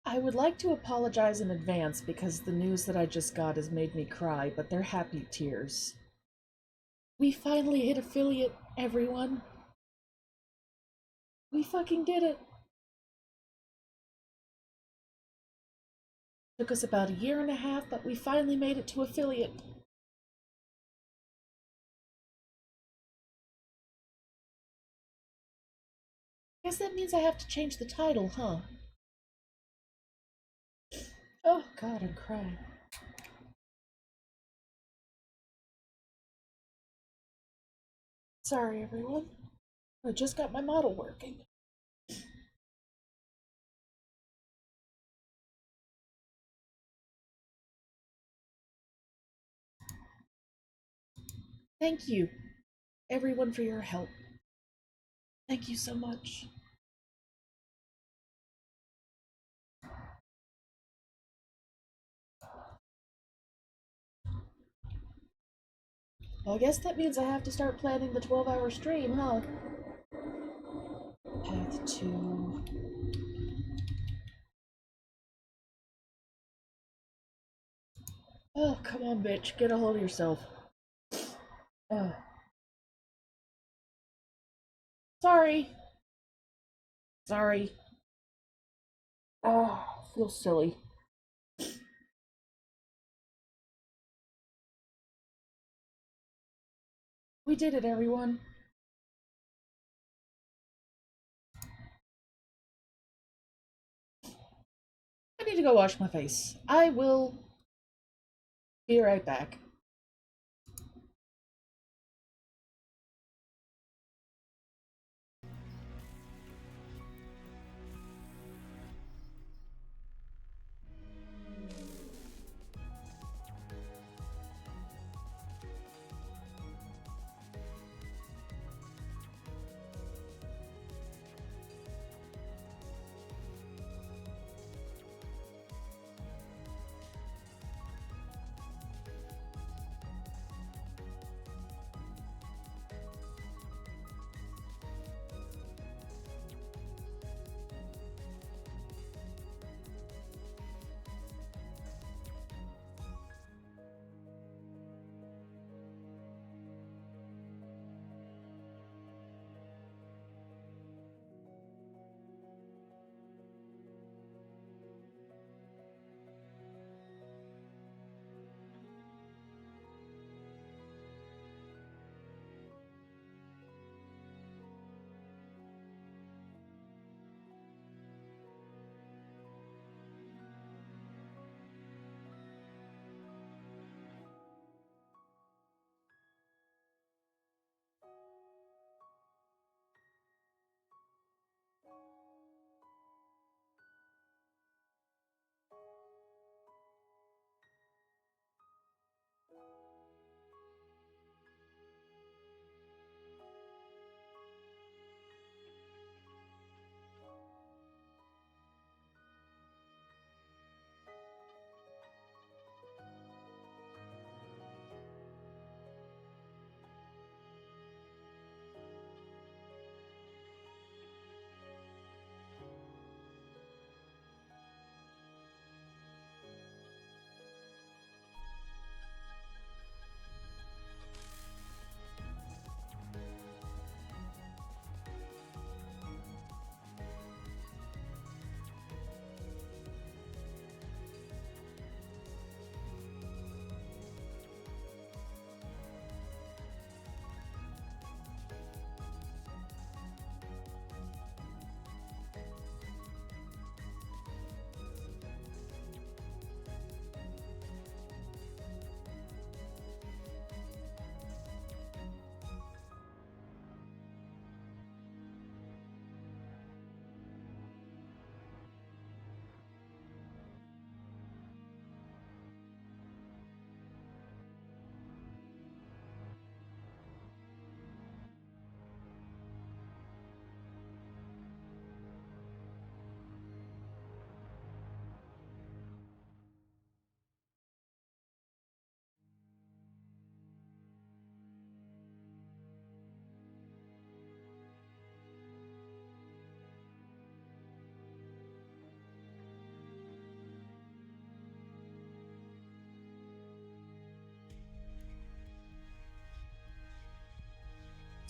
I would like to apologize in advance because the news that I just got has made me cry, but they're happy tears. We finally hit affiliate, everyone. We fucking did it. Took us about a year and a half, but we finally made it to affiliate. Guess that means I have to change the title, huh? Oh god, I'm crying. Sorry, everyone. I just got my model working. Thank you, everyone, for your help. Thank you so much. Well, I guess that means I have to start planning the 12-hour stream, huh? Path to... Oh, come on, bitch. Get a hold of yourself. Oh. Sorry. Sorry. Oh, I feel silly. We did it, everyone. I need to go wash my face. I will be right back.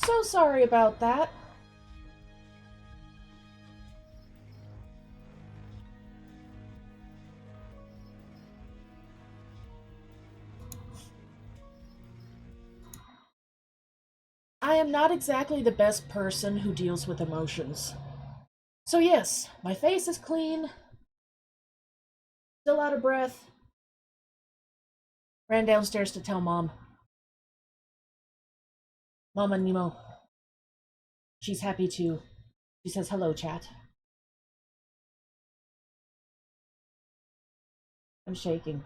so sorry about that. I am not exactly the best person who deals with emotions. So yes, my face is clean, still out of breath. Ran downstairs to tell Mom. Mama Nemo. She's happy too. She says hello, chat. I'm shaking.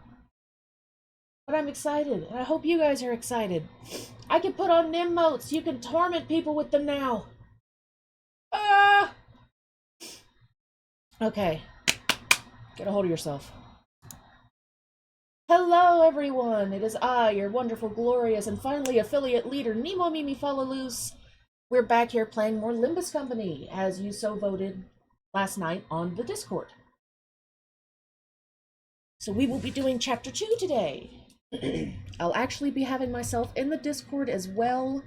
But I'm excited, and I hope you guys are excited. I can put on Nim motes. You can torment people with them now. Ah! Okay. Get a hold of yourself. Hello, everyone. It is I, your wonderful, glorious, and finally affiliate leader, Nemo Mimi Follow Loose. We're back here playing more Limbus Company, as you so voted last night on the Discord. So we will be doing Chapter 2 today. I'll actually be having myself in the Discord as well,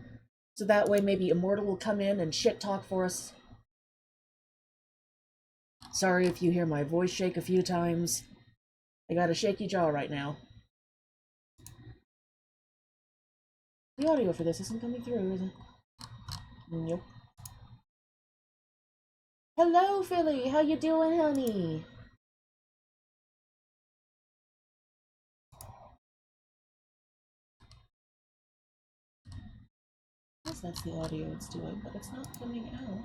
so that way maybe Immortal will come in and shit talk for us. Sorry if you hear my voice shake a few times. I got a shaky jaw right now. The audio for this isn't coming through, is it? Nope. Hello, Philly. How you doing, honey? I guess that's the audio it's doing, but it's not coming out.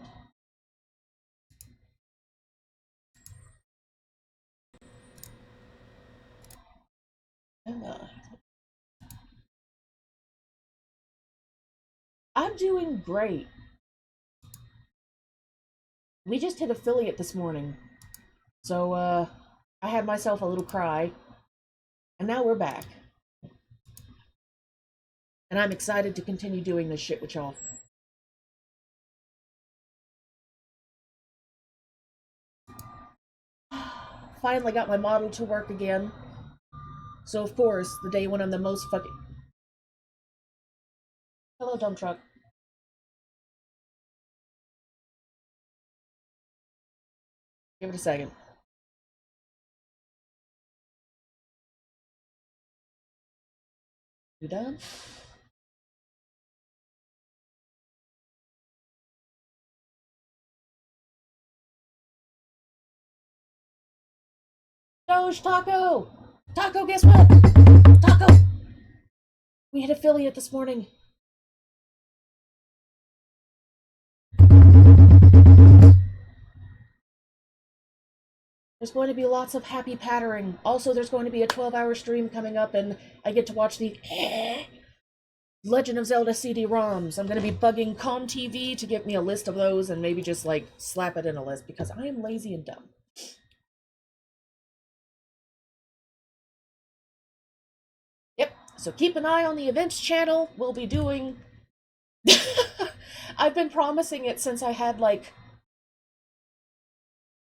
I'm doing great. We just hit affiliate this morning. So, I had myself a little cry. And now we're back. And I'm excited to continue doing this shit with y'all. Finally got my model to work again. So, of course, the day when I'm the most fucking... Hello, dump truck. Give it a second. You done? Doge Taco! Taco, guess what? Taco! We hit affiliate this morning. There's going to be lots of happy pattering. Also, there's going to be a 12-hour stream coming up, and I get to watch the Legend of Zelda CD-ROMs. I'm going to be bugging ComTV to give me a list of those and maybe just, like, slap it in a list, because I am lazy and dumb. Yep, so keep an eye on the events channel. We'll be doing... I've been promising it since I had, like...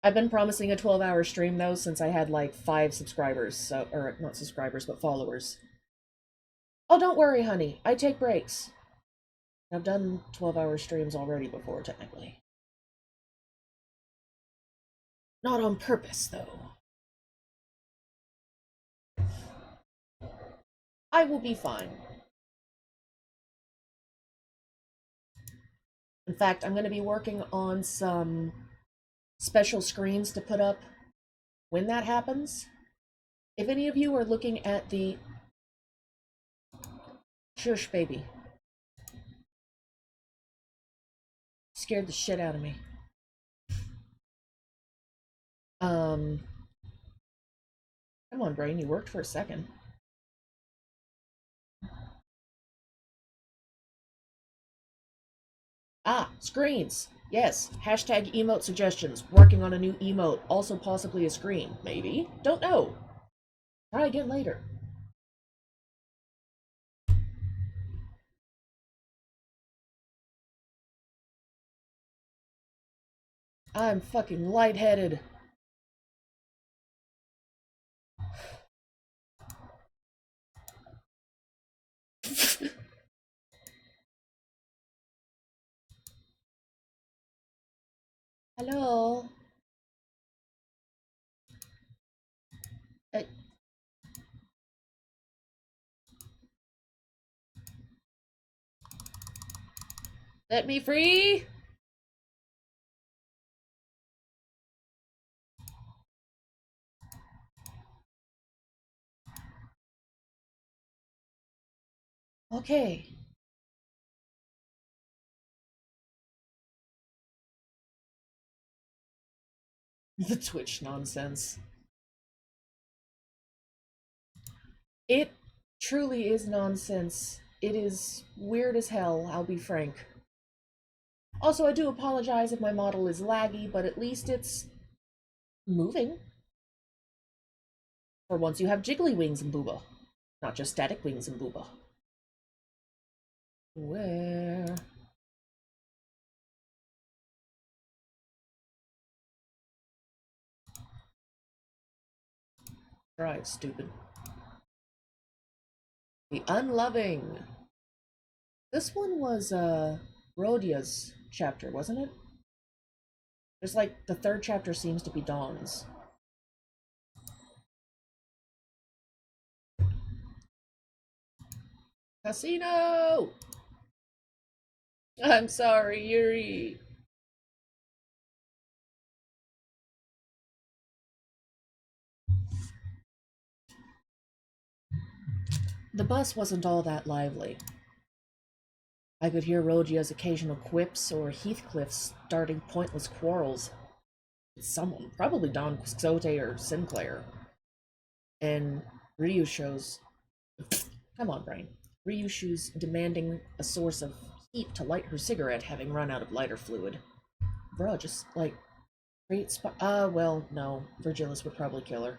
I've been promising a 12-hour stream, though, since I had, like, 5 subscribers. So, or, not subscribers, but followers. Oh, don't worry, honey. I take breaks. I've done 12-hour streams already before, technically. Not on purpose, though. I will be fine. In fact, I'm going to be working on some special screens to put up when that happens. If any of you are looking at the... Shush, baby. Scared the shit out of me. Come on, brain, you worked for a second. Ah, screens. Yes, hashtag emote suggestions. Working on a new emote. Also possibly a screen. Maybe. Don't know. Try again later. I'm fucking lightheaded. Uh, Let me free! Okay. The Twitch nonsense. It truly is nonsense. It is weird as hell, I'll be frank. Also, I do apologize if my model is laggy, but at least it's moving. For once you have jiggly wings in Booba, not just static wings in Booba. Where? Drive, stupid. The Unloving. This one was, Rhodia's chapter, wasn't it? Just like the third chapter seems to be Dawn's. Casino! I'm sorry, Yuri. The bus wasn't all that lively. I could hear Rhodia's occasional quips or Heathcliff's starting pointless quarrels with someone, probably Don Quixote or Sinclair. And Ryusho's, come on, brain. Ryushu's demanding a source of heat to light her cigarette, having run out of lighter fluid. Bruh, just like create well, no. Virgilius would probably kill her.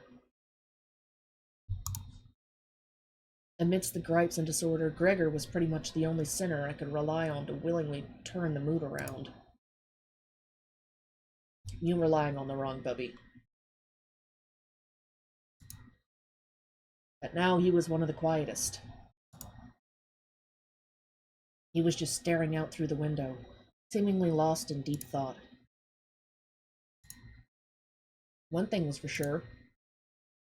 Amidst the gripes and disorder, Gregor was pretty much the only sinner I could rely on to willingly turn the mood around. You relying on the wrong bubby. But now he was one of the quietest. He was just staring out through the window, seemingly lost in deep thought. One thing was for sure.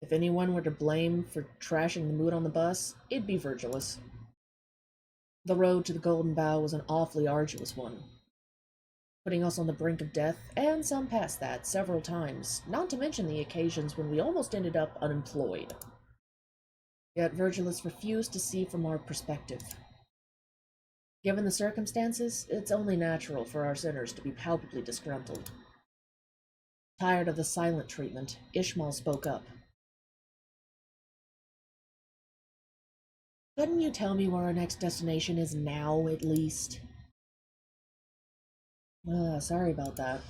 If anyone were to blame for trashing the mood on the bus, it'd be Virgilius. The road to the Golden Bough was an awfully arduous one, putting us on the brink of death, and some past that, several times, not to mention the occasions when we almost ended up unemployed. Yet Virgilius refused to see from our perspective. Given the circumstances, it's only natural for our sinners to be palpably disgruntled. Tired of the silent treatment, Ishmael spoke up. Couldn't you tell me where our next destination is now, at least? Sorry about that.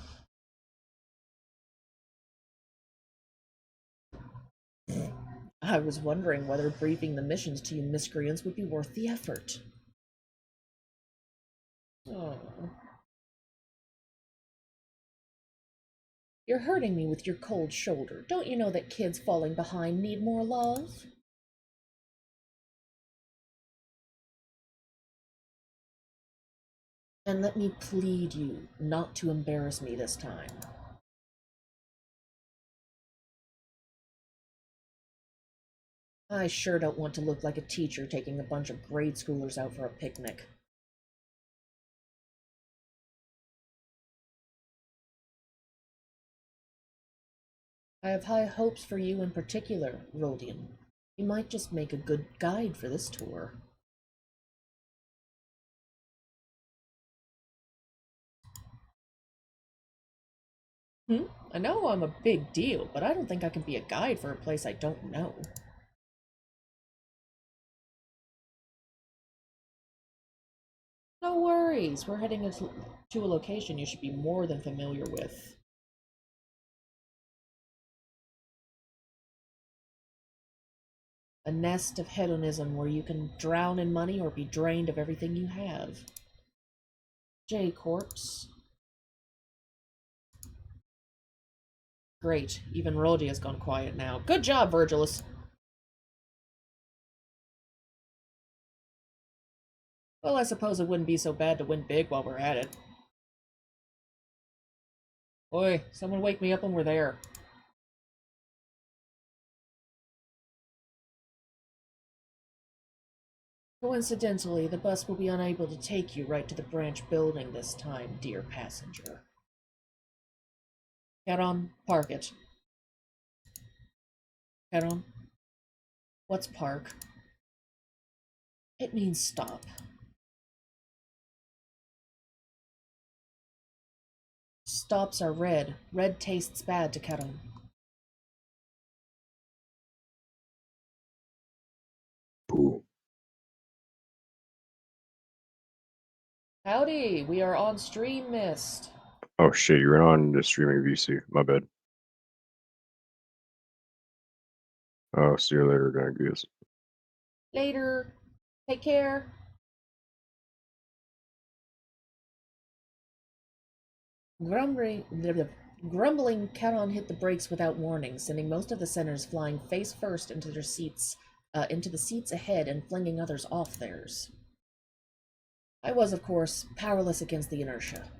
I was wondering whether briefing the missions to you miscreants would be worth the effort. Oh. You're hurting me with your cold shoulder. Don't you know that kids falling behind need more love? And let me plead you not to embarrass me this time. I sure don't want to look like a teacher taking a bunch of grade schoolers out for a picnic. I have high hopes for you in particular, Rodian. You might just make a good guide for this tour. I know I'm a big deal, but I don't think I can be a guide for a place I don't know. No worries, we're heading to a location you should be more than familiar with. A nest of hedonism where you can drown in money or be drained of everything you have. J-Corpse. Great, even Rhodey has gone quiet now. Good job, Virgilius. Well, I suppose it wouldn't be so bad to win big while we're at it. Oi, someone wake me up when we're there. Coincidentally, the bus will be unable to take you right to the branch building this time, dear passenger. Charon, park it. Charon, what's park? It means stop. Stops are red. Red tastes bad to Charon. Ooh. Howdy, we are on Stream Mist. Oh shit, you're on the streaming VC. My bad. Oh, see you later, Gangus. Later. Take care. Grumbling, Charon hit the brakes without warning, sending most of the sinners flying face first into their seats, into the seats ahead and flinging others off theirs. I was, of course, powerless against the inertia.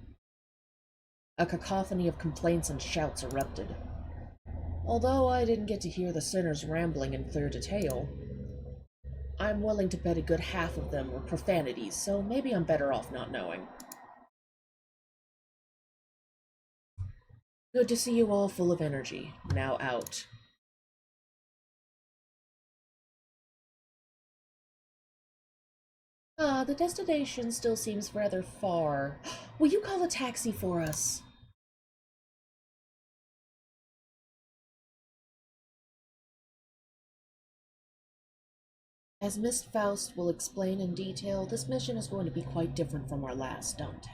A cacophony of complaints and shouts erupted. Although I didn't get to hear the sinners rambling in clear detail, I'm willing to bet a good half of them were profanities, so maybe I'm better off not knowing. Good to see you all full of energy. Now out. Ah, the destination still seems rather far. Will you call a taxi for us? As Miss Faust will explain in detail, this mission is going to be quite different from our last, Dante.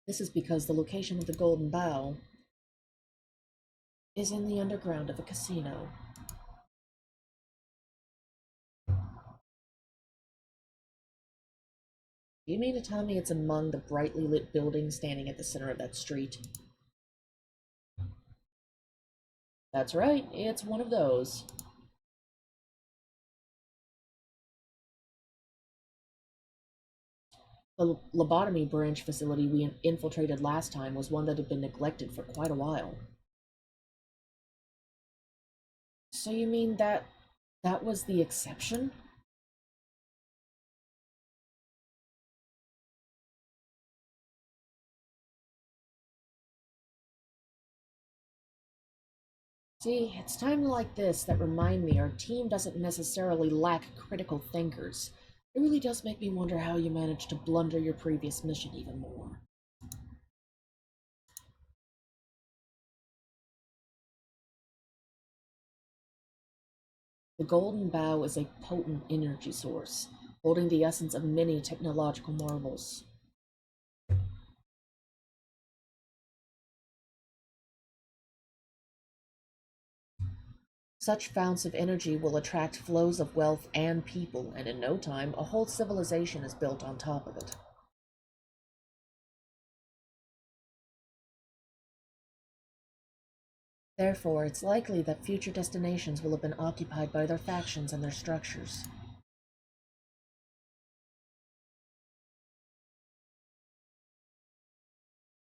This is because the location of the Golden Bough is in the underground of a casino. Do you mean to tell me it's among the brightly lit buildings standing at the center of that street? That's right, it's one of those. The lobotomy branch facility we infiltrated last time was one that had been neglected for quite a while. So you mean that was the exception? See, it's times like this that remind me our team doesn't necessarily lack critical thinkers. It really does make me wonder how you managed to blunder your previous mission even more. The Golden Bough is a potent energy source, holding the essence of many technological marvels. Such founts of energy will attract flows of wealth and people, and in no time, a whole civilization is built on top of it. Therefore, it's likely that future destinations will have been occupied by their factions and their structures.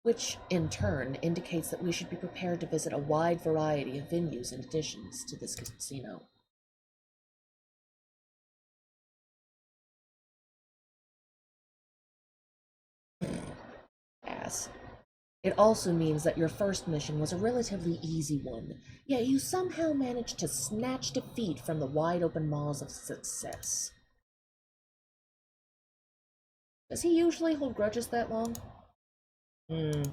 Which, in turn, indicates that we should be prepared to visit a wide variety of venues in additions to this casino. Ass. It also means that your first mission was a relatively easy one, yet you somehow managed to snatch defeat from the wide open maws of success. Does he usually hold grudges that long? Hmm.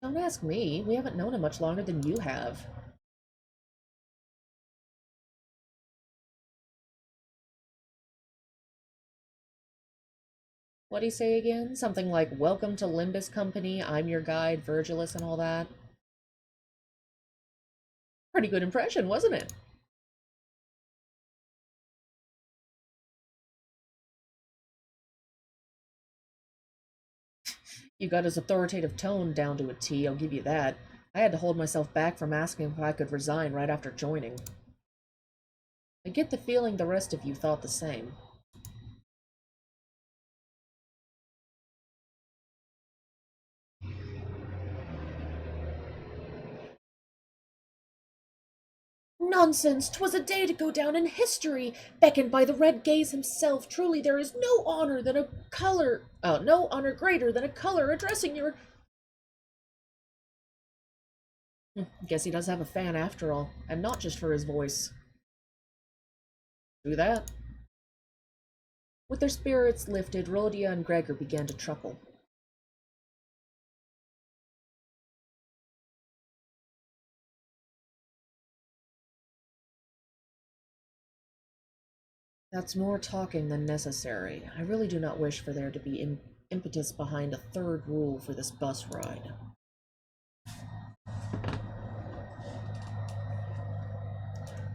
Don't ask me. We haven't known him much longer than you have. What'd he say again? Something like, "Welcome to Limbus Company, I'm your guide, Virgilus," and all that? Pretty good impression, wasn't it? You got his authoritative tone down to a T, I'll give you that. I had to hold myself back from asking if I could resign right after joining. I get the feeling the rest of you thought the same. Nonsense! 'Twas a day to go down in history, beckoned by the Red Gaze himself. Truly, there is no honor greater than a color addressing your. Guess he does have a fan after all, and not just for his voice. Do that. With their spirits lifted, Rhodia and Gregor began to truckle. That's more talking than necessary. I really do not wish for there to be impetus behind a third rule for this bus ride.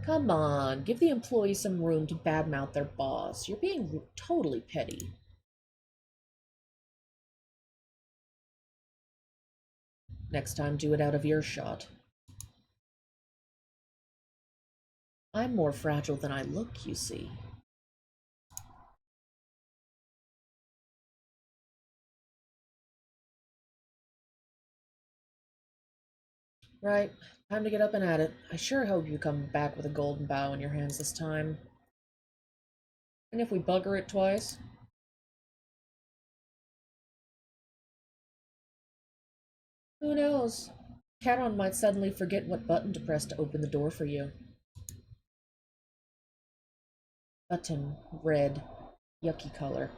Come on, give the employees some room to badmouth their boss. You're being totally petty. Next time, do it out of earshot. I'm more fragile than I look, you see. Right, time to get up and at it. I sure hope you come back with a golden bough in your hands this time. And if we bugger it twice? Who knows? Charon might suddenly forget what button to press to open the door for you. Button, red, yucky color.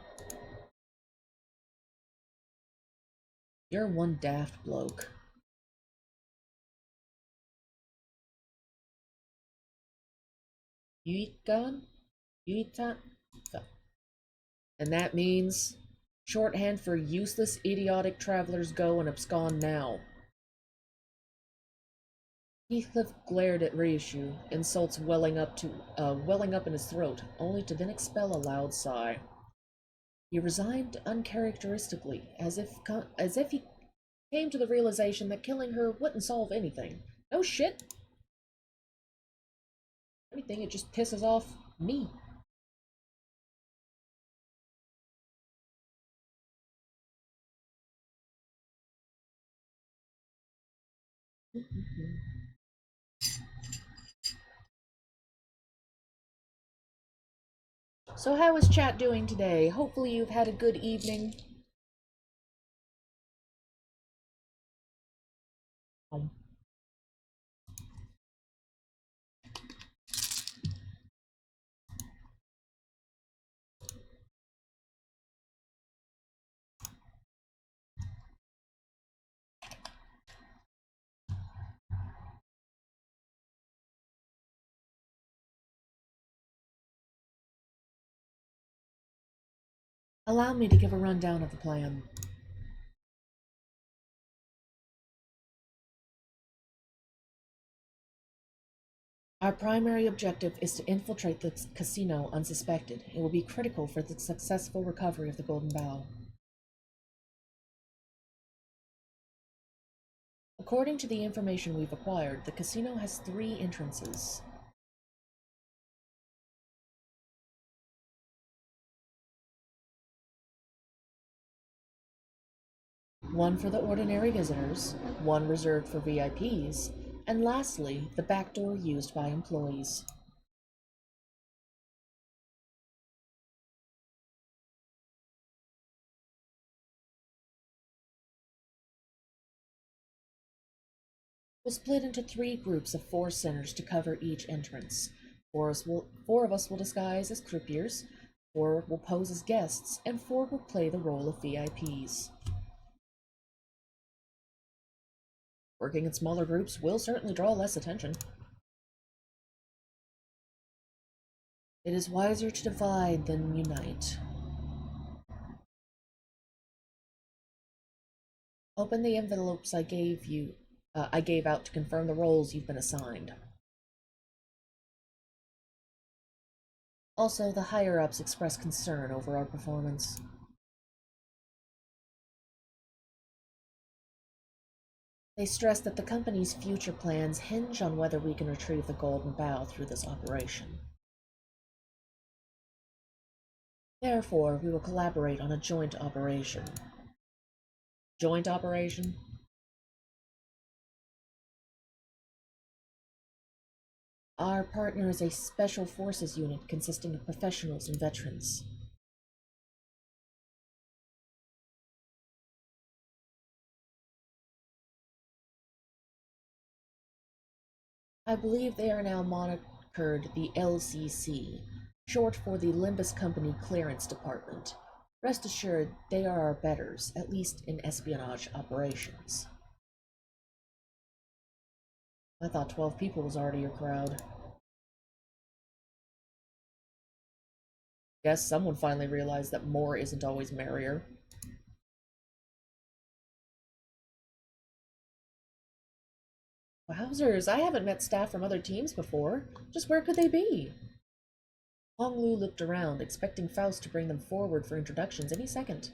You're one daft bloke. You eat gone? You eat that? And that means shorthand for useless, idiotic travelers go and abscond now. Heathcliff glared at Reishu, insults welling up in his throat, only to then expel a loud sigh. He resigned uncharacteristically, as if he came to the realization that killing her wouldn't solve anything. No shit. Anything, it just pisses off me. So how is chat doing today? Hopefully you've had a good evening. Allow me to give a rundown of the plan. Our primary objective is to infiltrate the casino unsuspected. It will be critical for the successful recovery of the Golden Bough. According to the information we've acquired, the casino has 3 entrances. One for the ordinary visitors, one reserved for VIPs, and lastly, the back door used by employees. We'll split into 3 groups of 4 sinners to cover each entrance. 4 of us will disguise as croupiers, 4 will pose as guests, and 4 will play the role of VIPs. Working in smaller groups will certainly draw less attention. It is wiser to divide than unite. Open the envelopes I gave out to confirm the roles you've been assigned. Also, the higher-ups express concern over our performance. They stress that the company's future plans hinge on whether we can retrieve the Golden Bough through this operation. Therefore, we will collaborate on a joint operation. Joint operation? Our partner is a special forces unit consisting of professionals and veterans. I believe they are now monikered the LCC, short for the Limbus Company Clearance Department. Rest assured, they are our betters, at least in espionage operations. I thought 12 people was already your crowd. Guess someone finally realized that more isn't always merrier. Wowzers, I haven't met staff from other teams before. Just where could they be? Honglu looked around, expecting Faust to bring them forward for introductions any second.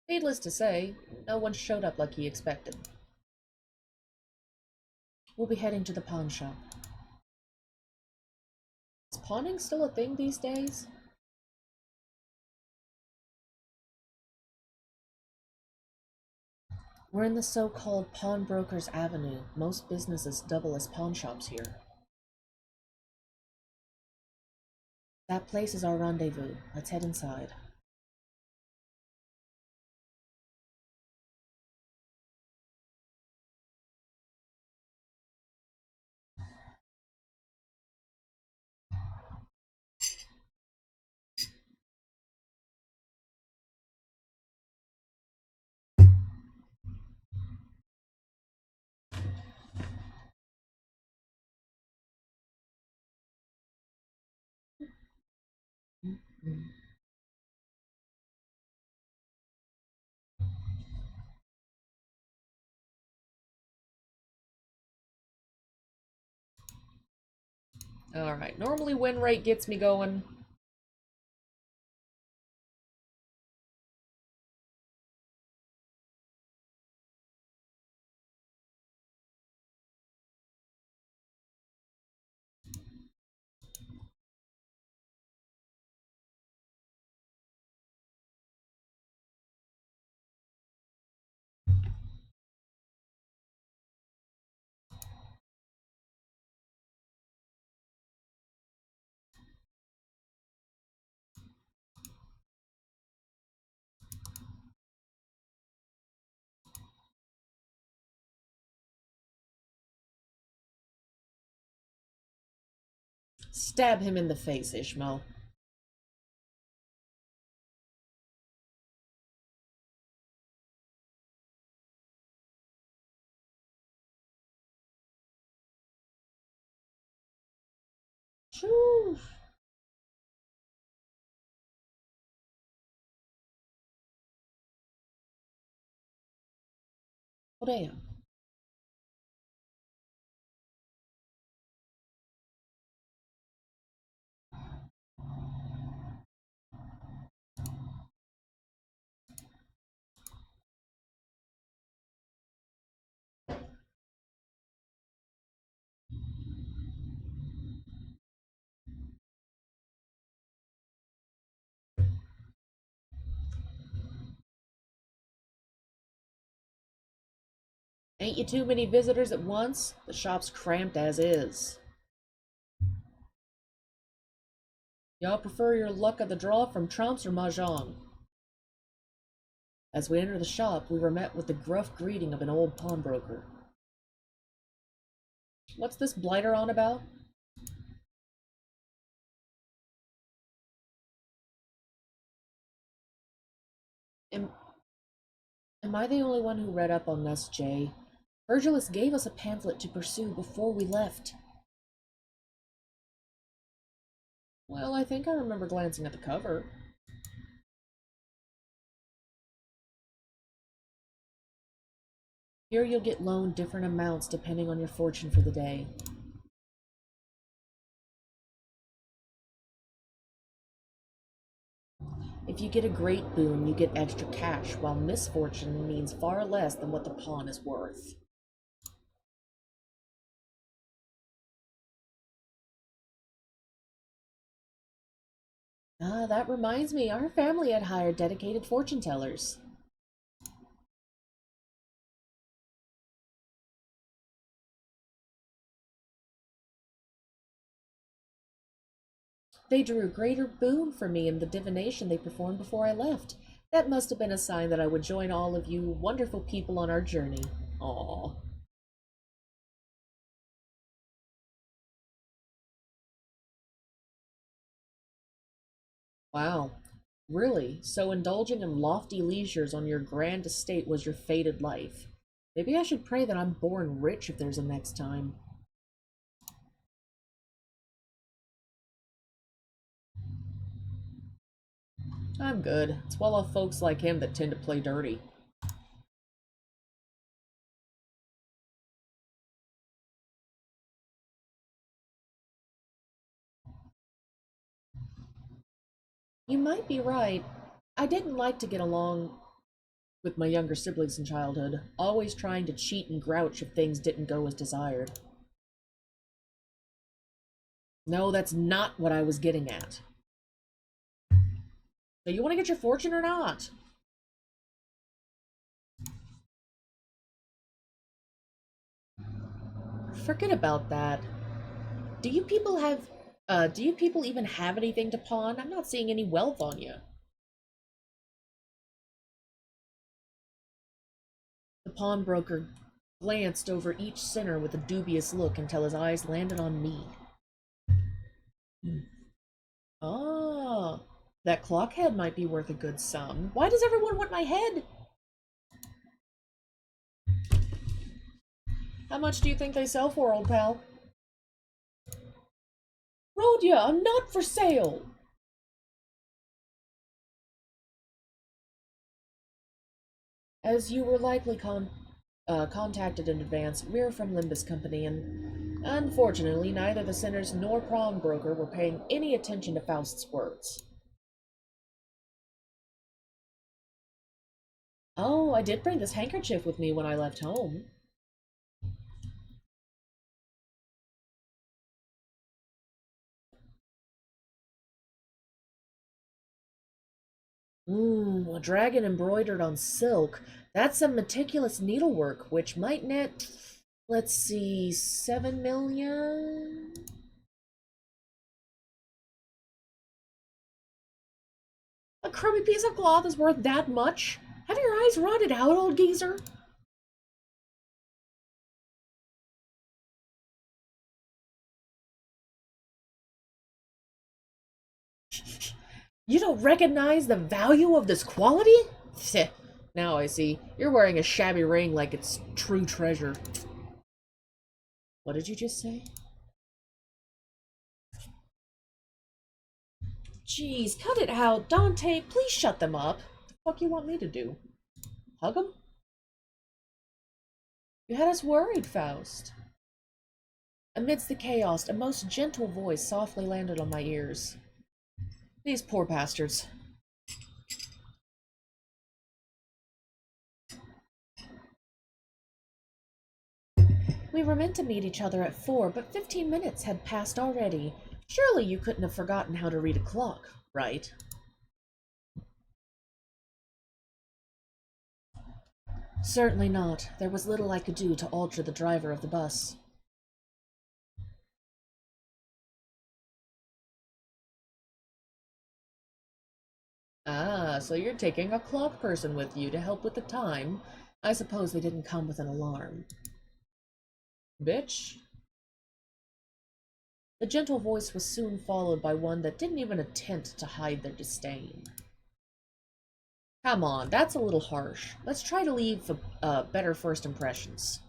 Needless to say, no one showed up like he expected. We'll be heading to the pawn shop. Is pawning still a thing these days? We're in the so-called Pawnbrokers Avenue. Most businesses double as pawn shops here. That place is our rendezvous. Let's head inside. Alright, normally win rate gets me going. Stab him in the face, Ishmael. Shoo! Oh, damn. Ain't you too many visitors at once? The shop's cramped as is. Y'all prefer your luck of the draw from trumps or mahjong? As we entered the shop, we were met with the gruff greeting of an old pawnbroker. What's this blighter on about? Am, am I the only one who read up on Nest J? Virgilus gave us a pamphlet to pursue before we left. Well, I think I remember glancing at the cover. Here you'll get loaned different amounts depending on your fortune for the day. If you get a great boon, you get extra cash, while misfortune means far less than what the pawn is worth. Ah, that reminds me, our family had hired dedicated fortune tellers. They drew greater boon for me in the divination they performed before I left. That must have been a sign that I would join all of you wonderful people on our journey. Aww. Wow. Really? So indulging in lofty leisures on your grand estate was your fated life? Maybe I should pray that I'm born rich if there's a next time. I'm good. It's well-off folks like him that tend to play dirty. You might be right. I didn't like to get along with my younger siblings in childhood, always trying to cheat and grouch if things didn't go as desired. No, that's not what I was getting at. So you want to get your fortune or not? Forget about that. Do you people have do you people even have anything to pawn? I'm not seeing any wealth on you. The pawnbroker glanced over each sinner with a dubious look until his eyes landed on me. Ah, that clock head might be worth a good sum. Why does everyone want my head? How much do you think they sell for, old pal? Rhodia, I'm not for sale! As you were likely contacted in advance, we're from Limbus Company, and unfortunately, neither the sinners nor pawnbroker were paying any attention to Faust's words. Oh, I did bring this handkerchief with me when I left home. A dragon embroidered on silk. That's some meticulous needlework, which might net, let's see, 7 million? A crummy piece of cloth is worth that much? Have your eyes rotted out, old geezer? You don't recognize the value of this quality? Now I see. You're wearing a shabby ring like it's true treasure. What did you just say? Jeez, cut it out. Dante, please shut them up. What the fuck you want me to do? Hug them? You had us worried, Faust. Amidst the chaos, a most gentle voice softly landed on my ears. These poor bastards. We were meant to meet each other at 4, but 15 minutes had passed already. Surely you couldn't have forgotten how to read a clock, right? Certainly not. There was little I could do to alter the driver of the bus. Ah, so you're taking a clock person with you to help with the time. I suppose they didn't come with an alarm. Bitch. The gentle voice was soon followed by one that didn't even attempt to hide their disdain. Come on, that's a little harsh. Let's try to leave better first impressions.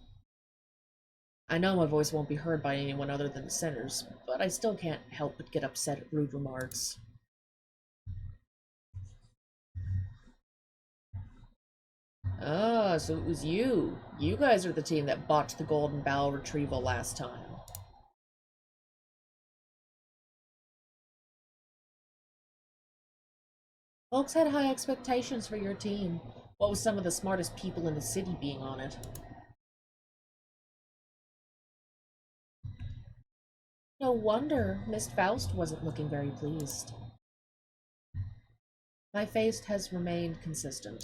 I know my voice won't be heard by anyone other than the sinners, but I still can't help but get upset at rude remarks. Ah, so it was you. You guys are the team that botched the Golden Bowl retrieval last time. Folks had high expectations for your team. What with some of the smartest people in the city being on it. No wonder Miss Faust wasn't looking very pleased. My face has remained consistent.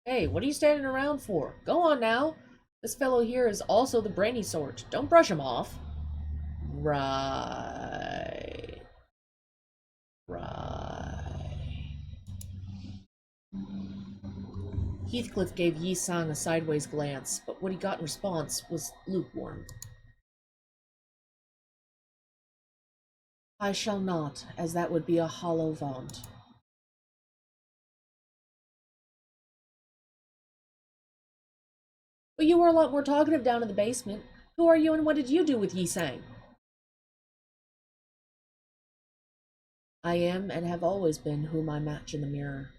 Hey, what are you standing around for? Go on now. This fellow here is also the brainy sort. Don't brush him off. Right. Heathcliff gave Yi Sang a sideways glance, but what he got in response was lukewarm. I shall not, as that would be a hollow vaunt. But you were a lot more talkative down in the basement. Who are you and what did you do with Yi Sang? I am and have always been whom I match in the mirror.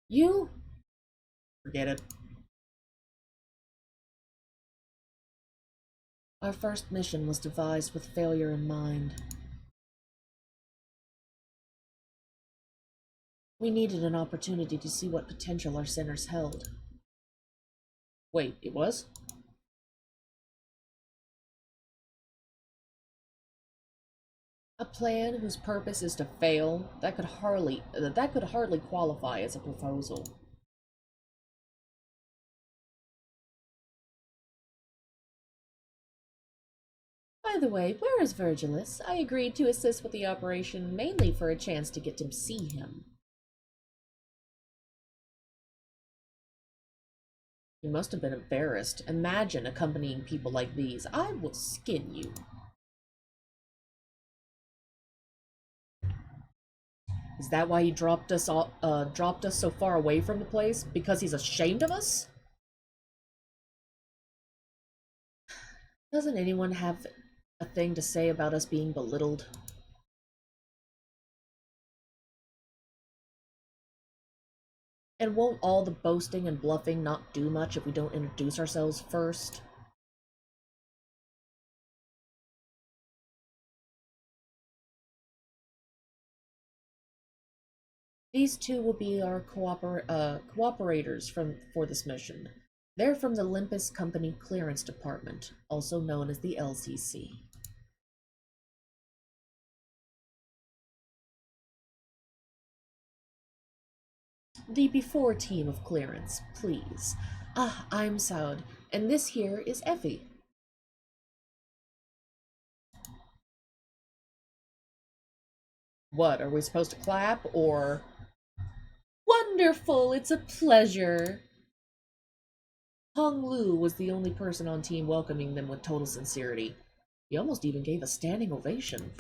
You? Forget it. Our first mission was devised with failure in mind. We needed an opportunity to see what potential our centers held. Wait, it was? A plan whose purpose is to fail, that could hardly qualify as a proposal. By the way, where is Virgilus? I agreed to assist with the operation mainly for a chance to get to see him. You must have been embarrassed. Imagine accompanying people like these. I will skin you. Is that why he dropped us so far away from the place? Because he's ashamed of us? Doesn't anyone have a thing to say about us being belittled? And won't all the boasting and bluffing not do much if we don't introduce ourselves first? These two will be our cooperators for this mission. They're from the Limpus Company Clearance Department, also known as the LCC. The before team of clearance, please. I'm Saud, and this here is Effie. What, are we supposed to clap, or... Wonderful, it's a pleasure. Hong Lu was the only person on team welcoming them with total sincerity. He almost even gave a standing ovation.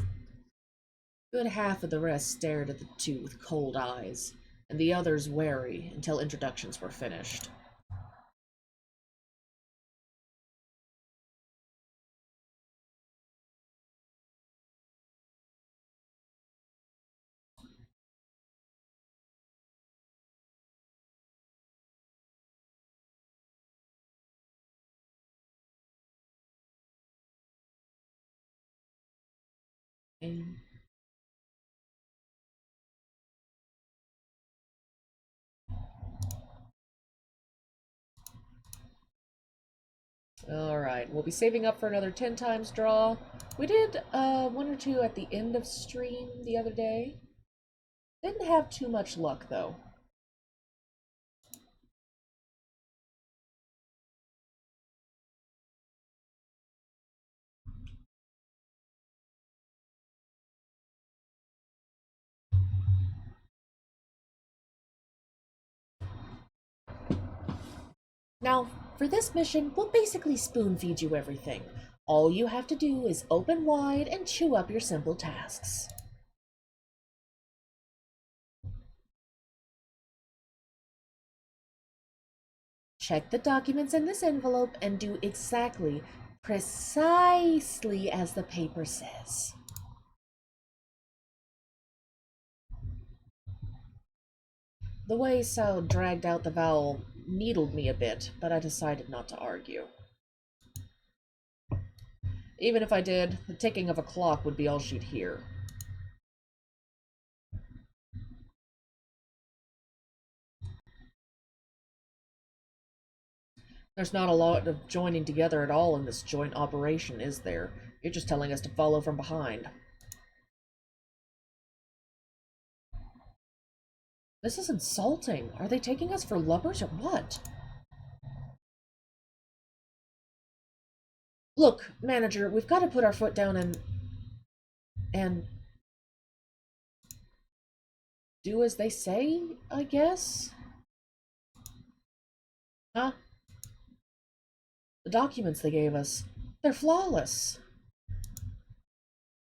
Good half of the rest stared at the two with cold eyes, and the others wary until introductions were finished. And alright, we'll be saving up for another 10 times draw. We did one or two at the end of stream the other day. Didn't have too much luck, though. Now, for this mission, we'll basically spoon-feed you everything. All you have to do is open wide and chew up your simple tasks. Check the documents in this envelope and do precisely as the paper says. The way Sal dragged out the vowel needled me a bit, but I decided not to argue. Even if I did, the ticking of a clock would be all she'd hear. There's not a lot of joining together at all in this joint operation, is there? You're just telling us to follow from behind. This is insulting. Are they taking us for lovers or what? Look, manager, we've got to put our foot down and do as they say, I guess? Huh? The documents they gave us, they're flawless.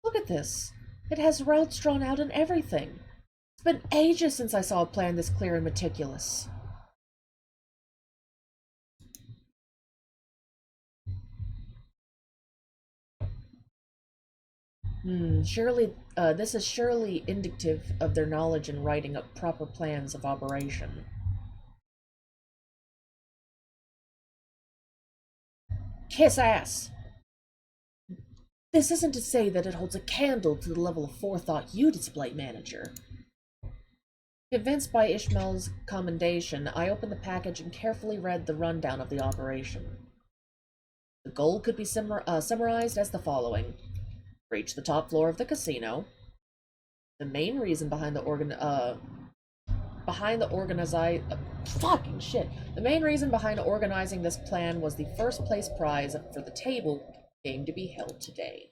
Look at this. It has routes drawn out and everything. It's been ages since I saw a plan this clear and meticulous. Surely, this is surely indicative of their knowledge in writing up proper plans of operation. Kiss ass! This isn't to say that it holds a candle to the level of forethought you display, manager. Convinced by Ishmael's commendation, I opened the package and carefully read the rundown of the operation. The goal could be summarized as the following. Reach the top floor of the casino. The main reason behind the organizing this plan was the first place prize for the table game to be held today.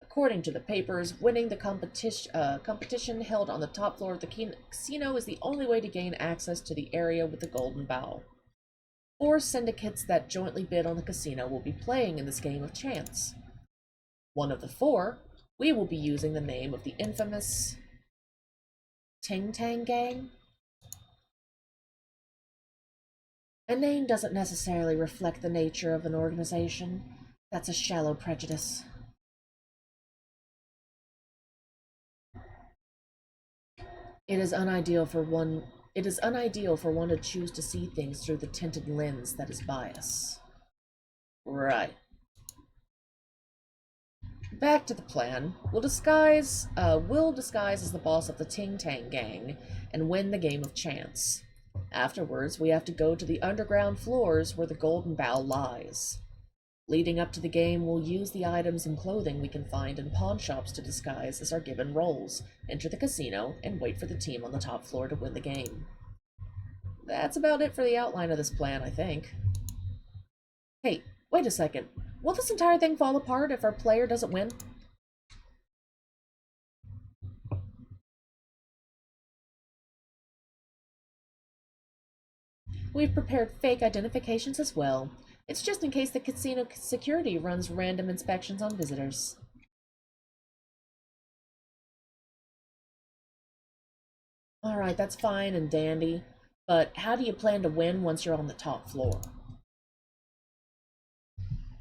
According to the papers, winning the competition held on the top floor of the casino is the only way to gain access to the area with the golden bowl. 4 syndicates that jointly bid on the casino will be playing in this game of chance. One of the 4, we will be using the name of the infamous Ting Tang Gang. A name doesn't necessarily reflect the nature of an organization. That's a shallow prejudice. It is unideal for one to choose to see things through the tinted lens that is bias. Right. Back to the plan. We'll disguise as the boss of the Ting Tang Gang and win the game of chance. Afterwards, we have to go to the underground floors where the golden bowl lies. Leading up to the game, we'll use the items and clothing we can find in pawn shops to disguise as our given roles, enter the casino, and wait for the team on the top floor to win the game. That's about it for the outline of this plan, I think. Hey, wait a second. Will this entire thing fall apart if our player doesn't win? We've prepared fake identifications as well. It's just in case the casino security runs random inspections on visitors. Alright, that's fine and dandy, but how do you plan to win once you're on the top floor?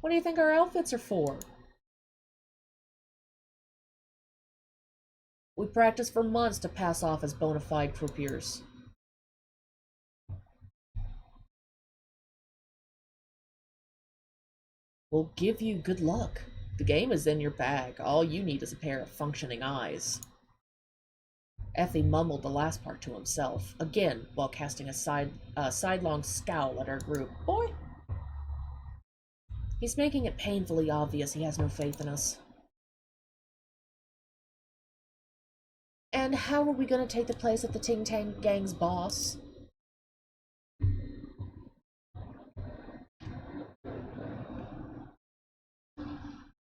What do you think our outfits are for? We practiced for months to pass off as bona fide croupiers. We'll give you good luck. The game is in your bag. All you need is a pair of functioning eyes. Effie mumbled the last part to himself, again while casting a sidelong scowl at our group. Boy! He's making it painfully obvious he has no faith in us. And how are we going to take the place of the Ting Tang Gang's boss?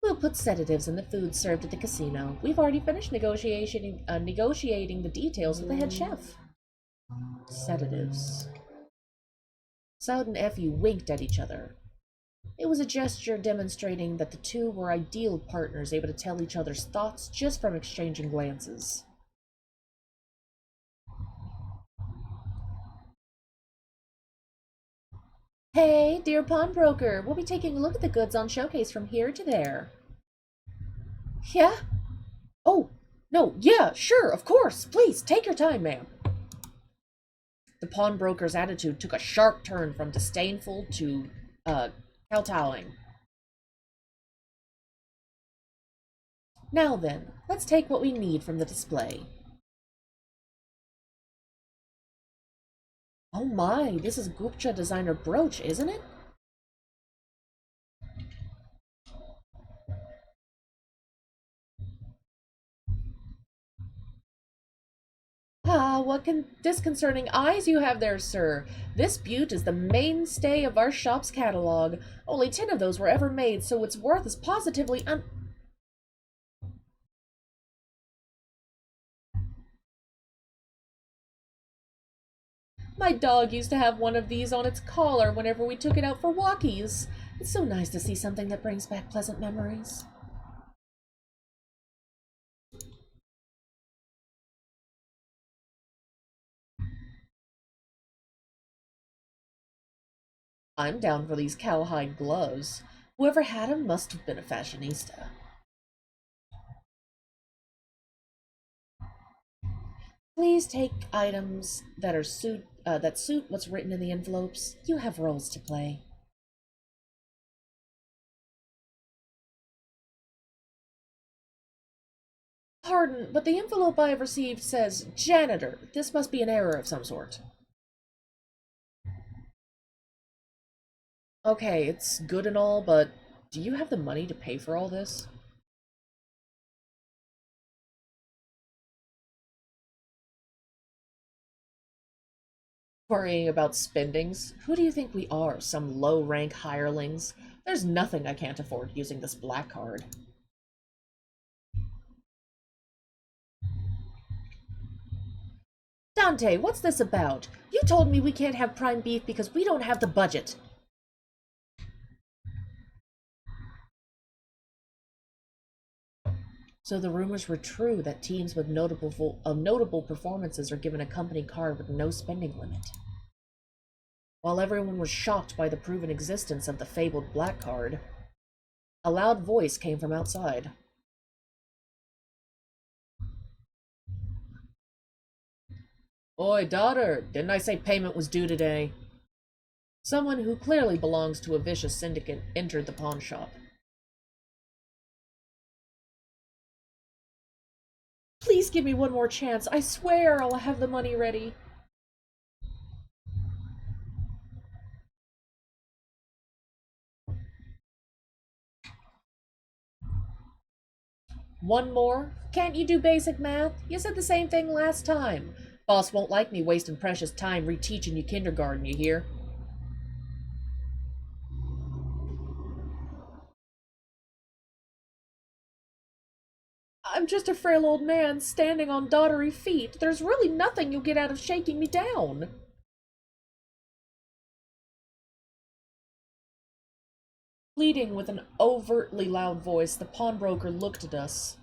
We'll put sedatives in the food served at the casino. We've already finished negotiating the details with the head chef. Sedatives. Soud and Effie winked at each other. It was a gesture demonstrating that the two were ideal partners, able to tell each other's thoughts just from exchanging glances. Hey, dear pawnbroker, we'll be taking a look at the goods on showcase from here to there. Yeah? Oh, no, yeah, sure, of course. Please, take your time, ma'am. The pawnbroker's attitude took a sharp turn from disdainful to, kowtowing. Now then, let's take what we need from the display. Oh my, this is Gupta designer brooch, isn't it? Ah, what disconcerting eyes you have there, sir. This butte is the mainstay of our shop's catalog. Only 10 of those were ever made, so its worth is positively My dog used to have one of these on its collar whenever we took it out for walkies. It's so nice to see something that brings back pleasant memories. I'm down for these cowhide gloves. Whoever had 'em must have been a fashionista. Please take items that suit what's written in the envelopes. You have roles to play. Pardon, but the envelope I have received says janitor. This must be an error of some sort. Okay, it's good and all, but do you have the money to pay for all this? Worrying about spendings? Who do you think we are, some low-rank hirelings? There's nothing I can't afford using this black card. Dante, what's this about? You told me we can't have prime beef because we don't have the budget. So the rumors were true that teams with notable performances are given a company card with no spending limit. While everyone was shocked by the proven existence of the fabled black card, a loud voice came from outside. Oi, daughter, didn't I say payment was due today? Someone who clearly belongs to a vicious syndicate entered the pawn shop. Please give me one more chance. I swear I'll have the money ready. One more? Can't you do basic math? You said the same thing last time. Boss won't like me wasting precious time reteaching you kindergarten, you hear? I'm just a frail old man standing on doddery feet. There's really nothing you'll get out of shaking me down. Pleading with an overtly loud voice, the pawnbroker looked at us.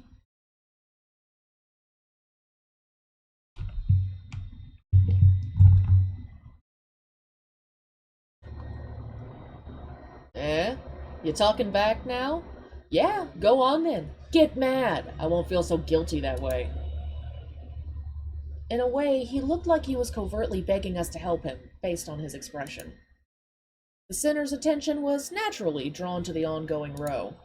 Eh? You talking back now? Yeah, go on then. Get mad. I won't feel so guilty that way. In a way, he looked like he was covertly begging us to help him, based on his expression. The sinner's attention was naturally drawn to the ongoing row.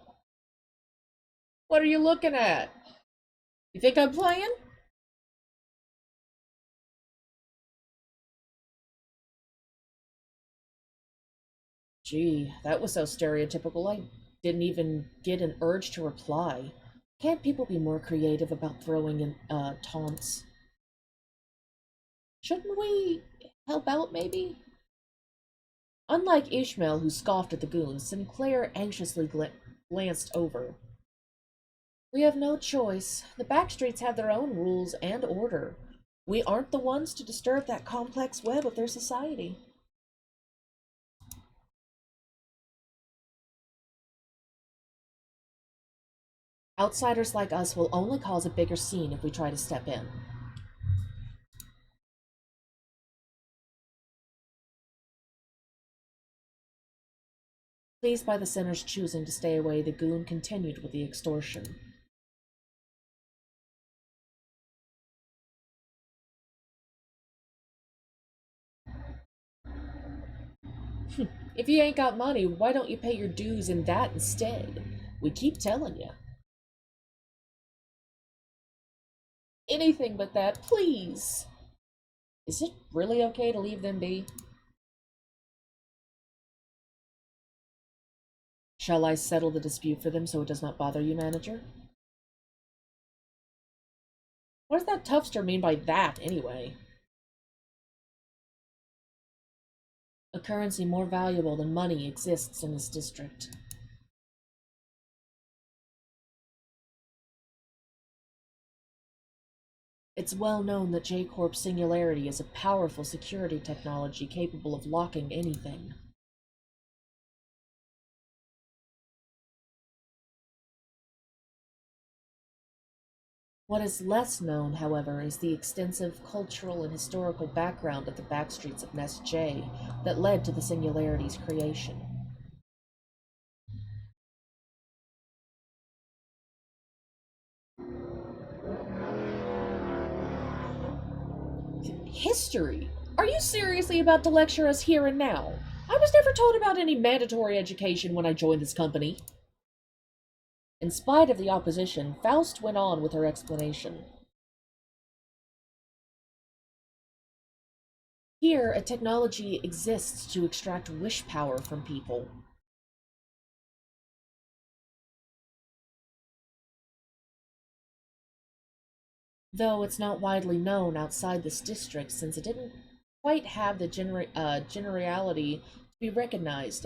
What are you looking at? You think I'm playing? Gee, that was so stereotypical I didn't even get an urge to reply. Can't people be more creative about throwing in taunts? Shouldn't we help out, maybe? Unlike Ishmael, who scoffed at the goons, Sinclair anxiously glanced over. We have no choice. The Backstreets have their own rules and order. We aren't the ones to disturb that complex web of their society. Outsiders like us will only cause a bigger scene if we try to step in. Pleased by the sinner's choosing to stay away, the goon continued with the extortion. If you ain't got money, why don't you pay your dues in that instead? We keep telling you. Anything but that, please. Is it really okay to leave them be? Shall I settle the dispute for them so it does not bother you, manager? What does that Tufster mean by that, anyway? A currency more valuable than money exists in this district. It's well known that J-Corp Singularity is a powerful security technology capable of locking anything. What is less known, however, is the extensive cultural and historical background of the backstreets of Nest J that led to the Singularity's creation. History? Are you seriously about to lecture us here and now? I was never told about any mandatory education when I joined this company. In spite of the opposition, Faust went on with her explanation. Here, a technology exists to extract wish power from people. Though it's not widely known outside this district since it didn't quite have the generality to be recognized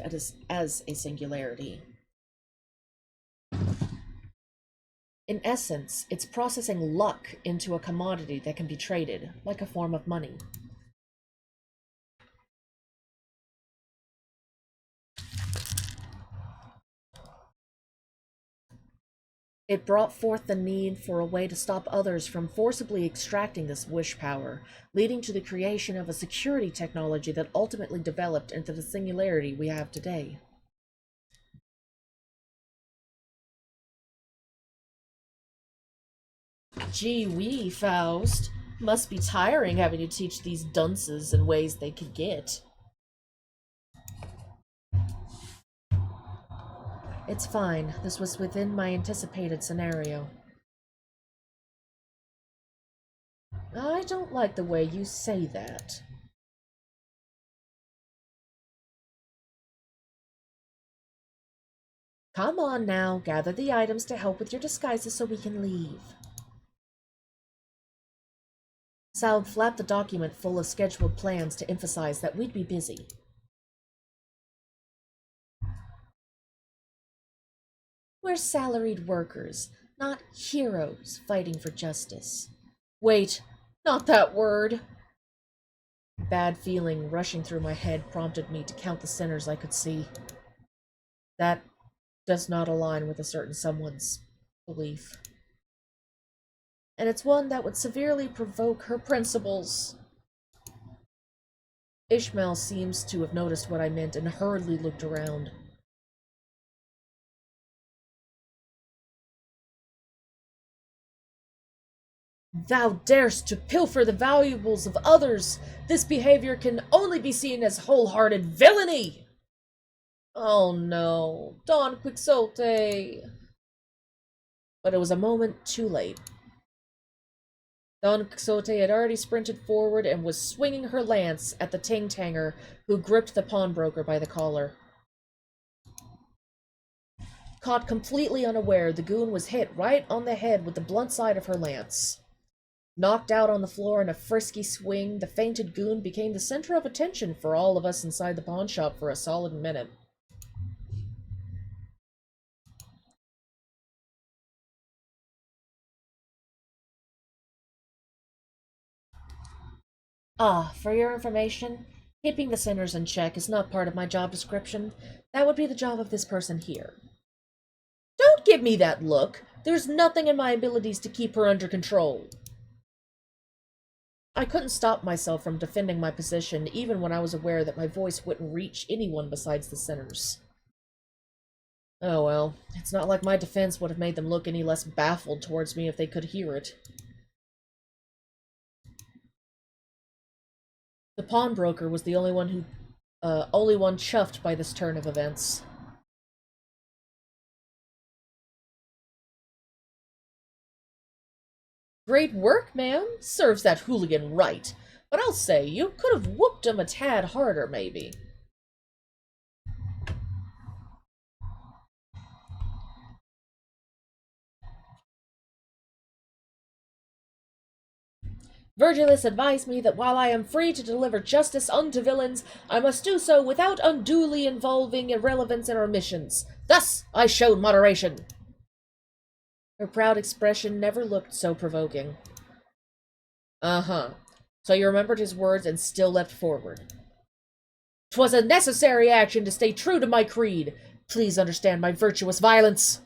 as a singularity. In essence, it's processing luck into a commodity that can be traded, like a form of money. It brought forth the need for a way to stop others from forcibly extracting this wish power, leading to the creation of a security technology that ultimately developed into the singularity we have today. Gee wee, Faust. Must be tiring having to teach these dunces in ways they could get. It's fine. This was within my anticipated scenario. I don't like the way you say that. Come on now, gather the items to help with your disguises so we can leave. Saud flapped the document full of scheduled plans to emphasize that we'd be busy. We're salaried workers, not heroes fighting for justice. Wait, not that word! Bad feeling rushing through my head prompted me to count the sinners I could see. That does not align with a certain someone's belief. And it's one that would severely provoke her principles. Ishmael seems to have noticed what I meant and hurriedly looked around. Thou darest to pilfer the valuables of others! This behavior can only be seen as wholehearted villainy! Oh no, Don Quixote! But it was a moment too late. Don Quixote had already sprinted forward and was swinging her lance at the ting-tanger who gripped the pawnbroker by the collar. Caught completely unaware, the goon was hit right on the head with the blunt side of her lance. Knocked out on the floor in a frisky swing, the fainted goon became the center of attention for all of us inside the pawnshop for a solid minute. For your information, keeping the sinners in check is not part of my job description. That would be the job of this person here. Don't give me that look! There's nothing in my abilities to keep her under control. I couldn't stop myself from defending my position, even when I was aware that my voice wouldn't reach anyone besides the sinners. Oh well, it's not like my defense would have made them look any less baffled towards me if they could hear it. The pawnbroker was the only one chuffed by this turn of events. Great work, ma'am. Serves that hooligan right. But I'll say, you could have whooped him a tad harder, maybe. Virgilius advised me that while I am free to deliver justice unto villains, I must do so without unduly involving irrelevance in our missions. Thus, I showed moderation. Her proud expression never looked so provoking. Uh-huh. So you remembered his words and still leapt forward. 'Twas a necessary action to stay true to my creed. Please understand my virtuous violence.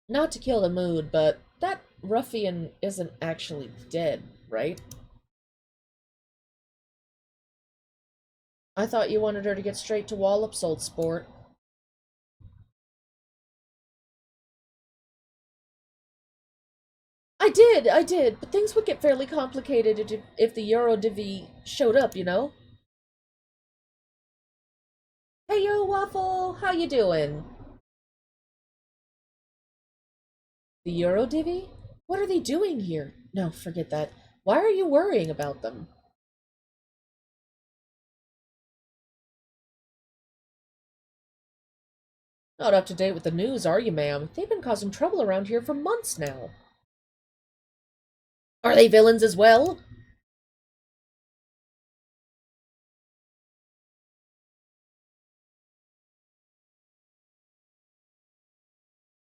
Not to kill the mood, but that ruffian isn't actually dead, right? I thought you wanted her to get straight to Wallops, old sport. I did, but things would get fairly complicated if the Eurodivvy showed up, you know? Hey yo, Waffle, how you doing? The Eurodivvy? What are they doing here? No, forget that. Why are you worrying about them? Not up to date with the news, are you, ma'am? They've been causing trouble around here for months now. Are they villains as well?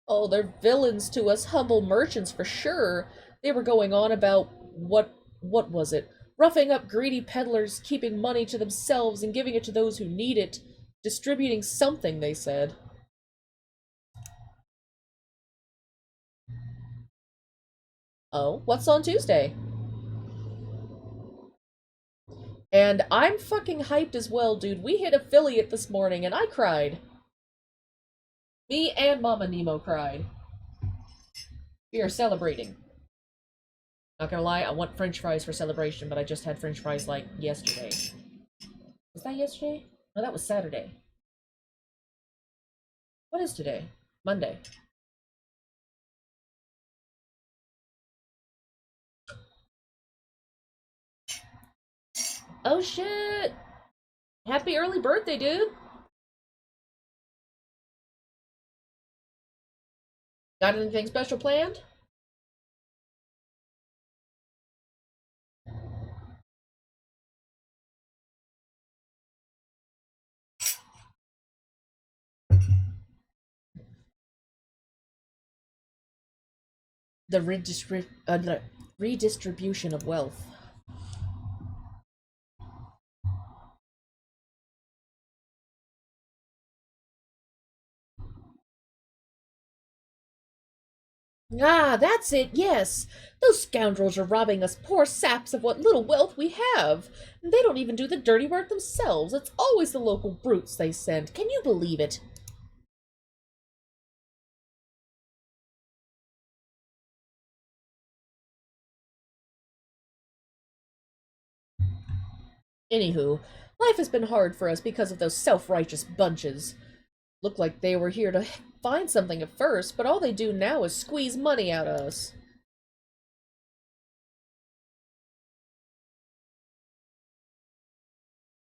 Oh, they're villains to us humble merchants for sure. They were going on about what was it? Roughing up greedy peddlers, keeping money to themselves and giving it to those who need it. Distributing something, they said. Oh, what's on Tuesday? And I'm fucking hyped as well, dude. We hit affiliate this morning and I cried. Me and Mama Nemo cried. We are celebrating. Not gonna lie, I want french fries for celebration, but I just had french fries like yesterday. Was that yesterday? No, that was Saturday. What is today? Monday. Oh shit! Happy early birthday, dude! Got anything special planned? The redistribution of wealth. Ah, that's it, yes! Those scoundrels are robbing us poor saps of what little wealth we have! And they don't even do the dirty work themselves. It's always the local brutes they send. Can you believe it? Anywho, life has been hard for us because of those self-righteous bunches. Looked like they were here to find something at first, but all they do now is squeeze money out of us.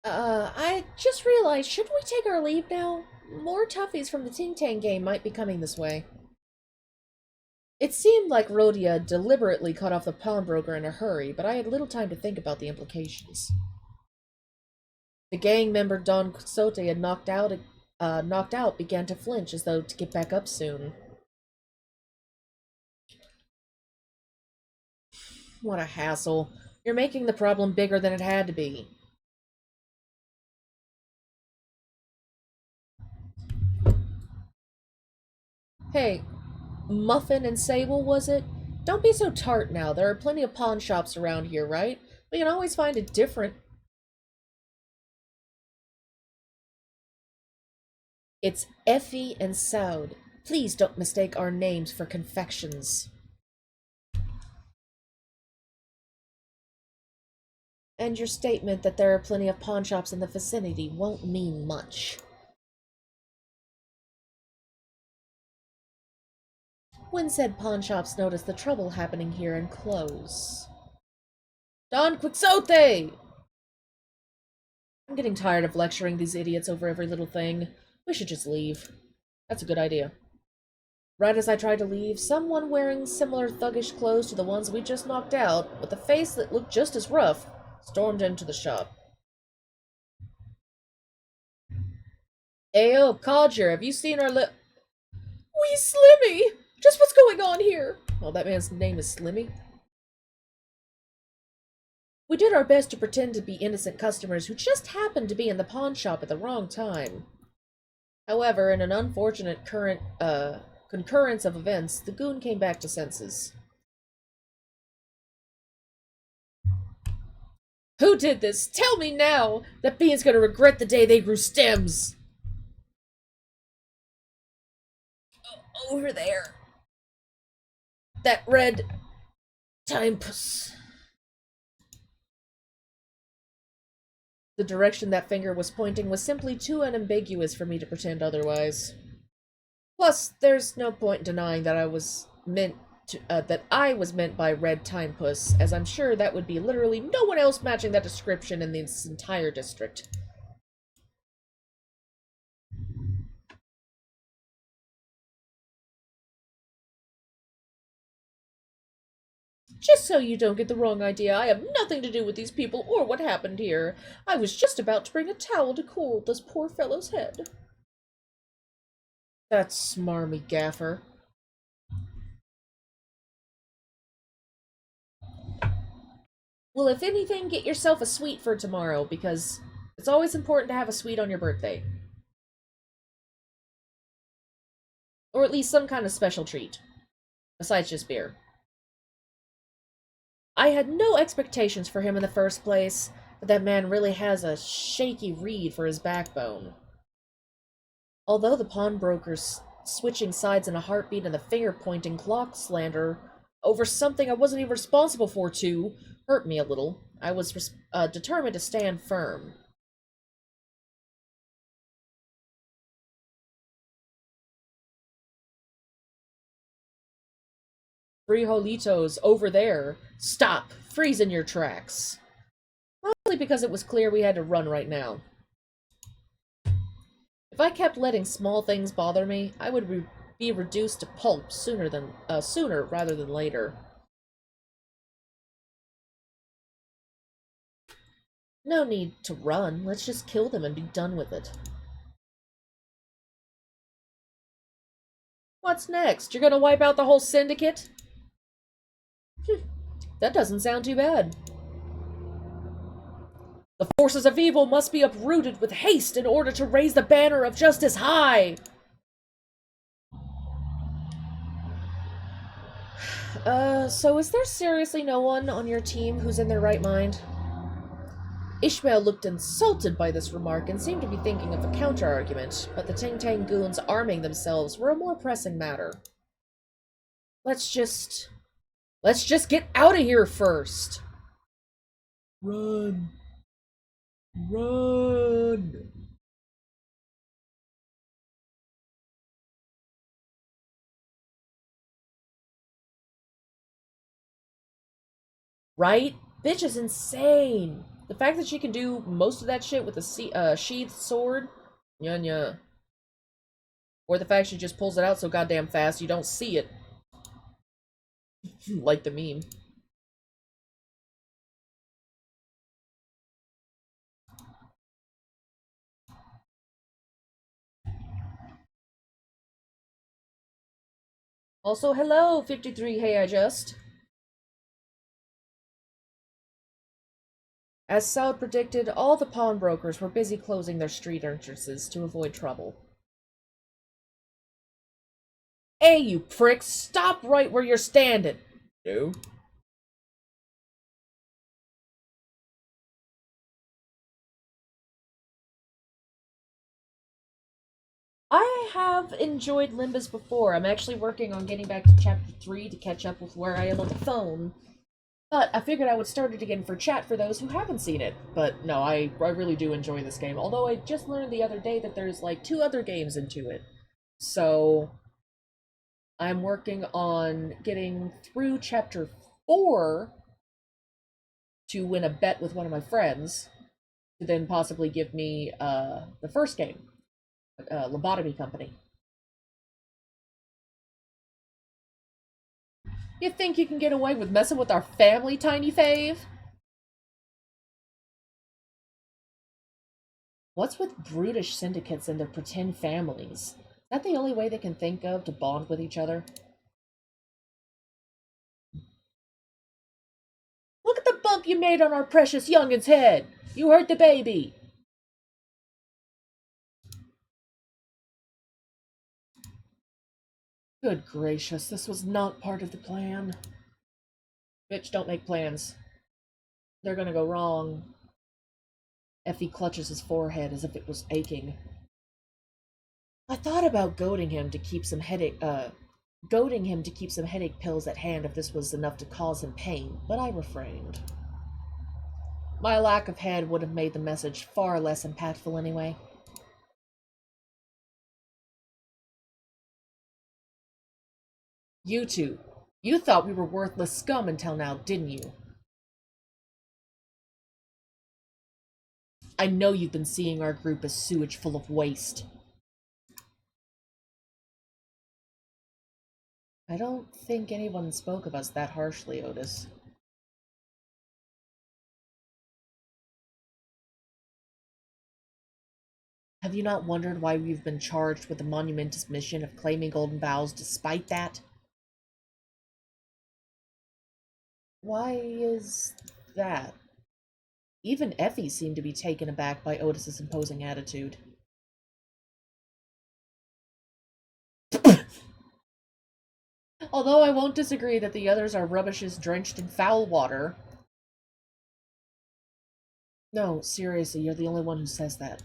I just realized, shouldn't we take our leave now? More toughies from the Ting Tang game might be coming this way. It seemed like Rhodia deliberately cut off the pawnbroker in a hurry, but I had little time to think about the implications. The gang member Don Quixote had knocked out began to flinch as though to get back up soon. What a hassle. You're making the problem bigger than it had to be. Hey, Muffin and Sable, was it? Don't be so tart now. There are plenty of pawn shops around here, right? We can always find a different. It's Effie and Saud. Please don't mistake our names for confections. And your statement that there are plenty of pawn shops in the vicinity won't mean much. When said pawn shops notice the trouble happening here and close. Don Quixote! I'm getting tired of lecturing these idiots over every little thing. We should just leave. That's a good idea. Right as I tried to leave, someone wearing similar thuggish clothes to the ones we just knocked out, with a face that looked just as rough, stormed into the shop. Ayo, Codger, have you seen our Wee Slimmy! Just what's going on here? Oh, that man's name is Slimmy. We did our best to pretend to be innocent customers who just happened to be in the pawn shop at the wrong time. However, in an unfortunate concurrence of events, the goon came back to senses. Who did this? Tell me now! That being's gonna regret the day they grew stems! Over there. That red timepuss. The direction that finger was pointing was simply too unambiguous for me to pretend otherwise. Plus, there's no point in denying that I was meant by red timepuss, as I'm sure that would be literally no one else matching that description in this entire district. Just so you don't get the wrong idea, I have nothing to do with these people or what happened here. I was just about to bring a towel to cool this poor fellow's head. That smarmy gaffer. Well, if anything, get yourself a sweet for tomorrow, because it's always important to have a sweet on your birthday. Or at least some kind of special treat. Besides just beer. I had no expectations for him in the first place, but that man really has a shaky reed for his backbone. Although the pawnbroker's switching sides in a heartbeat and the finger-pointing clock slander over something I wasn't even responsible for hurt me a little, I was determined to stand firm. Frijolitos, over there. Stop! Freeze in your tracks. Mostly because it was clear we had to run right now. If I kept letting small things bother me, I would be reduced to pulp sooner rather than later. No need to run. Let's just kill them and be done with it. What's next? You're gonna wipe out the whole syndicate? That doesn't sound too bad. The forces of evil must be uprooted with haste in order to raise the banner of justice high! So is there seriously no one on your team who's in their right mind? Ishmael looked insulted by this remark and seemed to be thinking of a counter-argument, but the Ting Tang goons arming themselves were a more pressing matter. Let's just get out of here first! Run! Run! Right? Bitch is insane! The fact that she can do most of that shit with a sheathed sword? Nya. Or the fact she just pulls it out so goddamn fast you don't see it. Like the meme. Also, hello, 53 Hey I Just. As Saud predicted, all the pawnbrokers were busy closing their street entrances to avoid trouble. Hey, you pricks! Stop right where you're standing! No. I have enjoyed Limbus before. I'm actually working on getting back to chapter 3 to catch up with where I am on the phone. But I figured I would start it again for chat for those who haven't seen it. But no, I really do enjoy this game. Although I just learned the other day that there's like 2 other games into it. So I'm working on getting through chapter 4 to win a bet with one of my friends to then possibly give me the first game, Lobotomy Company. You think you can get away with messing with our family, Tiny Fave? What's with brutish syndicates and their pretend families? Is that the only way they can think of to bond with each other? Look at the bump you made on our precious youngin's head! You hurt the baby! Good gracious, this was not part of the plan. Bitch, don't make plans. They're gonna go wrong. Effie clutches his forehead as if it was aching. I thought about goading him to keep some headache pills at hand if this was enough to cause him pain, but I refrained. My lack of head would have made the message far less impactful anyway. You two, you thought we were worthless scum until now, didn't you? I know you've been seeing our group as sewage full of waste. I don't think anyone spoke of us that harshly, Otis. Have you not wondered why we've been charged with the monumentous mission of claiming Golden Bowels despite that? Why is that? Even Effie seemed to be taken aback by Otis's imposing attitude. Although I won't disagree that the others are rubbishes drenched in foul water. No, seriously, you're the only one who says that.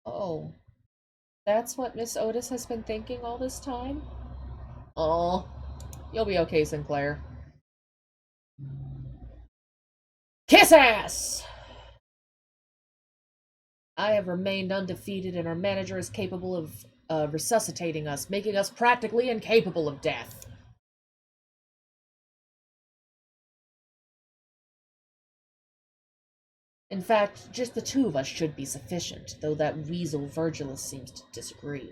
Oh, that's what Miss Otis has been thinking all this time? Oh, you'll be okay, Sinclair. Kiss ass! I have remained undefeated, and our manager is capable of resuscitating us, making us practically incapable of death. In fact, just the two of us should be sufficient, though that weasel Virgilus seems to disagree.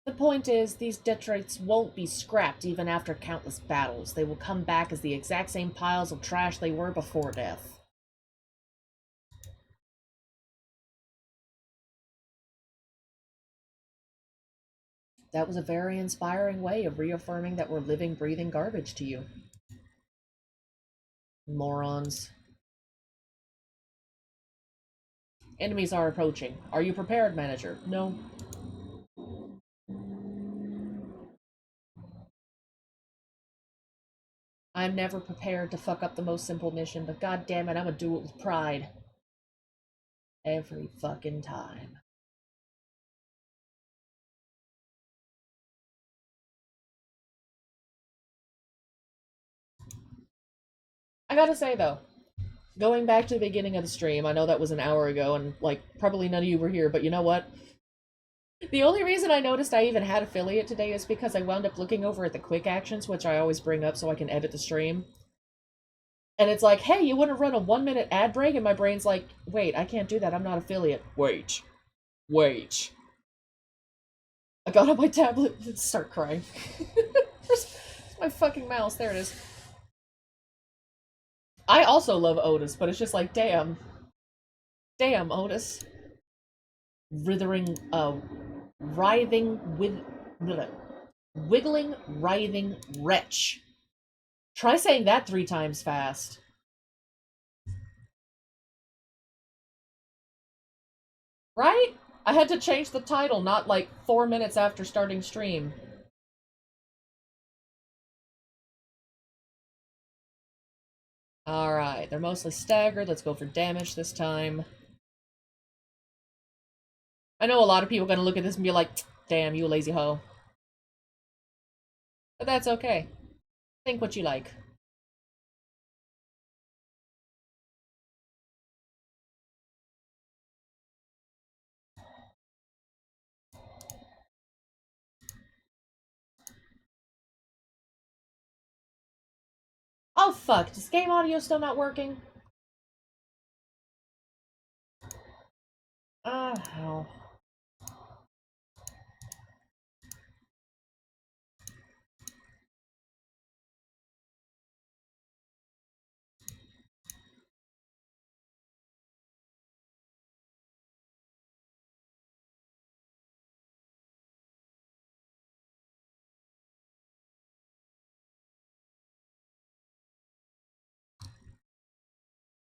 The point is, these detrites won't be scrapped even after countless battles. They will come back as the exact same piles of trash they were before death. That was a very inspiring way of reaffirming that we're living, breathing garbage to you. Morons. Enemies are approaching. Are you prepared, manager? No. I'm never prepared to fuck up the most simple mission, but god damn it, I'm gonna do it with pride. Every fucking time. I gotta say though, going back to the beginning of the stream, I know that was an hour ago and like probably none of you were here, but you know what? The only reason I noticed I even had affiliate today is because I wound up looking over at the quick actions, which I always bring up so I can edit the stream. And it's like, hey, you want to run a 1 minute ad break? And my brain's like, wait, I can't do that. I'm not affiliate. Wait. Wait. I got on my tablet and start crying. Where's my fucking mouse? There it is. I also love Otis, but it's just like, damn. Damn, Otis. Writhing, writhing with... Wiggling, writhing wretch. Try saying that 3 times fast. Right? I had to change the title not like 4 minutes after starting stream. Alright, they're mostly staggered. Let's go for damage this time. I know a lot of people are gonna look at this and be like, damn, you lazy hoe. But that's okay. Think what you like. Oh fuck, is game audio still not working? the hell?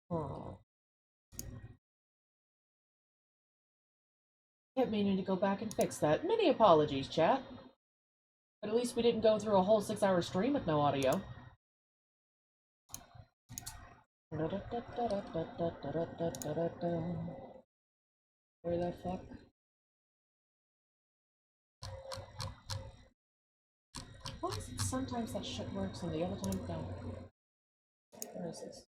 Oh. Kept meaning to go back and fix that. Many apologies, chat. But at least we didn't go through a whole 6-hour stream with no audio. Where the fuck? Why is it sometimes that shit works and the other times don't? Where is this?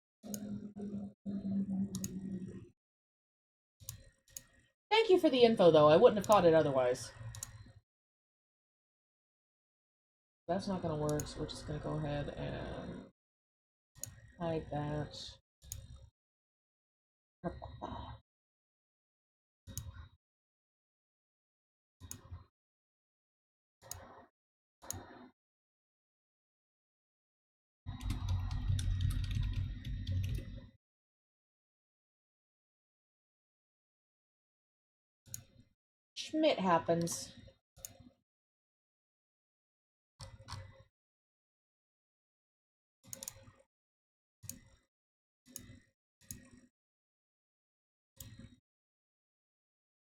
Thank you for the info, though. I wouldn't have caught it otherwise. That's not gonna work, so we're just gonna go ahead and hide that. Schmidt happens.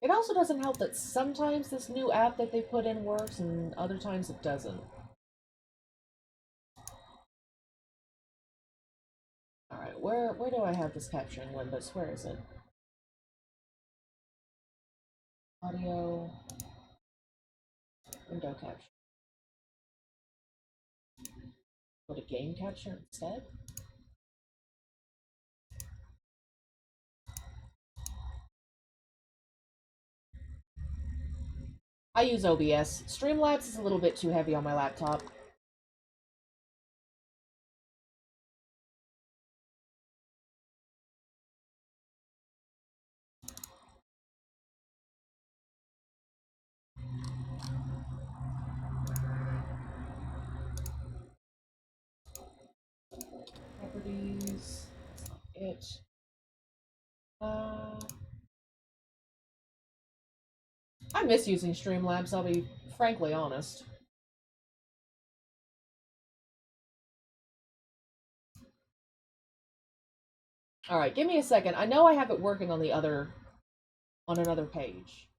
It also doesn't help that sometimes this new app that they put in works and other times it doesn't. Alright, where do I have this capturing Windows? Where is it? Audio. Window capture. Go to game capture instead? I use OBS. Streamlabs is a little bit too heavy on my laptop. Properties. That's not it. I miss using Streamlabs, I'll be frankly honest. Alright, give me a second. I know I have it working on another page.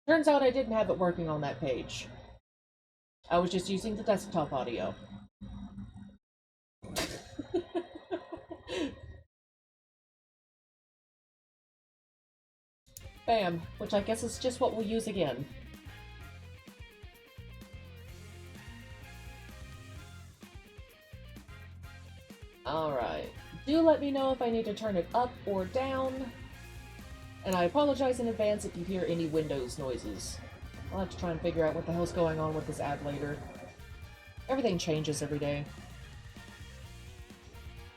Turns out I didn't have it working on that page. I was just using the desktop audio. Bam, which I guess is just what we'll use again. Alright. Do let me know if I need to turn it up or down. And I apologize in advance if you hear any Windows noises. I'll have to try and figure out what the hell's going on with this ad later. Everything changes every day.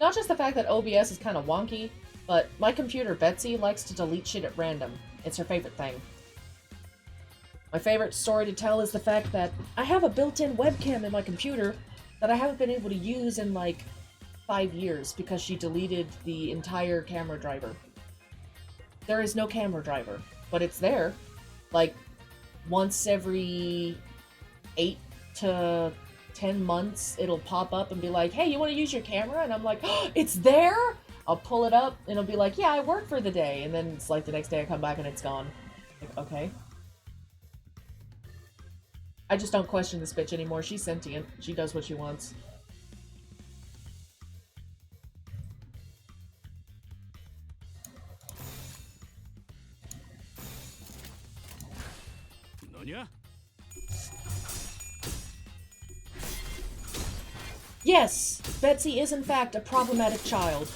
Not just the fact that OBS is kind of wonky, but my computer, Betsy, likes to delete shit at random. It's her favorite thing. My favorite story to tell is the fact that I have a built-in webcam in my computer that I haven't been able to use in like 5 years because she deleted the entire camera driver. There is no camera driver, but it's there. Like, once every 8 to 10 months, it'll pop up and be like, hey, you want to use your camera? And I'm like, oh, it's there? I'll pull it up, and it'll be like, yeah, I worked for the day. And then it's like the next day I come back and it's gone. Like, okay. I just don't question this bitch anymore. She's sentient. She does what she wants. Yes! Betsy is in fact a problematic child.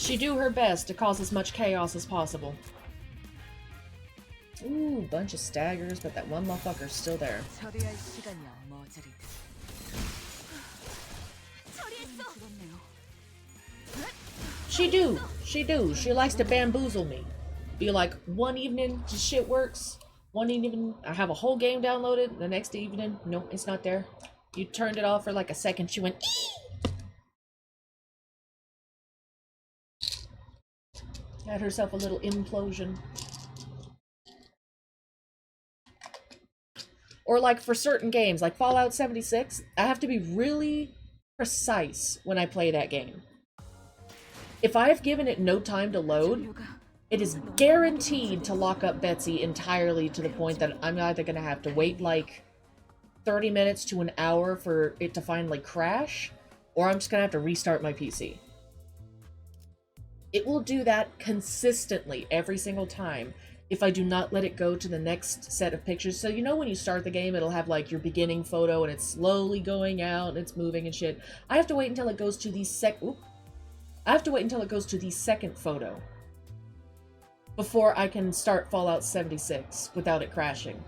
She do her best to cause as much chaos as possible. Ooh, bunch of staggers, but that one motherfucker's still there. 처리할 시간이야, 머저리들. She do. She likes to bamboozle me. Be like, one evening, the shit works. One evening, I have a whole game downloaded. The next evening, no, it's not there. You turned it off for like a second. She went, ee! Had herself a little implosion. Or like for certain games, like Fallout 76, I have to be really precise when I play that game. If I have given it no time to load, it is guaranteed to lock up Betsy entirely to the point that I'm either going to have to wait like 30 minutes to an hour for it to finally crash, or I'm just going to have to restart my PC. It will do that consistently every single time if I do not let it go to the next set of pictures. So you know when you start the game, it'll have like your beginning photo and it's slowly going out and it's moving and shit. I have to wait until it goes to the second photo before I can start Fallout 76 without it crashing.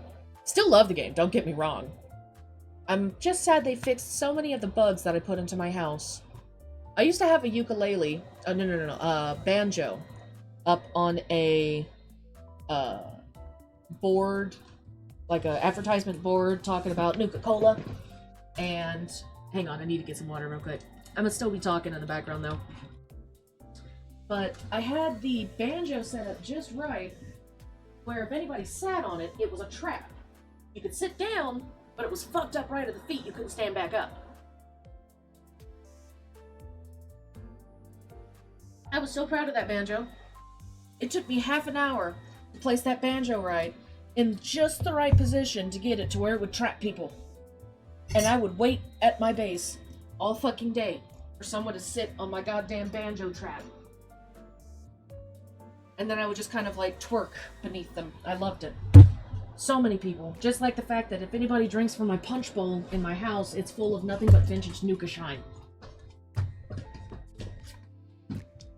Still love the game, don't get me wrong. I'm just sad they fixed so many of the bugs that I put into my house. I used to have a ukulele, banjo, up on a board, like a advertisement board talking about Nuka-Cola. And hang on, I need to get some water real quick. I'm gonna still be talking in the background though. But I had the banjo set up just right, where if anybody sat on it, it was a trap. You could sit down, but it was fucked up right at the feet. You couldn't stand back up. I was so proud of that banjo. It took me half an hour to place that banjo right, in just the right position to get it to where it would trap people. And I would wait at my base all fucking day for someone to sit on my goddamn banjo trap. And then I would just kind of like twerk beneath them. I loved it. So many people. Just like the fact that if anybody drinks from my punch bowl in my house, it's full of nothing but vintage Nuka Shine.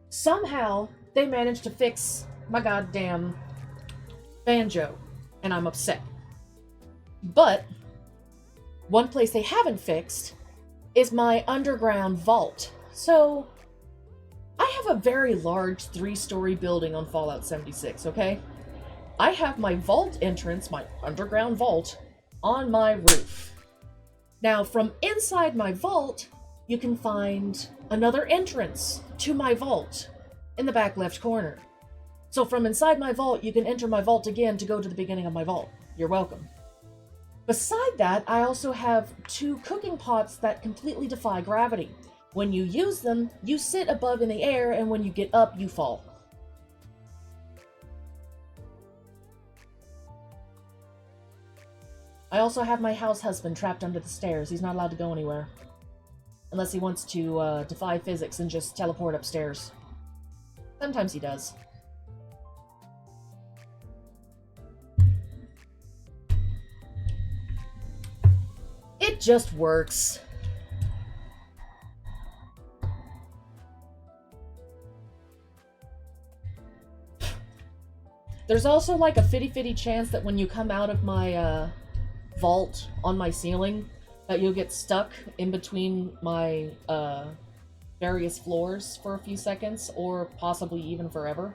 Somehow, they managed to fix my goddamn banjo, and I'm upset. But one place they haven't fixed is my underground vault. So I have a very large 3-story building on Fallout 76, okay? I have my vault entrance, my underground vault, on my roof. Now, from inside my vault, you can find another entrance to my vault in the back left corner. So from inside my vault, you can enter my vault again to go to the beginning of my vault. You're welcome. Beside that, I also have 2 cooking pots that completely defy gravity. When you use them, you sit above in the air, and when you get up, you fall. I also have my house husband trapped under the stairs. He's not allowed to go anywhere. Unless he wants to defy physics and just teleport upstairs. Sometimes he does. It just works. There's also like a 50-50 chance that when you come out of my vault on my ceiling, that you'll get stuck in between my various floors for a few seconds, or possibly even forever.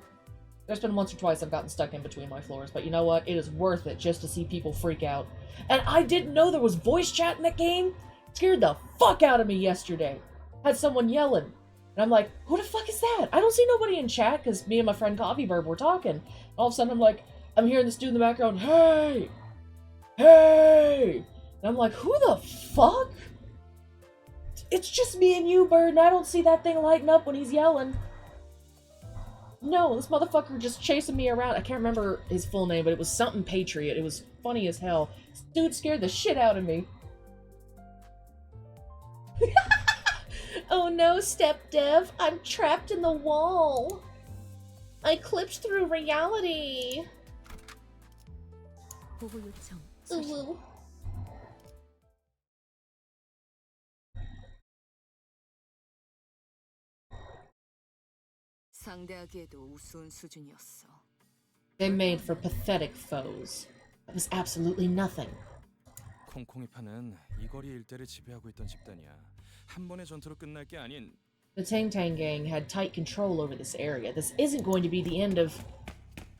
There's been once or twice I've gotten stuck in between my floors, but you know what? It is worth it just to see people freak out. And I didn't know there was voice chat in that game. It scared the fuck out of me yesterday. Had someone yelling. And I'm like, who the fuck is that? I don't see nobody in chat, because me and my friend Coffee Bird were talking. All of a sudden I'm hearing this dude in the background, hey! Hey! And I'm like, who the fuck? It's just me and you, Bird, and I don't see that thing lighting up when he's yelling. No, this motherfucker just chasing me around. I can't remember his full name, but it was something Patriot. It was funny as hell. This dude scared the shit out of me. Oh no, Step Dev. I'm trapped in the wall. I clipped through reality. Ooh. 상대하기에도 우스운 수준이었어. They made for pathetic foes. That was absolutely nothing. 콩콩이파는 이 거리 일대를 지배하고 있던 집단이야. 한 번의 전투로 끝날 게 아닌 The Tang Tang gang had tight control over this area. This isn't going to be the end of...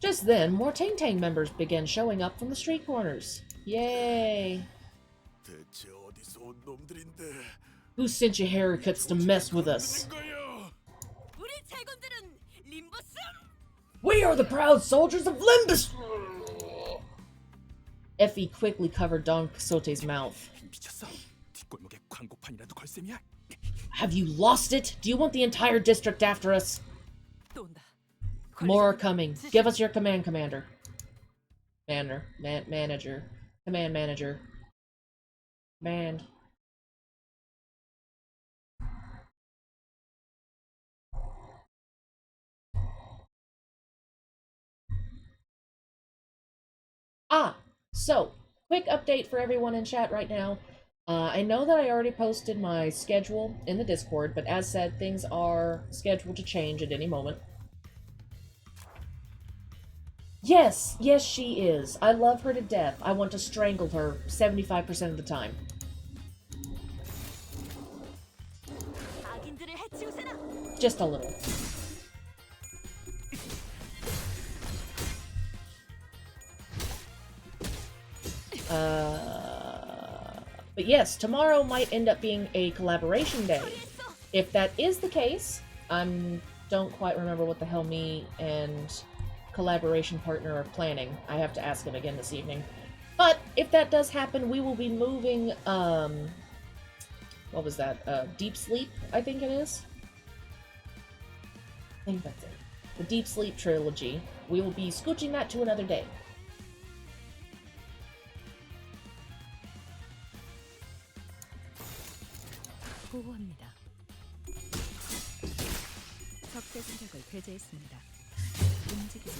Just then, more Tang Tang members began showing up from the street corners. Yay! 대체 어디서 온 놈들인데? Who sent you haircuts to mess with us? 우리 제군들은 림버스! We are the proud soldiers of Limbus! Effie quickly covered Don Quixote's mouth. 미쳤어. 뒷골목에 광고판이라도 걸 셈이야. Have you lost it? Do you want the entire district after us? 또 온다. More are coming. Give us your command, Commander. Manager. Command manager. Command. So, quick update for everyone in chat right now. I know that I already posted my schedule in the Discord, but as said, things are scheduled to change at any moment. Yes, she is. I love her to death. I want to strangle her 75% of the time. 악인들을 해치우세라. Just a little. But yes, tomorrow might end up being a collaboration day. If that is the case, don't quite remember what the hell me and collaboration partner are planning. I have to ask him again this evening. But if that does happen, we will be moving, what was that? Deep Sleep, I think it is? I think that's it. The Deep Sleep trilogy. We will be scooching that to another day. 보고합니다. 적대 세력을 배제했습니다. 움직이지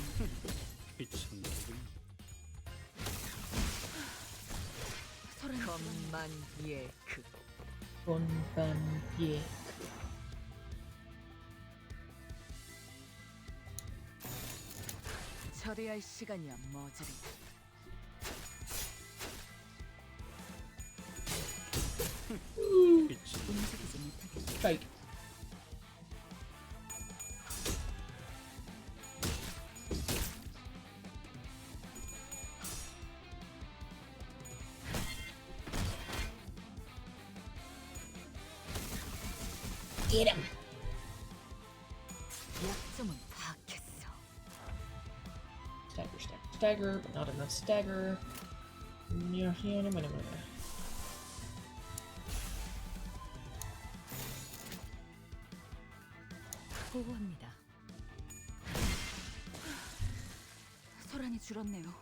것만 예크. 건반 예. 처리할 시간이야 머저리. 움직이지 못하겠다. Strike. Get him. 약점은 파악했어. Stagger, but not enough stagger. 보고합니다. 소란이 줄었네요.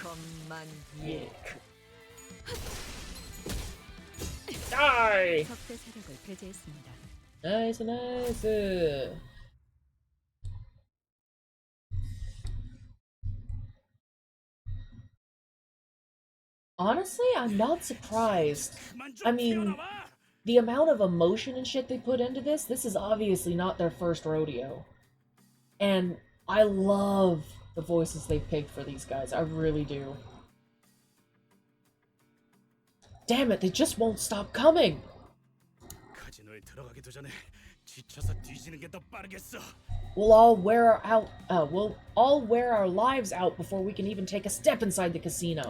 것만 예크. Die! 적대 세력을 배제했습니다. Nice. Honestly, I'm not surprised. I mean, the amount of emotion and shit they put into this is obviously not their first rodeo. And I love the voices they've picked for these guys. I really do. Damn it, they just won't stop coming! 카지노에 들어가기도 전에 지쳐서 뒤지는 게 더 빠르겠어. We'll all wear our lives out before we can even take a step inside the casino.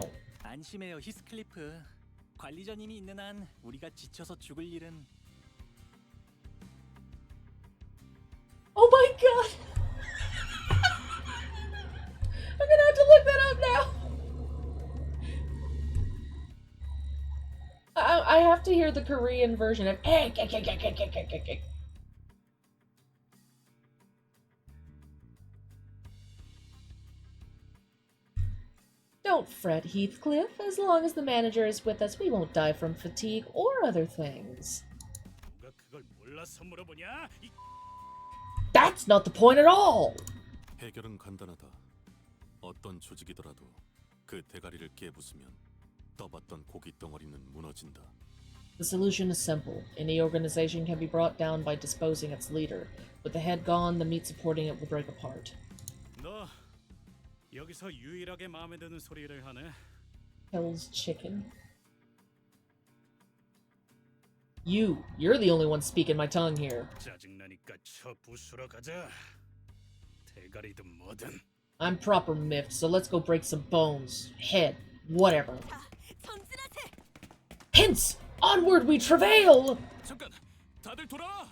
안심해요, 히스클리프. 관리자님이 있는 한 우리가 지쳐서 죽을 일은. Oh my god! I'm gonna have to look that up now! I have to hear the Korean version of Don't fret, Heathcliff. As long as the manager is with us, we won't die from fatigue or other things. 누가 그걸 몰라서 물어보냐? That's not the point at all! 해결은 간단하다. 어떤 조직이더라도 그 대가리를 깨부수면 떠봤던 고기 덩어리는 무너진다. The solution is simple. Any organization can be brought down by disposing its leader. With the head gone, the meat supporting it will break apart. 너 여기서 유일하게 마음에 드는 소리를 하네. Hell's chicken. You're the only one speaking my tongue here. 짜증나니까 저 부수러 가자. 대가리든 뭐든. I'm proper miffed, so let's go break some bones. Head. Whatever. Hence! Onward we travail! 잠깐, 다들 돌아와.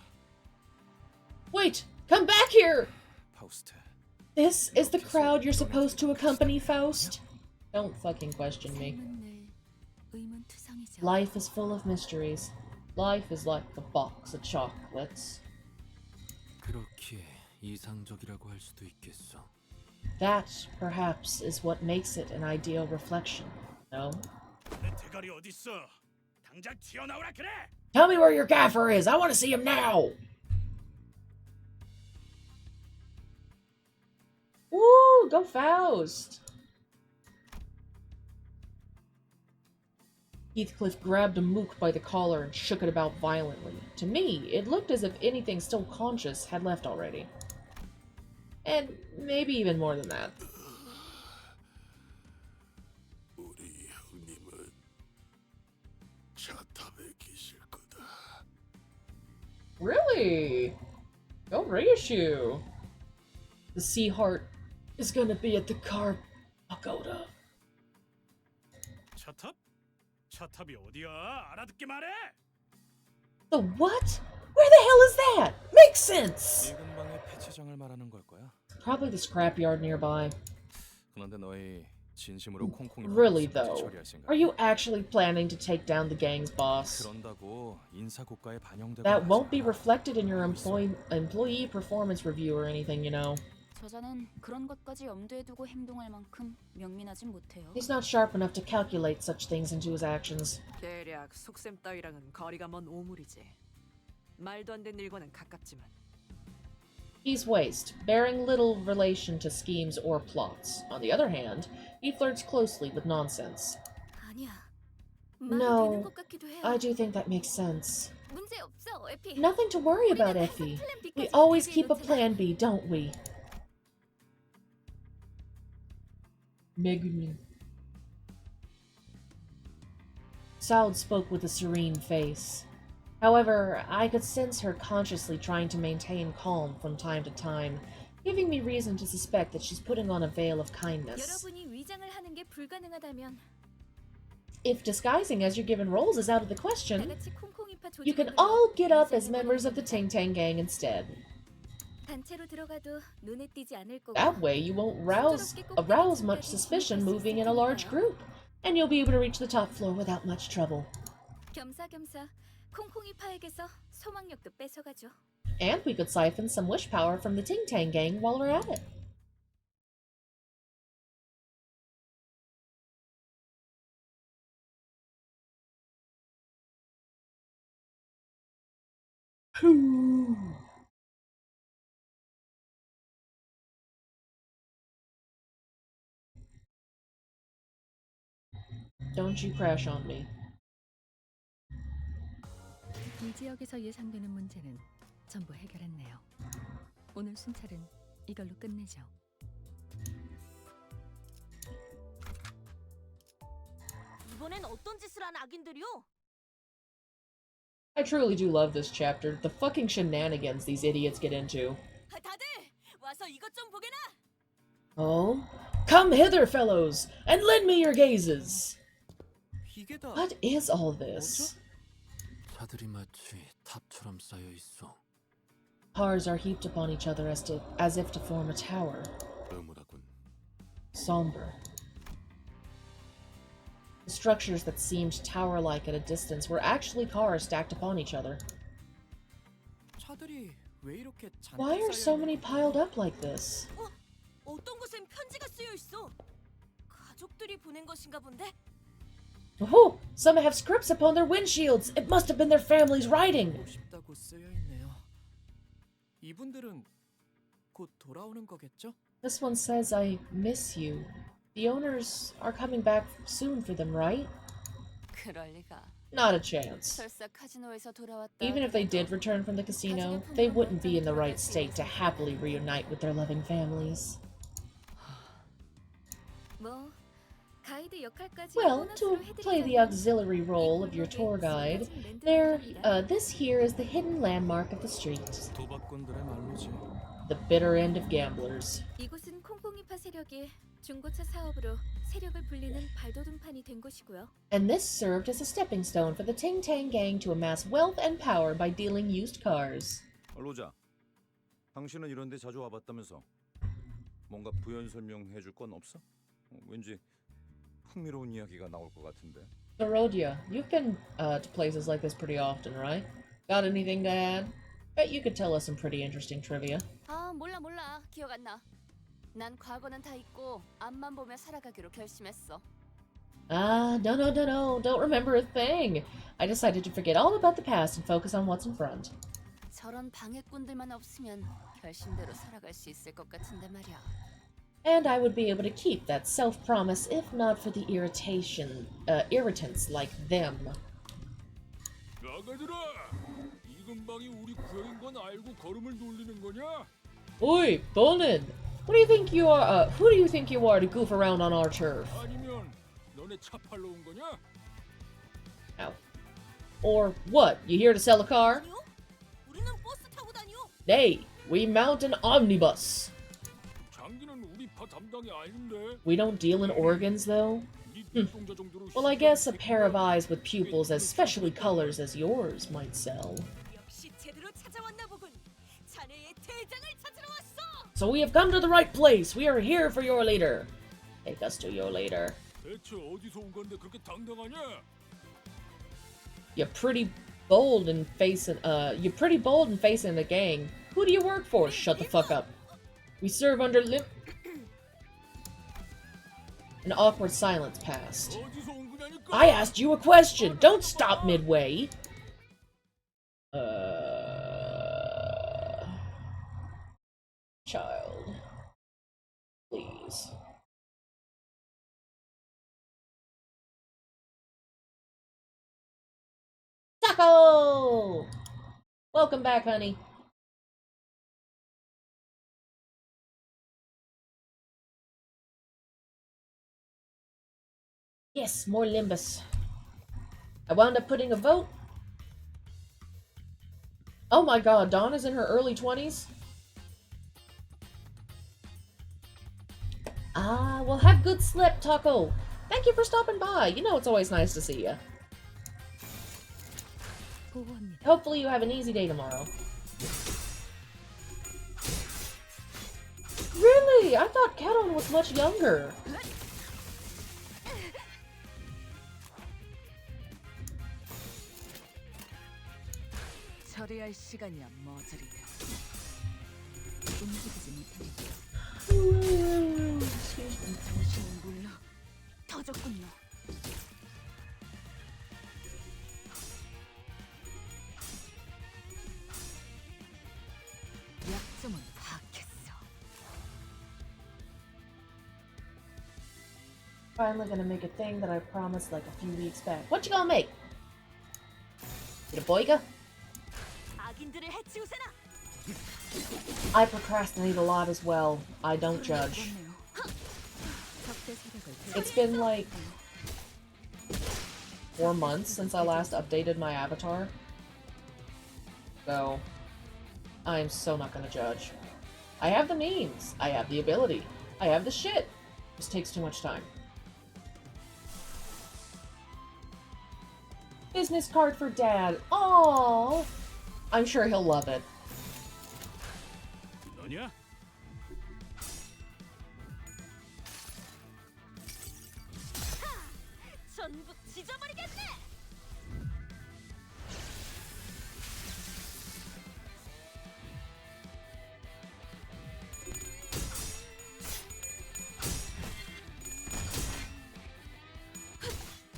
Wait! Come back here! 파우스트. This is the crowd you're supposed to accompany, Faust? Don't fucking question me. 삶은 늘 의문투성이죠. Life is full of mysteries. Life is like a box of chocolates. 그렇게 이상적이라고 할 수도 있겠어. That, perhaps, is what makes it an ideal reflection, no? 내 대가리 어디 있어? 당장 튀어나오라 그래. Tell me where your gaffer is! I want to see him now! Woo! Go Faust! Heathcliff grabbed a mook by the collar and shook it about violently. To me, it looked as if anything still conscious had left already. And maybe even more than that. 우리 형님은 차탑에 계실 거다. Really? No reissue. The Sea Heart is gonna be at the Car Pagoda. 차탑? 차탑이 어디야? 알아듣게 말해. The what? Where the hell is that? Makes sense! 이 근방의 폐치장을 말하는 걸 거야. Probably the scrapyard nearby. 그런데 너희 진심으로 콩콩이 Really, 파우스트를 though, 처리할 생각? are you actually planning to take down the gang's boss? 그런다고 인사고과에 반영되고 That won't be reflected in your employee performance review or anything, you know. 저자는 그런 것까지 염두에 두고 행동할 만큼 명민하진 못해요. He's not sharp enough to calculate such things into his actions. 대략 속셈 따위랑은 거리가 먼 오물이지. 말도 안 되는 일과는 가깝지만. He's waste, bearing little relation to schemes or plots. On the other hand, he flirts closely with nonsense. 아니야. No, 되는 것 같기도 해요. I do think that makes sense. 문제 없어, 에피. Nothing to worry about, Effie. We always keep a plan B, don't we? Megumin. Saud spoke with a serene face. However, I could sense her consciously trying to maintain calm from time to time, giving me reason to suspect that she's putting on a veil of kindness. 여러분이 위장을 하는 게 불가능하다면 If disguising as your given roles is out of the 다 question, 같이 콩콩이파 you can 조직을 all get up 위장을 as members of the 하는 Ting Tang Gang instead. 단체로 들어가도 눈에 띄지 않을 거고. That way, you won't arouse much suspicion moving in a large group, and you'll be able to reach the top floor without much trouble. 겸사겸사 콩콩이파에게서 소망력도 뺏어가죠. And we could siphon some wish power from the Ting Tang Gang while we're at it. Don't you crash on me. 이 지역에서 예상되는 문제는 전부 해결했네요. 오늘 순찰은 이걸로 끝내죠. 이번엔 어떤 짓을 한 악인들이요? I truly do love this chapter. The fucking shenanigans these idiots get into. 다들 와서 이것 좀 보게나. Oh? Come hither, fellows, and lend me your gazes! 이게 다 What is all this? 차들이 마치 탑처럼 쌓여 있어. Cars are heaped upon each other as if to form a tower. 의무라군. Somber. The structures that seemed tower-like at a distance were actually cars stacked upon each other. 차들이 왜 이렇게 잔뜩 Why are so 쌓여 many 있는 piled 거야? up like this? 어떤 곳엔 편지가 쓰여 있어. 가족들이 보낸 것인가 본데. Oh, some have scripts upon their windshields. It must have been their families writing. 보고 싶다고 쓰여 있네요. 이분들은 곧 돌아오는 거겠죠? This one says, I miss you. The owners are coming back soon for them, right? 그럴 리가. Not a chance. 설사 카지노에서 돌아왔다. Even if they did return from the casino, they wouldn't be in the right state to happily reunite with their loving families. 뭐 가이드 역할까지 Well, to 보너스로 play the 해드리자면 auxiliary role of your tour guide, there, this here is the hidden landmark of the street. 도박꾼들의 말로지. The bitter end of gamblers. 이곳은 콩콩이파 세력이 중고차 사업으로 세력을 불리는 발돋움판이 된 곳이고요. And this served as a stepping stone for the Ting Tang gang to amass wealth and power by dealing used cars. 로자, 당신은 이런 데 자주 와봤다면서? 뭔가 부연 설명해줄 건 없어? 왠지 흥미로운 이야기가 나올 것 같은데. So Rhodia, you've been to places like this pretty often, right? Got anything to add? Bet you could tell us some pretty interesting trivia. 아, 몰라. 기억 안 나. 난 과거는 다 잊고 앞만 보며 살아가기로 결심했어. No. Don't remember a thing. I decided to forget all about the past and focus on what's in front. 저런 방해꾼들만 없으면 결심대로 살아갈 수 있을 것 같은데 말이야. And I would be able to keep that self-promise if not for the irritants like them. 나가들아! 이 근방이 우리 구역인 건 알고 걸음을 돌리는 거냐? Oi, Bonin! What do you think you are, who do you think you are to goof around on our turf? 아니면 너네 차 팔러 온 거냐? Ow. Or what, you here to sell a car? 아니요? 우리는 버스 타고 다녀. Nay, we mount an omnibus. 장기는 우리 파 담당이 아닌데. We don't deal in organs, though? Well, I guess a pair of eyes with pupils as specially colors as yours might sell. 역시 제대로 찾아왔나 보군. 자네의 대장을 찾으러 왔어. So we have come to the right place. We are here for your leader. Take us to your leader. 대체 어디서 온 건데 그렇게 당당하냐? You're pretty bold in facing the gang. Who do you work for? Shut the fuck up. We serve under An awkward silence passed. 어디서 온 거냐니까? I asked you a question. Don't stop midway. Child. Please. Taco! Welcome back, honey. Yes, more Limbus. I wound up putting a vote. Oh my god, Donna's in her early 20s? Ah, well, have good slip, Taco. Thank you for stopping by. You know it's always nice to see you. 보호합니다. Hopefully you have an easy day tomorrow. Really? I thought Keton was much younger. 처리할 시간이야, 머저리들. 움직이지 못하겠죠. 당신은 물러 터졌군요. 약점은 파악했어. Finally gonna make a thing that I promised like a few weeks back. What you gonna make? Get a boiga? 악인들을 해치우세나. I procrastinate a lot as well. I don't judge. 적대 세력을 It's been like 4 months since I last updated my avatar. So, I am so not gonna judge. I have the means. I have the ability. I have the shit. Just takes too much time. Business card for Dad. Aww. I'm sure he'll love it. 너냐? 전부 찢어버리겠네.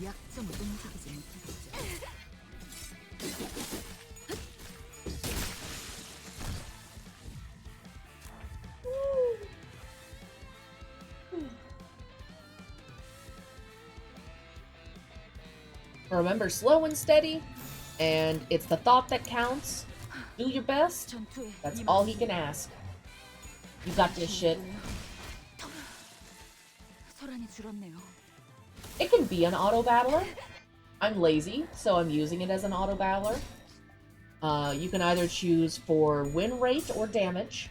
약점을 움직이지 못하겠죠. Remember, slow and steady, and it's the thought that counts. Do your best. 전투에 That's all he can ask. You got this shit. 소란이 줄었네요. It can be an auto battler. I'm lazy, so I'm using it as an auto battler. You can either choose for win rate or damage.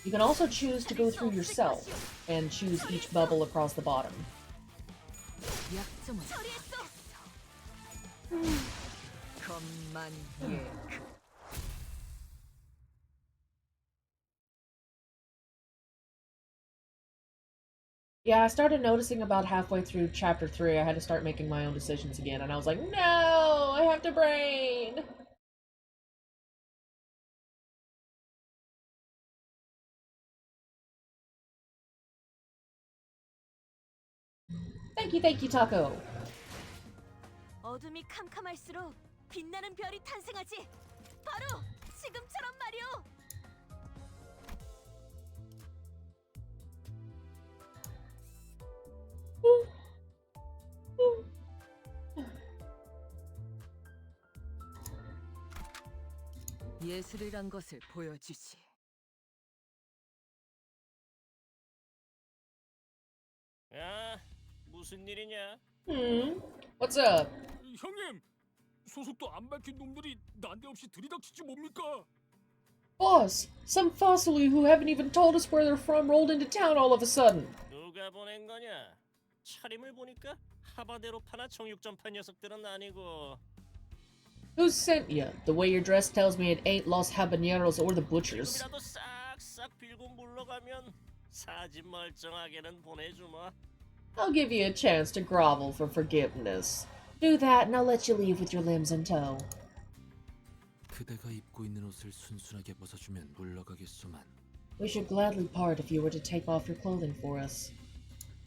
You can also choose to go through yourself and choose each bubble across the bottom. 약점은 것만 예. Yeah, I started noticing about halfway through chapter 3, I had to start making my own decisions again, and I was like, no, I have to brain. Thank you, Taco. 어둠이 캄캄할수록 빛나는 별이 탄생하지. 바로 지금처럼 말이오. 예술이란 것을 보여주지. 야, 무슨 일이냐? What's up? 형님, 소속도 안 밝힌 놈들이 난데없이 들이닥치지 뭡니까? Boss, some fossil who haven't even told us where they're from rolled into town all of a sudden. 누가 보낸 거냐? 차림을 보니까 하바데로파나 정육점파 녀석들은 아니고. Who sent you? The way you're dressed tells me it ain't Los Habaneros or the Butchers. 지금이라도 싹싹 빌고 물러가면 사지 멀쩡하게는 보내주마. I'll give you a chance to grovel for forgiveness. Do that and I'll let you leave with your limbs in tow. 그대가 입고 있는 옷을 순순하게 벗어주면 물러가겠소만. We should gladly part if you were to take off your clothing for us.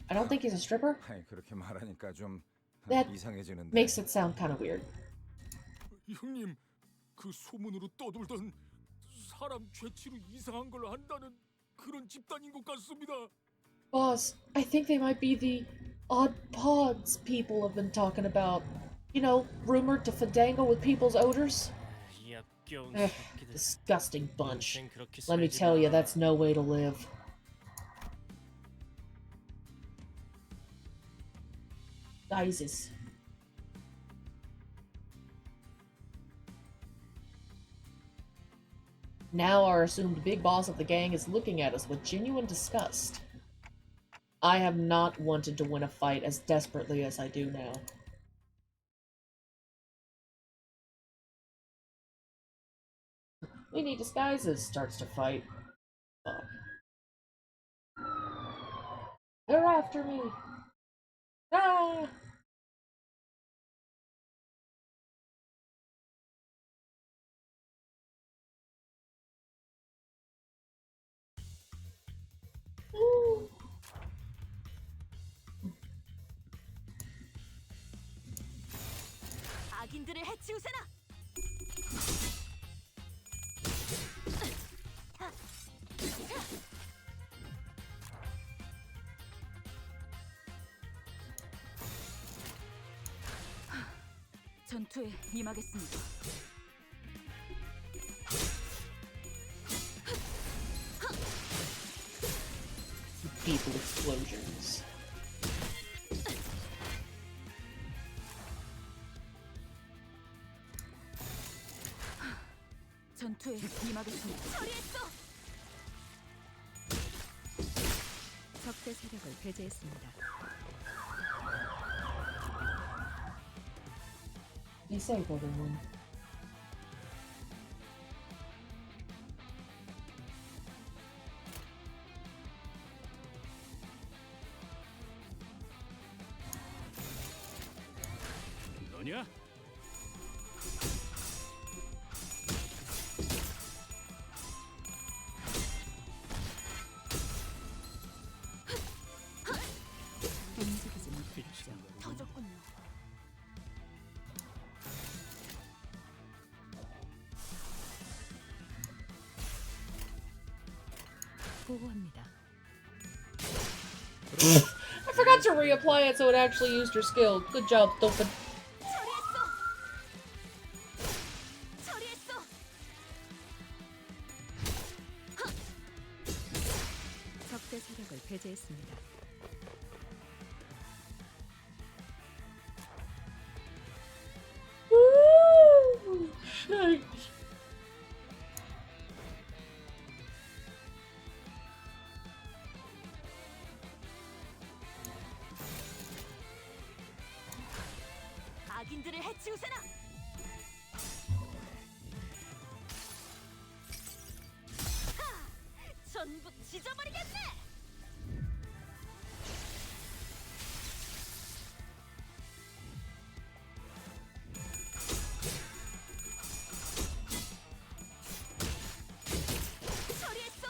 I don't think he's a stripper. 아이, 그렇게 말하니까 좀 That 이상해지는데. makes it sound kind of weird. 형님, 그 소문으로 떠돌던 사람 죄치로 이상한 걸 한다는 그런 집단인 것 같습니다. Boss, I think they might be the odd pods people have been talking about. You know, rumored to fandangle with people's odors. 역겨운 Ugh, 새끼들. disgusting bunch. 인생 그렇게 Let me 살지 tell you, 마. that's no way to live. Guises. Now our assumed big boss of the gang is looking at us with genuine disgust. I have not wanted to win a fight as desperately as I do now. We need disguises, starts to fight. Fuck. They're after me! Ah! Ooh. 악인들을 해치우세나. 전투에 임하겠습니다. People explosions. 전투에 임하겠습니다. 처리했어. 적대 세력을 배제했습니다. Disable them. 너냐? 움직이지 못했죠. 터졌군요. 보고합니다. I forgot to reapply it so it actually used your skill. Good job, Dolphin. 처리했어. 배제했습니다. Woo! Shite. 악인들을 해치우세나. 전부 찢어버리겠네. 처리했어.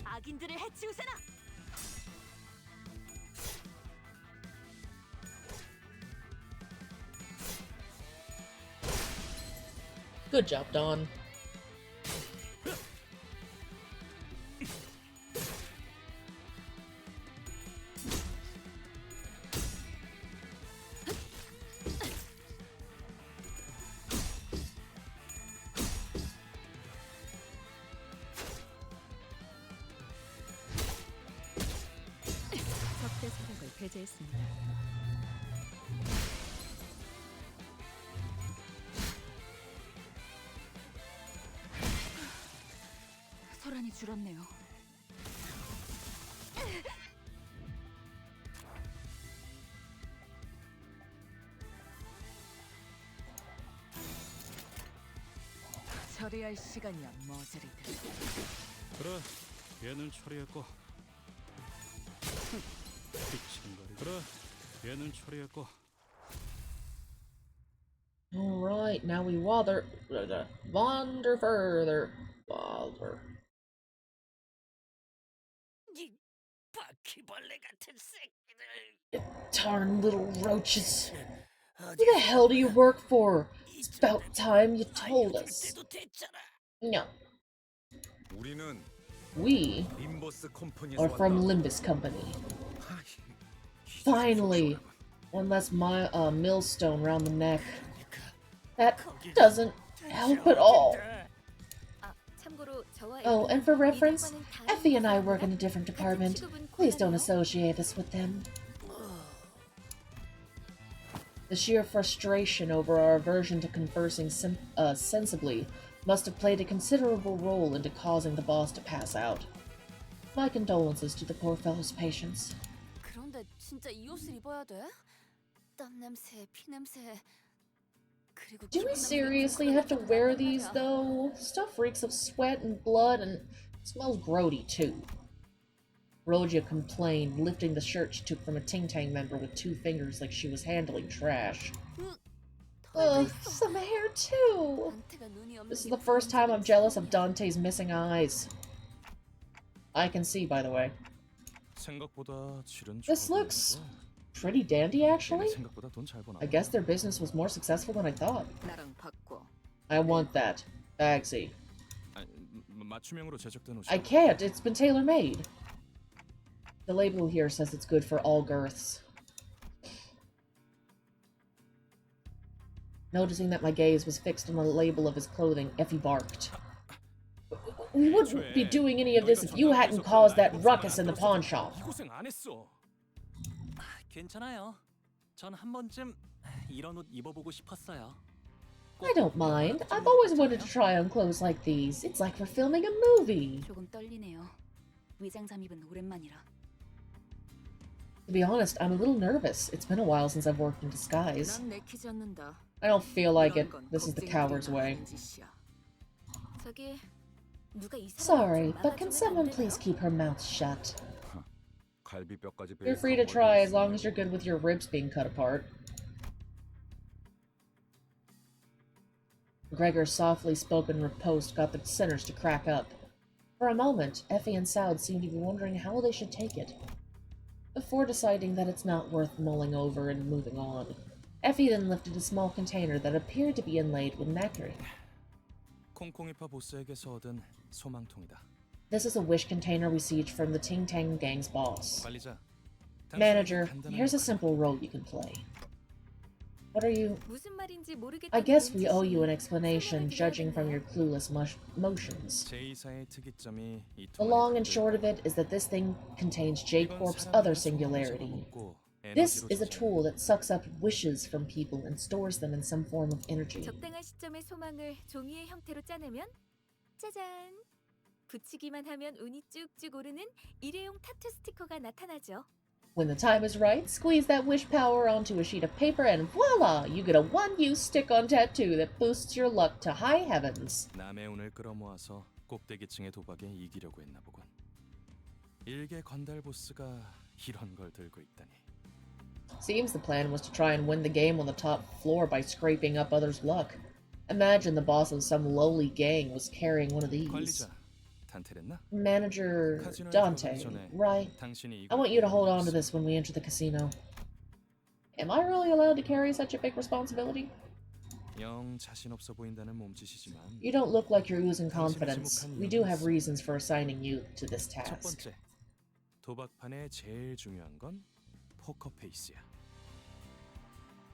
악인들을 해치우세나. Good job, Dawn. 적대 세력을 배제했습니다. 소란이 줄었네요. 처리할 시간이야, 머저리들. 그래, 얘는 처리했고. 삐친거리. 그래, 얘는 처리했고. Alright, now we wander further. Wander. 이 바퀴벌레 같은 새끼들. Darn little roaches. Who the hell do you work for? It's about time you told us. No. 우리는 We 림버스 컴퍼니에서 are from 왔다. Limbus Company. Finally! One less millstone round the neck. That doesn't help at all. 아, 참고로 저와 Oh, and for 에드는 reference, 일과는 다른 Effie and I 회사입니다. work in a different 같은 department. 취급은 Please don't 곤란해요. associate us with them. The sheer frustration over our aversion to conversing sensibly must have played a considerable role into causing the boss to pass out. My condolences to the poor fellow's patients. 그런데 진짜 이 옷을 입어야 돼? 땀 냄새, 피 냄새. 그리고 Do we 기분 seriously 냄새 have to 그거는 wear 좀 these, 말이야. though? Stuff reeks of sweat and blood and smells grody, too. Rogia complained, lifting the shirt she took from a Ting Tang member with 2 fingers like she was handling trash. Ugh, some hair, too! 단테가 눈이 없는 This is 게 the first time I'm jealous of 처음이야. Dante's missing eyes. I can see, by the way. 생각보다 질은 This 좋아 looks 보이는데 pretty dandy, actually. 생각보다 돈 잘 버나. I guess their business was more successful than I thought. 나랑 바꿔. I want that. Bagsy. 아니, 맞춤형으로 제작된 옷이. I can't, it's been tailor-made. The label here says it's good for all girths. Noticing that my gaze was fixed on the label of his clothing, Effie barked. We wouldn't be doing any of this if you hadn't caused that ruckus in the pawn shop. 이 고생 안 했어. 괜찮아요. 전 한 번쯤 이런 옷 입어보고 싶었어요. I don't mind. I've always wanted to try on clothes like these. It's like we're filming a movie. 조금 떨리네요. 위장 잠입은 오랜만이라. To be honest, I'm a little nervous. It's been a while since I've worked in disguise. 난 내키지 않는다. I don't feel like it. 이런 건 This is the 겁쟁이들이 coward's way. 하는 짓이야. 저기 누가 이 사람 Sorry, 좀 but can 막아주면 안 someone 되나요? please keep her mouth shut? 갈비뼈까지 You're free to try as long as you're good with your ribs being cut apart. Gregor's softly spoken riposte got the sinners to crack up. For a moment, Effie and Soud seemed to be wondering how they should take it, before deciding that it's not worth mulling over and moving on. Effie then lifted a small container that appeared to be inlaid with nacre. 콩콩이파 보스에게서 얻은 소망통이다. This is a wish container we sieged from the Ting Tang Gang's boss. 관리자. Manager, here's a simple role you can play. What are you... 무슨 말인지 모르겠다는 I guess we owe you an 눈짓이 explanation, 설명을 judging from 드려야 your clueless motions. 제2사의 특이점이 이 The long and short of it is that this thing contains J-Corp's other singularity. This is a tool that sucks up wishes from people and stores them in some form of energy. 적당한 시점에 소망을 종이의 형태로 짜내면 짜잔! 붙이기만 하면 운이 쭉쭉 오르는 일회용 타투 스티커가 나타나죠. When the time is right, squeeze that wish power onto a sheet of paper and voila! You get a one-use stick-on tattoo that boosts your luck to high heavens. 남의 운을 끌어모아서 꼭대기층의 도박에 이기려고 했나 보군. 일개 건달 보스가 이런 걸 들고 있다니. Seems the plan was to try and win the game on the top floor by scraping up others' luck. Imagine the boss of some lowly gang was carrying one of these. 관리자, 단테랬나? Manager 카지노에 Dante, 들어가기 전에 right? 당신이 I want you to hold on to this when we enter the casino. Am I really allowed to carry such a big responsibility? 영 자신 없어 보인다는 몸짓이지만 You don't look like you're oozing confidence. We do have reasons for assigning you to this 첫 task. 번째, 도박판의 제일 중요한 건 포커 페이스야.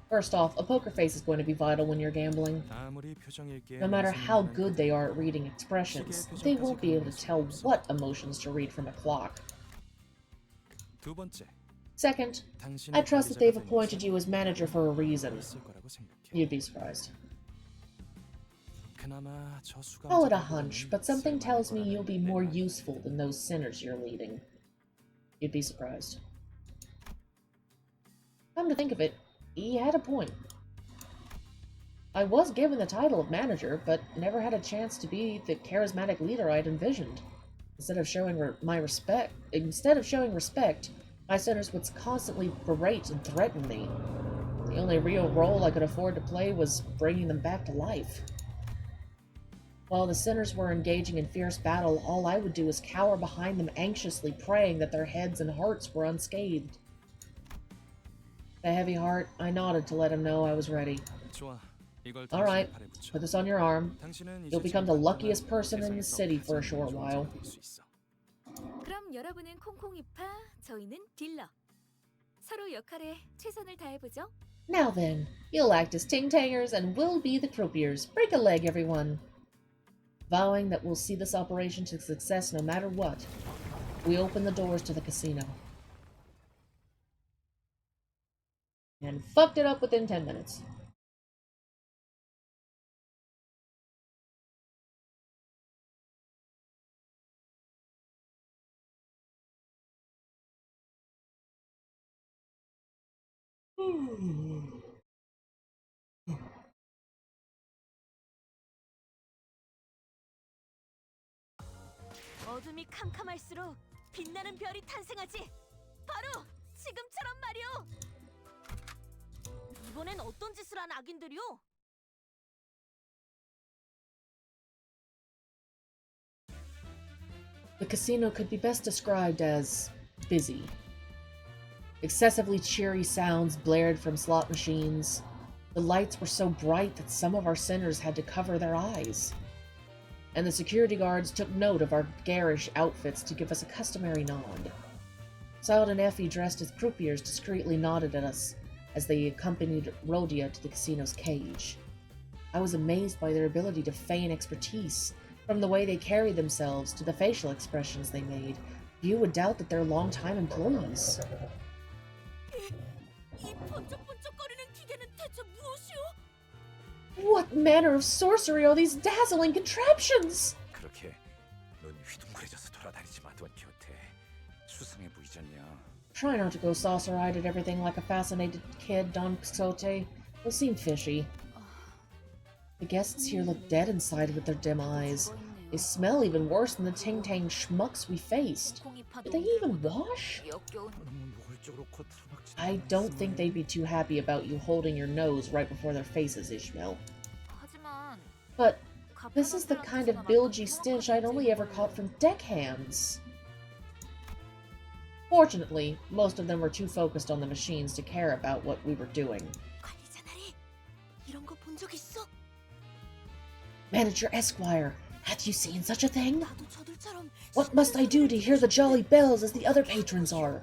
First off, a poker face is going to be vital when you're gambling. 아무리 표정 읽기에 No matter how 능숙한 good they are at reading expressions, they won't be able to tell what emotions to read from a clock. 두 번째, Second, 당신이 I trust that they've 관리자가 appointed 되면서 you as manager for a reason. 있을 거라고 생각해. You'd be surprised. 그나마 저 수감자들보다는 Call it a hunch, but something 쓸만할 tells me 거라는 you'll be more 내 useful than those sinners you're leading. You'd be surprised. Come to think of it, he had a point. I was given the title of manager, but never had a chance to be the charismatic leader I'd envisioned. Instead of showing respect, my sinners would constantly berate and threaten me. The only real role I could afford to play was bringing them back to life. While the sinners were engaging in fierce battle, all I would do was cower behind them anxiously, praying that their heads and hearts were unscathed. With a heavy heart, I nodded to let him know I was ready. 좋아. 이걸 All right, 당신의 팔에 붙여. put this on your arm. 당신은 You'll 이제 become the 지금 luckiest person in the 세상에서 city for a 가장 short 좋은 while. 자가 될 수 있어. 그럼 여러분은 콩콩이파, 저희는 딜러. 서로 역할에 최선을 다해보죠. Now then, you'll act as ting-tangers and we'll be the croupiers. Break a leg, everyone. Vowing that we'll see this operation to success no matter what, we open the doors to the casino. And fucked it up within 10 minutes. 어둠이 캄캄할수록 빛나는 별이 탄생하지. 바로 지금처럼 말이오. 이번엔 어떤 짓을 한 악인들이오? The casino could be best described as busy. Excessively cheery sounds blared from slot machines. The lights were so bright that some of our sinners had to cover their eyes. And the security guards took note of our garish outfits to give us a customary nod. Sald and Effie, dressed as croupiers, discreetly nodded at us as they accompanied Rhodia to the casino's cage. I was amazed by their ability to feign expertise, from the way they carried themselves to the facial expressions they made. You would doubt that they're longtime employees. 이 번쩍번쩍거리는 기계는 대체 무엇이오? What manner of sorcery are these dazzling contraptions? 그렇게 넌 휘둥그레져서 돌아다니지 마, 돈 곁에. 수상해 보이지 않냐? Try not to go saucer-eyed at everything like a fascinated kid, Don Quixote. You'll seem fishy. The guests here look dead inside with their dim eyes. They smell even worse than the Ting-Tang schmucks we faced. Did they even wash? I don't think they'd be too happy about you holding your nose right before their faces, Ishmael. 하지만 But This is the kind of bilgy stench I'd only ever caught from deckhands. Fortunately, most of them were too focused on the machines to care about what we were doing. 관리자 나리, 이런 거 본 적 있어? Manager Esquire, have you seen such a thing? 나도 저들처럼 What must I do to hear the jolly bells as the other patrons are?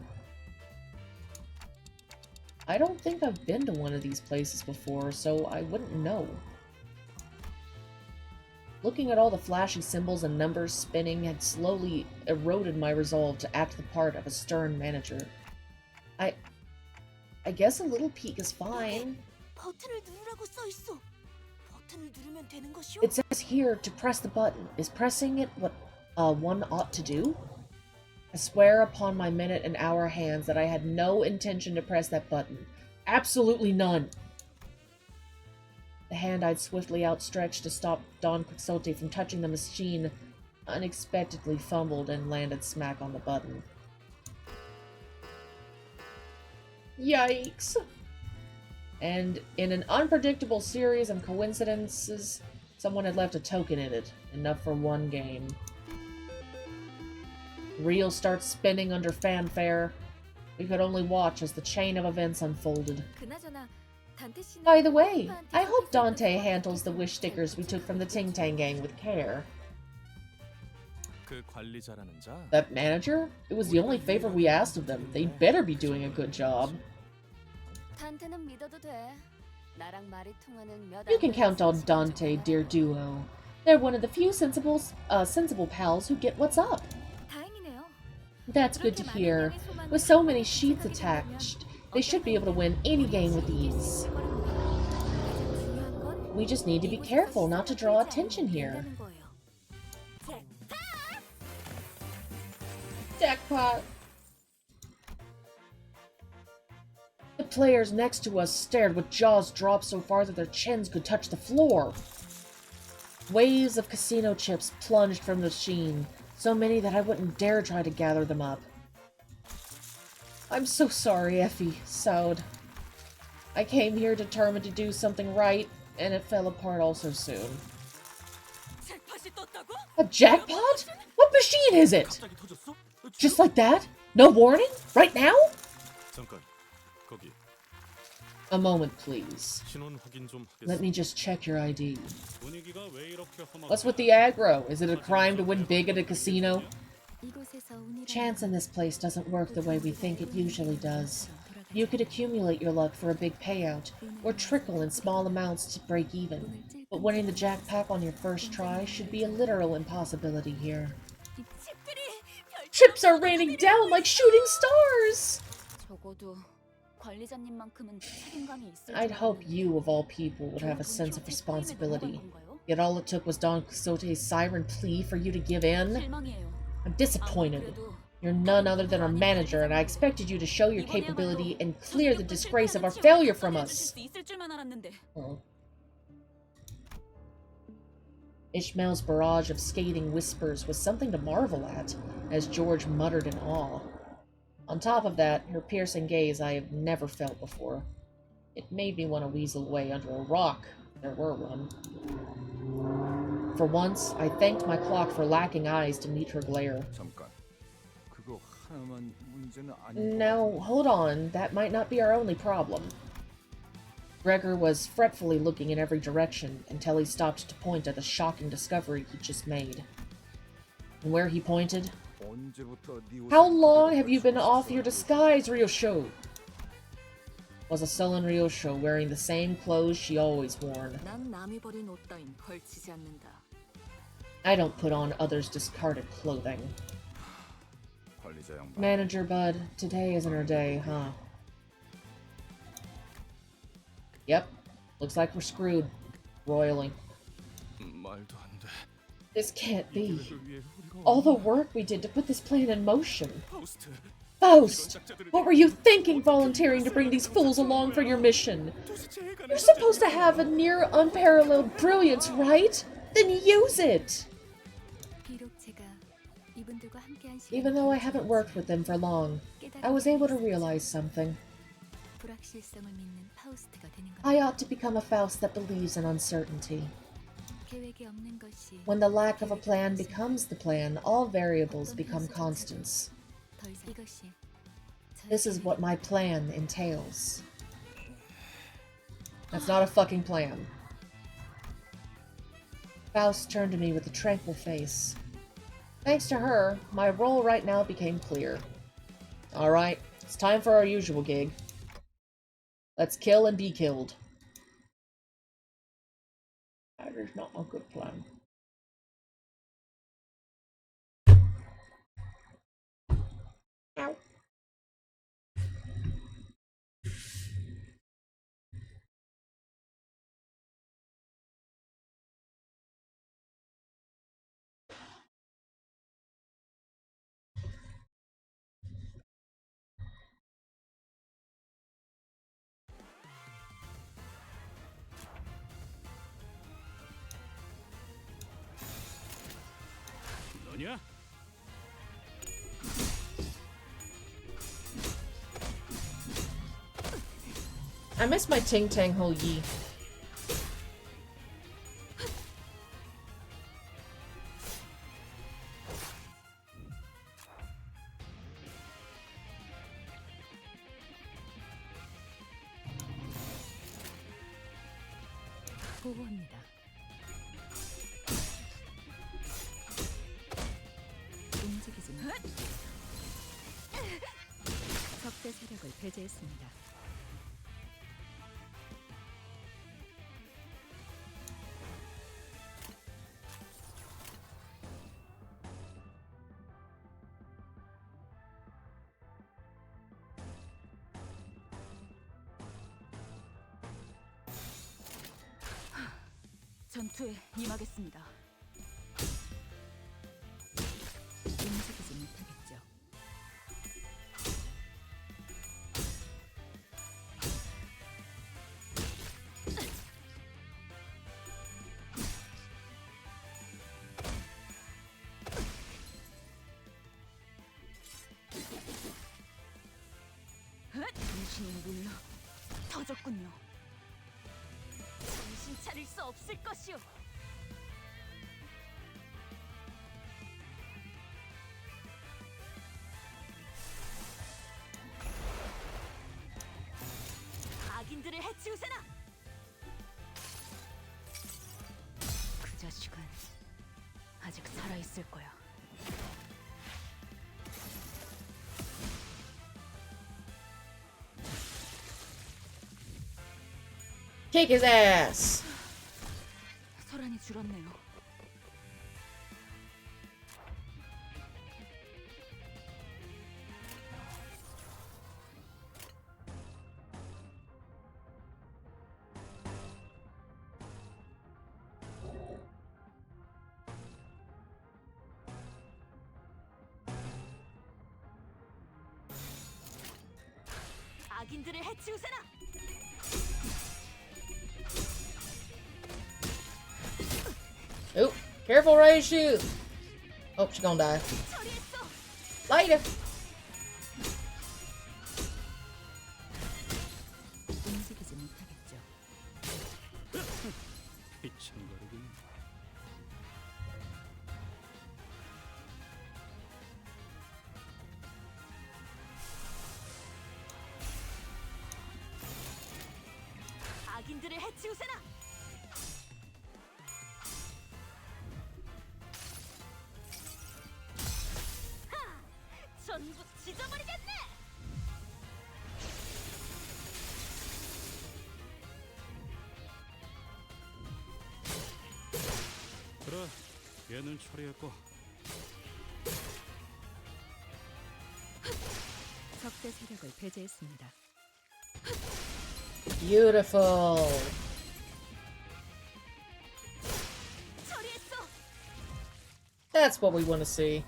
I don't think I've been to one of these places before, so I wouldn't know. Looking at all the flashy symbols and numbers spinning had slowly eroded my resolve to act the part of a stern manager. I guess a little peek is fine. 버튼을 누르라고 써 있어. 버튼을 누르면 되는 것이오? It says here to press the button. Is pressing it what one ought to do? I swear upon my minute and hour hands that I had no intention to press that button. Absolutely none. The hand I'd swiftly outstretched to stop Don Quixote from touching the machine unexpectedly fumbled and landed smack on the button. Yikes! And in an unpredictable series of coincidences, someone had left a token in it, enough for one game. Reel starts spinning under fanfare. We could only watch as the chain of events unfolded. 그나저나 단테 씨는 By the way, 오빠한테 I hope 선물 Dante 좀 handles the 줬으면 wish stickers we took from the Ting Tang gang with care. 그 관리자라는 자. That manager? It was the only favor we asked of them. They'd better be doing a good job. 단테는 믿어도 돼. 나랑 말이 통하는 몇 You can 안 되는 count on 선수가 Dante, 정말. dear duo. They're one of the few sensible pals who get what's up. 다행이네요. That's good to hear. With so many sheets attached, they should be able to win any game with ease. We just need to be careful not to draw attention here. Jackpot! The players next to us stared with jaws dropped so far that their chins could touch the floor. Waves of casino chips plunged from the machine, so many that I wouldn't dare try to gather them up. I'm so sorry, Effie, Saud. I came here determined to do something right, and it fell apart all so soon. 잭팟이 떴다고? A jackpot? What machine is it? 갑자기 터졌어? Just like that? No warning? Right now? 잠깐. 거기 A moment, please. 신원 확인 좀 Let 하겠어. me just check your ID. 분위기가 왜 이렇게 험하게 What's with the aggro? Is it a crime to win big at a casino? 이곳에서 운이라는 Chance in this place doesn't work the way we think it usually does. 돌아가는 You could accumulate your luck for a big payout, or trickle in small amounts to break even. But winning the jackpot on your first try should be a literal impossibility here. 칩들이 별 Chips are raining down like shooting stars! 적어도 관리자님만큼은 책임감이 있을 I'd 줄 hope 알았는데. you, of all people, would have a sense of responsibility. Yet all it took was Don Quixote's siren plea for you to give in? 실망이에요. I'm disappointed. You're none other than our manager, and I expected you to show your capability and clear the disgrace of our failure from us. 있을 줄만 알았는데. Oh. Ishmael's barrage of scathing whispers was something to marvel at, as George muttered in awe. On top of that, her piercing gaze I have never felt before. It made me want to weasel away under a rock, if there were one. For once, I thanked my clock for lacking eyes to meet her glare. 잠깐. 그거 하나만 문제는 아닌. Now, hold on, that might not be our only problem. Gregor was fretfully looking in every direction until he stopped to point at the shocking discovery he'd just made. And where he pointed? 언제부터 네 옷을 How long 그대로 have you been 걸치고 off 있어? your disguise, Ryosho? Was a sullen Ryosho wearing the same clothes she always worn. 난 남이 버린 옷 따윈 걸치지 않는다. I don't put on others' discarded clothing. 관리자 양반. Manager Bud, today isn't her day, huh? Yep, looks like we're screwed. Royally. 말도 안 돼. This can't be. 계획을 위해 우리가 All the work we did to put this plan in motion. 파우스트. Faust! What were you thinking volunteering to bring these fools along for your mission? 도대체 애가 You're supposed to have a near unparalleled brilliance, right? Then use it! 비록 제가 이분들과 함께한 시간이 Even though I haven't worked with them for long, I was able to realize something. 불확실성을 믿는 파우스트가 되는 것. I ought to become a Faust that believes in uncertainty. 계획이 없는 것이 When the lack of a plan becomes the plan, all variables become constants. 더 이상 이것이 This is what my plan entails. That's not a fucking plan. Faust turned to me with a tranquil face. Thanks to her, my role right now became clear. Alright, it's time for our usual gig. Let's kill and be killed. That is not a good plan. Ow. 너냐? I miss my Ting Tang Ho Yi. 보고합니다. 움직이지 마. 적대 세력을 배제했습니다. 전투에 임하겠습니다. 움직이지 못하겠죠. 정신이 물러 터졌군요. 정신 차릴 수 없을 것이오. 악인들을 해치우세나. 그 자식은 아직 살아 있을 거야. Kick his ass! 소란이 줄었네요. 악인들을 해치우세나. Oop, careful, Ray, shoot! Oh, she's gonna die. 처리했어. Later! 움직이지 못하겠죠. 비참거리군. 악인들을 해치우세나. 전부 찢어버리겠네. 그래, 얘는 처리했고. 적대 세력을 배제했습니다. Beautiful! 처리했어. That's what we want to see.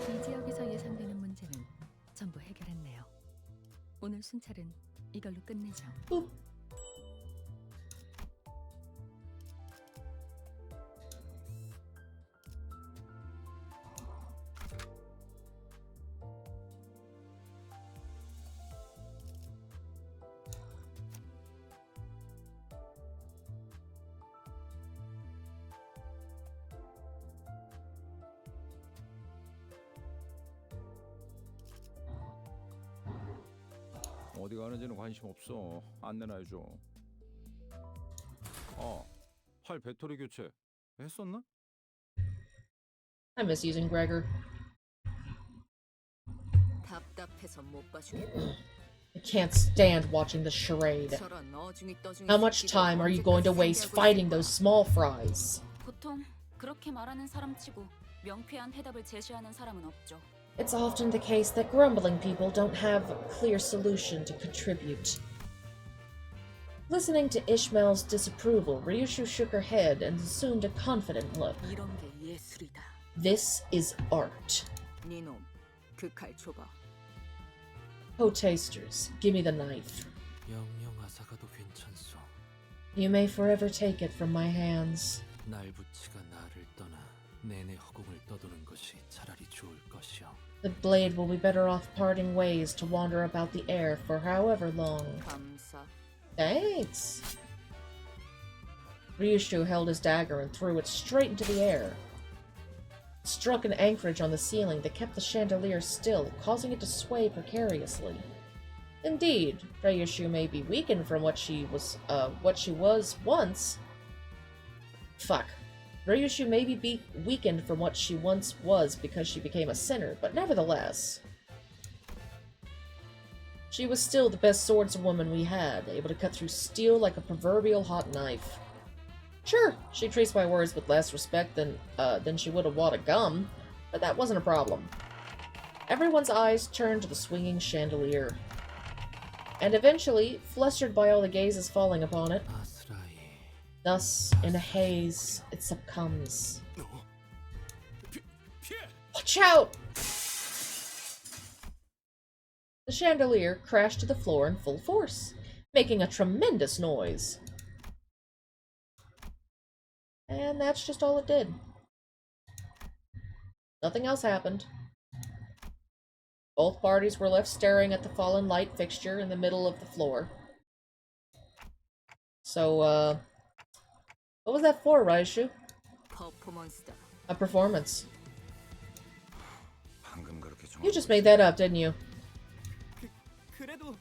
이 지역에서 예상되는 문제는 전부 오늘 순찰은 이걸로 끝내죠. 어디 가는지는 관심 없어. 안내나 해줘. 활 배터리 교체 했었나? I miss using Gregor. 답답해서 못 봐주겠다. I can't stand watching the charade. 저런 어중이 떠중이 How much 새끼들 time are you going to waste 언제까지 fighting 상대하고 those small fries? 보통 그렇게 말하는 사람치고 명쾌한 해답을 제시하는 사람은 없죠. It's often the case that grumbling people don't have a clear solution to contribute. Listening to Ishmael's disapproval, Ryushu shook her head and assumed a confident look. 이런 게 예술이다. This is art. 니놈, 그 칼 줘봐. Ho-tasters, give me the knife. 영영 아사가도 괜찮소. You may forever take it from my hands. 날부치가 나를 떠나 내내 허공을 떠도는 것이 차라리 좋을 것이오. The blade will be better off parting ways to wander about the air for however long. 감사. Thanks. Ryushu held his dagger and threw it straight into the air. It struck an anchorage on the ceiling that kept the chandelier still, causing it to sway precariously. Indeed, Ryushu may be weakened from what she was once. Fuck. Ryushu may be weakened from what she once was because she became a sinner, but nevertheless, she was still the best swordswoman we had, able to cut through steel like a proverbial hot knife. Sure, she treats my words with less respect than she would a wad of gum, but that wasn't a problem. Everyone's eyes turned to the swinging chandelier. And eventually, flustered by all the gazes falling upon it, 아스라이. thus, in a haze, it succumbs. Watch out! The chandelier crashed to the floor in full force, making a tremendous noise. And that's just all it did. Nothing else happened. Both parties were left staring at the fallen light fixture in the middle of the floor. So, what was that for, Raishu? 퍼포먼스다. A performance. 방금 그렇게 You just made that up, didn't you? 그래도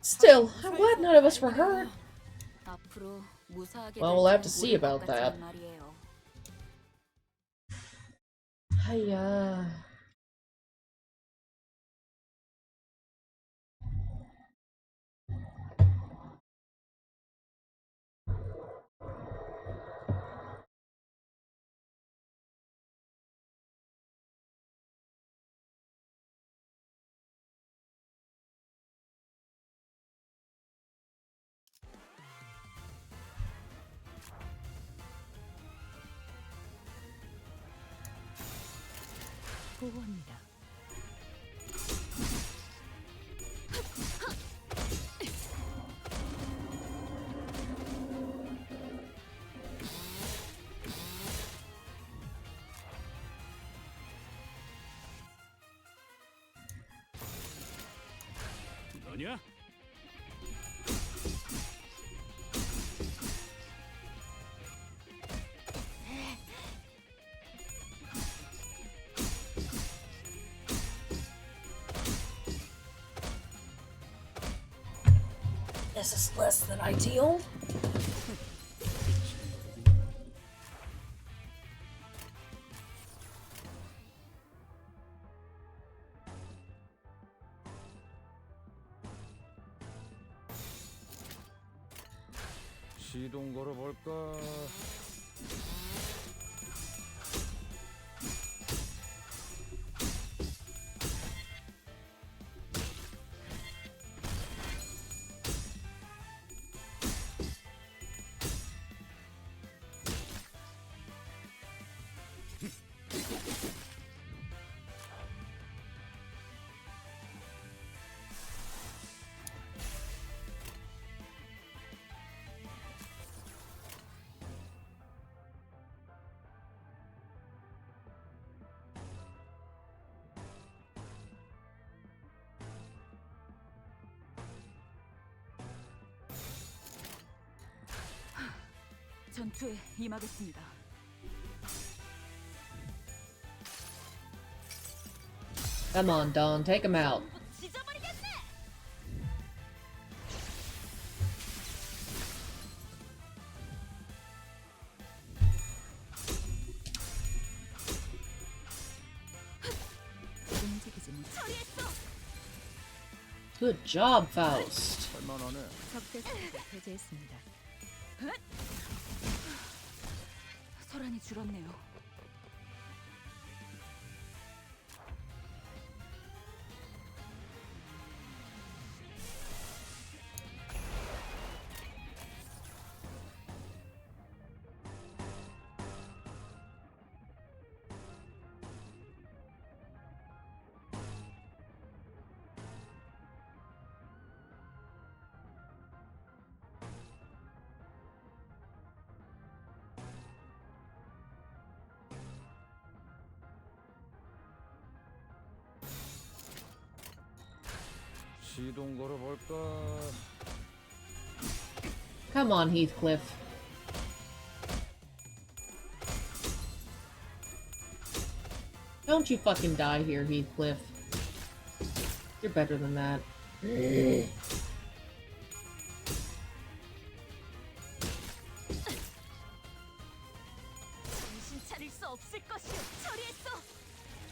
Still, I'm glad none of us were hurt. 앞으로 무사하게 Well, we'll have to 될지는 see 모를 것 about that. 같지만 말이에요. Hiya. 보호합니다. 너냐? This is less than ideal. 시동 걸어볼까? 전투에 임하겠습니다. Come on, Dawn, take him out. 찢어버리겠네. 움직이지 못. 처리했어. Good job, Faust. 할만하네. 적대사를 배제했습니다. 소란이 줄었네요. 시동 걸어볼까? Come on, Heathcliff. Don't you fucking die here, Heathcliff. You're better than that. 정신 차릴 수 없을 것이오. 처리했어.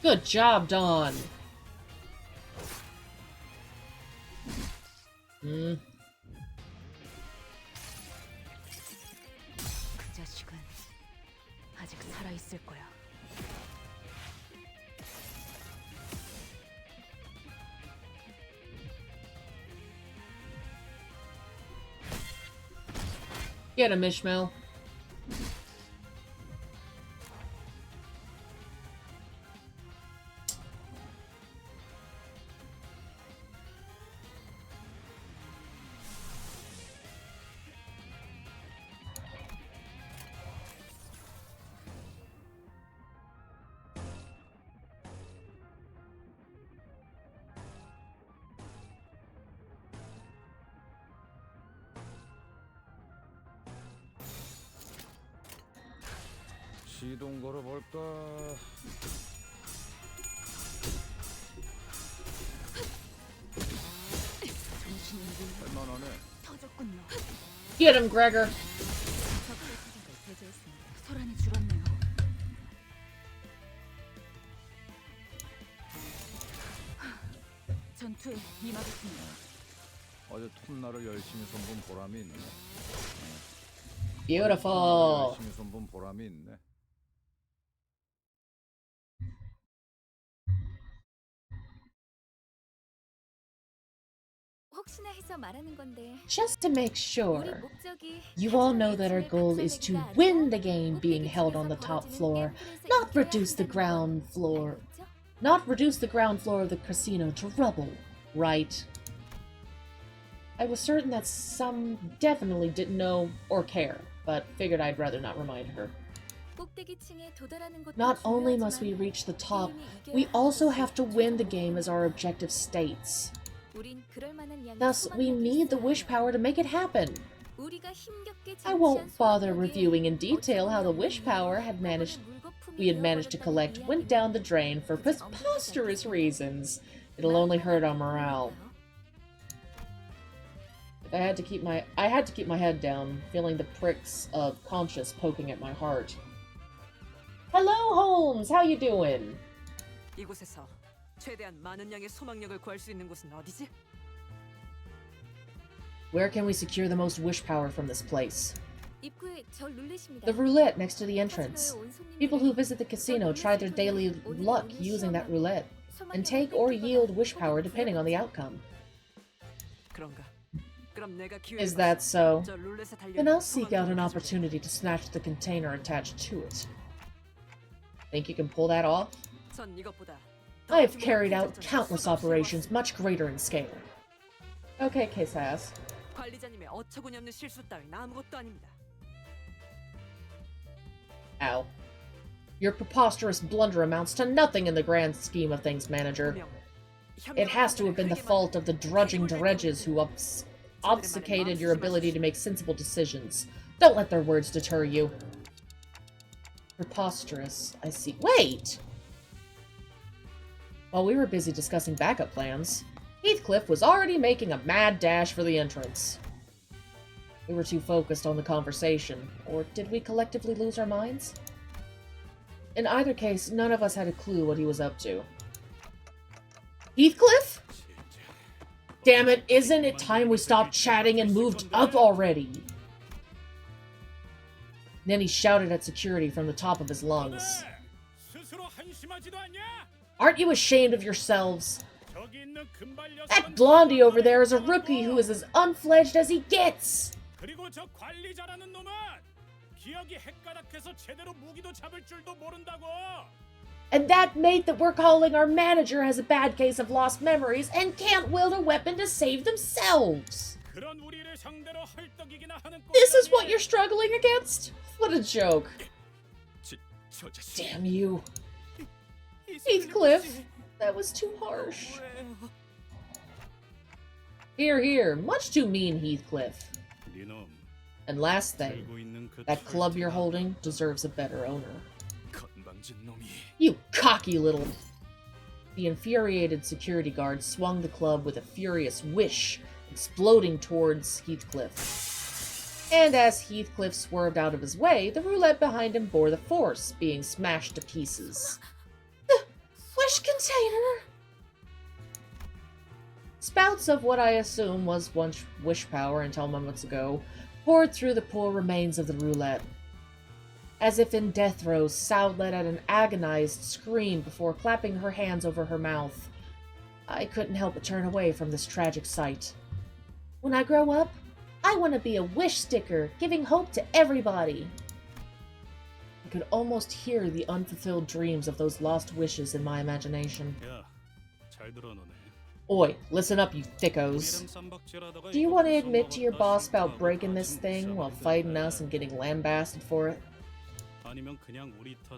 Good job, Dawn. 그 자식은 아직 살아 있을 거야. Get him, Ishmael. 시동 걸어볼까? 정신이 할만하네. 터졌군요. Get him, Gregor. 적대사를 배제했습니다. 소란이 줄었네요. 전투에 임하겠습니다. 어제 톱날을 열심히 손본 보람이 있네. Beautiful. 열심히 손본 보람이 있네. 혹시나 해서 말하는 건데 Just to make 우리 sure, 목적이 you all know that our goal is to win the game being held on the top floor, not reduce the ground floor, not reduce the ground floor of the casino to rubble, right? I was certain that some definitely didn't know or care, but figured I'd rather not remind her. Not only must we reach the top, we also have to win the game as our objective states. Thus, we need the wish power to make it happen. I won't bother reviewing in detail how the wish power we had managed to collect went down the drain for preposterous reasons. It'll only hurt our morale. I had to keep my head down, feeling the pricks of conscience poking at my heart. Hello, Holmes. How you doing? 이곳에서 최대한 많은 양의 소망력을 구할 수 있는 곳은 어디지? Where can we secure the most wish power from this place? 입구에 절 누르십니다. The roulette next to the entrance. People who visit the casino try their daily luck using that roulette, and take or yield wish power depending on the outcome. 그런가? 그럼 내가 기회를 Is that so? 저 룰렛에 달려 Then I'll seek out an opportunity to snatch the container attached to it. Think you can pull that off? 전 이것보다 I have carried out countless operations much greater in scale. Okay, K-Sass. 관리자님의 어처구니없는 실수 따윈 아무것도 아닙니다. Ow. Your preposterous blunder amounts to nothing in the grand scheme of things, manager. It has to have been the fault of the drudging dredges who obfuscated your ability to make sensible decisions. Don't let their words deter you. Preposterous, I see. Wait! While we were busy discussing backup plans, Heathcliff was already making a mad dash for the entrance. We were too focused on the conversation, or did we collectively lose our minds? In either case, none of us had a clue what he was up to. Heathcliff? Damn it, isn't it time we stopped chatting and moved up already? Then he shouted at security from the top of his lungs. Aren't you ashamed of yourselves? That blondie over there is a rookie who is as unfledged as he gets! And that mate that we're calling our manager has a bad case of lost memories and can't wield a weapon to save themselves! This is what you're struggling against? What a joke. Damn you. Heathcliff, that was too harsh. Here, here, much too mean, Heathcliff. And last thing, that club you're holding deserves a better owner. You cocky little... The infuriated security guard swung the club with a furious whish, exploding towards Heathcliff. And as Heathcliff swerved out of his way, the roulette behind him bore the force, being smashed to pieces. The wish container! Spouts of what I assume was once wish power until moments ago poured through the poor remains of the roulette. As if in death throes, Sal let out an agonized scream before clapping her hands over her mouth. I couldn't help but turn away from this tragic sight. When I grow up, I want to be a wish sticker, giving hope to everybody. I could almost hear the unfulfilled dreams of those lost wishes in my imagination. Oi, listen up, you thickos. Do you want to admit to your boss about breaking this thing while fighting us and getting lambasted for it?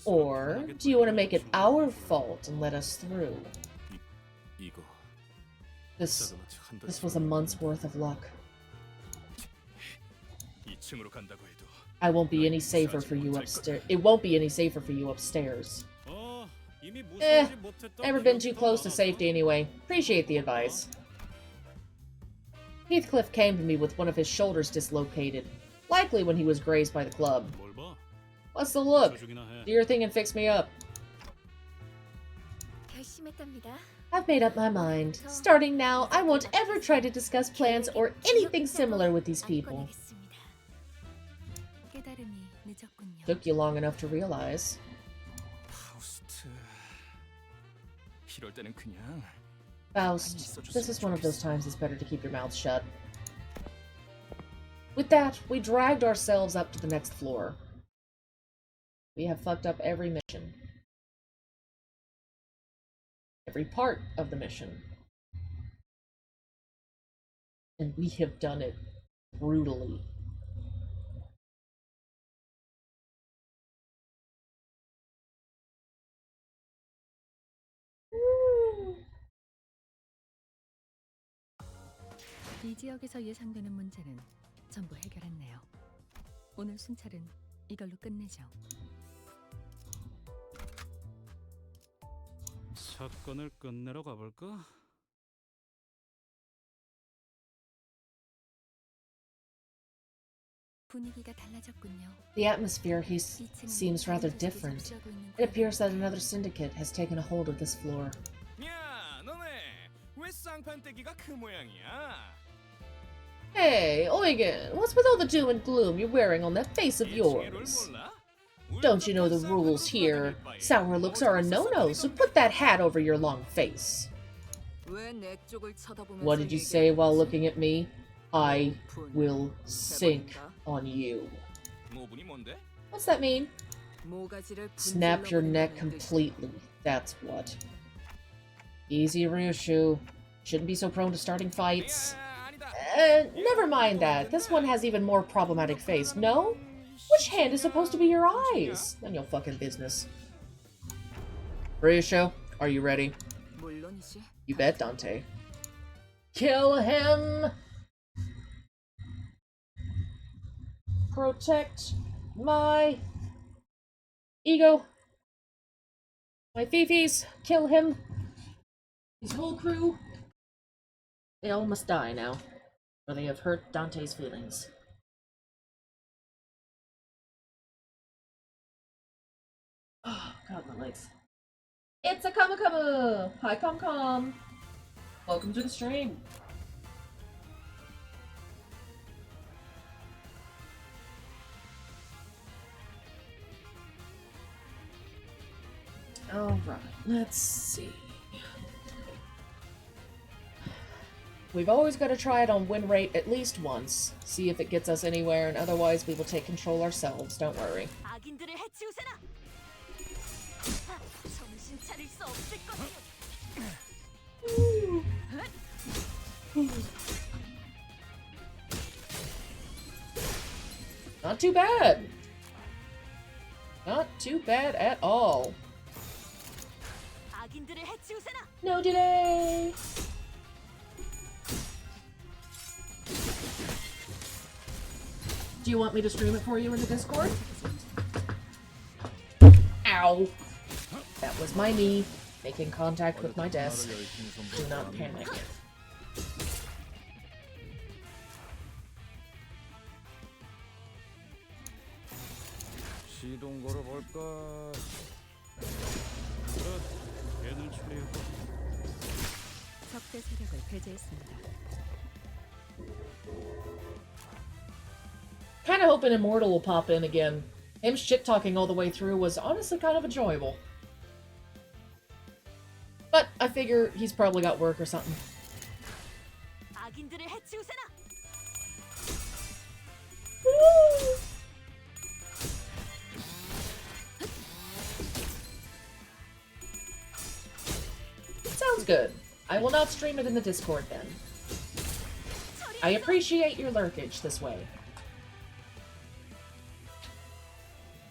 Or do you want to make it our fault and let us through? This was a month's worth of luck. I won't be any safer for you upstairs. It won't be any safer for you upstairs. Never been too close to safety anyway. Appreciate the advice. Heathcliff came to me with one of his shoulders dislocated, likely when he was grazed by the club. What's the look? Do your thing and fix me up. I've made up my mind. Starting now, I won't ever try to discuss plans or anything similar with these people. Took you long enough to realize. Faust, this is one of those times it's better to keep your mouth shut. With that, we dragged ourselves up to the next floor. We have fucked up every mission. Every part of the mission. And we have done it brutally. 이 지역에서 예상되는 문제는 전부 해결했네요. 오늘 순찰은 이걸로 끝내죠. 사건을 끝내러 가볼까? 분위기가 달라졌군요. The atmosphere seems rather different. It appears that another syndicate has taken a hold of this floor. 야, 너네 왜 쌍판떼기가 그 모양이야? Hey, Eugen, what's with all the doom and gloom you're wearing on that face of yours? Don't you know the rules here? Sour looks are a no-no, so put that hat over your long face. What did you say while looking at me? I will sink on you. What's that mean? Snap your neck completely, that's what. Easy, Ryushu. Shouldn't be so prone to starting fights. Never mind that. This one has even more problematic face, no? Which hand is supposed to be your eyes? None of your fucking business. Ryushu, are you ready? You bet, Dante. Kill him! protect my ego. My Fifis. Kill him. His whole crew. They all must die now, or they have hurt Dante's feelings. Oh, God, my legs. It's a Kamakama! Hi, Comcom! Welcome to the stream. Alright, let's see. We've always got to try it on win rate at least once, see if it gets us anywhere, and otherwise we will take control ourselves, don't worry. 악인들을 해치우세나. 정신 차릴 수 없을 것이오. Not too bad! Not too bad at all. 악인들을 해치우세나. No delay! Do you want me to stream it for you in the Discord? Ow! That was my knee making contact with my desk. Do not panic. 시동 걸어볼까? 얘들 처리하고 적대 세력을 배제했습니다. Kinda hoping Immortal will pop in again. Him shit-talking all the way through was honestly kind of enjoyable. But I figure he's probably got work or something. 악인들을 해치우세나. Sounds good. I will not stream it in the Discord then. I appreciate your lurkage this way.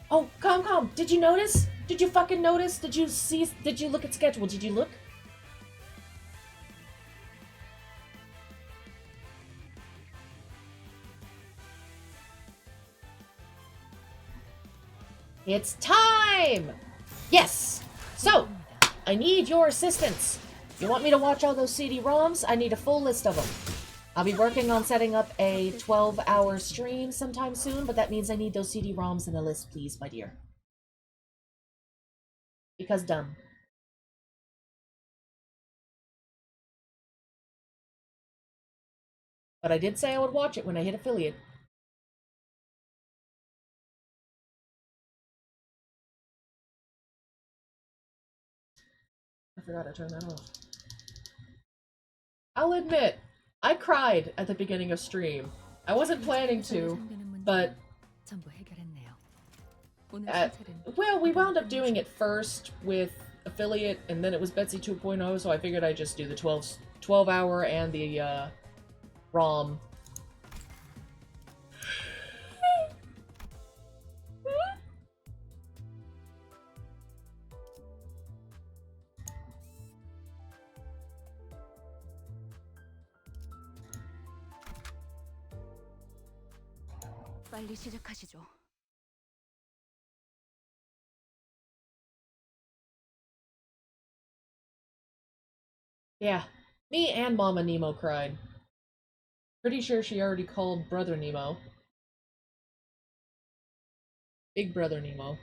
Oh, Comcom, did you notice? Did you fucking notice? Did you see? Did you look at schedule? Did you look? It's time! Yes! So, I need your assistance. You want me to watch all those CD-ROMs? I need a full list of them. I'll be working on setting up a 12-hour stream sometime soon, but that means I need those CD-ROMs in a list, please, my dear. Because dumb. But I did say I would watch it when I hit affiliate. I forgot to turn that off. I'll admit, I cried at the beginning of stream. I wasn't planning to, but well, we wound up doing it first with affiliate, and then it was Betsy 2.0, so I figured I'd just do the 12-hour and the ROM. 빨리 시작하시죠. Yeah, me and Mama Nemo cried. Pretty sure she already called Brother Nemo. Big Brother Nemo.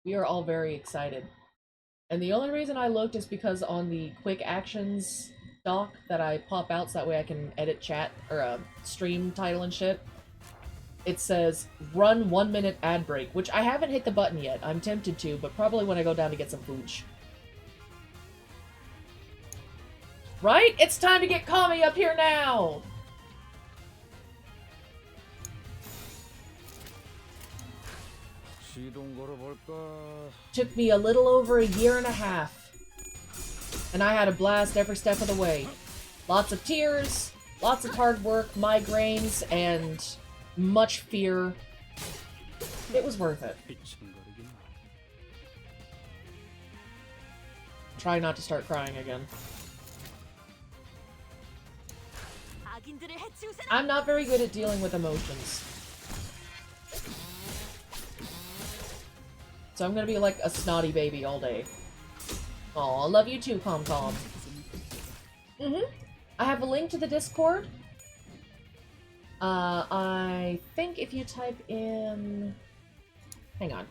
We are all very excited. And the only reason I looked is because on the quick actions doc that I pop out so that way I can edit chat or stream title and shit, it says run 1 minute ad break, which I haven't hit the button yet. I'm tempted to, but probably when I go down to get some food. Right? It's time to get Kami up here now! Took me a little over a year and a half. And I had a blast every step of the way. Lots of tears, lots of hard work, migraines, and much fear. It was worth it. Try not to start crying again. I'm not very good at dealing with emotions. So I'm gonna be like a snotty baby all day. Aw, love you too, Calm. I have a link to the Discord. I think if you type in... Hang on.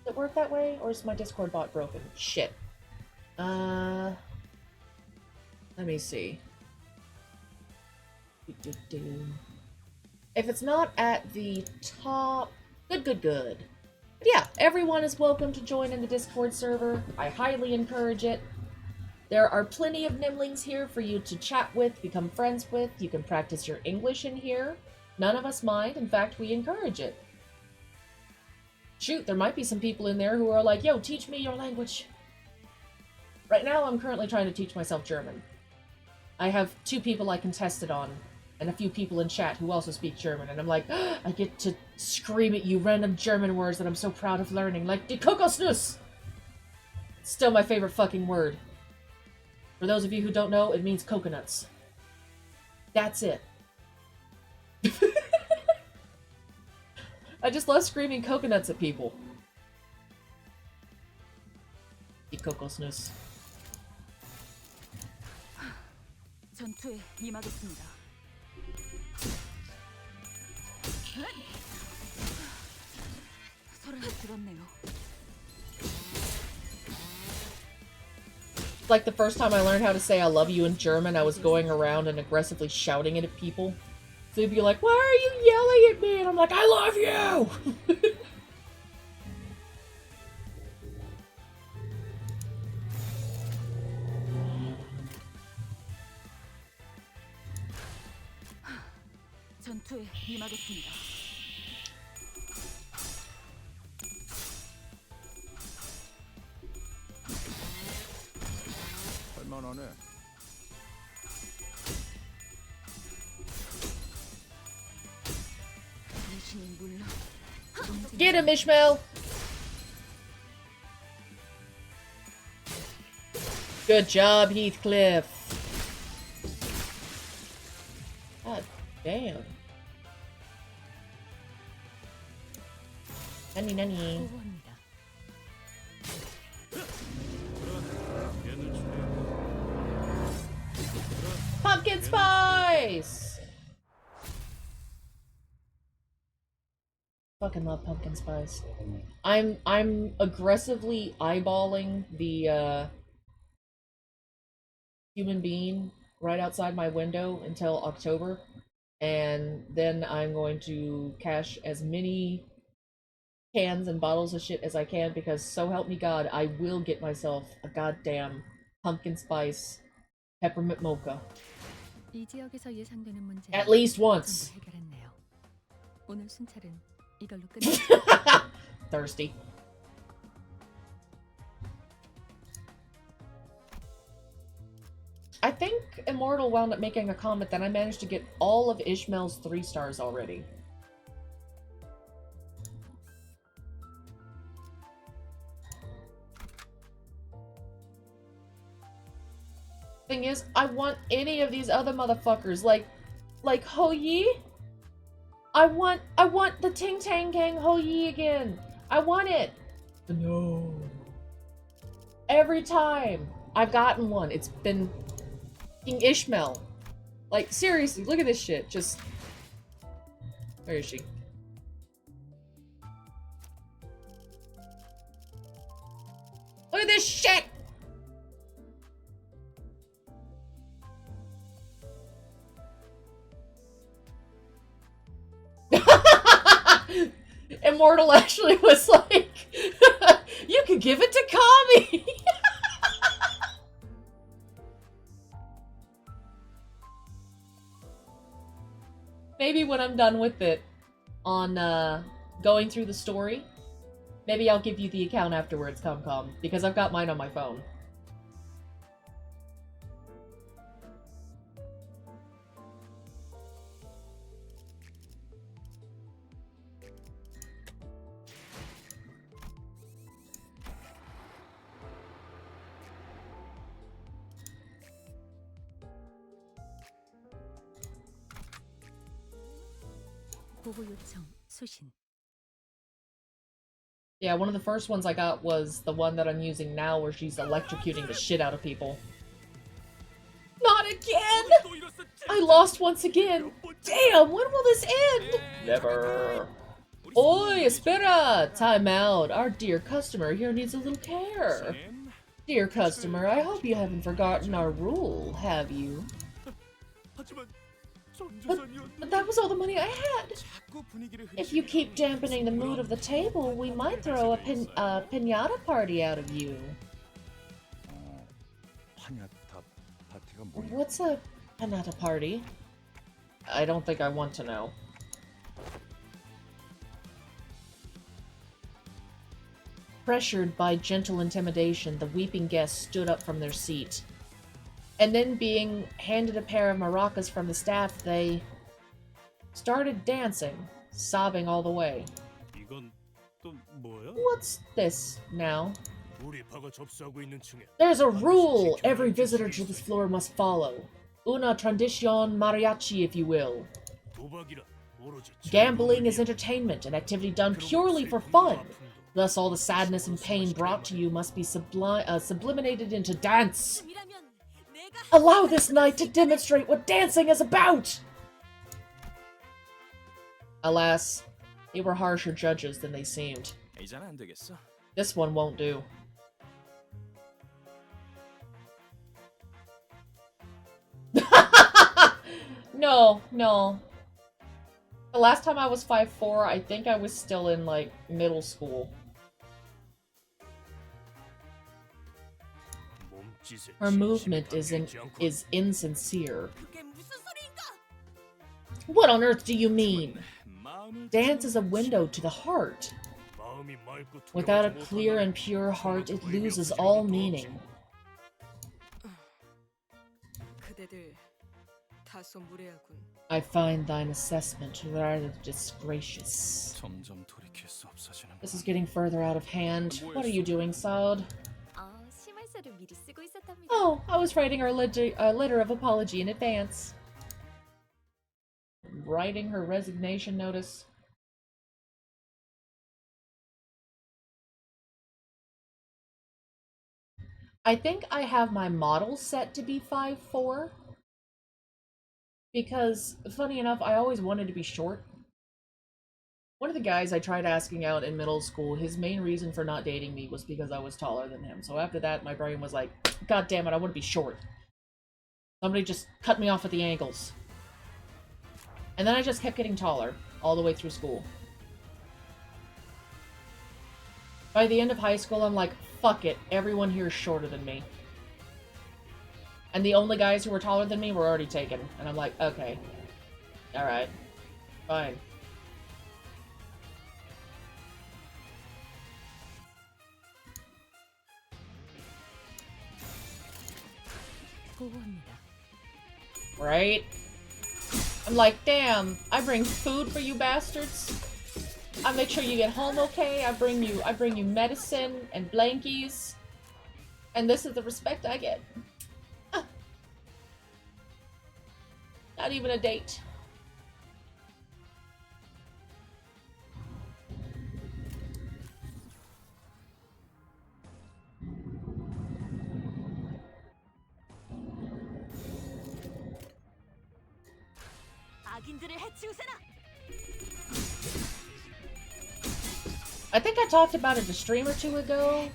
Does it work that way? Or is my Discord bot broken? Shit. Let me see. If it's not at the top... Good. But yeah, everyone is welcome to join in the Discord server. I highly encourage it. There are plenty of Nimlings here for you to chat with, become friends with. You can practice your English in here. None of us mind. In fact, we encourage it. Shoot, there might be some people in there who are like, yo, teach me your language. Right now, I'm currently trying to teach myself German. I have 2 people I can test it on, and a few people in chat who also speak German, and I'm like, I get to scream at you random German words that I'm so proud of learning, like die Kokosnuss! It's still my favorite fucking word. For those of you who don't know, it means coconuts. That's it. I just love screaming coconuts at people. Die Kokosnuss. 전투에 임하겠습니다. 소리가 들었네요. Like the first time I learned how to say I love you in German, I was going around and aggressively shouting it at people. So they'd be like, why are you yelling at me? And I'm like, I love you! 전투에 임하겠습니다. 할만하네. 당신은 물론 Get him, Ishmael! Good job, Heathcliff. God damn. Nanny. 보호합니다. Pumpkin spice! Fucking love pumpkin spice. I'm aggressively eyeballing the human being right outside my window until October, and then I'm going to cash as many cans and bottles of shit as I can, because so help me God, I will get myself a goddamn pumpkin spice peppermint mocha. 이 지역에서 예상되는 문제 At least once. 해결했네요. 오늘 순찰은 이걸로 끝. Thirsty. I think Immortal wound up making a comment that I managed to get all of Ishmael's 3 stars already. Thing is, I want any of these other motherfuckers, like Ho Yi. I want the Ting Tang Gang Ho Yi again. I want it. No. Every time I've gotten one, it's been King Ishmael. Like, seriously, look at this shit. Just... Where is she? Look at this shit! Immortal actually was like, you could give it to Kami! Maybe when I'm done with it, on going through the story, maybe I'll give you the account afterwards, Comcom, because I've got mine on my phone. 보호 요청 수신. Yeah, one of the first ones I got was the one that I'm using now where she's electrocuting the shit out of people. Not again! I lost once again! Damn, when will this end? Never. Oi, espera! Time out. Our dear customer here needs a little care. Dear customer, I hope you haven't forgotten our rule, have you? But that was all the money I had. If you keep dampening the mood of the table, we might throw a piñata party out of you. 파냐타 파티가 뭐야? What's a piñata party? I don't think I want to know. Pressured by gentle intimidation, the weeping guests stood up from their seat. And then, being handed a pair of maracas from the staff, they started dancing, sobbing all the way. 이건 또 뭐야? What's this now? 우리 파가 접수하고 있는 중에 There's a rule every visitor to this floor must follow. Una tradición mariachi, if you will. 도박이라 오로지 Gambling is entertainment, an activity done purely for fun. Thus, all the sadness and pain brought to you must be sublimated into dance. Allow this night to demonstrate what dancing is about! Alas, they were harsher judges than they seemed. 이제는 안 되겠어. This one won't do. No, no. The last time I was 5'4", I think I was still in, like, middle school. Her movement is insincere. What on earth do you mean? Dance is a window to the heart. Without a clear and pure heart, it loses all meaning. 그대들 다소 무례하군. I find thine assessment rather disgracious. 점점 돌이킬 수 없어지는. This is getting further out of hand. What are you doing, Saud? 심할서를 미리 쓰고 있었답니다. Oh, I was writing our letter of apology in advance. Writing her resignation notice. I think I have my model set to be 5'4". Because, funny enough, I always wanted to be short. One of the guys I tried asking out in middle school, his main reason for not dating me was because I was taller than him. So after that, my brain was like, God damn it, I want to be short. Somebody just cut me off at the ankles. And then I just kept getting taller, all the way through school. By the end of high school, I'm like, fuck it, everyone here is shorter than me. And the only guys who were taller than me were already taken. And I'm like, okay. Alright. Fine. Right? I'm like, damn, I bring food for you bastards. I make sure you get home okay. I bring you medicine and blankies. And this is the respect I get. Not even a date. I think I talked about it a stream or two ago,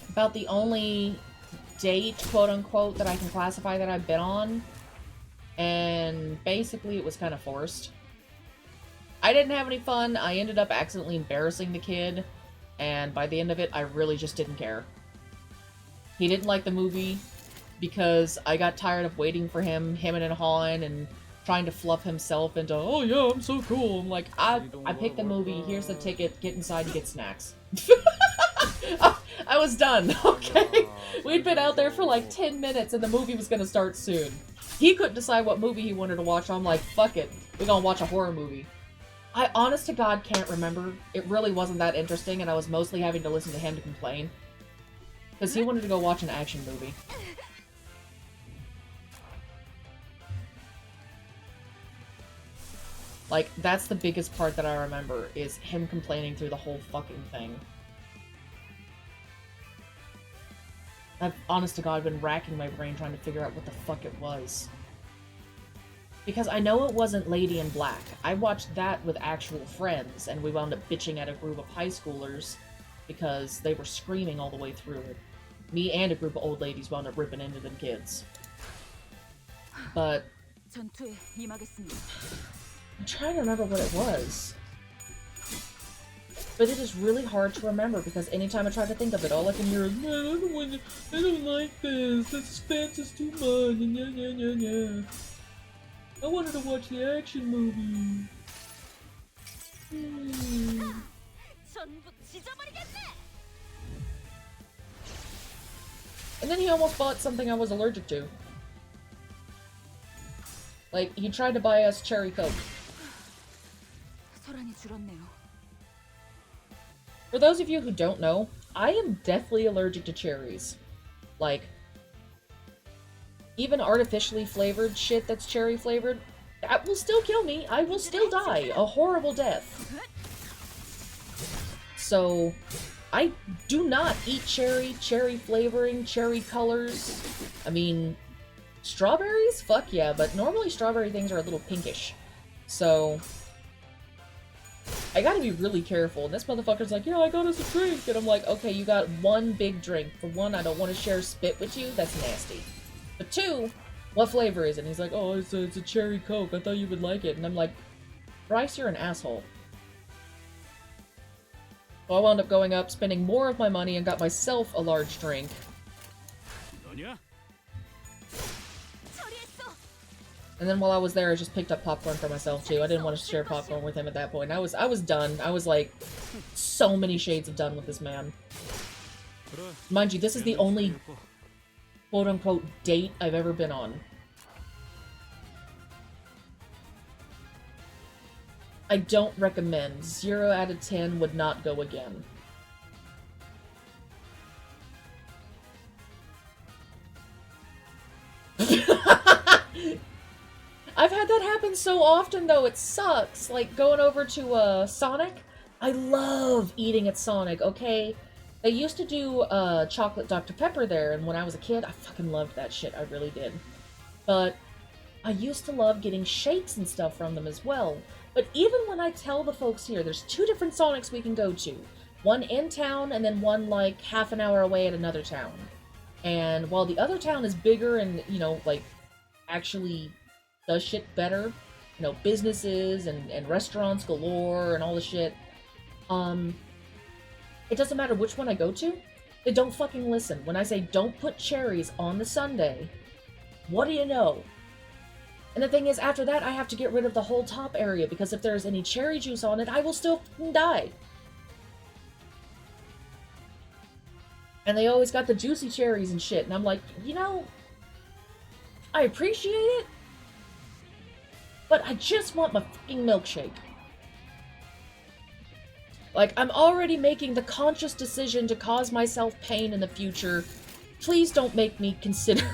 about the only date, quote-unquote, that I can classify that I've been on, and basically it was kind of forced. I didn't have any fun, I ended up accidentally embarrassing the kid, and by the end of it, I really just didn't care. He didn't like the movie, because I got tired of waiting for him and Han, and trying to fluff himself into, oh yeah, I'm so cool. I'm like, I picked the movie, here's the ticket, get inside and get snacks. I was done, okay? We'd been out there for like 10 minutes and the movie was gonna start soon. He couldn't decide what movie he wanted to watch, so I'm like, fuck it, we're gonna watch a horror movie. I honest to God can't remember. It really wasn't that interesting and I was mostly having to listen to him to complain. Because he wanted to go watch an action movie. Like, that's the biggest part that I remember, is him complaining through the whole fucking thing. I've, honest to God, been racking my brain trying to figure out what the fuck it was. Because I know it wasn't Lady in Black. I watched that with actual friends, and we wound up bitching at a group of high schoolers because they were screaming all the way through it. Me and a group of old ladies wound up ripping into them kids. But 전투에 임하겠습니다. I'm trying to remember what it was. But it is really hard to remember because anytime I try to think of it, all I can hear is, man, I don't like this. This fence is too much. Yeah. I wanted to watch the action movie. 전부 찢어버리겠네. And then he almost bought something I was allergic to. Like, he tried to buy us cherry Coke. 소란이 줄었네요. For those of you who don't know, I am deathly allergic to cherries. Like, even artificially flavored shit that's cherry flavored, that will still kill me. I will still die a horrible death. So, I do not eat cherry flavoring, cherry colors. I mean, strawberries? Fuck yeah, but normally strawberry things are a little pinkish. So, I gotta be really careful. And this motherfucker's like, yeah, I got us a drink. And I'm like, okay, you got one big drink. For one, I don't want to share spit with you. That's nasty. But two, what flavor is it? And he's like, oh, it's a cherry Coke. I thought you would like it. And I'm like, Bryce, you're an asshole. So I wound up going up, spending more of my money, and got myself a large drink. And then while I was there, I just picked up popcorn for myself too. I didn't want to share popcorn with him at that point. I was done. I was like so many shades of done with this man. Mind you, this is the only quote-unquote date I've ever been on. I don't recommend. 0 out of 10 would not go again. I've had that happen so often, though. It sucks. Like, going over to, Sonic. I love eating at Sonic, okay? They used to do, chocolate Dr. Pepper there, and when I was a kid, I fucking loved that shit. I really did. But I used to love getting shakes and stuff from them as well. But even when I tell the folks here, there's 2 different Sonics we can go to. One in town, and then one, like, half an hour away at another town. And while the other town is bigger and, you know, like, actually does shit better, you know, businesses and restaurants galore and all the shit, it doesn't matter which one I go to, they don't fucking listen. When I say don't put cherries on the sundae, what do you know? And the thing is, after that, I have to get rid of the whole top area, because if there's any cherry juice on it, I will still fucking die. And they always got the juicy cherries and shit, and I'm like, you know, I appreciate it, but I just want my fucking milkshake. Like, I'm already making the conscious decision to cause myself pain in the future. Please don't make me consider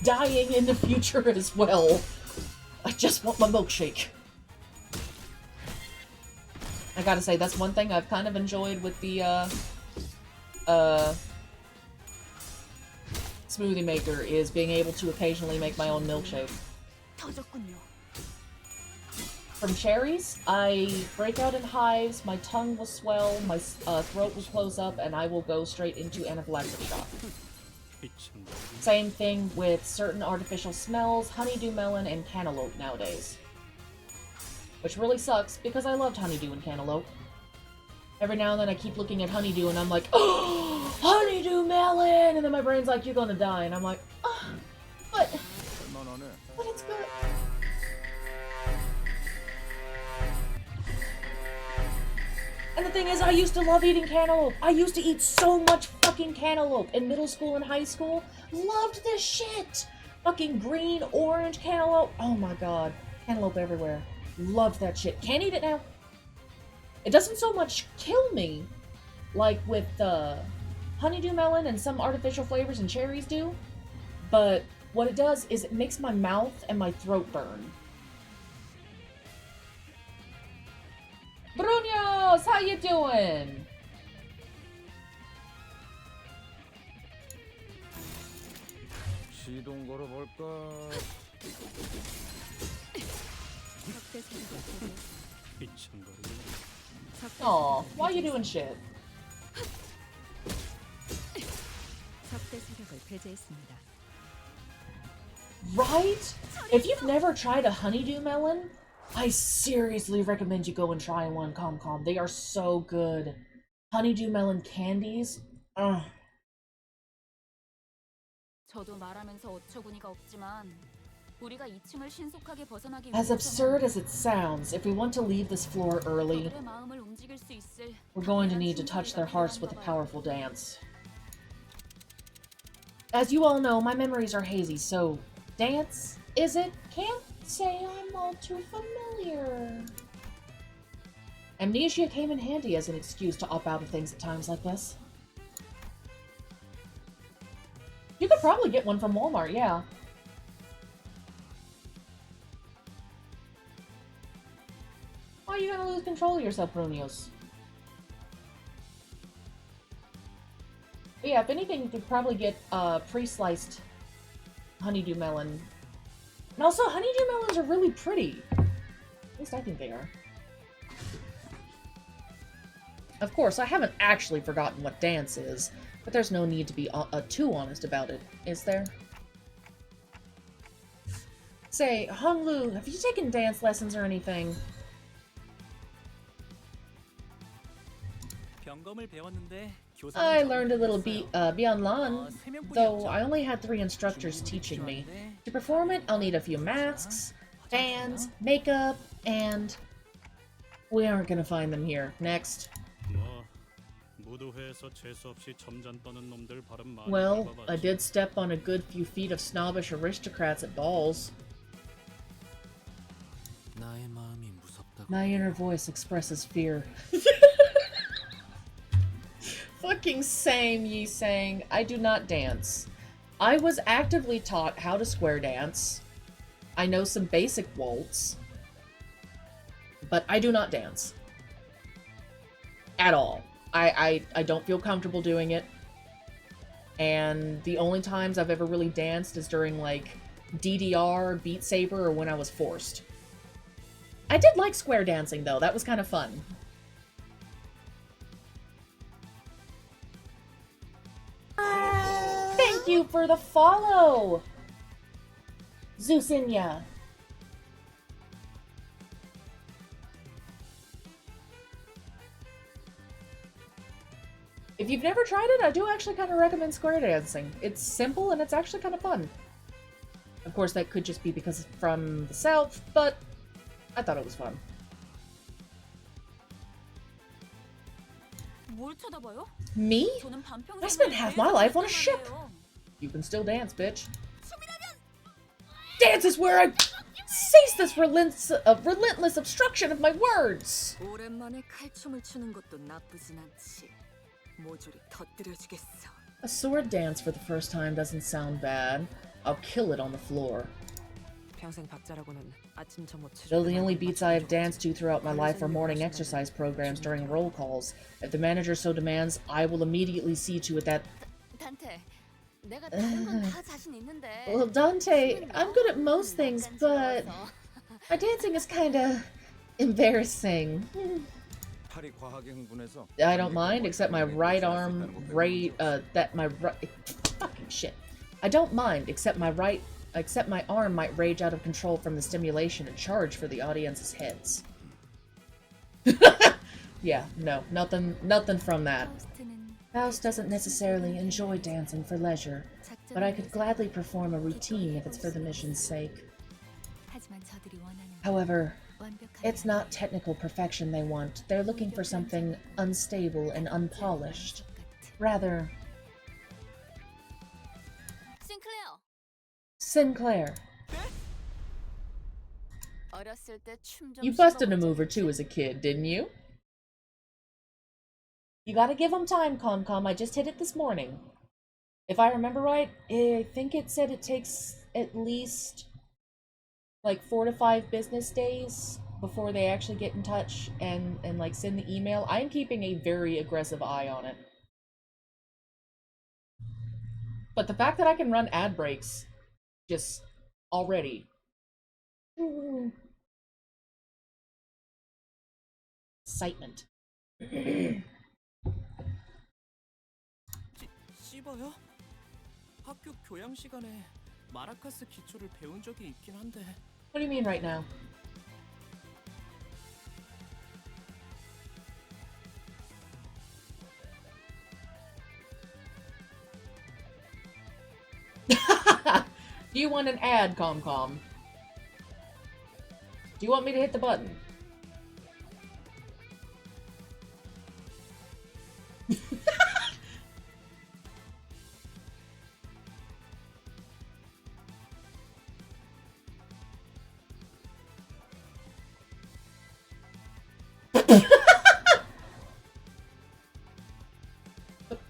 dying in the future as well. I just want my milkshake. I gotta say, that's one thing I've kind of enjoyed with the, smoothie maker, is being able to occasionally make my own milkshake. From cherries, I break out in hives, my tongue will swell, my throat will close up, and I will go straight into anaphylactic shock. Same thing with certain artificial smells, honeydew melon, and cantaloupe nowadays. Which really sucks, because I loved honeydew and cantaloupe. Every now and then I keep looking at honeydew and I'm like, oh, honeydew melon! And then my brain's like, you're gonna die. And I'm like, oh, but it's good. And the thing is, I used to love eating cantaloupe. I used to eat so much fucking cantaloupe in middle school and high school. Loved this shit! Fucking green, orange cantaloupe. Oh my god. Cantaloupe everywhere. Loved that shit. Can't eat it now. It doesn't so much kill me like with honeydew melon and some artificial flavors and cherries do, but what it does is it makes my mouth and my throat burn. Ross, how you doing? 시동 걸어볼까? 적대 세력을 제거했습니다. 삐청거리는 Aw, why you doing shit? 적대 세력을 배제했습니다. Right? If you've never tried a honeydew melon, I seriously recommend you go and try one, ComCom. They are so good. Honeydew melon candies. Ugh. 저도 말하면서 어처구니가 없지만 우리가 2층을 신속하게 벗어나기 As absurd as it sounds, if we want to leave this floor early, 그들의 마음을 움직일 수 있을 we're going to need to touch their hearts with a powerful dance. As you all know, my memories are hazy, so dance, is it? Can't say I'm all too familiar. Amnesia came in handy as an excuse to opt out of things at times like this. You could probably get one from Walmart, yeah. Why are you gonna lose control of yourself, Brunios? But yeah, if anything, you could probably get pre-sliced honeydew melon. And also, honeydew melons are really pretty. At least I think they are. Of course, I haven't actually forgotten what dance is, but there's no need to be too honest about it, is there? Say, Honglu, have you taken dance lessons or anything? 병검을 배웠는데 I learned a little Bianlan, though I only had 3 instructors teaching me. To perform it, I'll need a few masks, fans, makeup, and... we aren't gonna find them here. Next. Well, I did step on a good few feet of snobbish aristocrats at balls. 나의 마음이 무섭다고. My inner voice expresses fear. Fucking same, Yi Sang. I do not dance. I was actively taught how to square dance. I know some basic waltz. But I do not dance. At all. I don't feel comfortable doing it. And the only times I've ever really danced is during, like, DDR, Beat Saber, or when I was forced. I did like square dancing, though. That was kind of fun. Thank you for the follow! Zeusinia. If you've never tried it, I do actually kind of recommend square dancing. It's simple and it's actually kind of fun. Of course, that could just be because it's from the South, but I thought it was fun. 뭘 쳐다봐요? Me? 저는 반평생 I spent half my life on a ship. 거예요. You can still dance, bitch. Dance is where I cease this relentless obstruction of my words. 오랜만에 칼춤을 추는 것도 나쁘진 않지. 모조리 터뜨려주겠어. A sword dance for the first time doesn't sound bad. I'll kill it on the floor. 평생 박자라고는 아침 점호 Though the only beats I have danced to throughout my life are morning exercise programs during roll calls. If the manager so demands, I will immediately see to it that... 단테, 내가 다른 건 다 자신 있는데. Well, Dante, I'm good at most things, but... my dancing is kinda... embarrassing. 팔이 과하게 흥분해서 I don't mind, except my right arm fucking shit. I don't mind, except my arm might rage out of control from the stimulation and charge for the audience's heads. Yeah, no, nothing from that. Faust doesn't necessarily enjoy dancing for leisure, but I could gladly perform a routine if it's for the mission's sake. 하지만 저들이 원하는 However, 완벽한 it's not technical perfection they want. They're looking for something unstable and unpolished. Rather, Sinclair. 어렸을 때 춤 좀 You busted a move or two as a kid, didn't you? You gotta give them time, ComCom. I just hit it this morning. If I remember right, I think it said it takes at least like 4 to 5 business days before they actually get in touch and like send the email. I'm keeping a very aggressive eye on it. But the fact that I can run ad breaks just already. Excitement. 씹어요? 학교 교양 시간에 마라카스 기초를 배운 적이 있긴 한데. What do you mean right now? Do you want an ad, ComCom? Do you want me to hit the button?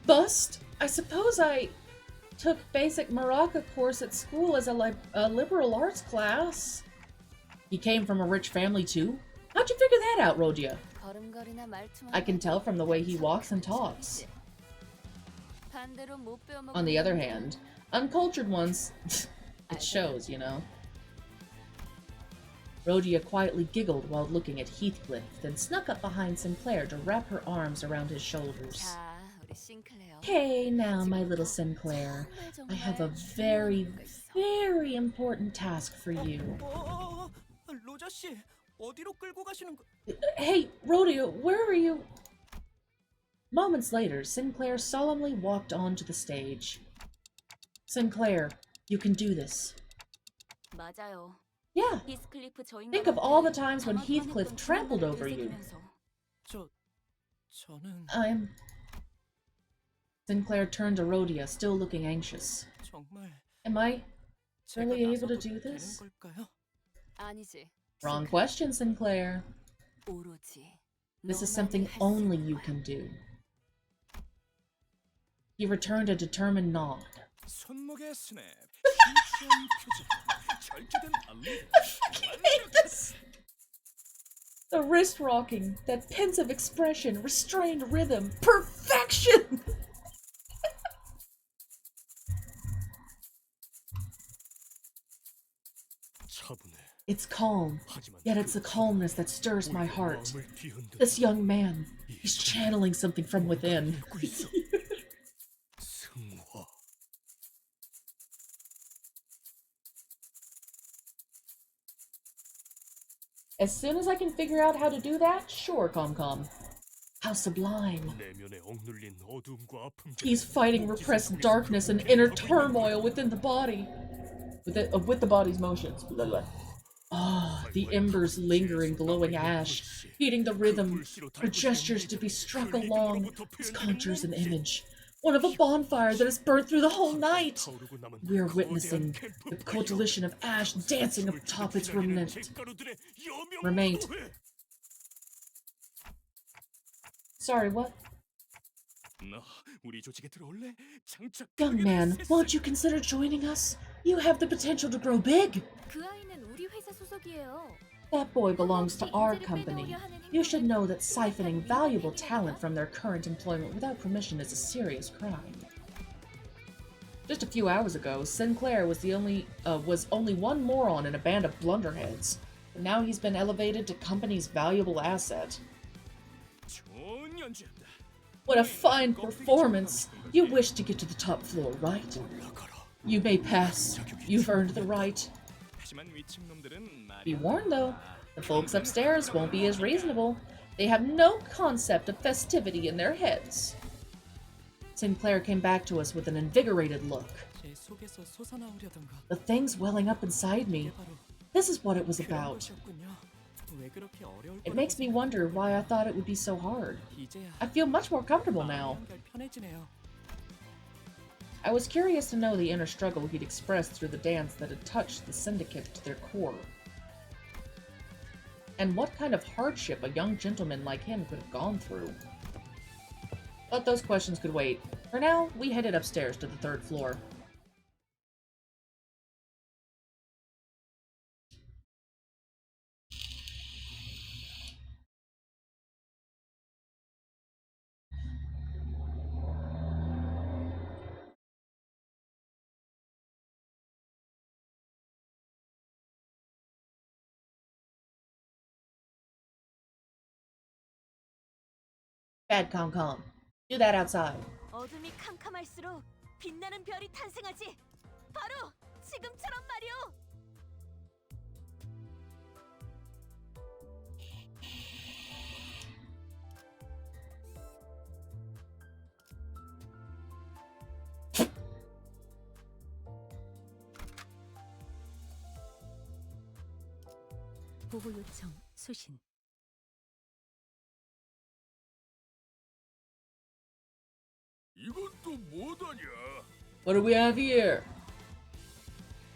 Bust? I suppose I took basic maraca course at school as a liberal arts class. He came from a rich family too? How'd you figure that out, Rodia? I can tell from the way he walks and talks. On the other hand, uncultured ones, it shows, you know. Rodia quietly giggled while looking at Heathcliff, then snuck up behind Sinclair to wrap her arms around his shoulders. Hey now, my little Sinclair. I have a very, very important task for you. 로저 씨, 어디로 끌고 가시는 거? Hey, Rodia, where are you? Moments later, Sinclair solemnly walked onto the stage. Sinclair, you can do this. 맞아요. Yeah. Think of all the times when Heathcliff trampled over you. 저는 Sinclair turned to Rodia, still looking anxious. 정말 Am I really able to do this? 아니지. Wrong question, Sinclair. 오로지. This is something only you can do. He returned a determined nod. 손목에 스냅. I hate this! The wrist rocking, that pensive expression, restrained rhythm, perfection! It's calm, yet it's the calmness that stirs my heart. This young man, he's channeling something from within. As soon as I can figure out how to do that, sure, ComCom. How sublime. He's fighting repressed darkness and inner turmoil within the body. With the body's motions. Ah, the embers lingering, glowing ash, heating the rhythm, her gestures to be struck along, his contours an image. One of a bonfire that has burned through the whole night. We are witnessing the coalition of ash dancing atop its remained. Sorry, what? Young man, won't you consider joining us? You have the potential to grow big. 그 아이는 우리 회사 소속이에요. That boy belongs to our company. You should know that siphoning valuable talent from their current employment without permission is a serious crime. Just a few hours ago, Sinclair was only one moron in a band of blunderheads. But now he's been elevated to company's valuable asset. What a fine performance! You wish to get to the top floor, right? You may pass. You've earned the right. Be warned, though. The folks upstairs won't be as reasonable. They have no concept of festivity in their heads. Sinclair came back to us with an invigorated look. The thing's welling up inside me. This is what it was about. It makes me wonder why I thought it would be so hard. I feel much more comfortable now. I was curious to know the inner struggle he'd expressed through the dance that had touched the syndicate to their core. And what kind of hardship a young gentleman like him could have gone through. But those questions could wait. For now, we headed upstairs to the 3rd floor. Bad Concom. Do that outside. 어둠이 캄캄할수록 빛나는 별이 탄생하지. 바로 지금처럼 말이오. 보호 요청 수신. 이건 또 뭐다냐? What do we have here?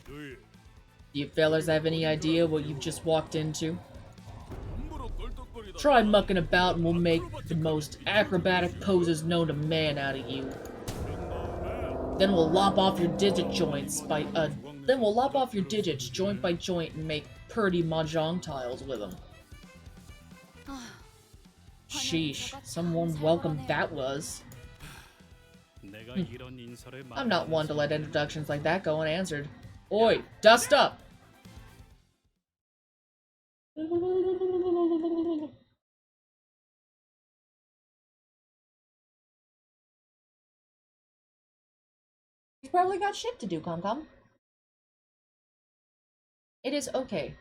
너희 Do you fellas have any idea what you've just walked into? 함부로 껄떡거리다. Try mucking about and we'll make the most acrobatic poses known to man out of you. Then we'll lop off your digit joints joint by joint and make purty mahjong tiles with them. Sheesh, some warm welcome that was. I'm not one to let introductions like that go unanswered. Oi, dust up! He's probably got shit to do, Comcom. It is okay.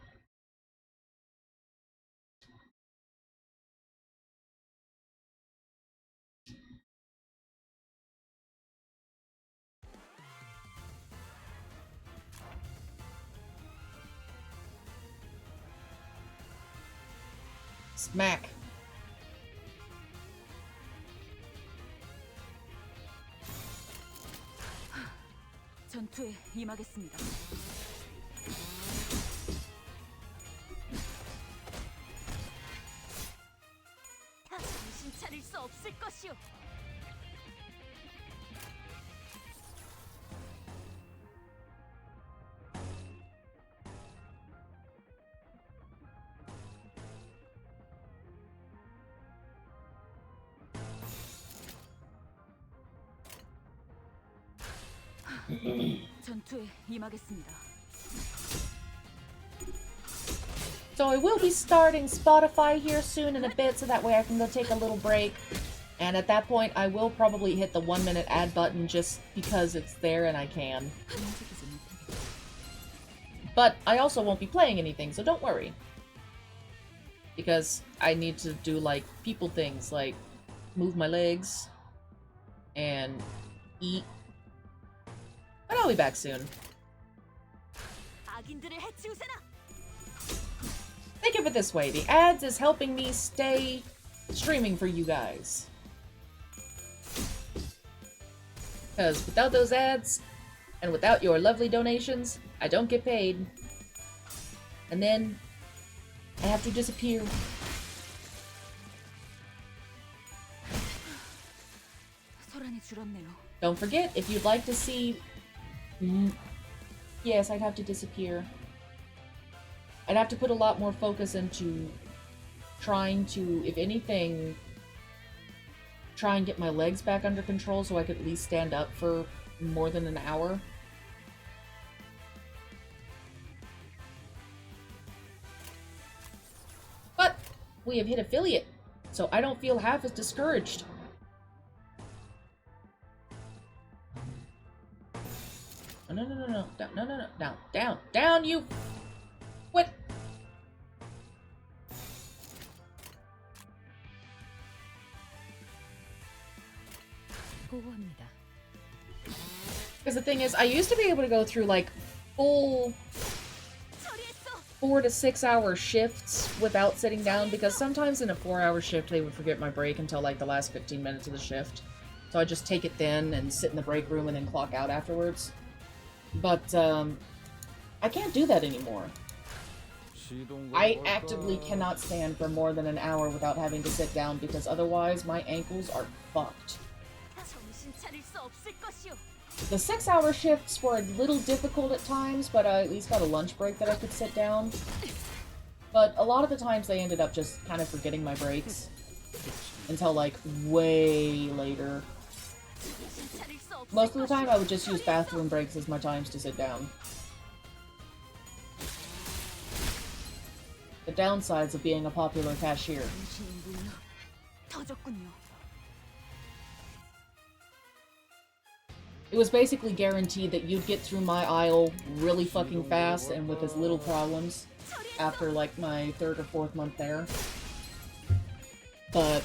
Smack. 전투에 임하겠습니다. 정신 차릴 수 없을 것이오. 전투에 임하겠습니다. So I will be starting Spotify here soon in a bit, so that way I can go take a little break. And at that point, I will probably hit the 1 minute ad button just because it's there and I can. But I also won't be playing anything, so don't worry. Because I need to do, like, people things, like move my legs and eat. But I'll be back soon. 악인들을 해치우세나. Think of it this way, the ads is helping me stay streaming for you guys. Because without those ads, and without your lovely donations, I don't get paid. And then, I have to disappear. 소란이 줄었네요. Don't forget, if you'd like to see... Yes, I'd have to disappear. I'd have to put a lot more focus into trying to, if anything, try and get my legs back under control so I could at least stand up for more than an hour. But we have hit affiliate, so I don't feel half as discouraged. No, no, no, no, down, no, no, no, down, down, down, you... What? Because the thing is, I used to be able to go through, like, full 4 to 6 hour shifts without sitting down, because sometimes in a 4-hour shift they would forget my break until, like, the last 15 minutes of the shift. So I just take it then and sit in the break room and then clock out afterwards. But, I can't do that anymore. I actively cannot stand for more than an hour without having to sit down, because otherwise my ankles are fucked. The 6-hour shifts were a little difficult at times, but I at least got a lunch break that I could sit down. But a lot of the times they ended up just kind of forgetting my breaks until, like, way later. Most of the time I would just use bathroom breaks as my times to sit down. The downsides of being a popular cashier. It was basically guaranteed that you'd get through my aisle really fucking fast and with as little problems after like my 3rd or 4th month there. But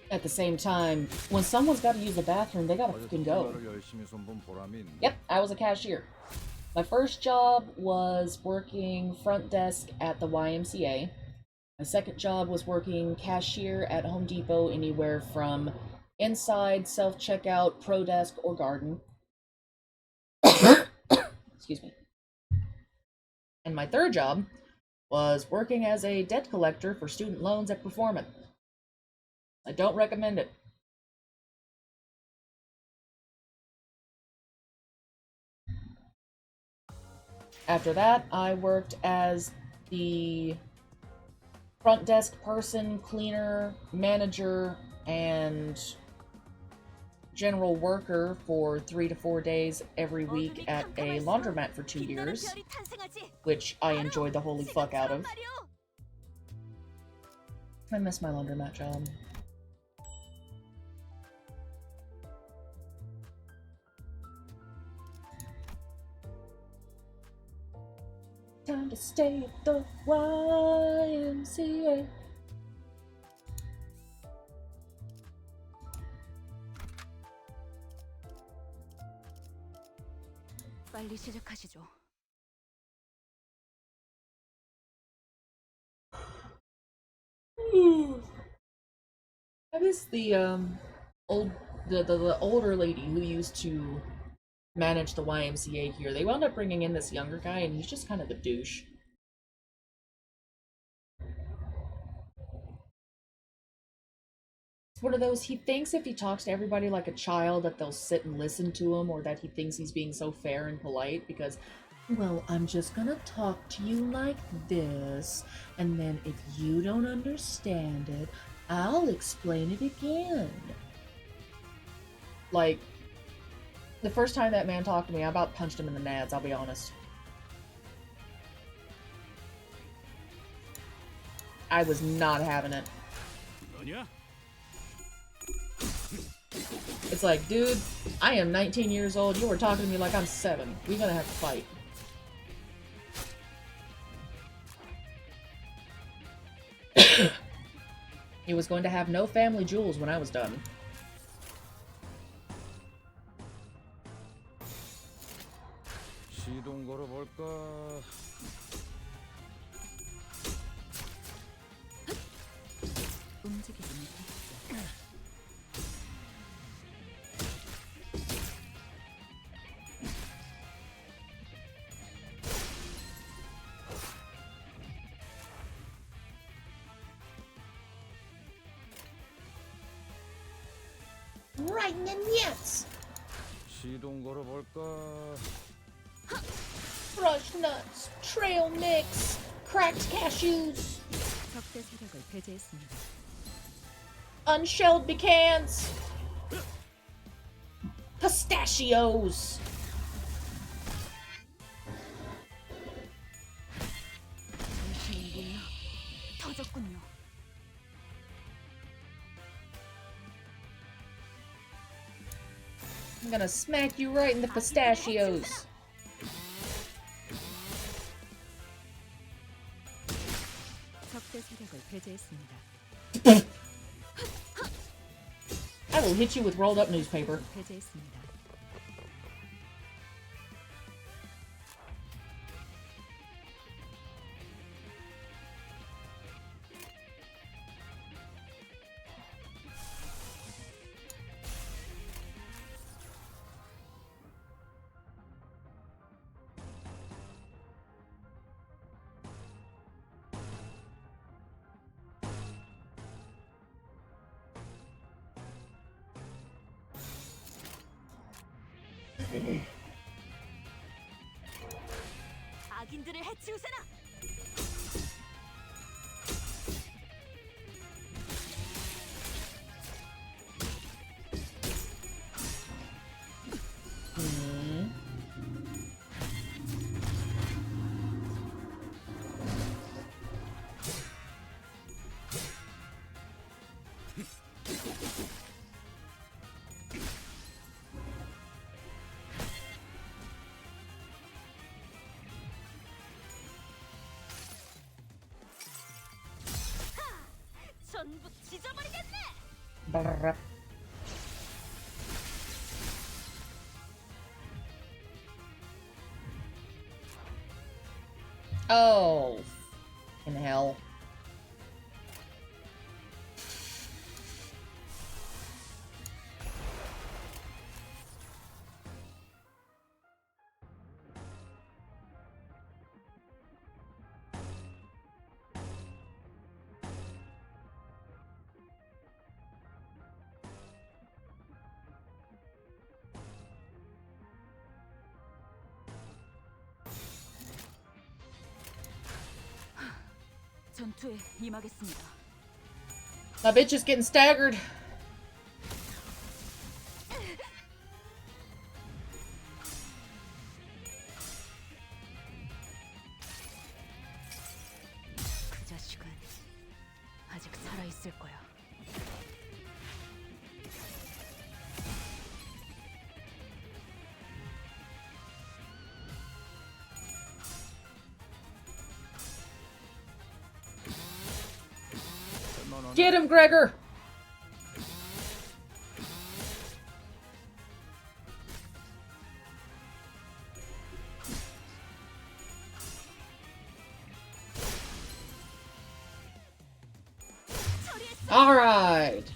at the same time, when someone's got to use the bathroom, they gotta fucking go. Yep, I was a cashier. My first job was working front desk at the YMCA. My second job was working cashier at Home Depot, anywhere from inside, self-checkout, pro desk, or garden. Excuse me. And my third job was working as a debt collector for student loans at Performant. I don't recommend it. After that, I worked as the front desk person, cleaner, manager, and general worker for 3 to 4 days every week at a laundromat for 2 years, which I enjoyed the holy fuck out of. I miss my laundromat job. Time to stay at the YMCA. 빨리 시작하시죠. I miss the older lady who used to manage the YMCA here. They wound up bringing in this younger guy, and he's just kind of a douche. It's one of those, he thinks if he talks to everybody like a child that they'll sit and listen to him, or that he thinks he's being so fair and polite because, well, I'm just gonna talk to you like this, and then if you don't understand it, I'll explain it again. Like, the first time that man talked to me, I about punched him in the nads, I'll be honest. I was not having it. It's like, dude, I am 19 years old, you were talking to me like I'm 7. We're gonna have to fight. He was going to have no family jewels when I was done. 시동 걸어볼까? 움직이지 못했어. Right in the nuts! 시동 걸어볼까? Crushed nuts, trail mix, cracked cashews, 적대 세력을 배제했습니다. unshelled pecans, pistachios. 당신이군요. 터졌군요. I'm gonna smack you right in the pistachios. 적대 세력을 배제했습니다. I will hit you with rolled up newspaper. 배제했습니다. 악인들을 해치우세나. Brrr. Oh, in hell. 전투에 임하겠습니다. My bitch is getting staggered. 그 자식은 아직 살아 있을 거야. Get him, Gregor! Alright!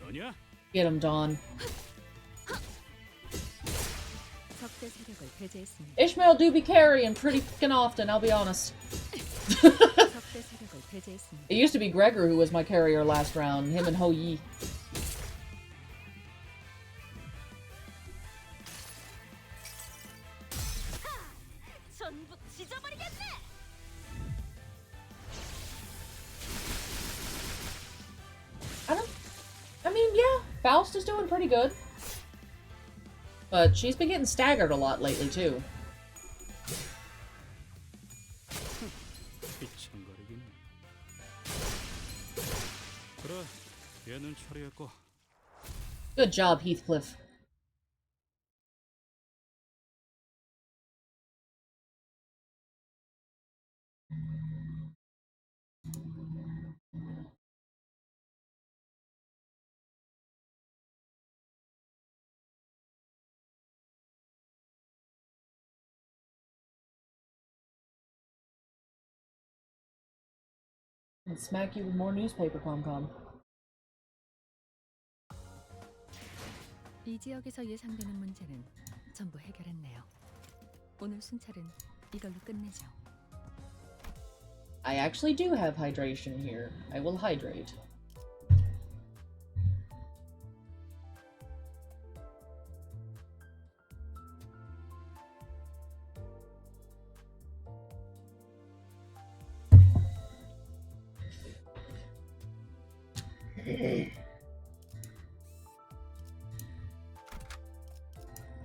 너냐? Get him, Dawn. 적대 세력을 배제했습니다. Ishmael do be carrying pretty fucking often, I'll be honest. 적대 세력을 배제했습니다. It used to be Gregor who was my carrier last round, him and Ho Yi. 전부 찢어버리겠네. I mean, yeah, Faust is doing pretty good. But she's been getting staggered a lot lately, too. 삐창거리긴. 그래, 얘는 처리했고. Good job, Heathcliff. And smack you with more newspaper, Comcom. 이 지역에서 예상되는 문제는 전부 해결했네요. 오늘 순찰은 이걸로 끝내죠. I actually do have hydration here. I will hydrate.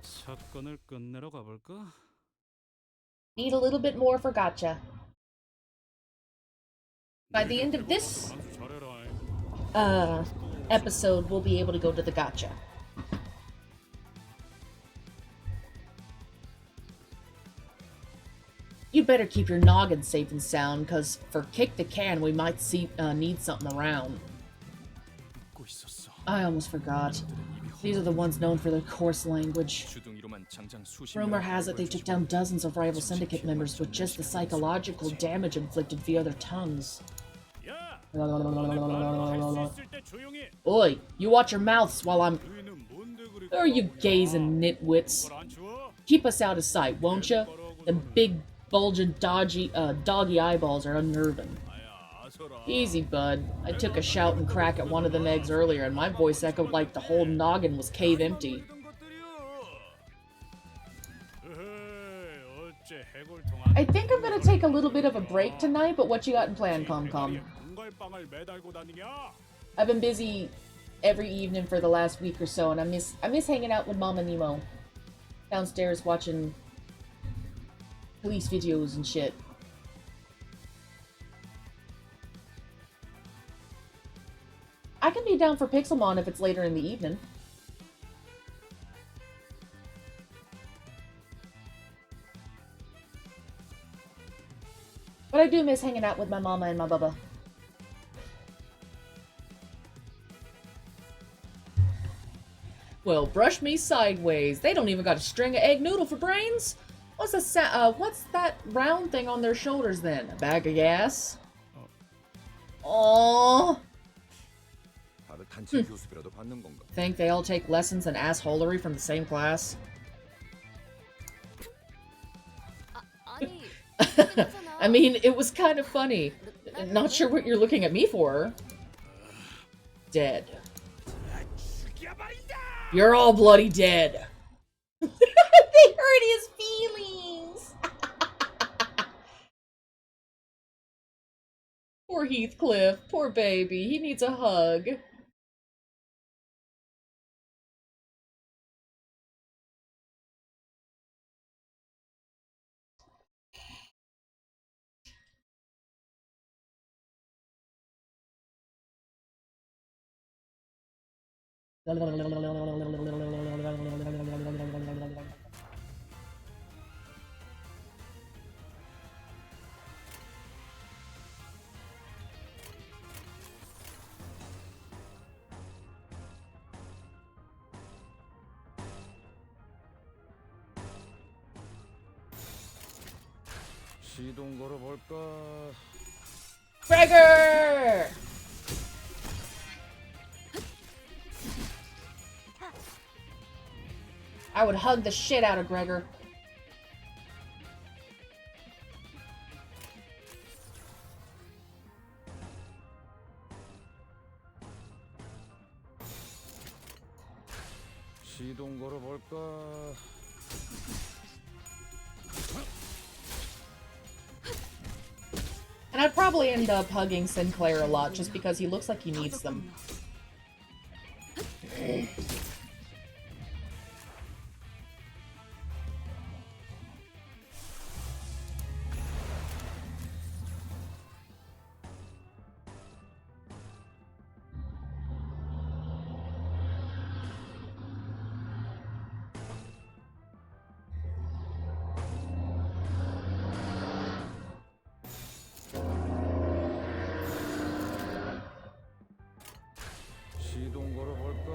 사건을 끝내러 가볼까? Need a little bit more for gotcha. By the end of this episode, we'll be able to go to the gotcha. You better keep your noggin safe and sound, cause for kick the can, we might need something around. I almost forgot. These are the ones known for their coarse language. Rumor has it they took down dozens of rival syndicate members with just the psychological damage inflicted via their tongues. Oi, you watch your mouths while I'm... Who are you gazing nitwits? Keep us out of sight, won't ya? Them big, bulging, doggy eyeballs are unnerving. Easy, bud. I took a shouting crack at one of them eggs earlier, and my voice echoed like the whole noggin was cave empty. I think I'm gonna take a little bit of a break tonight, but what you got in plan, Comcom? I've been busy every evening for the last week or so, and I miss hanging out with Mama Nemo. Downstairs watching police videos and shit. I can be down for Pixelmon if it's later in the evening. But I do miss hanging out with my mama and my bubba. Well, brush me sideways. They don't even got a string of egg noodle for brains. What's that round thing on their shoulders then? A bag of gas? Oh. 다들 단체 교습이라도 받는 건가? Think they all take lessons in assholery from the same class? 아니, I mean, it was kind of funny. Not sure what you're looking at me for. Dead. You're all bloody dead. They hurt his feelings. Poor Heathcliff. Poor baby. He needs a hug. 시동 걸어볼까? Gregor! I would hug the shit out of Gregor. 시동 걸어볼까? And I'd probably end up hugging Sinclair a lot just because he looks like he needs them. 시동 걸어볼까?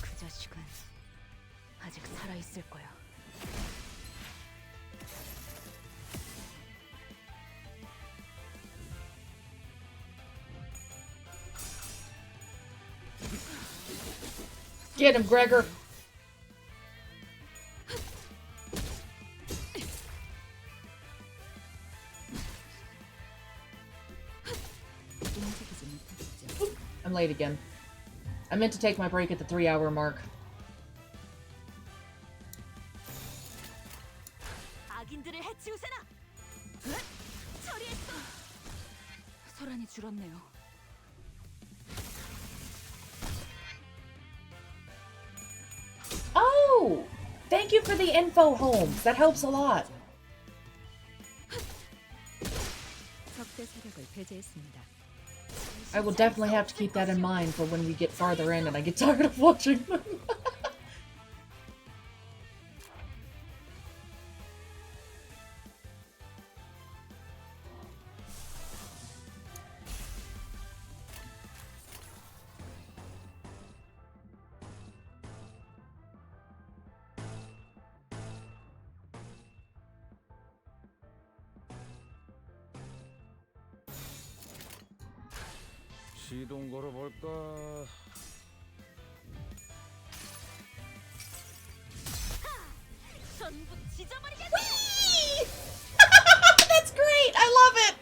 그 자식은 아직 살아 있을 거야. Get him, Gregor! I'm late again. I meant to take my break at the 3-hour mark. 악인들을 해치우세나! 처리했어! 소란이 줄었네요. Oh! Thank you for the info, Holmes. That helps a lot. 적대 세력을 배제했습니다. I will definitely have to keep that in mind for when we get farther in and I get tired of watching them. 시동 걸어볼까? 전부 찢어버리겠어! That's great! I love it!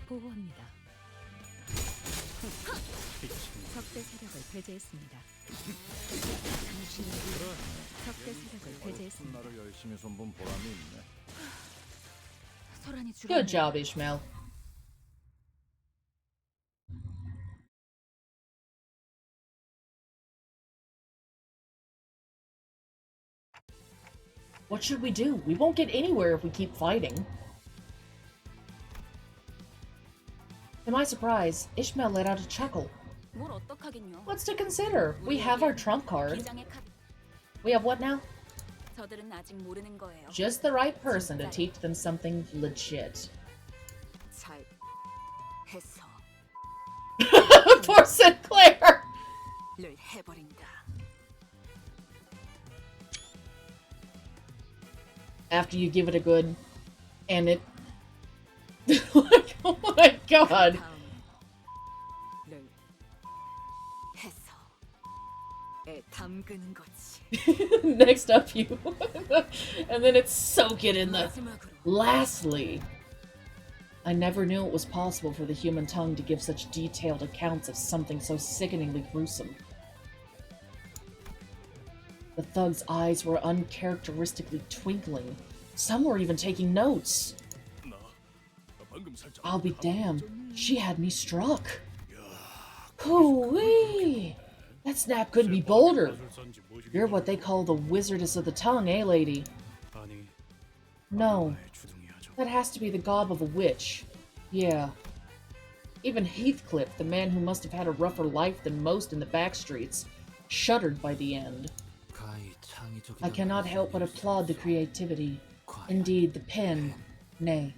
보고합니다. 적대 세력을 배제했습니다. 적대 세력을 배제했습니다. 나를 열심히 손본 보람이 있네. 소란이 줄었네. Good job, Ishmael. What should we do? We won't get anywhere if we keep fighting. To my surprise, Ishmael let out a chuckle. 뭘 어떡하긴요. What's to consider? We have our trump card. 기장의 카드. We have what now? 저들은 아직 모르는 거예요. Just the right person to teach them something legit. 잘 해서 Poor Sinclair! 를 해버린다. After you give it a good, and it... like, oh my god. 를 해서 에 담그는 거지. Next up, you. And then it's soak it in the... 마지막으로 Lastly, I never knew it was possible for the human tongue to give such detailed accounts of something so sickeningly gruesome. The thug's eyes were uncharacteristically twinkling. Some were even taking notes. 나 방금 살짝 I'll be damned. She had me struck. Hoo-wee! That snap couldn't be bolder. You're what they call the wizardess of the tongue, eh, lady? No. That has to be the gob of a witch. Yeah. Even Heathcliff, the man who must have had a rougher life than most in the back streets, shuddered by the end. I cannot help but applaud the creativity. Indeed, the pen, nay,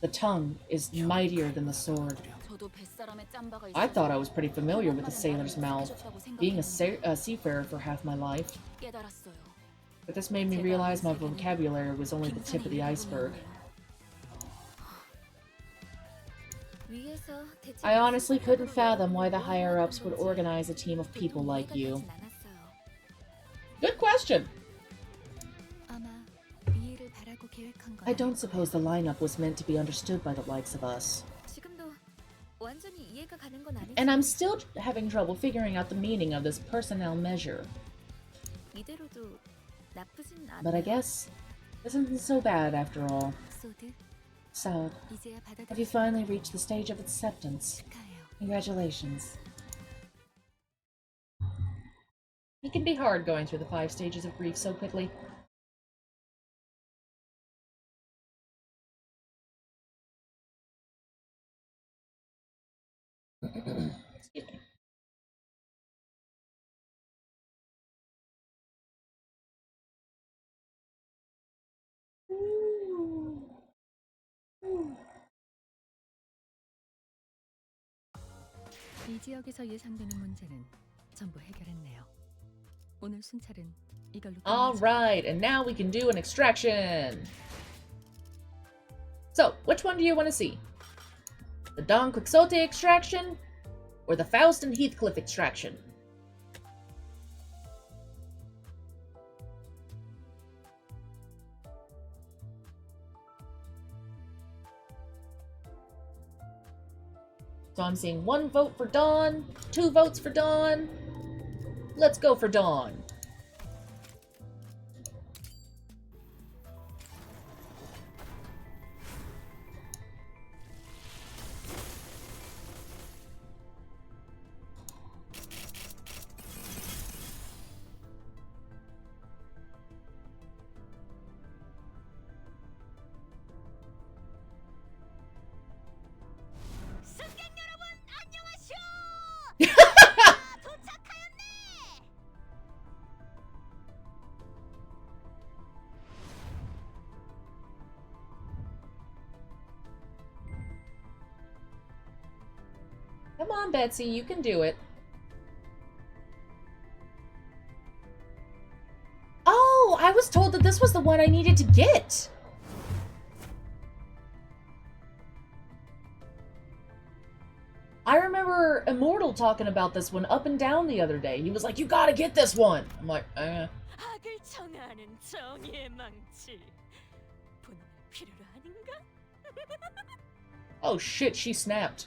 the tongue, is mightier than the sword. 저도 뱃사람의 짬바가 I thought I was pretty familiar with the sailor's mouth, being a seafarer for half my life. 깨달았어요. But this made me realize my vocabulary was only the tip of the iceberg. 위에서 대체 I honestly couldn't fathom why the higher-ups would organize a team of people like you. Good question! 아마 이해를 바라고 계획한 건 I don't suppose the lineup was meant to be understood by the likes of us. 지금도 완전히 이해가 가는 건 아니지. And I'm still having trouble figuring out the meaning of this personnel measure. 이대로도 나쁘진 않아. But I guess this isn't so bad after all. 소드, So, 이제야 have you finally reached the stage of acceptance? 축하해요. Congratulations. It can be hard going through the 5 stages of grief so quickly. Excuse me. 이 지역에서 예상되는 문제는 전부 해결했네요. 오늘 순찰은 이걸로 끝내죠. Alright, and now we can do an extraction! So, which one do you want to see? The Don Quixote extraction? Or the Faust and Heathcliff extraction? So I'm seeing 1 vote for Dawn, 2 votes for Dawn. Let's go for Dawn. 승객 여러분 안녕하쇼. 도착하였네. Come on, Betsy, you can do it. Oh, I was told that this was the one I needed to get. I remember Immortal talking about this one up and down the other day. He was like, you gotta get this one. I'm like, 악을 청하는 정의의 망치. 분을 필요로 아닌가? Oh shit, she snapped.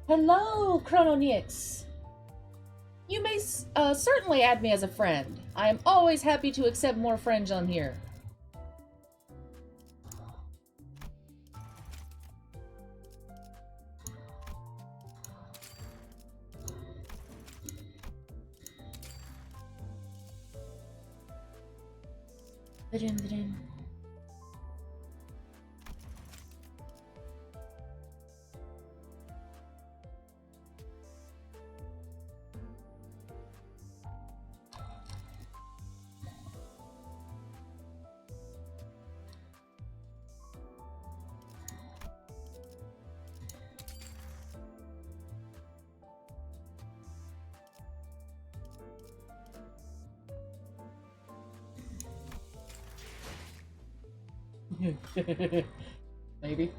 Hello, Chrononix. You may certainly add me as a friend. I am always happy to accept more friends on here. Maybe.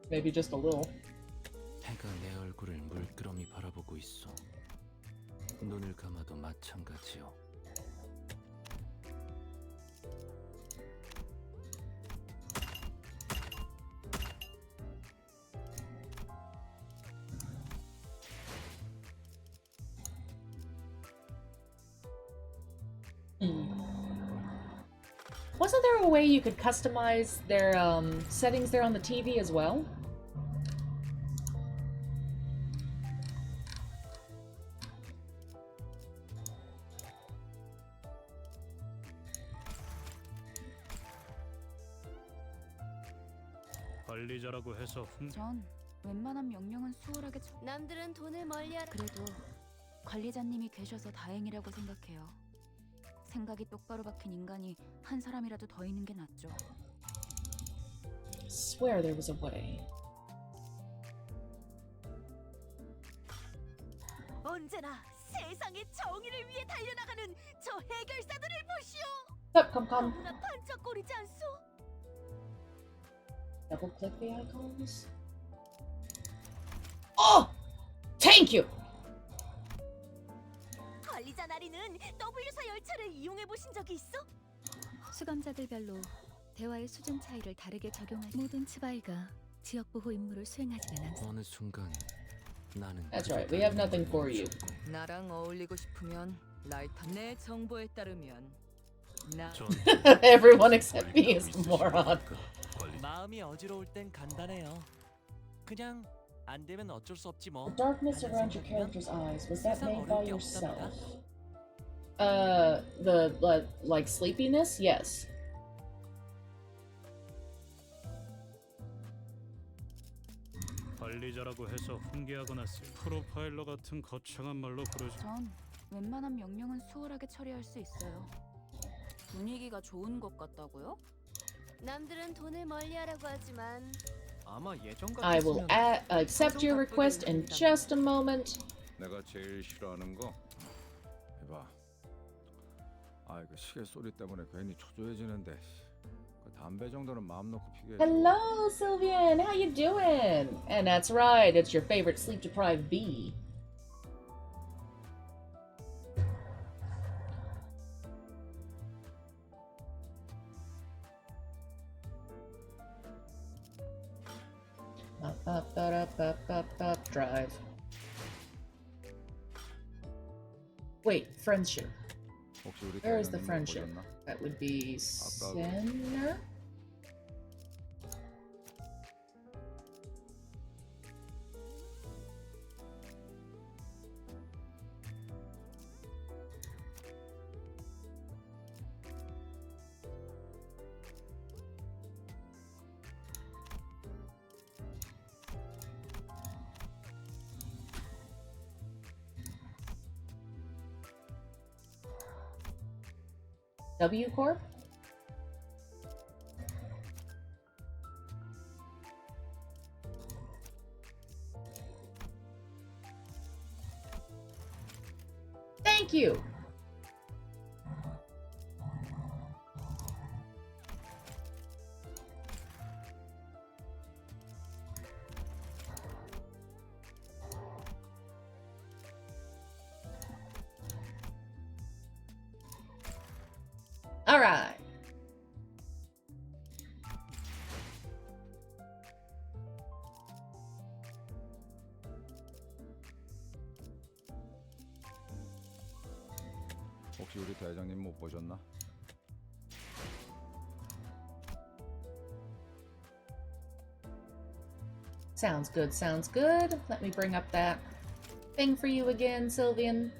Maybe just a little. 해가 내 얼굴을 물끄러미 바라보고 있어. 눈을 감아도 마찬가지요. Wasn't there a way you could customize their settings there on the TV as well? 관리자라고 해서 전 웬만한 명령은 수월하게 남들은 돈을 멀리하라. 그래도 관리자님이 계셔서 다행이라고 생각해요. 생각이 똑바로 박힌 인간이 한 사람이라도 더 있는 게 낫죠. Swear there was a way. 언제나 세상의 정의를 위해 달려나가는 저 해결사들을 보시오. Come. 너무나 반짝거리지 않소? Double click the icons. Oh! Thank you! 관리자 나리는 W사 열차를 이용해 보신 적이 있어? 수감자들별로 대화의 수준 차이를 다르게 적용한 모든 츠바이가 지역 보호 임무를 수행하지는 않습니다. 어느 순간 나는 That's right, we have nothing for you. 나랑 어울리고 싶으면 라이터 내 정보에 따르면 나 Everyone except me is a moron. 마음이 어지러울 땐 간단해요. 그냥 안 되면 어쩔 수 없지 뭐. The darkness around your character's eyes, was that 세상 made by 어려울 게 yourself? 없답니다. Like sleepiness? Yes. 관리자라고 해서 훈계하거나 프로파일러 같은 거창한 말로 부르지. 전 웬만한 명령은 수월하게 처리할 수 있어요. 분위기가 좋은 것 같다고요? 남들은 돈을 멀리하라고 하지만 아마 예전 I will accept your request in just a moment. 내가 제일 싫어하는 거 해봐. 아 이거 시계 소리 때문에 괜히 초조해지는데 그 담배 정도는 마음 놓고 피게 해줘. Hello, Sylvian. How you doing? And that's right, it's your favorite sleep-deprived bee. Drive. Wait, friendship. 혹시 우리 Where is the 대장님 friendship? 보셨나? That would be Sinner? W Corp? Thank you! Alright. 혹시 우리 대장님 못 보셨나? Sounds good, sounds good. Let me bring up that thing for you again, Sylvian.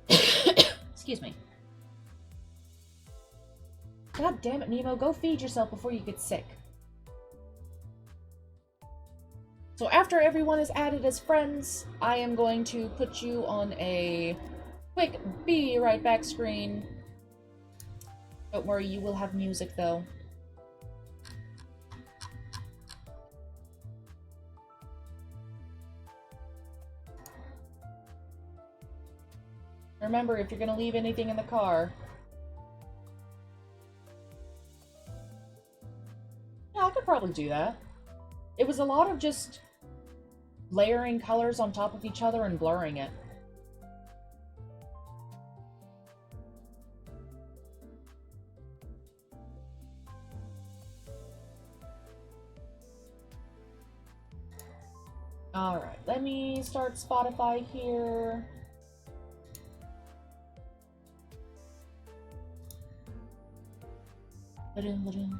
Excuse me. God damn it, Nemo. Go feed yourself before you get sick. So after everyone is added as friends, I am going to put you on a quick be right back screen. Don't worry, you will have music though. Remember, if you're gonna leave anything in the car... Yeah, I could probably do that. It was a lot of just layering colors on top of each other and blurring it. Alright, let me start Spotify here. Ba-dum.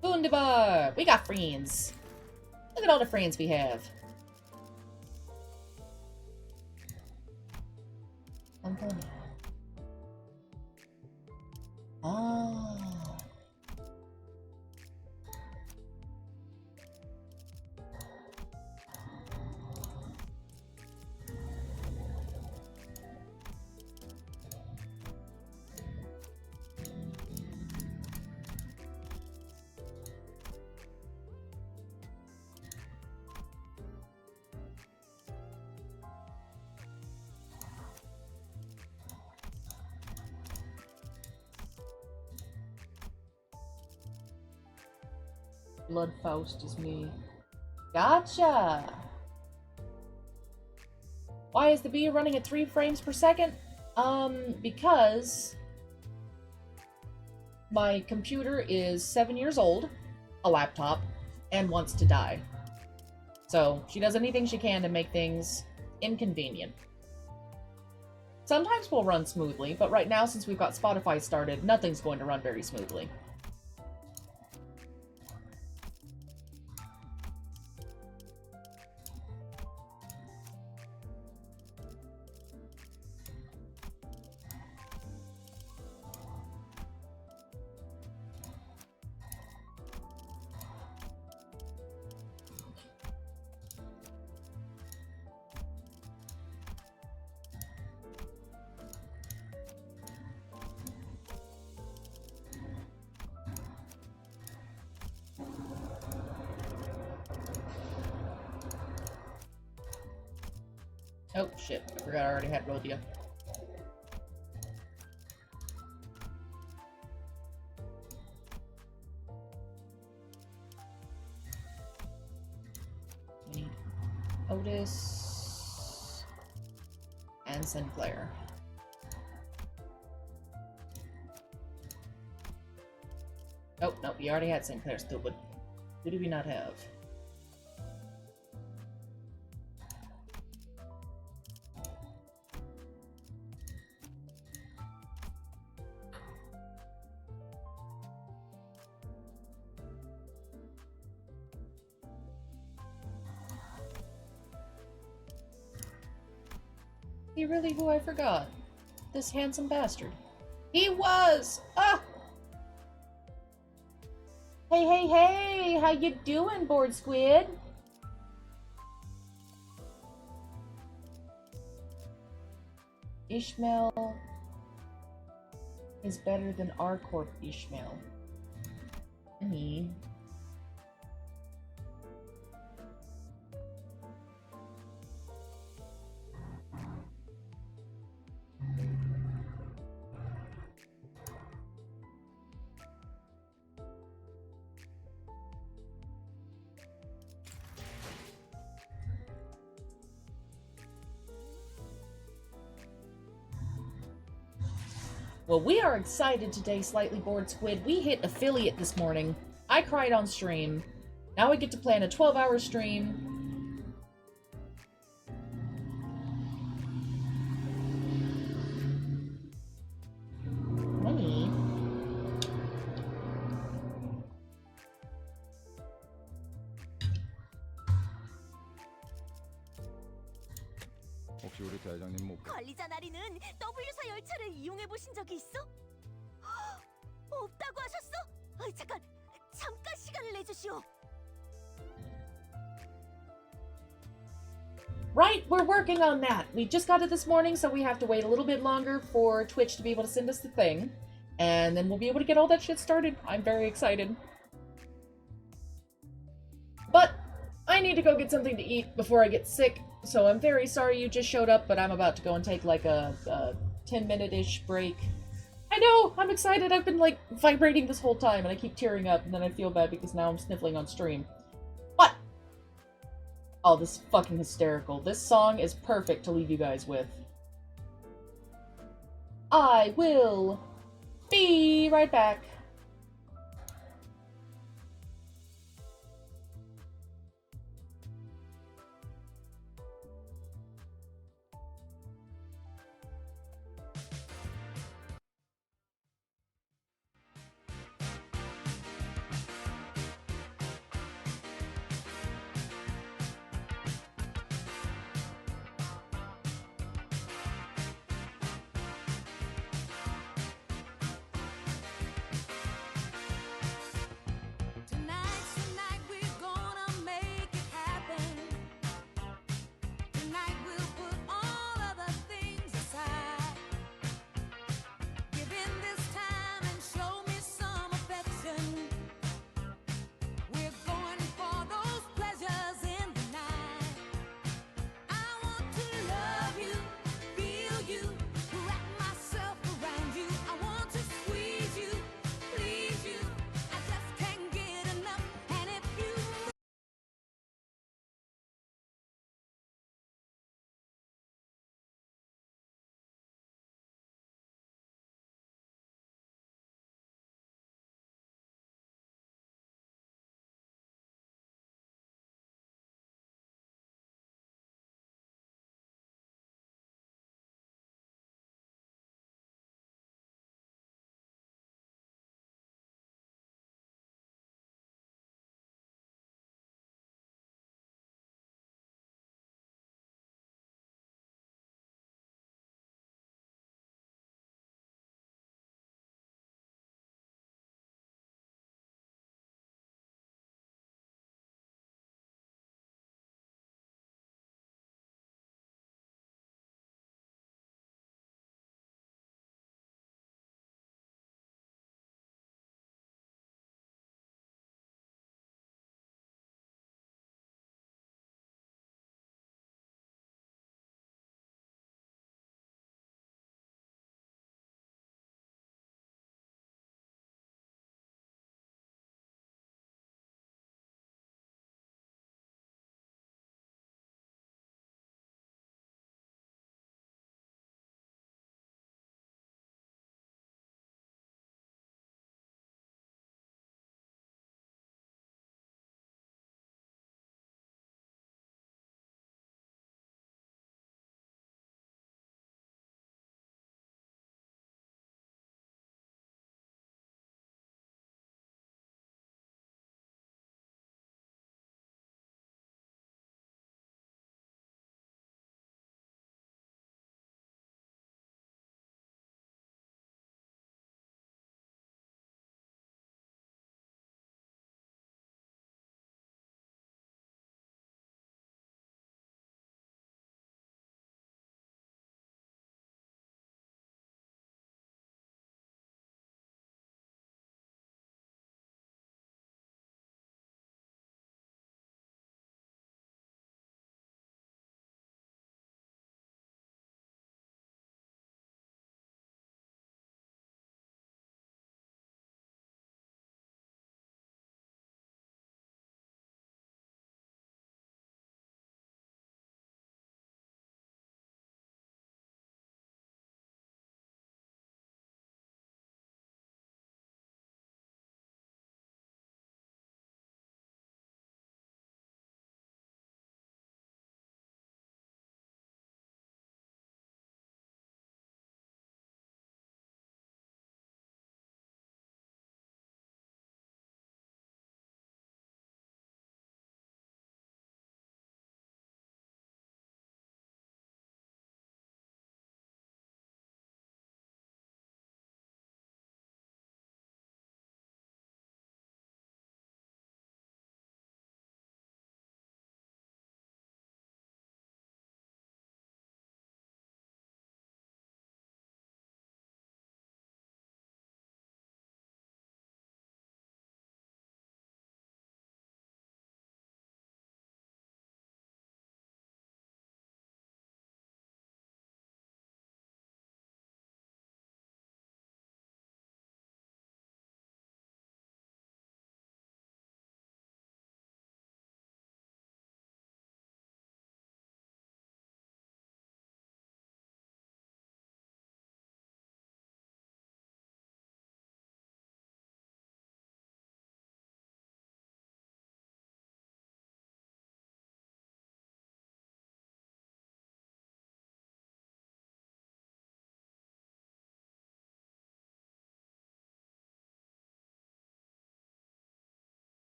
Wunderbar! We got friends. Look at all the friends we have. Ah. Bloodfaust is me. Gotcha! Why is the bee running at 3 frames per second? Because my computer is 7 years old, a laptop, and wants to die. So she does anything she can to make things inconvenient. Sometimes we'll run smoothly, but right now, since we've got Spotify started, nothing's going to run very smoothly. Oh, shit. I forgot I already had Rhodia. We need Otis and Sinclair. Oh, no, we already had Sinclair, stupid. Who do we not have? He really who I forgot? This handsome bastard. He was! Ah! Hey, hey, hey! How you doing, Board Squid? Ishmael is better than our Corp Ishmael. Well, we are excited today, Slightly Bored Squid. We hit affiliate this morning. I cried on stream. Now we get to plan a 12-hour stream. Money. 혹시 우리 대장님 못 관리자 나리는 W사 열차를 이용해 보신 적이 있어? 없다고 하셨어? 잠깐 시간을 내주시오. Right, we're working on that. We just got it this morning, so we have to wait a little bit longer for Twitch to be able to send us the thing. And then we'll be able to get all that shit started. I'm very excited. But I need to go get something to eat before I get sick, so I'm very sorry you just showed up, but I'm about to go and take like a 10-minute-ish break. I know! I'm excited! I've been like vibrating this whole time and I keep tearing up and then I feel bad because now I'm sniffling on stream. What? Oh, this is fucking hysterical. This song is perfect to leave you guys with. I will be right back.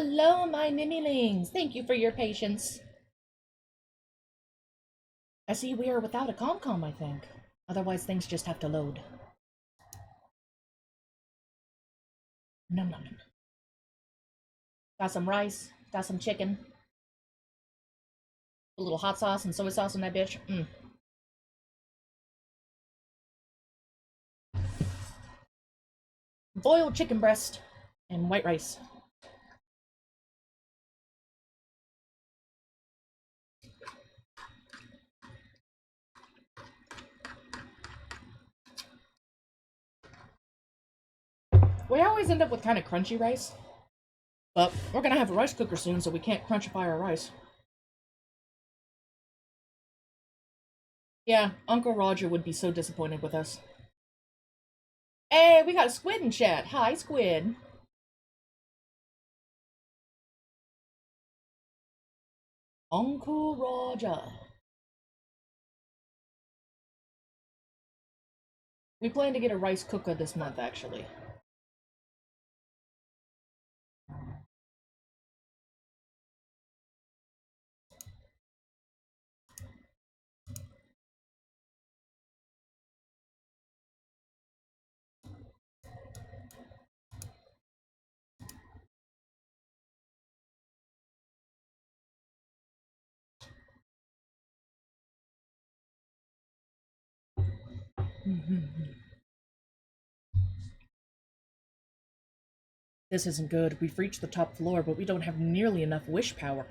Hello, my Mimilings. Thank you for your patience. I see we are without a ComCom, I think. Otherwise, things just have to load. Nom nom nom. Got some rice, got some chicken. A little hot sauce and soy sauce in that bitch. Boiled chicken breast and white rice. We always end up with kind of crunchy rice. But we're gonna have a rice cooker soon, so we can't crunchify our rice. Yeah, Uncle Roger would be so disappointed with us. Hey, we got a squid in chat. Hi, squid. Uncle Roger. We plan to get a rice cooker this month, actually. This isn't good. We've reached the top floor, but we don't have nearly enough wish power.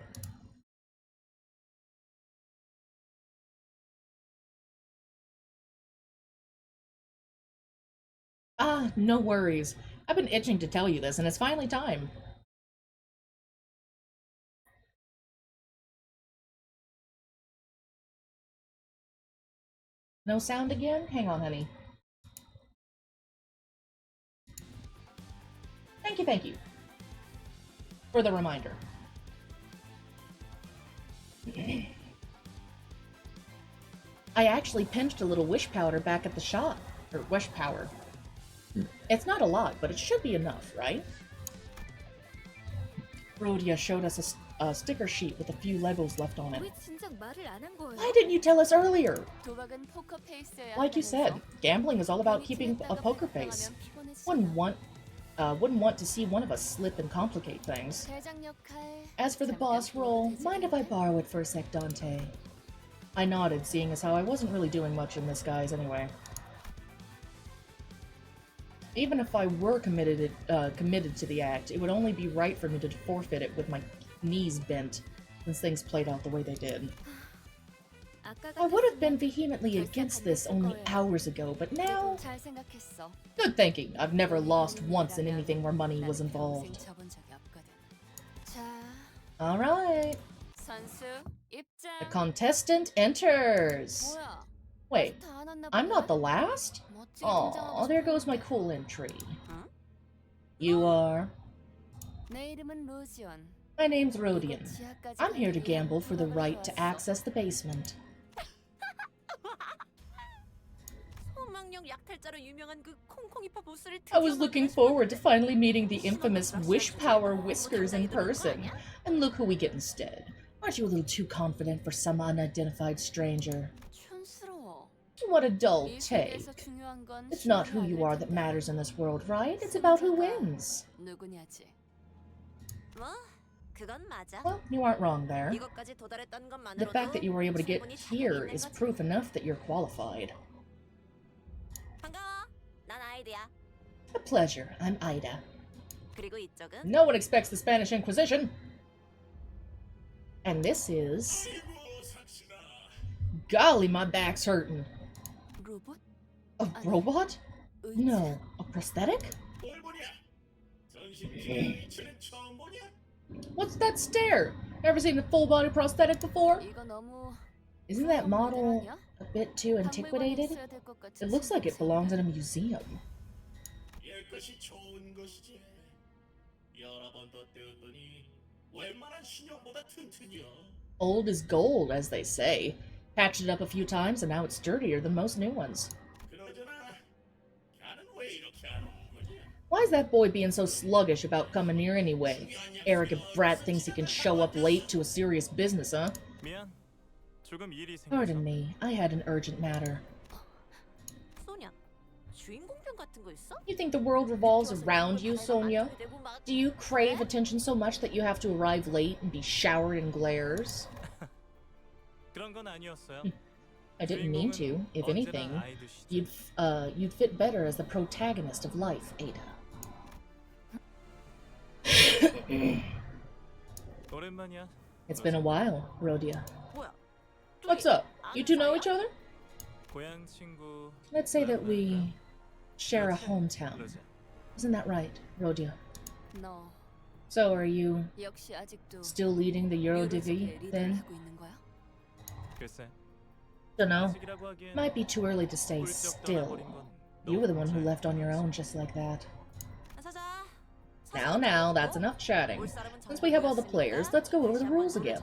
Ah, no worries. I've been itching to tell you this, and it's finally time. No sound again? Hang on, honey. Thank you. For the reminder. I actually pinched a little wish powder back at the shop. Or wish power. It's not a lot, but it should be enough, right? Rhodia showed us a sticker sheet with a few Legos left on it. 왜 진작 말을 안 한 거예요? Why didn't you tell us earlier? 도박은 포커 페이스여야 Like you said, gambling is all about keeping a poker face. Wouldn't want to see one of us slip and complicate things. 대장 역할. As for the boss role, mind if I borrow it for a sec, Dante? I nodded, seeing as how I wasn't really doing much in this guise anyway. Even if I were committed to the act, it would only be right for me to forfeit it with my knees bent, since things played out the way they did. I would have been vehemently against this only hours ago, but now... 잘 생각했어. Good thinking. I've never lost once in anything where money was involved. 져본 적이 없거든. 자, Alright. 선수 입장. The contestant enters. 뭐야? Wait, 다 안 왔나 I'm 보네? not the last? 멋지게 Aw, 등장하고 there 싶어. goes my cool entry. Huh? You are... 내 이름은 로지온. My name's Rodian. 지하까지 I'm here to 가기 위해 gamble for the 도박을 right to 해왔어. access the basement. 소망력 약탈자로 유명한 그 콩콩이파 보스를 I was looking forward to finally meeting the infamous Wish Power Whiskers in person. And look who we get instead. Aren't you a little too confident for some unidentified stranger? 촌스러워. What a dull 이 take. 세계에서 중요한 건 It's not who 신뢰를 you are that 알릴 텐데. matters in this world, right? It's about who wins. 누구냐지. 뭐? 그건 맞아. Well, you aren't wrong there. 이것까지 도달했던 The 것만으로도 fact that you were able to get 충분히 자격이 here 있는 is 거지. proof enough that you're qualified. 반가워. 난 아이드야. A pleasure. I'm Ida. 그리고 이쪽은 No one expects the Spanish Inquisition. And this is... Golly, my back's hurting. 로봇? A robot? 의자? No. A prosthetic? What's that stare? Never seen a full-body prosthetic before? 이거 너무 Isn't that 그런 model 모델 아니야? a bit too 박물관에 antiquated? 있어야 될것 같이 It looks like it 생겼어. belongs in a museum. 옛것이 좋은 것이지. 여러 번 덧대었더니 웬만한 신형보다 튼튼이야. Old is gold, as they say. Patched it up a few times, and now it's sturdier than most new ones. 그러잖아. 걔는 왜 이렇게 안 오는 거지? Why is that boy being so sluggish about coming here anyway? Arrogant brat thinks he can show up late to a serious business, huh? 미안. 조금 일이 생겨서. Pardon me, I had an urgent matter. 소냐. 주인공병 같은 거 있어? You think the world revolves around you, Sonia? 되고 막 Do you crave attention so much that you have to arrive late and be showered in glares? 그런 건 아니었어요. I didn't mean to. If anything, you'd fit better as the protagonist of life, Ada. 오랜만이야. It's been a while, Rhodia. 뭐야? What's up? You two know each other? 고향 친구. Let's say that we share a hometown. 그러자. Isn't that right, Rhodia? 너 So are you 역시 아직도 still leading the Eurodivi, 유로족의 리더를 then? 하고 있는 거야? 글쎄. Dunno. 아직이라고 하기엔 Might be too early to stay 훌쩍 still. 떠나버린 건 You were the 너무 one who 잘 left on your 알아서. own just like that. 서자. Now, that's enough chatting. Since we have all the players, let's go over the rules again.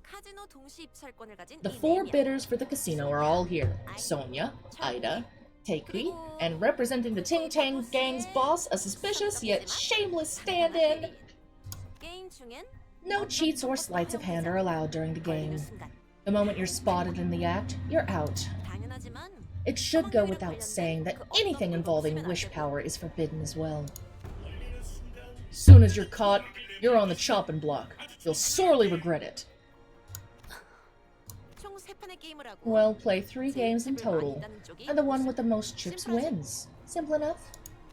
카지노 동시 입찰권을 가진 The 이 4 네 명. bidders for the casino are all here. Sonia, Ida, Takei, and representing the Ting Tang Gang's boss, a suspicious yet shameless stand-in. 게임 중엔 No cheats or sleights of hand are allowed during the game. The moment you're spotted in the act, you're out. 당연하지만 It should go without saying that anything involving wish power is forbidden as well. Soon as you're caught, you're on the chopping block. You'll sorely regret it. 총 3판의 게임을 하고 Well, play 3 games in 제일 total, 많이 따는 쪽이 and the one with the most chips wins. Simple enough.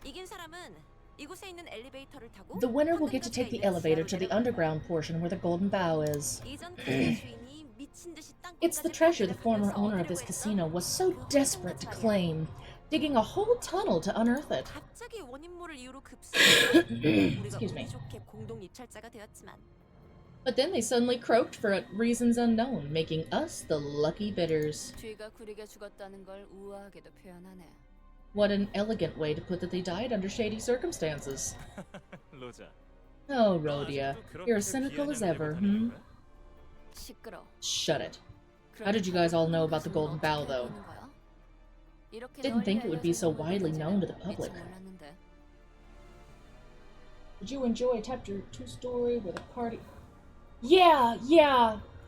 이긴 사람은 이곳에 있는 엘리베이터를 타고 The winner will get to take the elevator to the 지하로 underground portion where the Golden Bow is. 내려갑니다. 이전 카지노 주인이 미친 듯이 It's the 땅콩까지 treasure the former 파들어가면서 owner of this 얻으려고 casino 했어. was so 그 desperate to 황금같이 claim, digging a whole tunnel to unearth it. 갑자기 원인모를 이유로 급습. 우리가 Excuse me. 운이 좋게 공동 입찰자가 되었지만 But then they suddenly croaked for reasons unknown, making us the lucky bidders. 뒤가 구리게 죽었다는 걸 우아하게도 표현하네. What an elegant way to put that they died under shady circumstances. 로자. Oh, Rhodia, you're as cynical as ever, hmm? 시끄러. Shut it. How did you guys all know about the Golden Bow, though? Didn't think it would be so widely known to the public. Did you enjoy Chapter 2 story with a party? Yeah.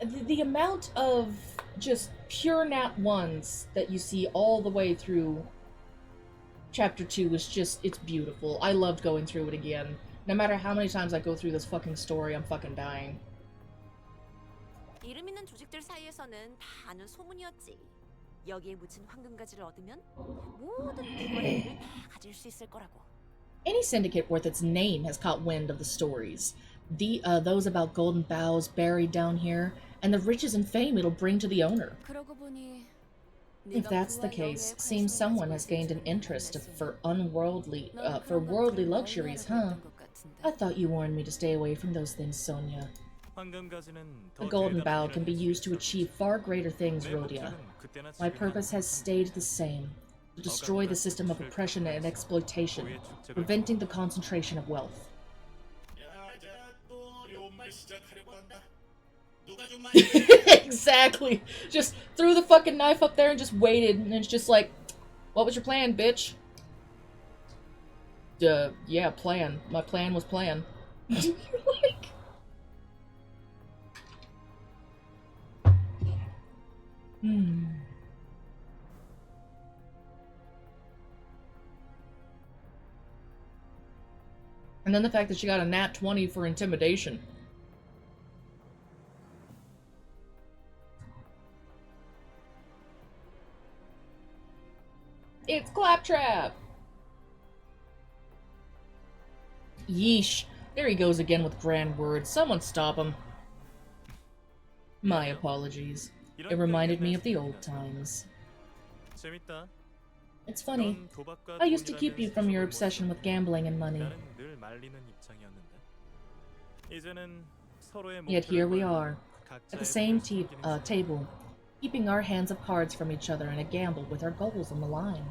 The amount of just pure nat ones that you see all the way through Chapter 2 is just, it's beautiful. I loved going through it again. No matter how many times I go through this fucking story, I'm fucking dying. 이름 있는 조직들 사이에서는 다 아는 소문이었지. 여기에 묻힌 황금가지를 얻으면 모든 대거리를 다 가질 수 있을 거라고. Any syndicate worth its name has caught wind of the stories. Those about golden bows buried down here, and the riches and fame it'll bring to the owner. 그러고 보니 If that's the case, seems someone has gained an interest for worldly luxuries, huh? I thought you warned me to stay away from those things, Sonia. The golden bow can be used to achieve far greater things, Rhodia. My purpose has stayed the same. To destroy the system of oppression and exploitation, preventing the concentration of wealth. Exactly! Just threw the fucking knife up there and just waited, and it's just like, what was your plan, bitch? Yeah, plan. My plan was plan. Like... And then the fact that she got a nat 20 for intimidation. It's Claptrap! Yeesh. There he goes again with grand words. Someone stop him. My apologies. It reminded me of the old times. It's funny. I used to keep you from your obsession with gambling and money. Yet here we are, at the same table, keeping our hands of cards from each other in a gamble with our goals on the line.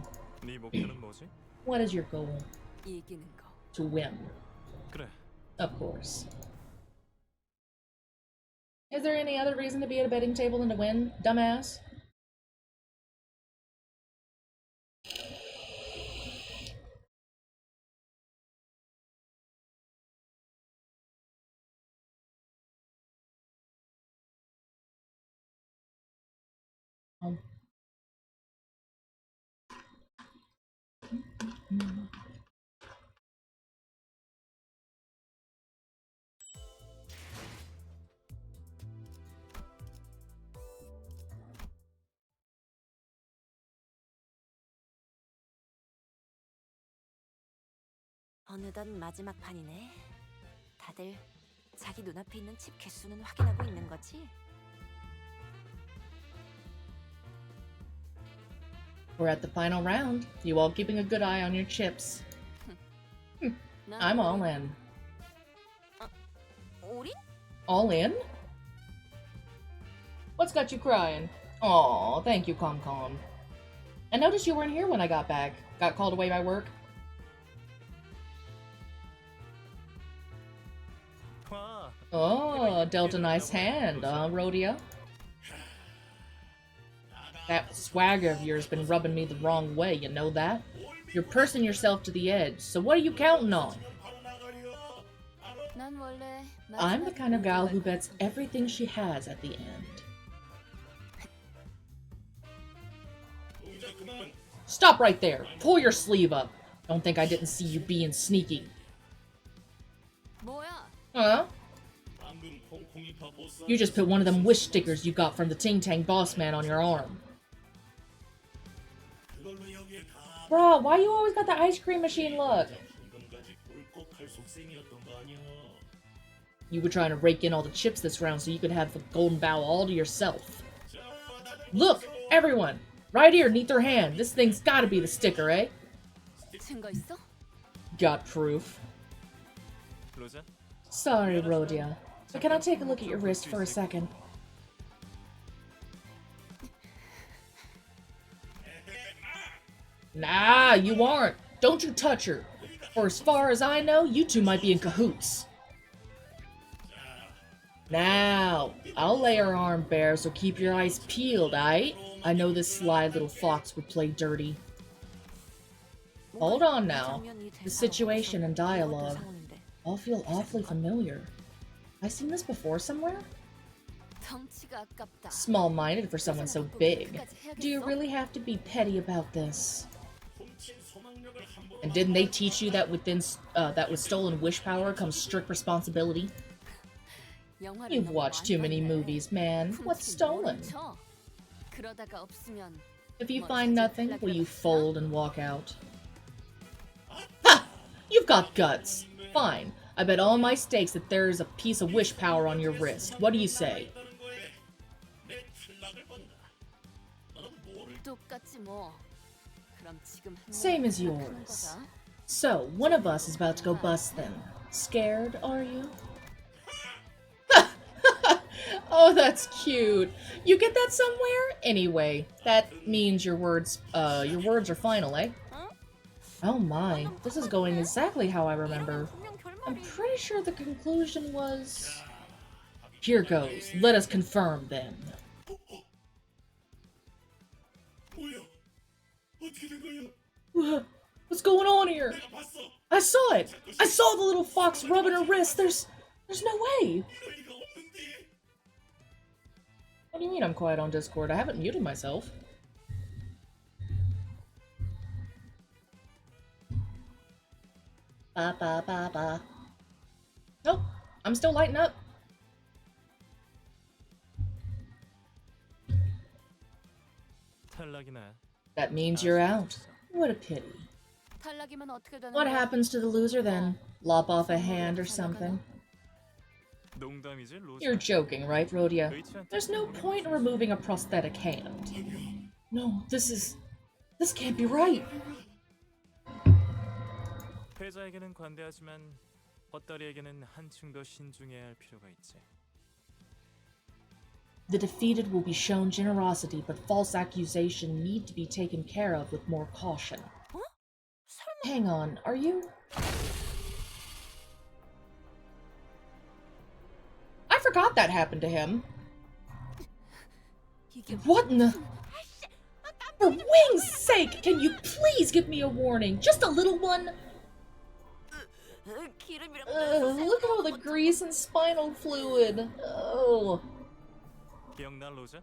What is your goal? To win. Of course. Is there any other reason to be at a betting table than to win, dumbass? 어느덧 마지막 판이네. 다들 자기 눈앞에 있는 칩 개수는 확인하고 있는 거지? We're at the final round. You all keeping a good eye on your chips. I'm all in. 우리? All in? What's got you crying? Aw, thank you, ComCom. I noticed you weren't here when I got back. Got called away by work? Oh, dealt a nice hand, Rhodia? That swagger of yours been rubbing me the wrong way, you know that? You're pursing yourself to the edge, so what are you counting on? I'm the kind of gal who bets everything she has at the end. Stop right there! Pull your sleeve up! Don't think I didn't see you being sneaky. Huh? You just put one of them wish stickers you got from the Ting Tang boss man on your arm. Bruh, why you always got the ice cream machine look? You were trying to rake in all the chips this round so you could have the golden bow all to yourself. Look, everyone! Right here, neath their hand. This thing's gotta be the sticker, eh? 증거 있어? Got proof. 로자, Sorry, Rhodia. But can I take a look at your wrist for a second? Nah, you aren't. Don't you touch her. For as far as I know, you two might be in cahoots. Now, I'll lay her arm bare, so keep your eyes peeled, aight? I know this sly little fox would play dirty. Hold on now. The situation and dialogue all feel awfully familiar. I've seen this before somewhere? 덩치가 아깝다. Small-minded for someone so big. Do you really have to be petty about this? And didn't they teach you that that with stolen wish power comes strict responsibility? You've watched too many movies, man. What's stolen? 그러다가 없으면 If you find nothing, will you fold and walk out? Ha! You've got guts. Fine. I bet all my stakes that there is a piece of wish power on your wrist. What do you say? 똑같지 뭐. 그럼 지금 Same as yours. So, one of us is about to go bust them. Scared, are you? Oh, that's cute. You get that somewhere? Anyway, that means your words are final, eh? Oh my, this is going exactly how I remember. I'm pretty sure the conclusion was... Here goes. Let us confirm, then. What's going on here? I saw it! I saw the little fox rubbing her wrist! There's no way! What do you mean I'm quiet on Discord? I haven't muted myself. Ba ba ba ba. Nope, I'm still lighting up. 탈락이나. That means you're out. What a pity. 탈락이면 어떻게 되는 What 거야? happens to the loser then? Lop off a hand or something? 농담이지, 로자. You're joking, right, Rhodia? There's no point in removing a prosthetic hand. No, this can't be right. 패자에게는 관대하지만 헛다리에게는 한층 더 신중해야 할 필요가 있지. The defeated will be shown generosity, but false accusation need to be taken care of with more caution. Hang on, are you... I forgot that happened to him. What in the... For wings' sake, can you please give me a warning? Just a little one? Look at all the grease and spinal fluid. Oh. 기억나, 로자?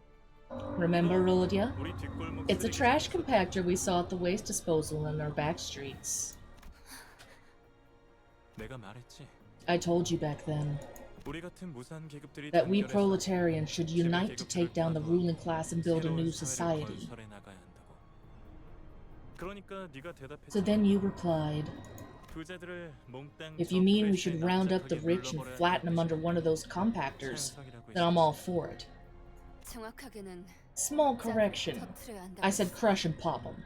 Remember, Rhodia? 우리 뒷골목 It's a 쓰레기 trash compactor we saw at the waste disposal in our back streets. 내가 말했지. I told you back then 우리 같은 무산 계급들이 that we 단결해서 proletarians should unite to 계급들을 take down the 따돌아 ruling class and build a new 새로운 사회를 society. 건설해 나가야 한다고. 그러니까 네가 대답했지. So then you replied, 부자들을 몽땅 if you mean we 저 should 크래쉬에 round up the 납작하게 rich and 눌러버려야 flatten them 하는 under 것이 one of those compactors, 찬성이라고 then I'm 했었지. all for it. 정확하게는 Small correction. 터트려야 한다고 I said 했어. crush and pop them.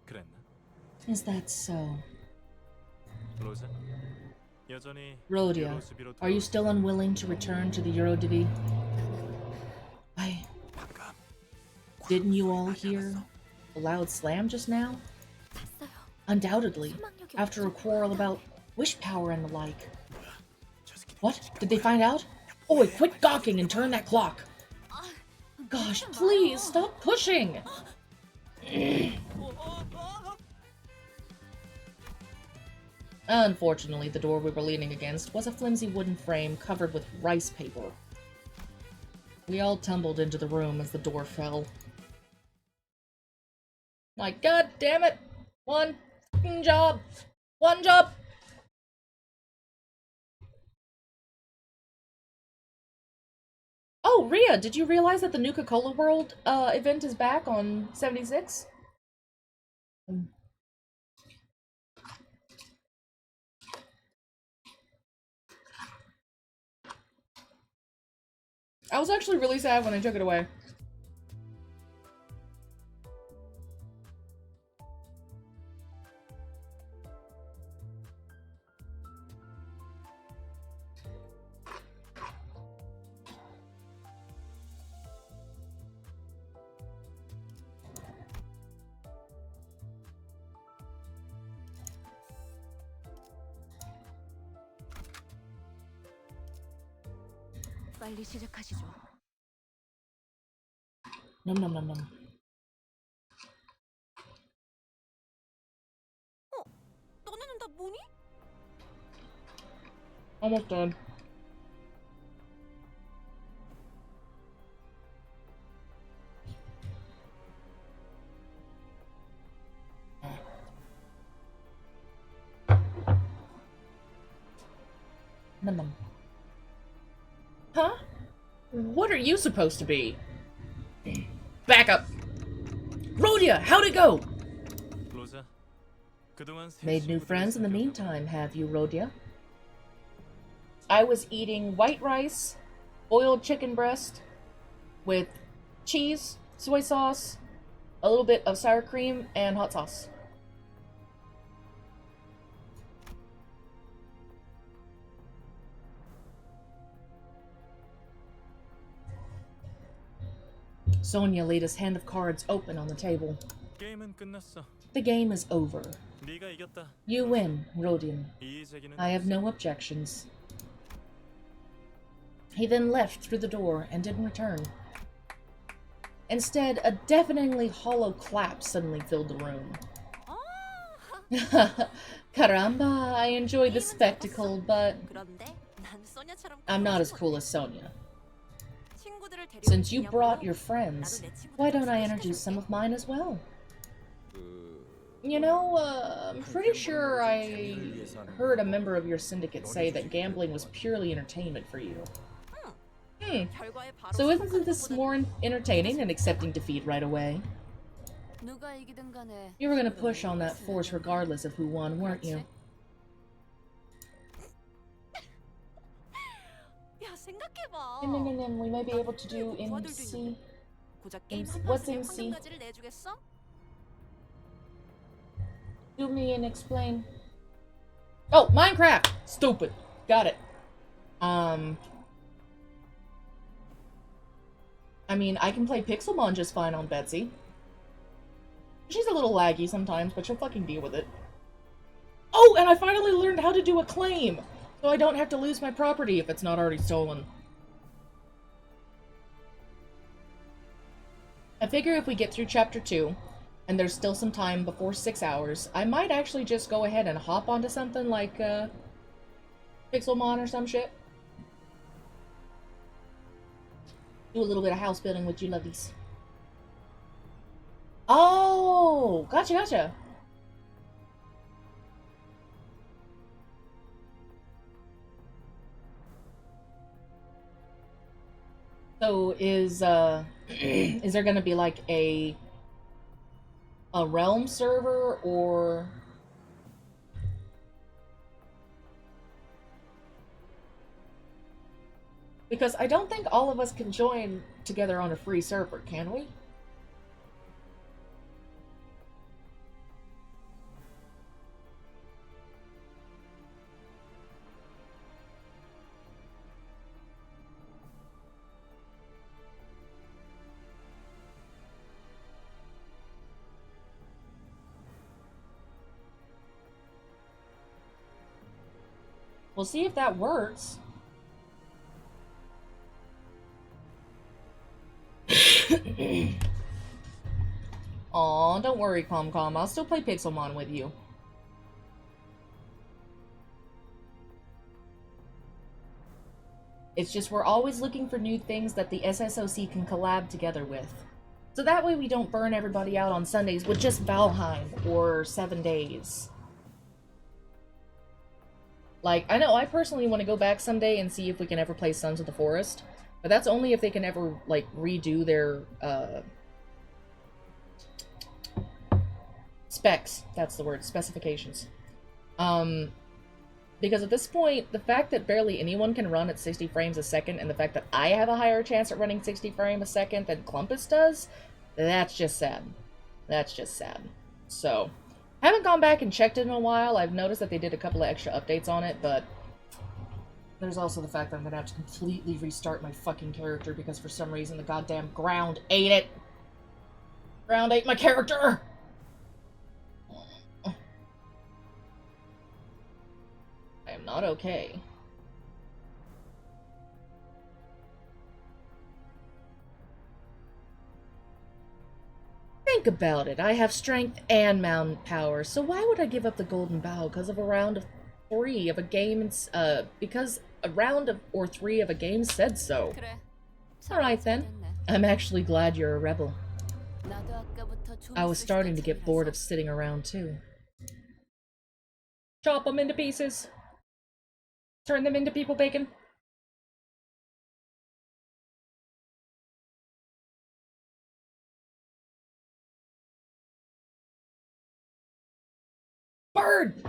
그랬나? Is that so? 로자? 여전히 Rhodia, 유로스비로 are you still unwilling to return to the Eurodivi? 방금 Didn't you all hear a loud slam just now? 봤어요. Undoubtedly, 소망력이 after a 없어. quarrel about wish power and the like. What? Did they find out? Oi, quit gawking and turn that clock! Gosh, please, stop pushing! Unfortunately, the door we were leaning against was a flimsy wooden frame covered with rice paper. We all tumbled into the room as the door fell. My god damn it! One fucking job! One job! Oh, Rhea, did you realize that the Nuka-Cola World event is back on 76? I was actually really sad when they took it away. 빨리 시작하시죠. Num num num num. 너네는 다 뭐니? Almost done. Num num. Huh? What are you supposed to be? Back up! Rhodia, how'd it go? 로자, 그동안 새 Made new 친구들을 friends in the 사귀었다고. meantime, have you, Rhodia? I was eating white rice, boiled chicken breast, with cheese, soy sauce, a little bit of sour cream, and hot sauce. Sonia laid his hand of cards open on the table. 게임은 끝났어. The game is over. 네가 이겼다. You win, Rodion. 이의 제기는 I have no objections. He then left through the door and didn't return. Instead, a deafeningly hollow clap suddenly filled the room. Caramba, I enjoy the spectacle, but 그런데 난 소냐처럼 I'm not as cool as Sonia. 친구들을 데리고 Since you 있냐고. brought your friends, 나도 내 친구들 why don't I 소개시켜줄게. introduce some of mine as well? 그 You know, I'm pretty sure I heard a member of your syndicate say that gambling was purely entertainment for you. 결과에 바로 So isn't this 생각하는 more entertaining than accepting defeat right away? 누가 이기든 간에 You were gonna push on that force regardless of who won, weren't you? 야 생각해봐. We may be able to do 부하들도 MC. 있는데 고작 게임 MC 한 what's 판에 MC? 황금가지를 내주겠어? Do me and explain. Oh, Minecraft! Stupid. Got it. I mean, I can play Pixelmon just fine on Betsy. She's a little laggy sometimes, but she'll fucking deal with it. Oh, and I finally learned how to do a claim! So I don't have to lose my property if it's not already stolen. I figure if we get through Chapter 2, and there's still some time before 6 hours, I might actually just go ahead and hop onto something like, Pixelmon or some shit. Do a little bit of house building with you lovies. Oh, gotcha, gotcha. So is is there gonna be like a realm server or because I don't think all of us can join together on a free server, can we? We'll see if that works. Aw, don't worry, ComCom. I'll still play Pixelmon with you. It's just we're always looking for new things that the SSOC can collab together with. So that way we don't burn everybody out on Sundays with just Valheim or 7 Days. Like, I know I personally want to go back someday and see if we can ever play Sons of the Forest. But that's only if they can ever, like, redo their, specs. That's the word. Specifications. Because at this point, the fact that barely anyone can run at 60 frames a second, and the fact that I have a higher chance at running 60 frames a second than Clumpus does, that's just sad. That's just sad. So, haven't gone back and checked it in a while. I've noticed that they did a couple of extra updates on it, but there's also the fact that I'm gonna have to completely restart my fucking character because for some reason the goddamn ground ate it. Ground ate my character! I am not okay. Think about it. I have strength and mountain power, so why would I give up the golden bow because of a round of 3 of a game, because a round of or 3 of a game said so. Alright then. I'm actually glad you're a rebel. I was starting to get bored of sitting around too. Chop them into pieces. Turn them into people bacon. Bird!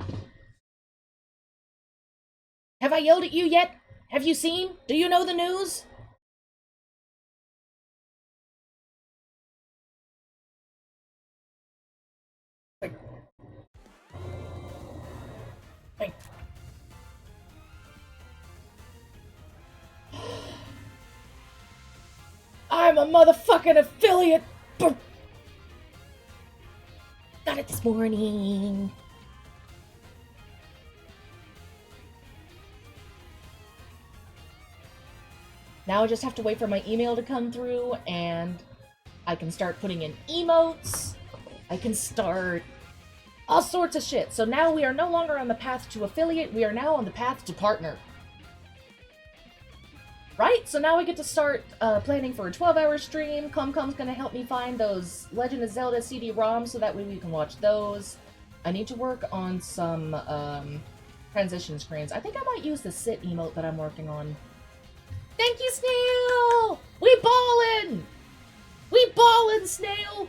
Have I yelled at you yet? Have you seen? Do you know the news? Wait. Wait. I'm a motherfucking affiliate! Got it this morning. Now I just have to wait for my email to come through, and I can start putting in emotes. I can start all sorts of shit. So now we are no longer on the path to affiliate, we are now on the path to partner. Right? So now we get to start planning for a 12-hour stream. Comcom's gonna help me find those Legend of Zelda CD-ROMs so that way we can watch those. I need to work on some transition screens. I think I might use the sit emote that I'm working on. Thank you, Snail! We ballin'! We ballin', Snail!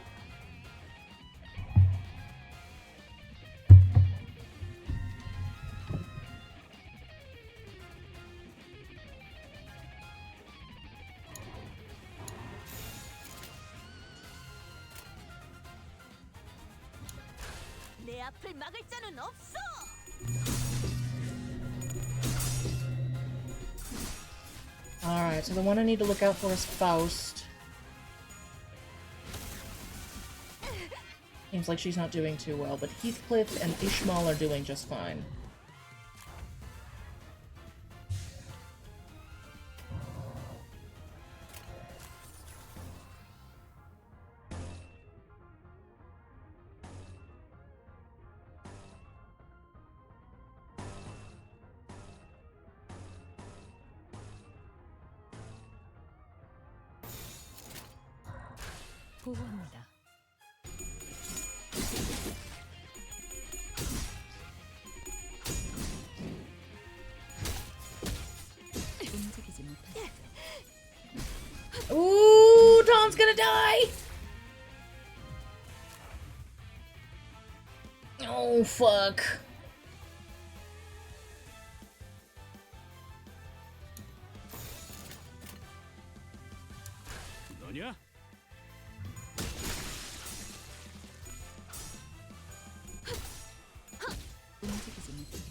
Alright, so the one I need to look out for is Faust. Seems like she's not doing too well, but Heathcliff and Ishmael are doing just fine. 보고합니다. 움직이지 못하죠. Ooh, Tom's gonna die! Oh, fuck. 너냐? 움직이지 못하죠.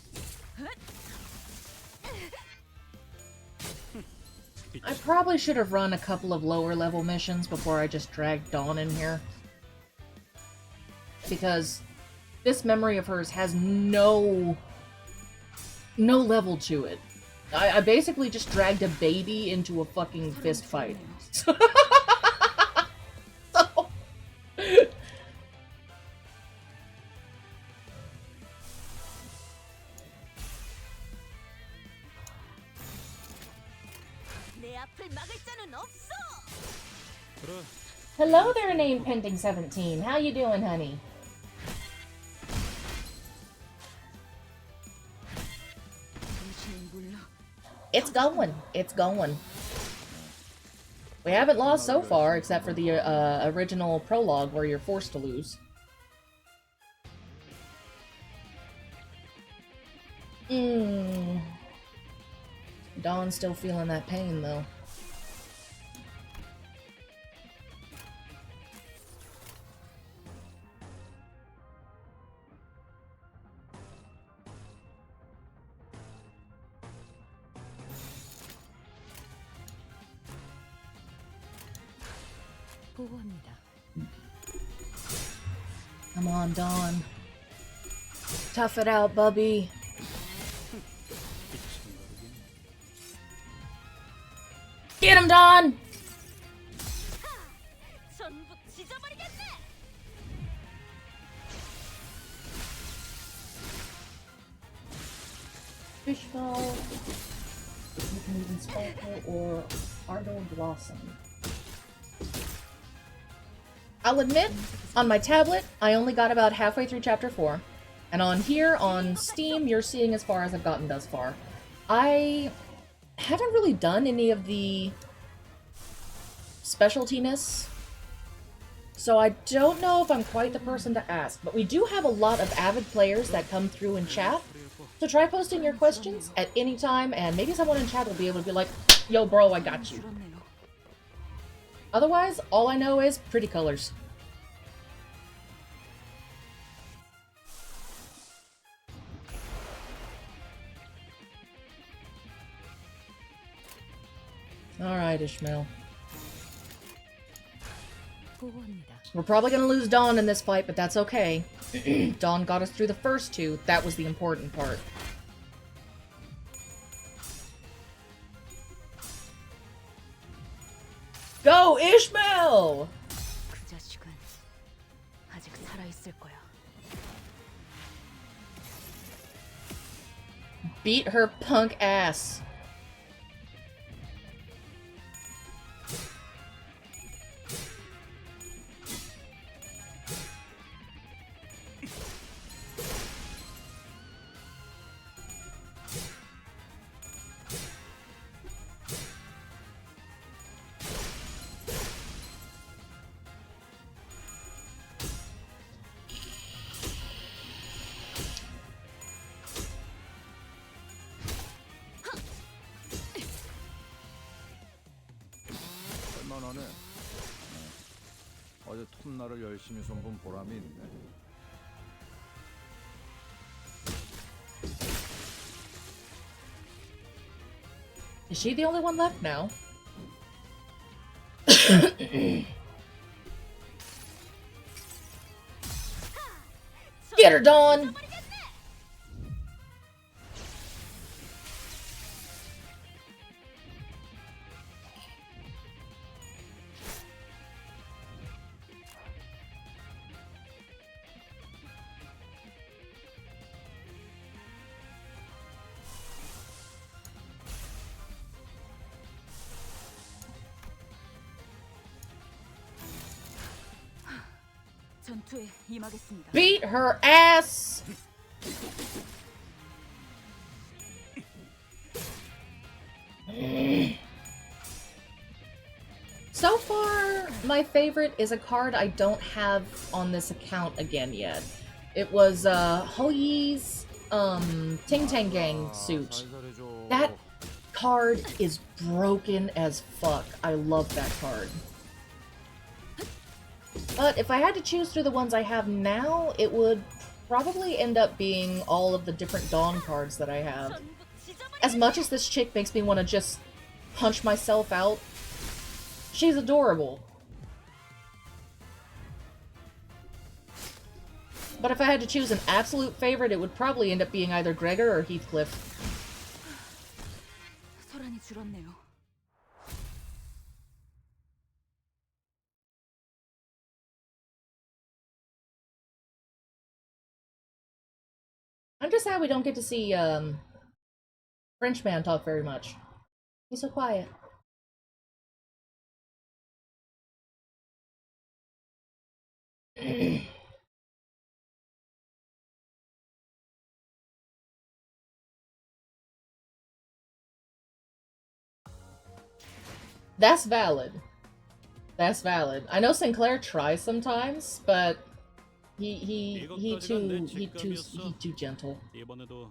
I probably should have run a couple of lower level missions before I just dragged Dawn in here. Because this memory of hers has no level to it. I basically just dragged a baby into a fucking fist fight. So... Hello there, name pending 17. How you doing, honey? It's going. It's going. We haven't lost so far, except for the original prologue where you're forced to lose. Mm. Dawn's still feeling that pain, though. 보고합니다. Come on, Dawn. Tough it out, Bubby. Get him, Dawn! 전부 찢어버리겠네. Fishbowl. You can even Sparkle or Ardor Blossom. I'll admit, on my tablet, I only got about halfway through Chapter 4. And on here, on Steam, you're seeing as far as I've gotten thus far. I haven't really done any of the specialtiness, so I don't know if I'm quite the person to ask, but we do have a lot of avid players that come through in chat, so try posting your questions at any time, and maybe someone in chat will be able to be like, yo bro, I got you. Otherwise, all I know is pretty colors. Alright, Ishmael. 보고합니다. We're probably gonna lose Dawn in this fight, but that's okay. Dawn got us through the first two. That was the important part. Go, Ishmael! 그 자식은 아직 살아있을 거야. Beat her punk ass. 할만하네. 어제 톱날을 열심히 손본 보람이 있네. Is she the only one left now? Get her, Dawn! 전투에 임하겠습니다. Beat her ass! So far, my favorite is a card I don't have on this account again yet. It was Hoyi's Ting Tang Gang suit. That card is broken as fuck. I love that card. But if I had to choose through the ones I have now, it would probably end up being all of the different Dawn cards that I have. As much as this chick makes me want to just punch myself out, she's adorable. But if I had to choose an absolute favorite, it would probably end up being either Gregor or Heathcliff. 소란이 줄었네요. I'm just sad we don't get to see Frenchman talk very much. He's so quiet. That's valid. That's valid. I know Sinclair tries sometimes, but he too gentle. 이번에도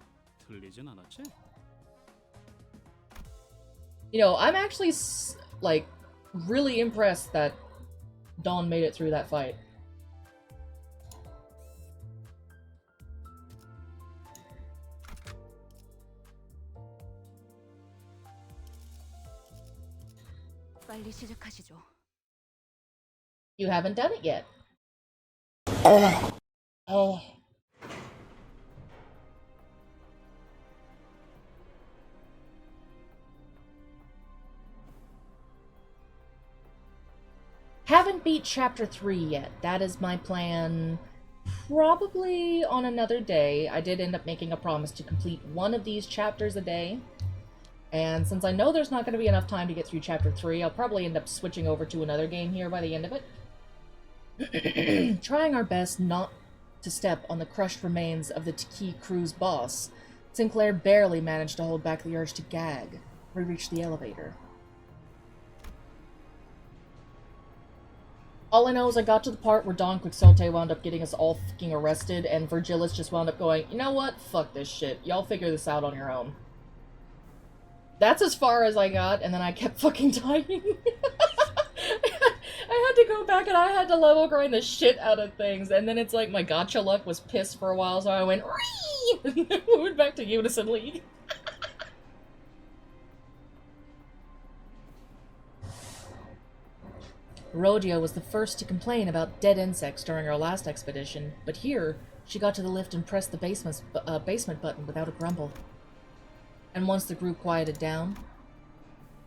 틀리진 않았지? You know, I'm actually, like, really impressed that Dawn made it through that fight. 빨리 시작하시죠. You haven't done it yet. Oh. Haven't beat chapter 3 yet. That is my plan. Probably on another day. I did end up making a promise to complete one of these chapters a day. And since I know there's not going to be enough time to get through chapter 3, I'll probably end up switching over to another game here by the end of it. Trying our best not to step on the crushed remains of the Taki crew's boss, Sinclair barely managed to hold back the urge to gag. We reached the elevator. All I know is I got to the part where Don Quixote wound up getting us all fucking arrested, and Virgilis just wound up going, you know what? Fuck this shit. Y'all figure this out on your own. That's as far as I got, and then I kept fucking dying. I had to go back and I had to level grind the shit out of things, and then it's like my gacha luck was pissed for a while, so I went, Ree! And then moved back to Unison League. Rhodia was the first to complain about dead insects during our last expedition, but here, she got to the lift and pressed the basement button without a grumble. And once the group quieted down,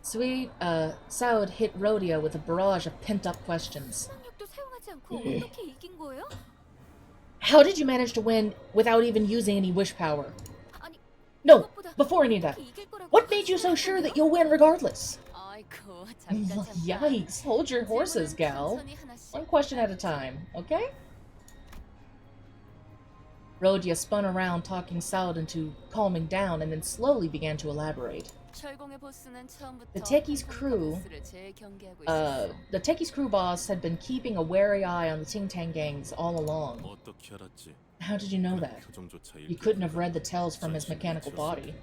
Saud hit Rhodia with a barrage of pent-up questions. 수학력도 사용하지 않고 어떻게 이긴 거예요? How did you manage to win without even using any wish power? 아니, No, 그것보다 before any of that. 어떻게 이길 거라고 What made you so sure that you'll win regardless? 아이고, 잠깐. Yikes, hold your horses, gal. 천천히 하나씩. One question at a time, okay? Rhodia spun around, talking Saud into calming down, and then slowly began to elaborate. 철공의 보스는 처음부터 The Techies crew, 보스를 제일 경계하고 있었어. the Techies crew boss had been keeping a wary eye on the Ting Tang gangs all along. 어떻게 알았지? How did you know that? 표정조차 You couldn't have read the tells from his mechanical body.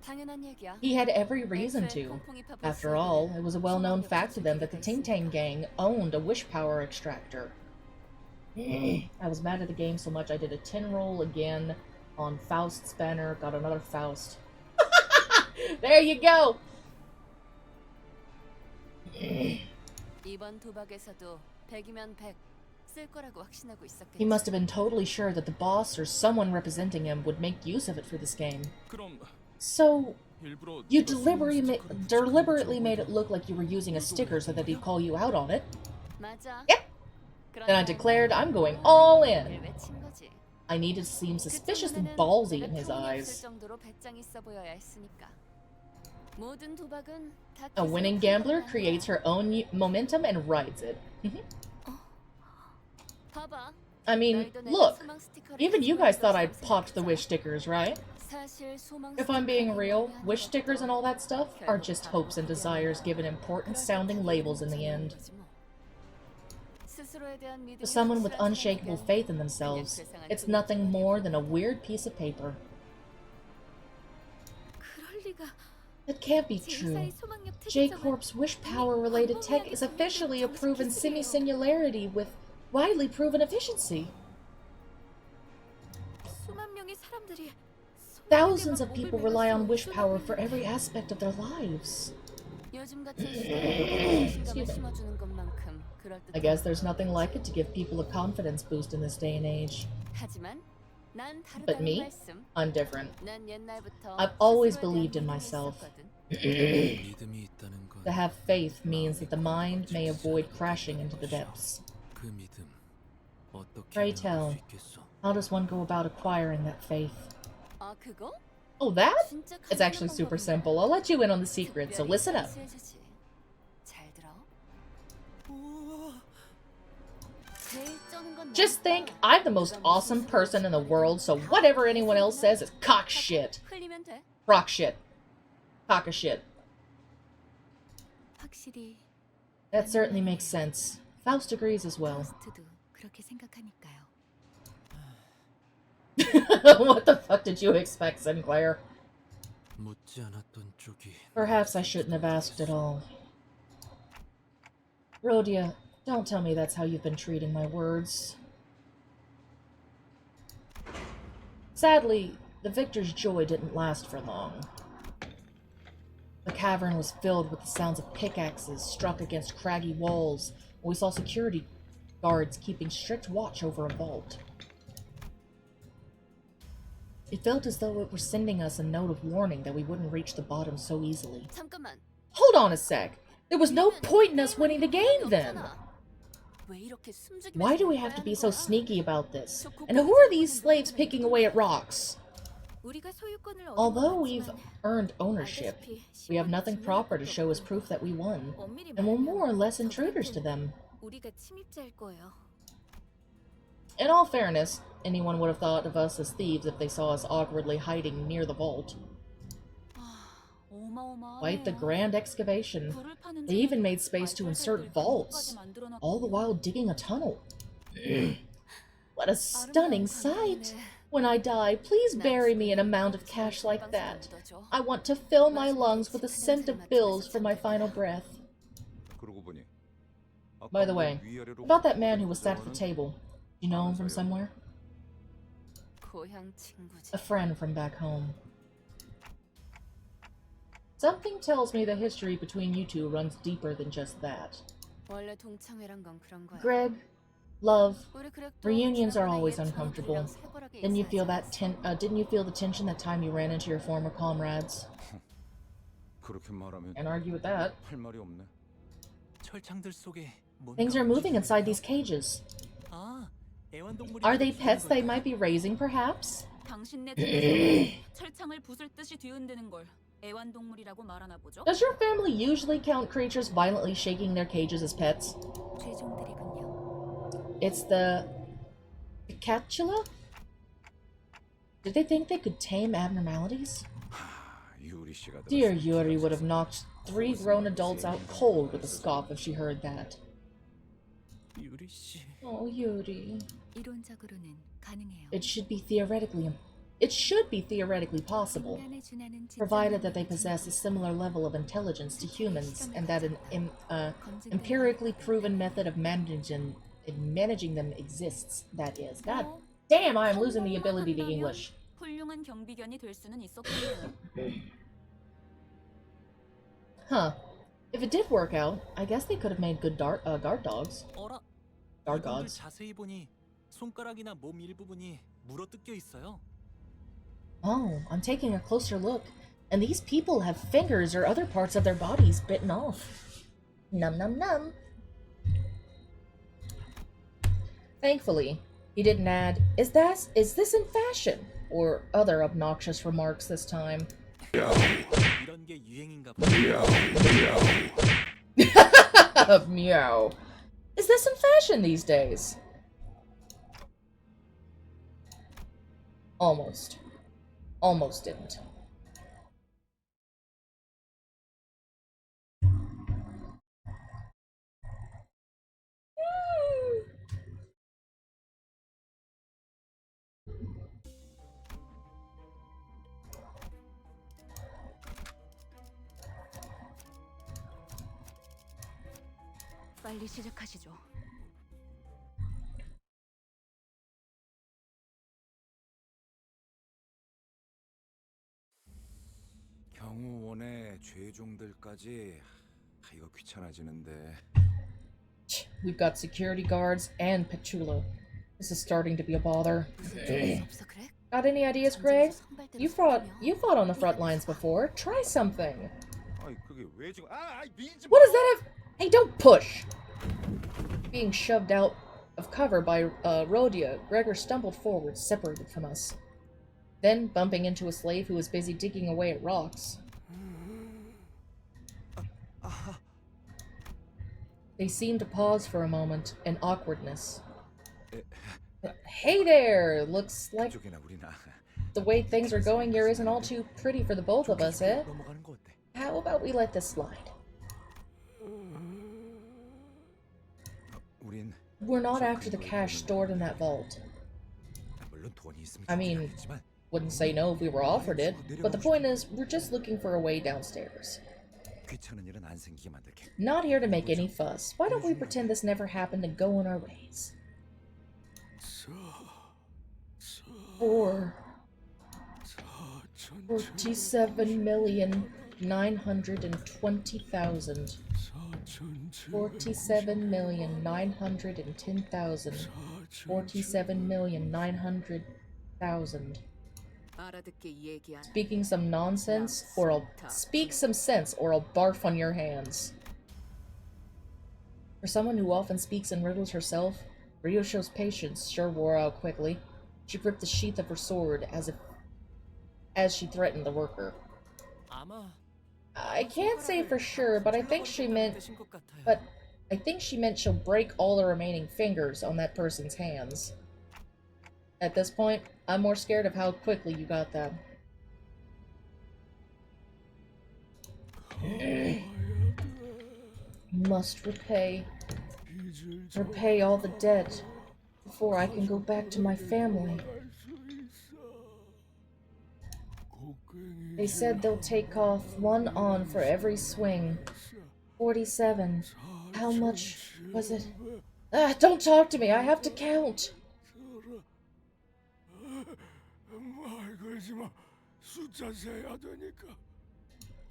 당연한 얘기야. He had every reason to. After all, it was a well-known fact to them that the Ting Tang gang owned a wish power extractor. I was mad at the game so much I did a 10 roll again on Faust's banner, got another Faust. There you go! 이번 도박에서도 100이면 100 쓸 거라고 확신하고 있었겠지. He must have been totally sure that the boss or someone representing him would make use of it for this game. 그럼 So, 일부러 you 네가 deliberately made it look like you were using a sticker so that he'd call you out on it. 맞아. Yep. Then I declared I'm going all in. 를 외친 거지. I needed to seem suspiciously 그쪽에는 ballsy in 내가 his 틈이 eyes. 없을 정도로 배짱 있어 보여야 했으니까. 모든 도박은 다 A winning gambler creates her own momentum and rides it. 봐봐. I mean, 너희도 내가 look, 소망 스티커를 even you guys thought I 가지고 popped the 있었어. wish stickers, right? 사실 소망 If I'm being 스티커를 real, 의미하는 wish 것도 stickers and all that stuff are 결국 just 다 hopes and 그냥 desires given important sounding labels in the end. 거지 뭐. 스스로에 대한 믿음이 To someone with 확실한 unshakable 사람에겐 faith in 그냥 themselves, 세상을 it's 두고 nothing 보내는 more than a weird piece of paper. 그럴 리가. That can't be 제 true. 회사의 소망력 특이점은 J-Corp's wish power related tech is officially a proven semi-singularity with widely proven efficiency. 수만 명의 사람들이 Thousands of people rely on wish power for every aspect of their lives. 요즘 같은 시대에 Excuse me. 자신감을 심어주는 것만큼 그럴듯한 I guess there's nothing like it to give people a confidence boost in this day and age. 하지만 난 But 다르다는 me? 말씀. I'm different. 난 옛날부터 I've always 스스로에 대한 believed in 믿음이 myself. 있었거든. 믿음이 있다는 건 To have faith means that the mind may avoid crashing into the depths. 그 믿음 어떻게 Pray 얻을 tell. 수 있겠어? How does one go about acquiring that faith? 아 그거? Oh, that? 진짜 It's actually 간단한 super 방법인데. simple. I'll let you in on the secret, so 특별히 listen up. 상수해주지. 잘 들어. 제일 쩌는 건 Just think, 나니까. I'm the most 누가 무슨 awesome 소리를 person in the 치든 world, so 다 whatever anyone else says is cock 하고 shit. 흘리면 돼. Rock shit. Cock a shit. 확실히 That certainly makes sense. Faust agrees as well. 파우스트도 그렇게 생각하니까요. What the fuck did you expect, Sinclair? 묻지 않았던 쪽이 Perhaps I shouldn't have asked at all. Rhodia, don't tell me that's how you've been treating my words. Sadly, the victor's joy didn't last for long. The cavern was filled with the sounds of pickaxes struck against craggy walls, and we saw security guards keeping strict watch over a vault. It felt as though it were sending us a note of warning that we wouldn't reach the bottom so easily. 잠깐만. Hold on a sec! There was no point in us winning the game then! Why do we have to be so sneaky about this? And who are these slaves picking away at rocks? Although we've earned ownership, we have nothing proper to show as proof that we won, and we're more or less intruders to them. In all fairness, anyone would have thought of us as thieves if they saw us awkwardly hiding near the vault. Quite the grand excavation. They even made space to insert vaults, all the while digging a tunnel. What a stunning sight! When I die, please bury me in a mound of cash like that. I want to fill my lungs with the scent of bills for my final breath. By the way, about that man who was sat at the table, you know him from somewhere? A friend from back home. Something tells me the history between you two runs deeper than just that. Greg, love, reunions are always uncomfortable. Didn't you feel that didn't you feel the tension that time you ran into your former comrades? Can't argue with that. Things are moving inside these cages. Are they pets they might be raising, perhaps? Does your family usually count creatures violently shaking their cages as pets? It's the Picatula? Did they think they could tame abnormalities? Dear Yuri would have knocked 3 grown adults out cold with a scoff if she heard that. Oh, Yuri. It should be theoretically possible, provided that they possess a similar level of intelligence to humans, and that an empirically proven method of managing them exists, that is. God damn, I am losing the ability to English. Huh. If it did work out, I guess they could have made good guard dogs. Guard gods. Oh, I'm taking a closer look, and these people have fingers or other parts of their bodies bitten off. Num num num. Thankfully, he didn't add, is this in fashion? Or other obnoxious remarks this time. Meow. Is this in fashion these days? Almost. Almost didn't. 빨리 시작하시죠. 경호원의 죄종들까지 이거 귀찮아지는데. We've got security guards and Petula. This is starting to be a bother. Got any ideas, Greg? You fought on the front lines before. Try something. What does that have? Hey, don't push! Being shoved out of cover by Rhodia, Gregor stumbled forward, separated from us. Then, bumping into a slave who was busy digging away at rocks. They seemed to pause for a moment, in awkwardness. Hey there! Looks like the way things are going here isn't all too pretty for the both of us, eh? How about we let this slide? We're not after the cash stored in that vault. I mean, Wouldn't say no if we were offered it, but the point is, we're just looking for a way downstairs. 귀찮은 일은 안 생기게 만들게. Not here to make any fuss. Why don't we pretend this never happened and go on our ways? For 47,920,000. 47,910,000. 47,900,000. 알아듣게 얘기한 Speaking some nonsense, or I'll speak some sense, or I'll barf on your hands. For someone who often speaks in riddles herself, Ryosho's patience sure wore out quickly. She gripped the sheath of her sword as she threatened the worker. 아마 I can't say for sure, but I think she meant she'll break all the remaining fingers on that person's hands. At this point, I'm more scared of how quickly you got that. Must repay all the debt before I can go back to my family. They said they'll take off 1 on for every swing. 47. How much was it? Ah, don't talk to me, I have to count.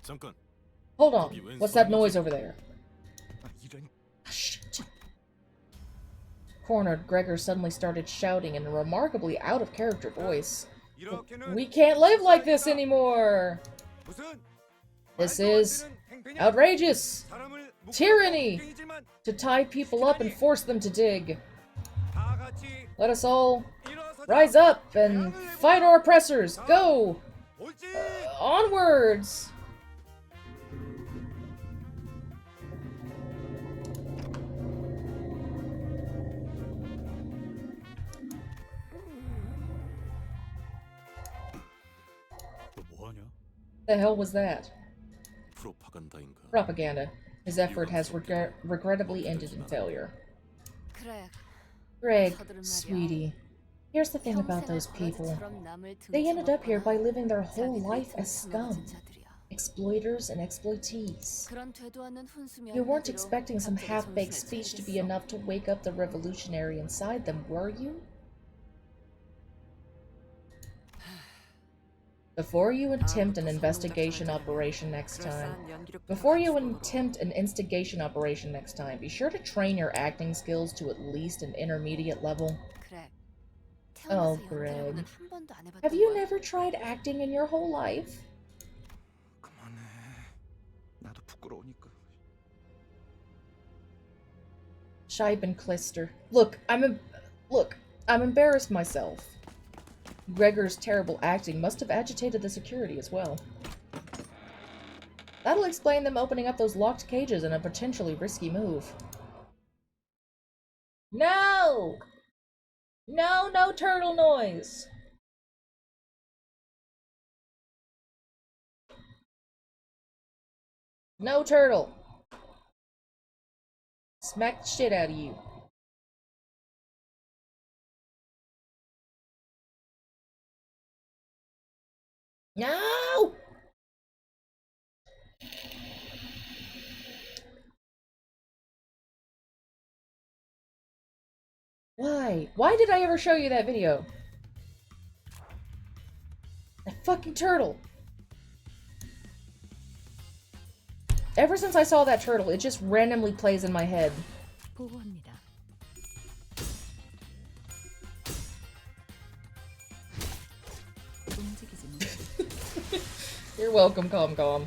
잠깐. Hold on, what's that noise over there? 이런. Shit. Cornered, Gregor suddenly started shouting in a remarkably out-of-character voice. We can't live like this anymore! This is outrageous! Tyranny! To tie people up and force them to dig. Let us all rise up and fight our oppressors! Go! Onwards! The hell was that? 프로파간다인가? Propaganda. His effort has regrettably ended in failure. Greg, sweetie, here's the thing about those people. They ended up here by living their whole life as scum. Exploiters and exploitees. You weren't expecting some half-baked speech to be enough to wake up the revolutionary inside them, were you? Before you attempt an instigation operation next time, be sure to train your acting skills to at least an intermediate level. Oh, Greg. Have you never tried acting in your whole life? 그만해. 나도 부끄러우니까. Scheibenklister. Look, I'm embarrassed myself. Gregor's terrible acting must have agitated the security as well. That'll explain them opening up those locked cages in a potentially risky move. No! No, no turtle noise! No turtle! Smack the shit out of you. No! Why? Why did I ever show you that video? That fucking turtle. Ever since I saw that turtle, it just randomly plays in my head. 보고합니다. You're welcome, ComCom.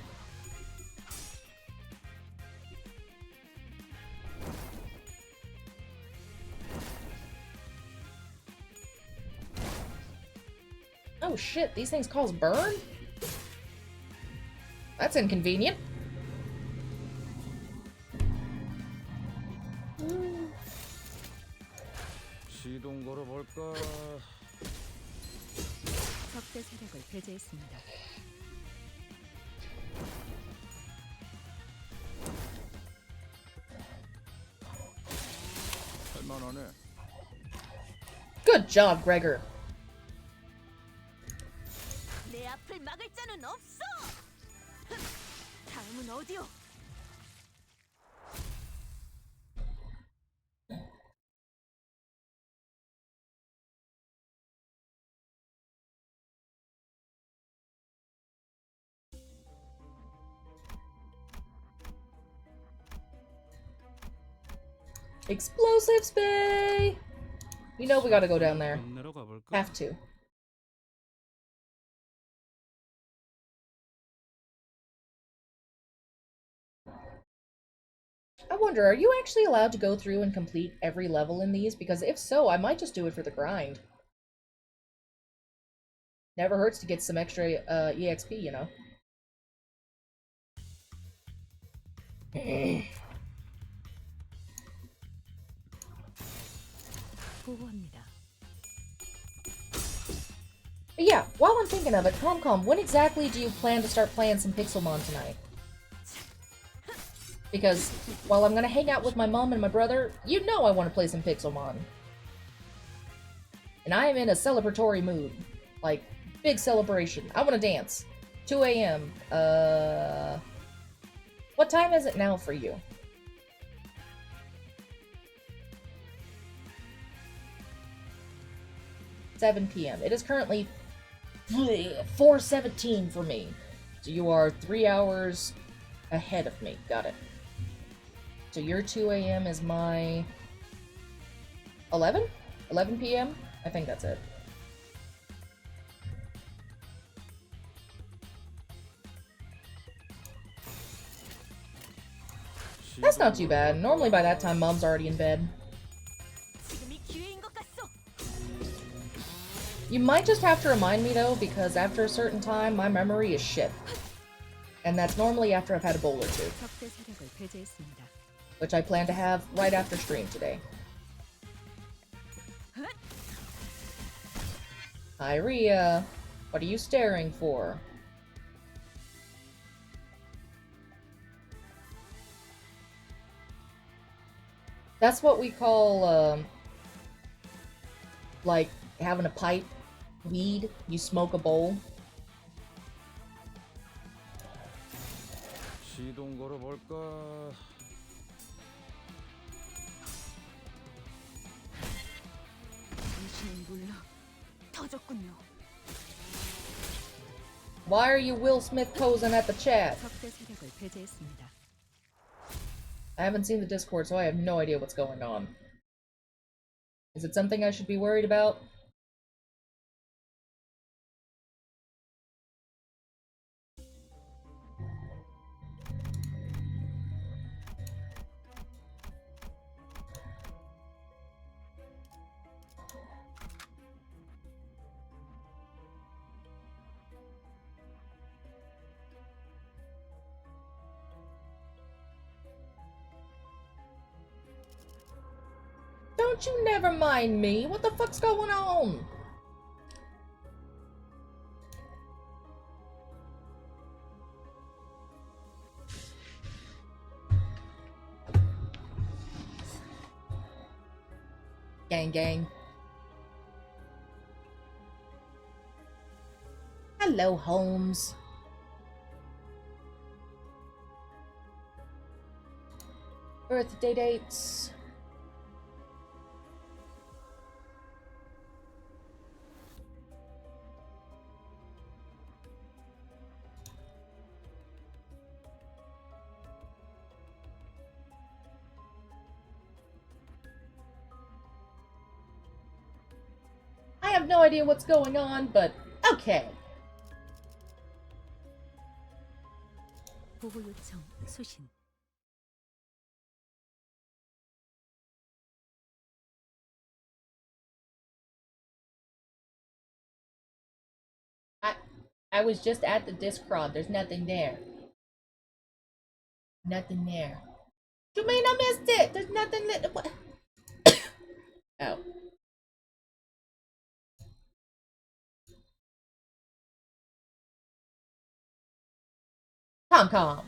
Oh shit, these things cause burn? That's inconvenient. 시동 걸어볼까? 적대 세력을 배제했습니다. 할만하네. Good job, Gregor. 내 앞을 막을 자는 없어. 다음은 어디요? Explosives Bay! You know we gotta go down there. Have to. I wonder, are you actually allowed to go through and complete every level in these? Because if so, I might just do it for the grind. Never hurts to get some extra EXP, you know? 보고합니다. But yeah, while I'm thinking of it, Comcom, when exactly do you plan to start playing some Pixelmon tonight? Because while I'm gonna hang out with my mom and my brother, you know I want to play some Pixelmon. And I am in a celebratory mood. Like, big celebration. I want to dance. 2 a.m. What time is it now for you? $7 p.m. It is currently 4:17 for me. So you are 3 hours ahead of me. Got it. So your 2 a.m. is my 11? 11 p.m.? I think that's it. That's not too bad. Normally by that time, Mom's already in bed. You might just have to remind me though, because after a certain time, my memory is shit. And that's normally after I've had a bowl or two. Which I plan to have right after stream today. Hi, Rhea. What are you staring for? That's what we call, like, having a pipe. Weed. You smoke a bowl. 시동 걸어볼까? 당신은 몰라. 터졌군요. Why are you Will Smith posing at the chat? 적대 세력을 배제했습니다. I haven't seen the Discord, so I have no idea what's going on. Is it something I should be worried about? Don't you never mind me. What the fuck's going on? Gang gang. Hello, Holmes. Birthday dates. I have no idea what's going on, but okay. 보고 요청 수신. I was just at the Discord. There's nothing there. Nothing there. You mean I missed it? There's nothing that. What? Oh. Comcom.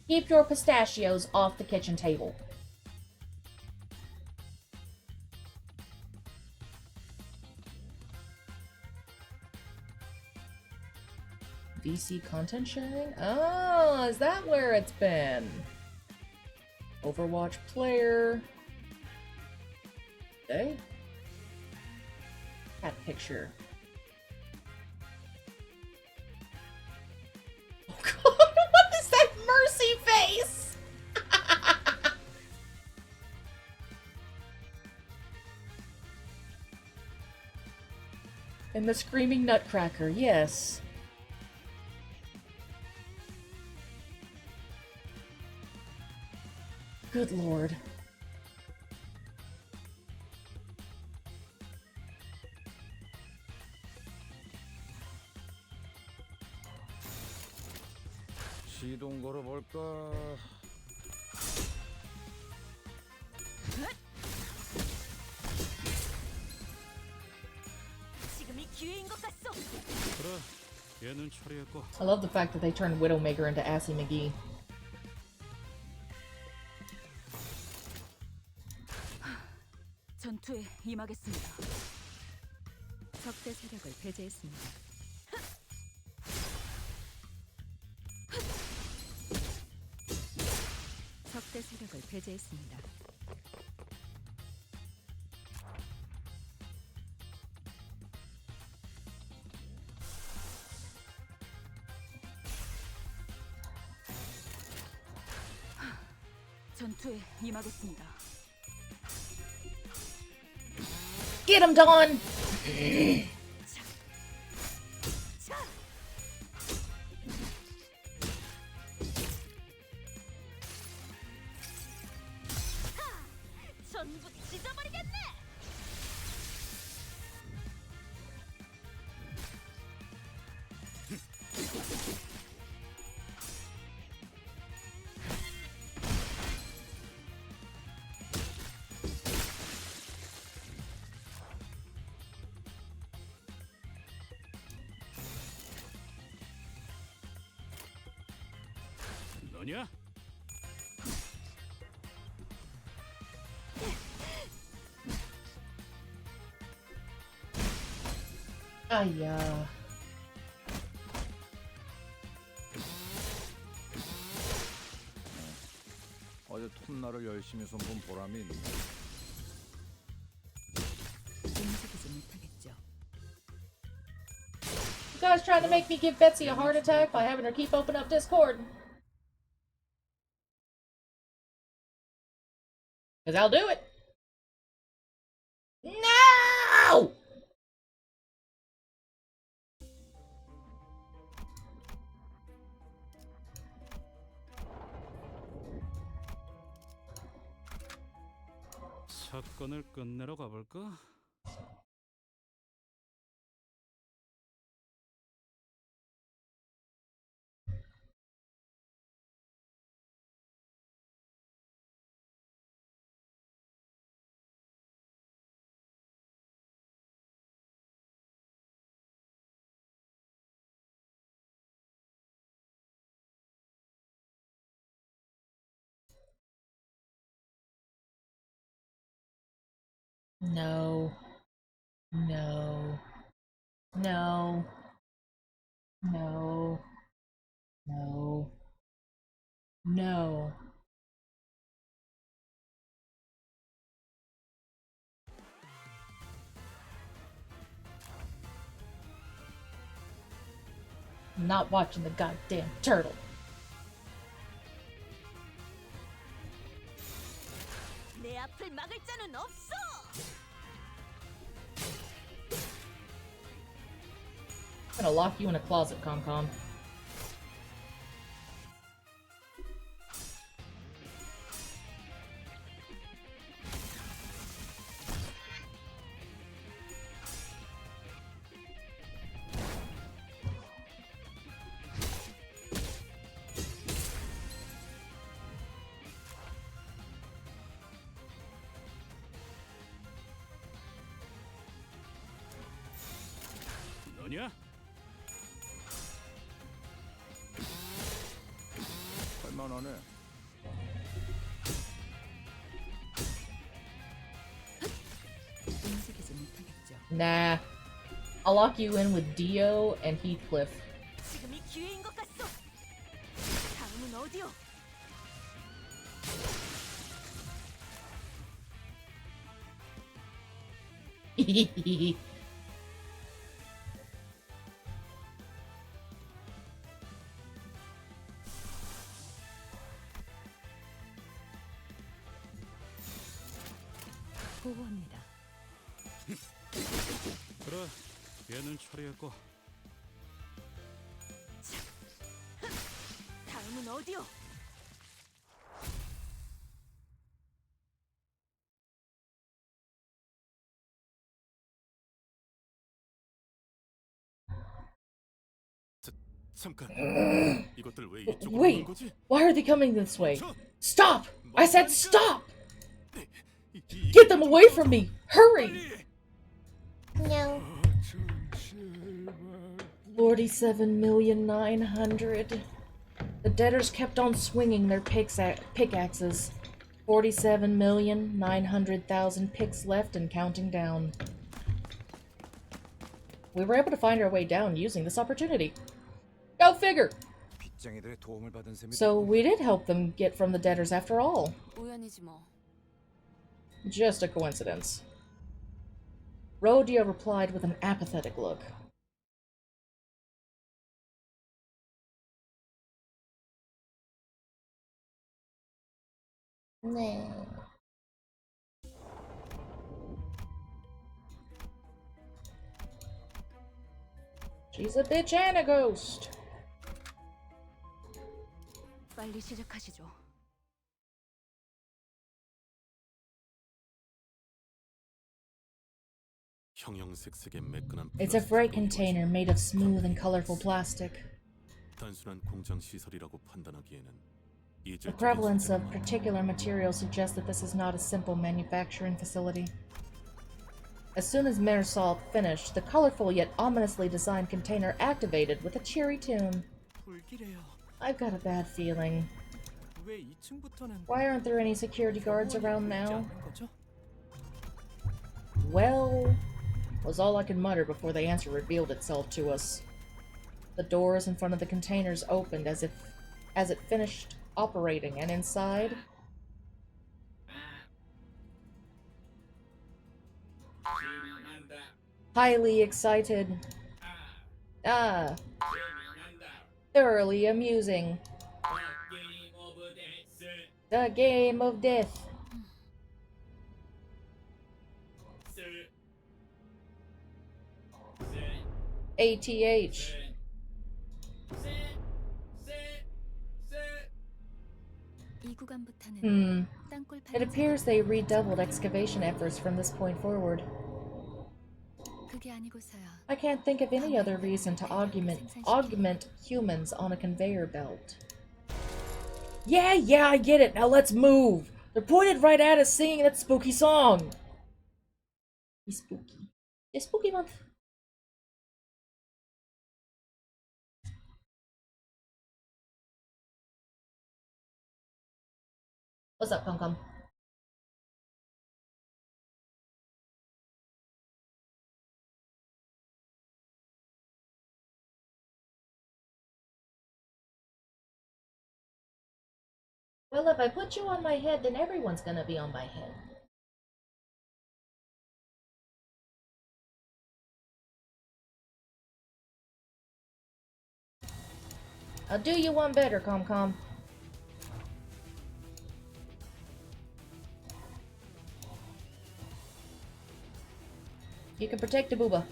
Keep your pistachios off the kitchen table. VC content sharing? Oh, is that where it's been? Overwatch player. Okay. Cat picture. Oh god, what is that mercy face? And the screaming nutcracker, yes. Good lord. 시동 걸어볼까? 지금이 기회인 것 같소. 그래, 얘는 처리했고. I love the fact that they turned Widowmaker into Assy McGee. 전투에 임하겠습니다. 적대 세력을 배제했습니다. 적대 세력을 배제했습니다. 전투에 임하겠습니다. Get him, Dawn! 전부 찢어버리겠네. 너냐? 아야. 어제 톱날을 열심히 손본 보람이 있네. 움직이지 못하겠죠. You guys trying to make me give Betsy a heart attack by having her keep opening up Discord? Cause I'll do it. No! 사건을 끝내러 가볼까? No. No. No. No. No. No. I'm not watching the goddamn turtle. 내 앞을 막을 자는 없어. I'm gonna lock you in a closet, ComCom. 너냐? 할만하네. 움직이지 못하겠죠. Nah. I'll lock you in with Dio and Heathcliff. 지금이 어디요? 보고합니다. 그래, 얘는 처리했고. 다음은 어디요? 잠깐. 이것들 왜 이쪽으로 Wait, 오는 거지? why are they coming this way? Stop! I said stop! 이- Get them away from me! Hurry! 제발. 47,900,000. The debtors kept on swinging their pickaxes. 47,900,000 picks left and counting down. We were able to find our way down using this opportunity. Go figure! 빚쟁이들의 도움을 받은 셈이 So we did help them get from the debtors after all. 우연이지 뭐. Just a coincidence. Rhodia replied with an apathetic look. 네. She's a bitch and a ghost. 빨리 시작하시죠. 형형색색의 매끈한 It's a freight 플라스틱으로 container made of smooth and colorful plastic. 단순한 공장 시설이라고 판단하기에는 The 이질적인 prevalence of 소재가 particular materials suggests that this is not a simple manufacturing facility. As soon as Marisol finished, the colorful yet ominously designed container activated with a cheery tune. 불길해요. I've got a bad feeling. 왜 2층부터는 Why aren't there any security guards around now? 거죠? Well, was all I could mutter before the answer revealed itself to us. The doors in front of the containers opened as it finished operating, and inside, highly excited, thoroughly amusing, the game of death. ATH. 이 구간부터는 땅굴 It appears they redoubled excavation efforts from this point forward. 그게 아니고서야. I can't think of any other reason to augment humans on a conveyor belt. Yeah, I get it. Now let's move. They're pointed right at us singing that spooky song. It's spooky. It's spooky month. What's up, Cum? Well, if I put you on my head, then everyone's gonna be on my head. I'll do you one better, Cum. You can protect the booba.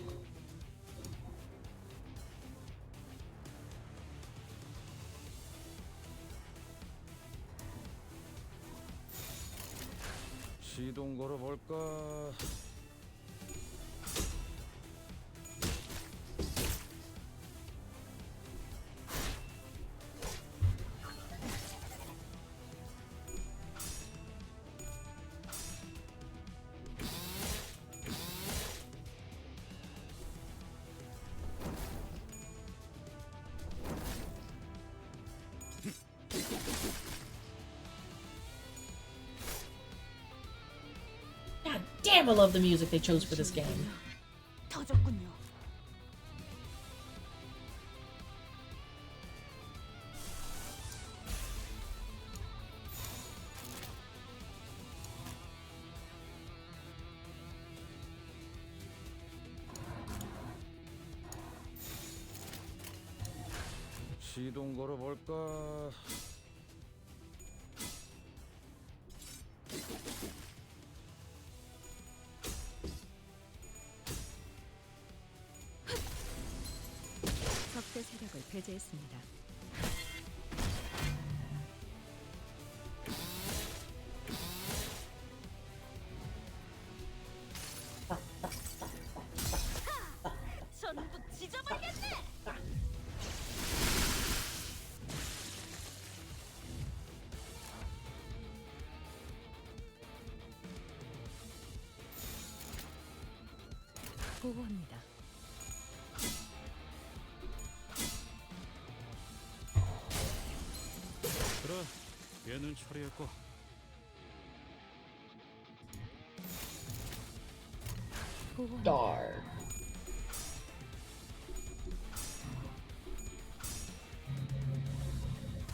시동 걸어볼까? God damn, I love the music they chose for this game. 터졌군요. 시동 걸어볼까? 적대 세력을 배제했습니다. 전부 찢어버리겠네. 보고합니다. 그래, 얘는 처리했고. 보고합니다. Dar.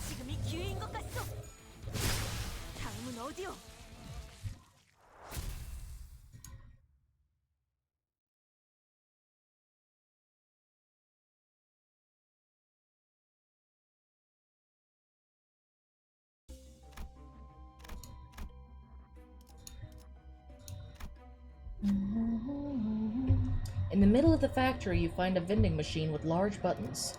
지금이 기회인 것 같소. 다음은 어디요? In the middle of the factory, you find a vending machine with large buttons.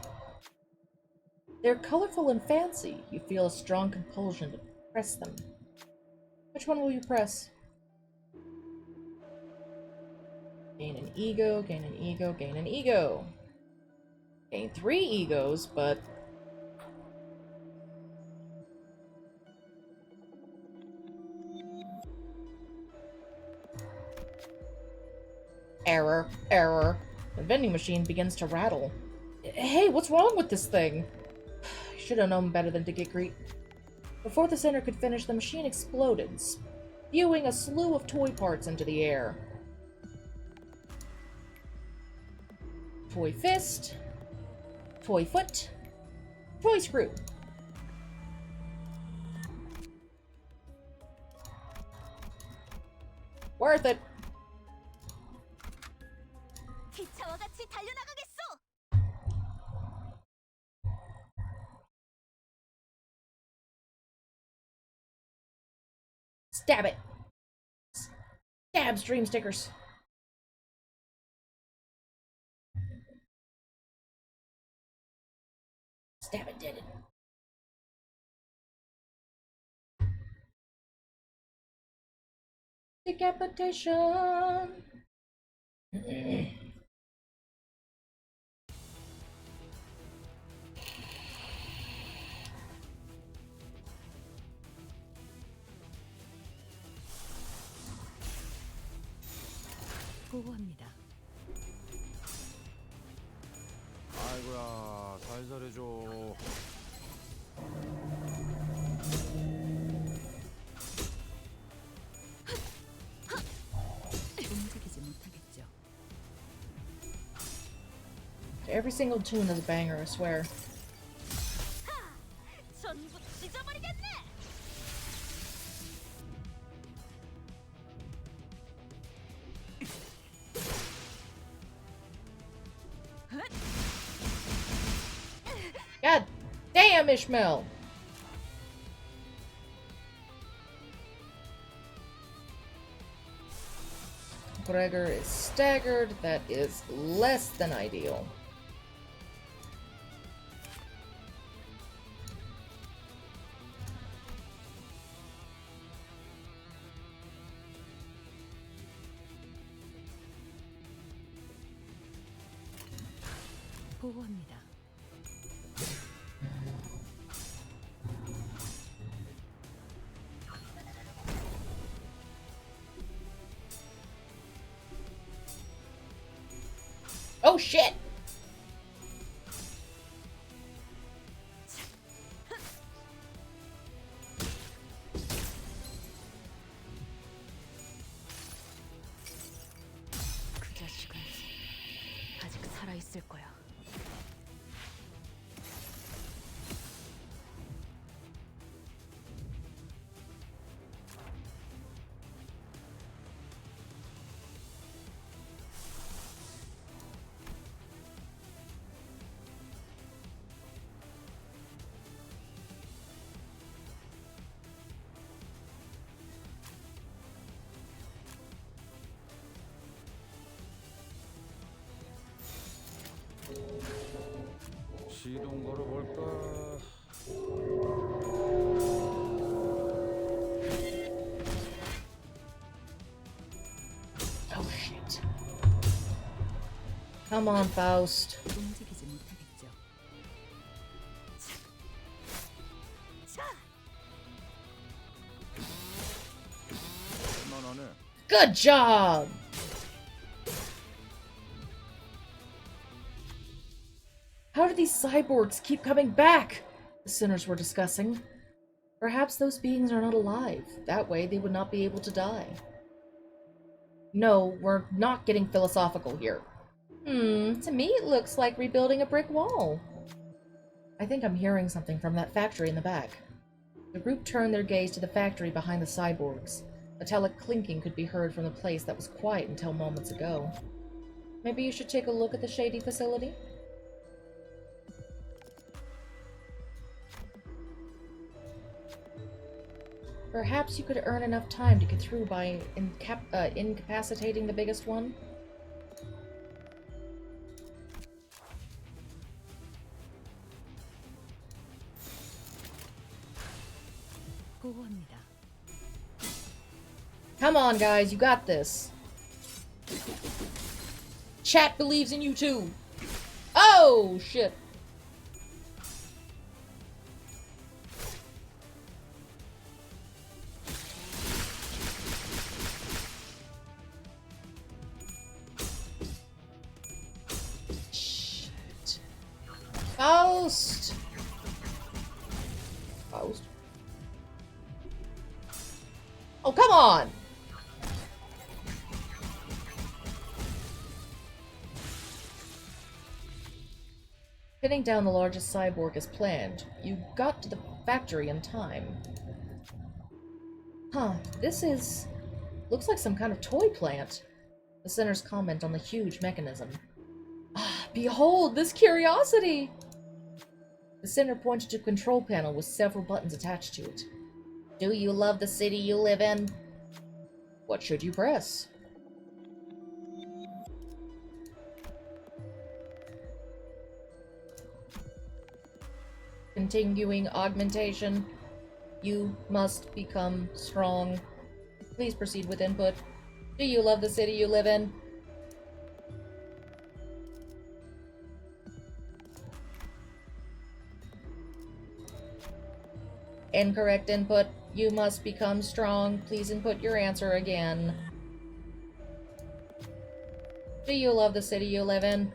They're colorful and fancy. You feel a strong compulsion to press them. Which one will you press? Gain an ego, gain an ego, gain an ego. Gain 3 egos, but... Error, error. The vending machine begins to rattle. Hey, what's wrong with this thing? I should have known better than to get greedy. Before the center could finish, the machine exploded, spewing a slew of toy parts into the air. Toy fist, toy foot, toy screw. Worth it. 기차와 같이 달려나가겠소. Stab it. Stab stream stickers. Stab it, did it. Decapitation. 보고합니다. 아이고야, 살살해줘. 움직이지 못하겠죠. Every single tune is a banger, I swear. 전부 찢어버리겠네. God damn, Ishmael! Gregor is staggered. That is less than ideal. 보고합니다. Oh shit! 그 자식은 아직 살아 있을 거야. 시동 걸어볼까? Oh shit. Come on, Faust. 움직이지 못하겠죠. 할만하네. Good job! How do these cyborgs keep coming back? The sinners were discussing. Perhaps those beings are not alive. That way they would not be able to die. No, we're not getting philosophical here. To me it looks like rebuilding a brick wall. I think I'm hearing something from that factory in the back. The group turned their gaze to the factory behind the cyborgs. Metallic clinking could be heard from the place that was quiet until moments ago. Maybe you should take a look at the shady facility? Perhaps you could earn enough time to get through by incapacitating the biggest one? 보호합니다. Come on, guys, you got this. Chat believes in you too. Oh, shit. Shit. Faust. Faust. Oh, come on! Pinning down the largest cyborg as planned, you got to the factory in time. Huh, this is... looks like some kind of toy plant. The Sinner's comment on the huge mechanism. Ah, behold this curiosity! The Sinner pointed to a control panel with several buttons attached to it. Do you love the city you live in? What should you press? Continuing augmentation. You must become strong. Please proceed with input. Do you love the city you live in? Incorrect input. You must become strong. Please input your answer again. Do you love the city you live in?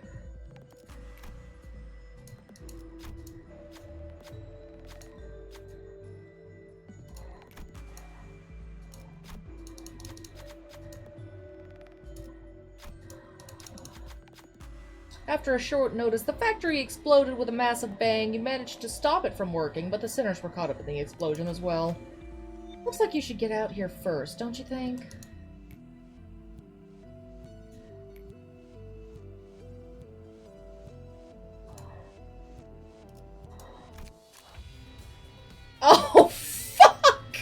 After a short notice, the factory exploded with a massive bang. You managed to stop it from working, but the Sinners were caught up in the explosion as well. Looks like you should get out here first, don't you think? Oh, fuck!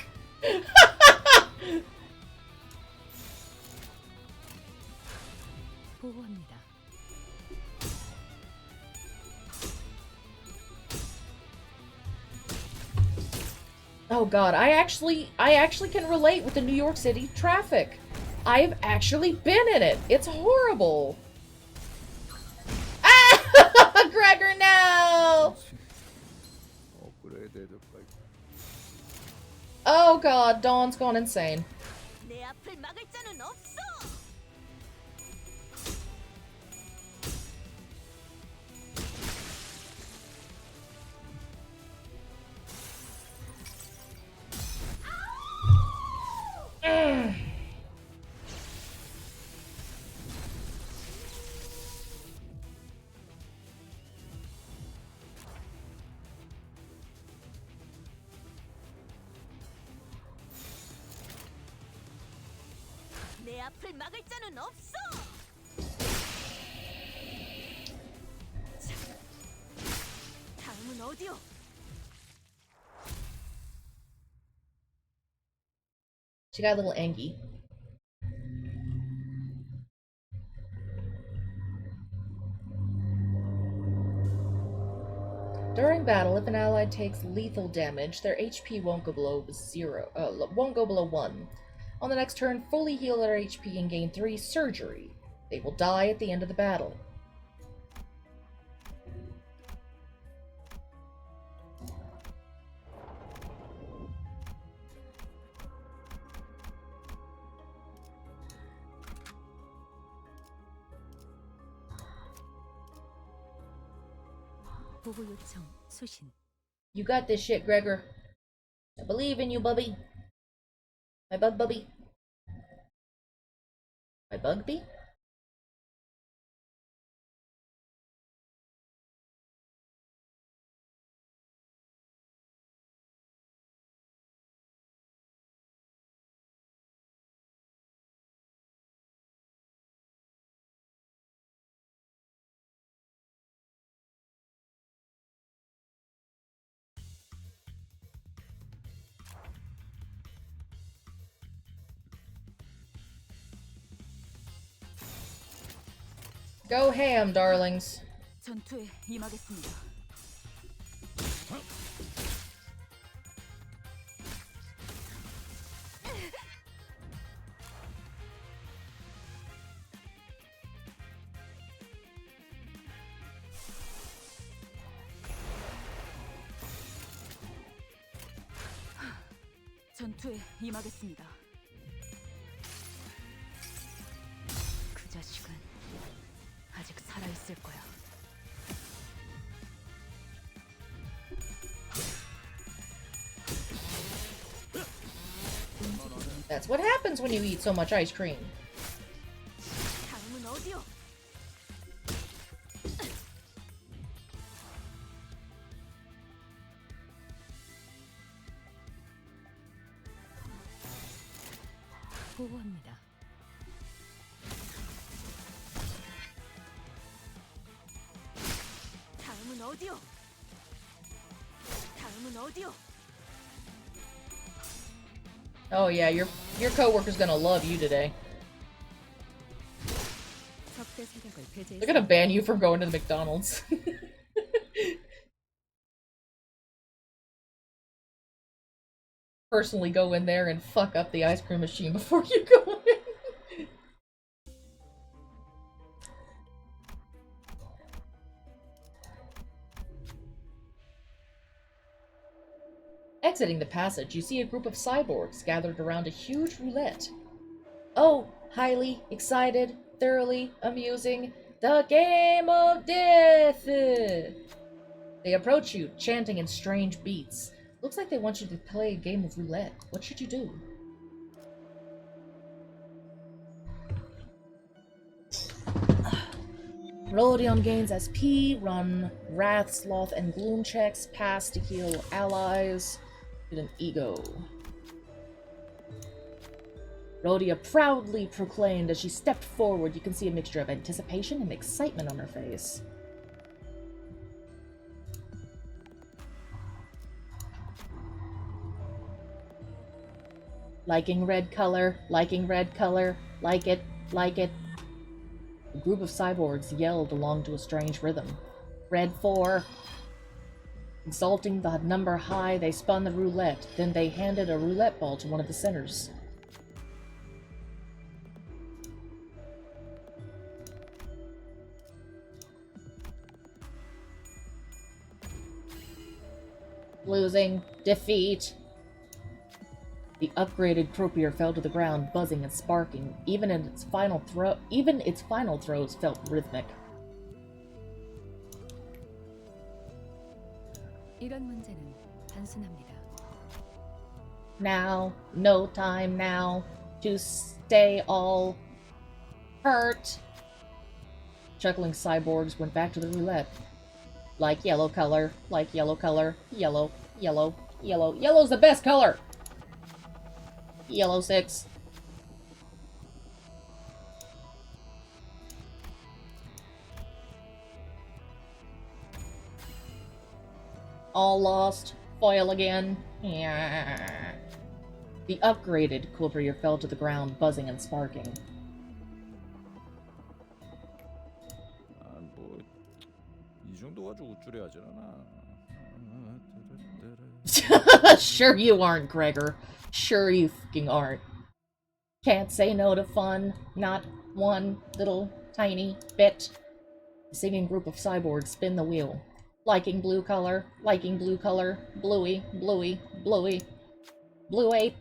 보호합니다. Oh god, I actually can relate with the New York City traffic. I've actually been in it. It's horrible. Ah! Gregor, no! Oh god, Dawn's gone insane. 내 앞을 막을 자는 없어. 내 앞을 막을 자는 없어. 다음은 어디요? She got a little angry. During battle, if an ally takes lethal damage, their HP won't go below 1. On the next turn, fully heal their HP and gain 3 surgery. They will die at the end of the battle. 보고 요청 수신. You got this shit, Gregor. I believe in you, Bubby. My bug Bubby. My Bugby? Go ham, darlings. 전투에 임하겠습니다. 전투에 임하겠습니다. 그 자식은 아직 살아있을 거야. That's what happens when you eat so much ice cream. 다음은 어디요? 보호합니다. 다음은 어디요? 다음은 어디요? Oh yeah, your coworker's gonna love you today. 적대 세력을 배제해. They're gonna ban you from going to the McDonald's. Personally go in there and fuck up the ice cream machine before you go in. Exiting the passage, you see a group of cyborgs gathered around a huge roulette. Oh, highly excited, thoroughly amusing, the game of death! They approach you, chanting in strange beats. Looks like they want you to play a game of roulette. What should you do? Rhodium gains SP, run Wrath, Sloth, and Gloom checks, pass to heal allies. Get an ego. Rhodia proudly proclaimed as she stepped forward. You can see a mixture of anticipation and excitement on her face. Liking red color, like it, like it. A group of cyborgs yelled along to a strange rhythm. Red 4. Exalting the number high, they spun the roulette. Then they handed a roulette ball to one of the sinners. Losing. Defeat. The upgraded croupier fell to the ground, buzzing and sparking. Even its final throws felt rhythmic. 이런 문제는 단순합니다. Now, no time now to stay all hurt. Chuckling cyborgs went back to the roulette. Like yellow color, yellow, yellow. Yellow's the best color! Yellow 6. All lost. Foil again. Yeah. The upgraded Courier fell to the ground, buzzing and sparking. 이 정도 가지고 우쭐해하질 않아. Sure you aren't, Gregor. Sure you fucking aren't. Can't say no to fun. Not one little tiny bit. The singing group of cyborgs spin the wheel. Liking blue color, bluey, bluey, bluey, bluey.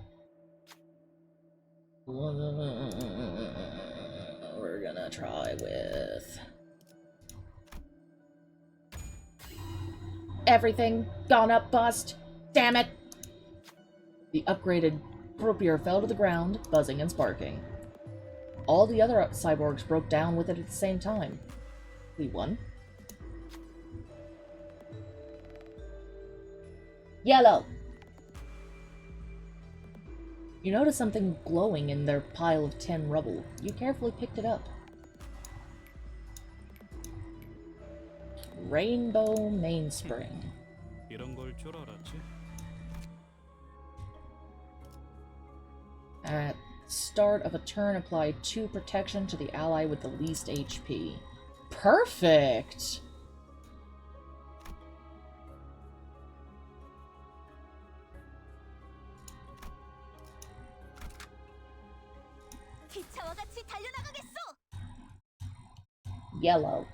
We're gonna try with... everything gone up bust. Damn it! The upgraded croupier fell to the ground, buzzing and sparking. All the other cyborgs broke down with it at the same time. We won. Yellow! You notice something glowing in their pile of tin rubble. You carefully picked it up. Rainbow Mainspring. 이런 걸 줄 알았지? At start of a turn, apply 2 protection to the ally with the least HP. Perfect! 기차와 같이 달려나가겠어. Yellow.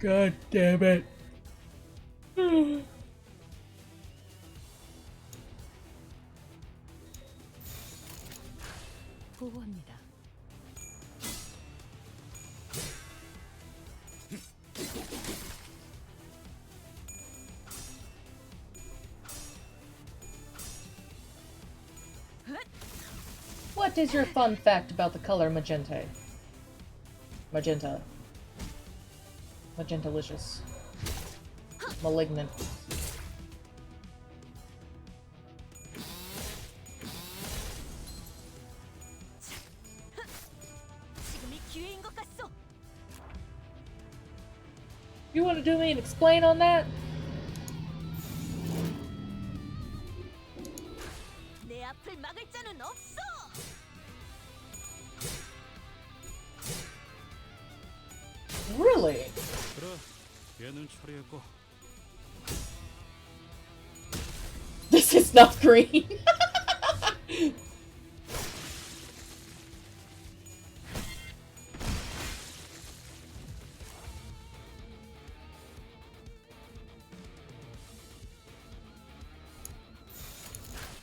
God damn it. 보호합니다. What is your fun fact about the color magenta? Magenta. Magentalicious. Malignant. 지금이 기회인 것 같소. You want to do me an explain on that? 내 앞을 막을 자는 없어. Really? 그래, 얘는 처리했고. This is not green.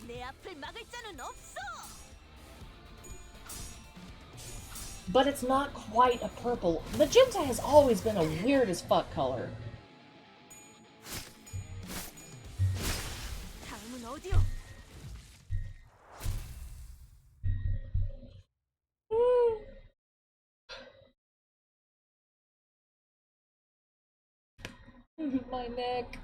내 앞을 막을 자는 없어. But it's not quite a purple. Magenta has always been a weird as fuck color. 다음은 어디요? My neck.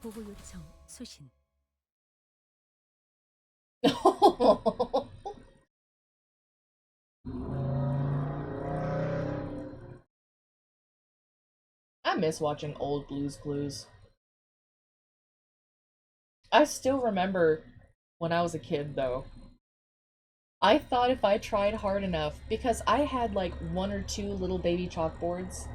보호 요청 수신. I miss watching old Blue's Clues. I still remember when I was a kid, though. I thought if I tried hard enough, because I had like 1 or 2 little baby chalkboards.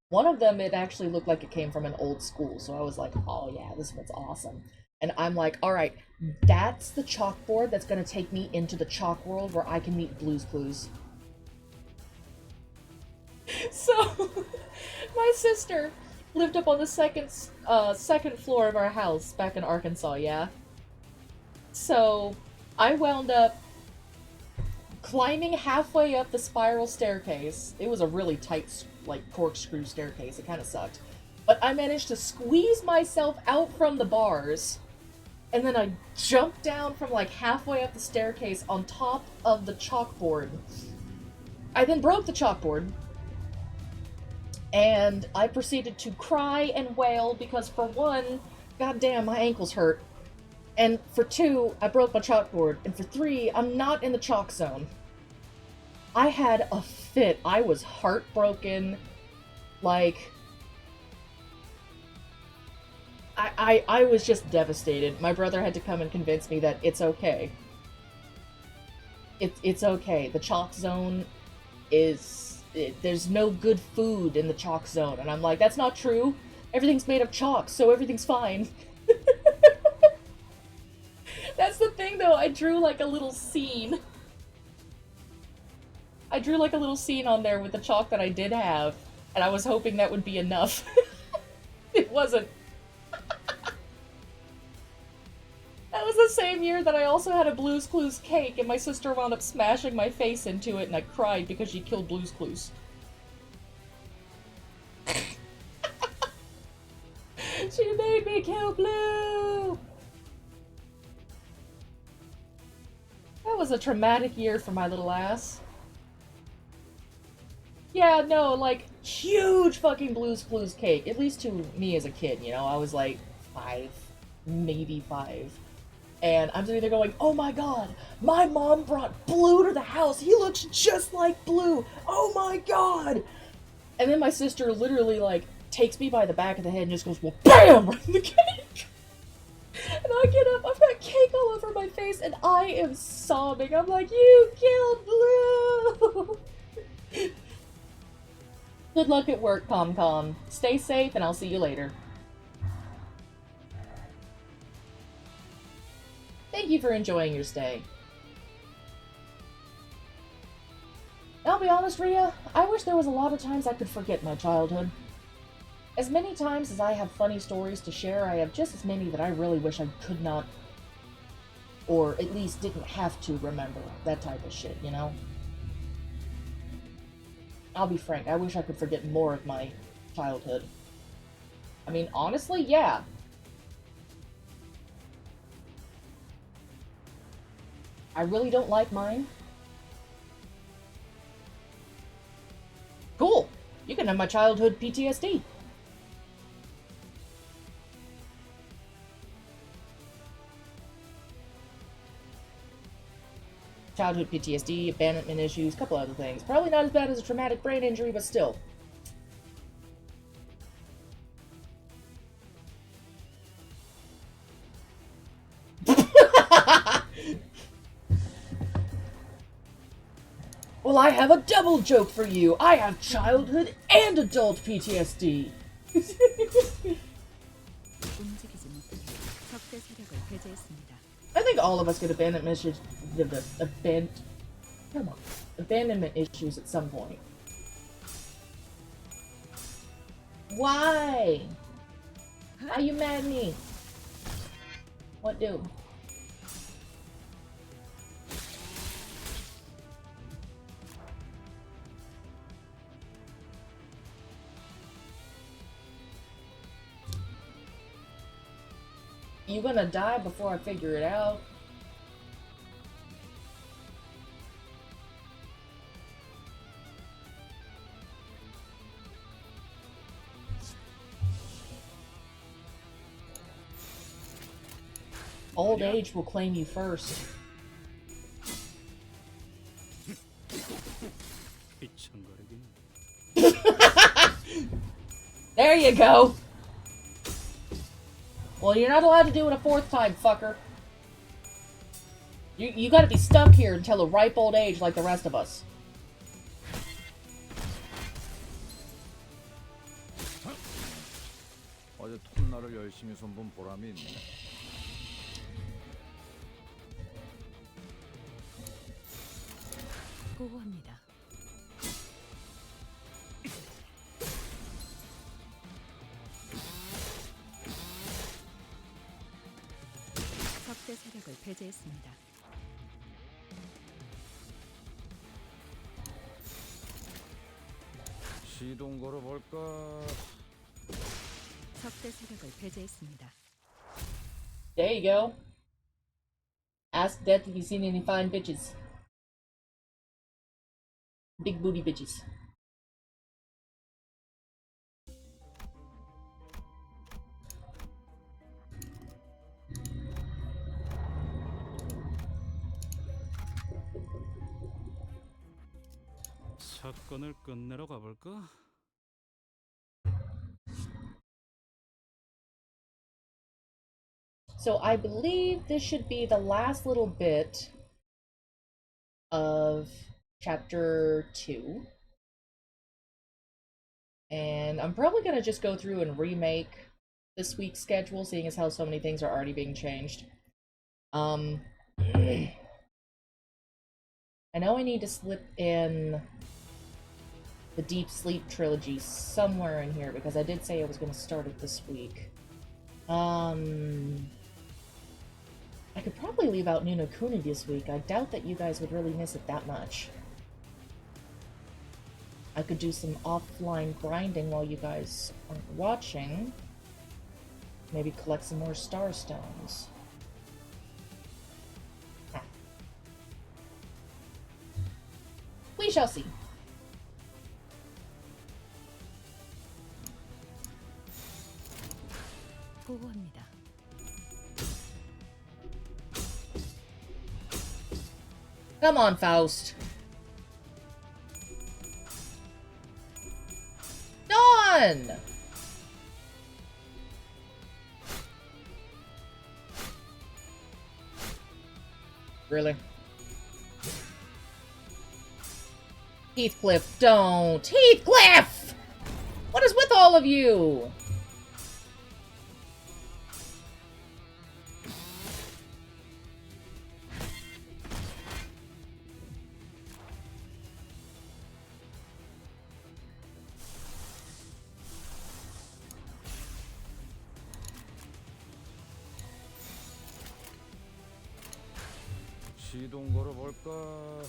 One of them, it actually looked like it came from an old school, so I was like, oh yeah, this one's awesome. And I'm like, alright, that's the chalkboard that's gonna take me into the chalk world where I can meet Blue's Clues. So, my sister lived up on the second floor of our house back in Arkansas, yeah? So, I wound up climbing halfway up the spiral staircase. It was a really tight, like, corkscrew staircase. It kind of sucked. But I managed to squeeze myself out from the bars and then I jumped down from like halfway up the staircase on top of the chalkboard. I then broke the chalkboard, and I proceeded to cry and wail because, for one, goddamn, my ankles hurt. And for two, I broke my chalkboard. And for three, I'm not in the chalk zone. I had a fit. I was heartbroken. Like, I was just devastated. My brother had to come and convince me that it's okay. It's okay. The chalk zone is... there's no good food in the chalk zone. And I'm like, that's not true. Everything's made of chalk, so everything's fine. That's the thing, though. I drew like a little scene. I drew like a little scene on there with the chalk that I did have, and I was hoping that would be enough. It wasn't. That was the same year that I also had a Blue's Clues cake, and my sister wound up smashing my face into it, and I cried because she killed Blue's Clues. She made me kill Blue! That was a traumatic year for my little ass. Yeah, no, like, huge fucking Blue's Clues cake. At least to me as a kid, you know? I was like 5, maybe 5. And I'm sitting there going, oh my god, my mom brought Blue to the house. He looks just like Blue. Oh my god! And then my sister literally, like, takes me by the back of the head and just goes, well, BAM! Right in the cake! And I get up, I've got cake all over my face, and I am sobbing. I'm like, you killed Blue! Good luck at work, ComCom. Stay safe, and I'll see you later. Thank you for enjoying your stay. I'll be honest, Rhea, I wish there was a lot of times I could forget my childhood. As many times as I have funny stories to share, I have just as many that I really wish I could not, or at least didn't have to remember. That type of shit, you know? I'll be frank, I wish I could forget more of my childhood. I mean, honestly, yeah. I really don't like mine. Cool! You can have my childhood PTSD. Childhood PTSD, abandonment issues, a couple other things. Probably not as bad as a traumatic brain injury, but still. Well, I have a double joke for you. I have childhood and adult PTSD. I think all of us get abandonment issues. Abandonment issues at some point. Why? Why you mad at me? What do? You gonna die before I figure it out? Old age will claim you first. There you go! Well, you're not allowed to do it a fourth time, fucker. You gotta be stuck here until a ripe old age like the rest of us. 어제 톱날을 열심히 손본 보람이 있네. 보호합니다. 적대 세력을 배제했습니다. 시동 걸어볼까? 적대 세력을 배제했습니다. There you go. Ask Death if he's seen any fine bitches. Big booty bitches. 사건을 끝내러 가볼까? So I believe this should be the last little bit of chapter 2. And I'm probably going to just go through and remake this week's schedule, seeing as how so many things are already being changed. I know I need to slip in the Deep Sleep trilogy somewhere in here, because I did say I was going to start it this week. I could probably leave out Ni no Kuni this week. I doubt that you guys would really miss it that much. I could do some offline grinding while you guys aren't watching. Maybe collect some more star stones. Ah. We shall see. 보고합니다. Come on, Faust. Dawn! Really? Heathcliff, don't! Heathcliff! What is with all of you? 시동 걸어볼까?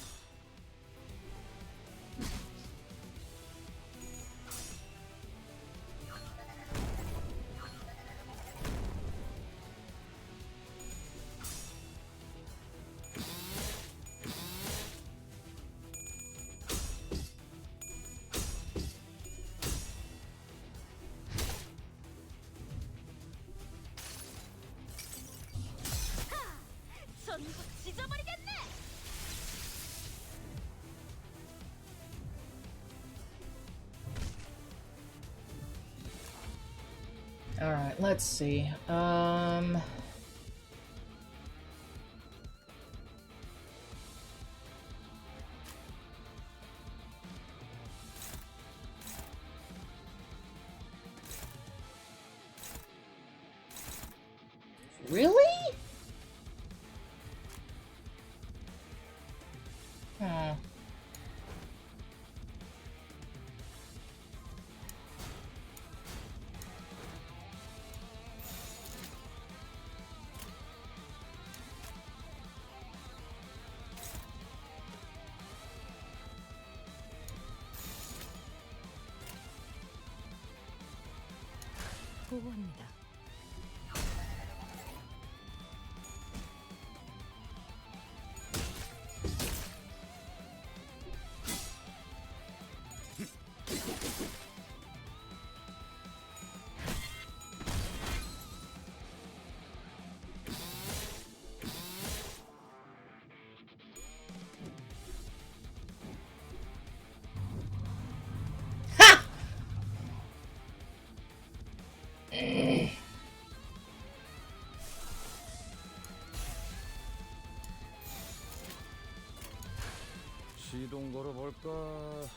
Alright, let's see. Really? Hmm. 보고합니다. 시동 걸어볼까?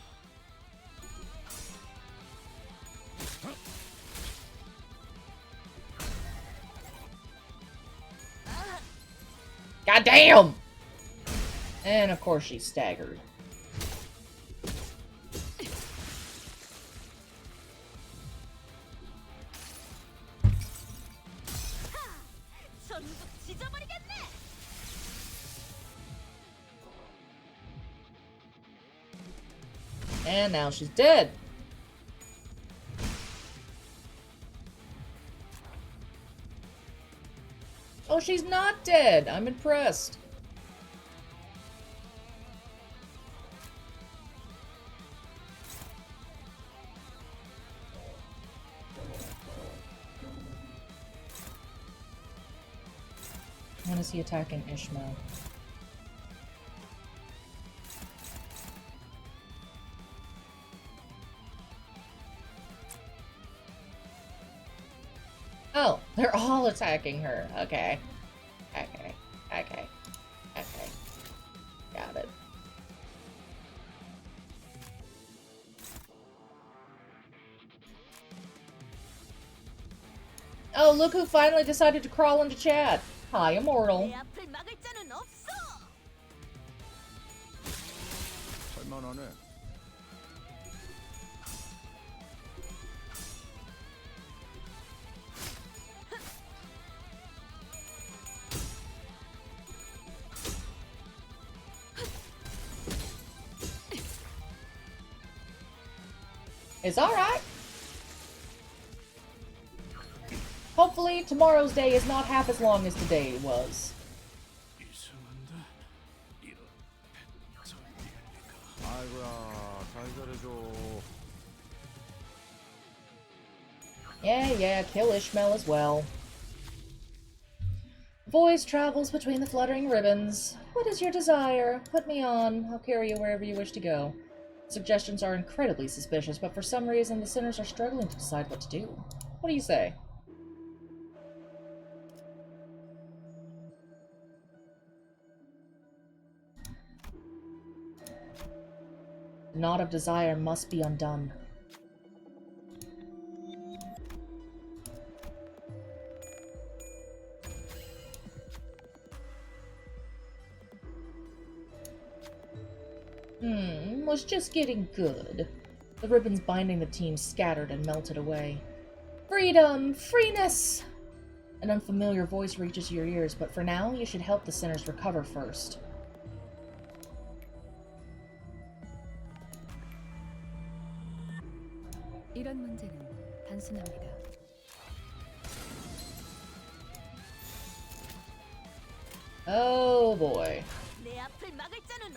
God damn! And of course she's staggered. And now she's dead. Oh, she's not dead. I'm impressed. When is he attacking Ishmael? Oh, they're all attacking her. Okay. Okay. Okay. Okay. Got it. Oh, look who finally decided to crawl into chat. Hi, Immortal. 할만하네. It's alright. Hopefully, tomorrow's day is not half as long as today was. 아이고야, 잘 잘해줘. Yeah, kill Ishmael as well. Voice travels between the fluttering ribbons. What is your desire? Put me on. I'll carry you wherever you wish to go. Suggestions are incredibly suspicious, but for some reason the sinners are struggling to decide what to do. What do you say? The knot of desire must be undone. Was just getting good. The ribbons binding the team scattered and melted away. Freedom! Freeness! An unfamiliar voice reaches your ears, but for now, you should help the sinners recover first. 이런 문제는 단순합니다. Oh boy.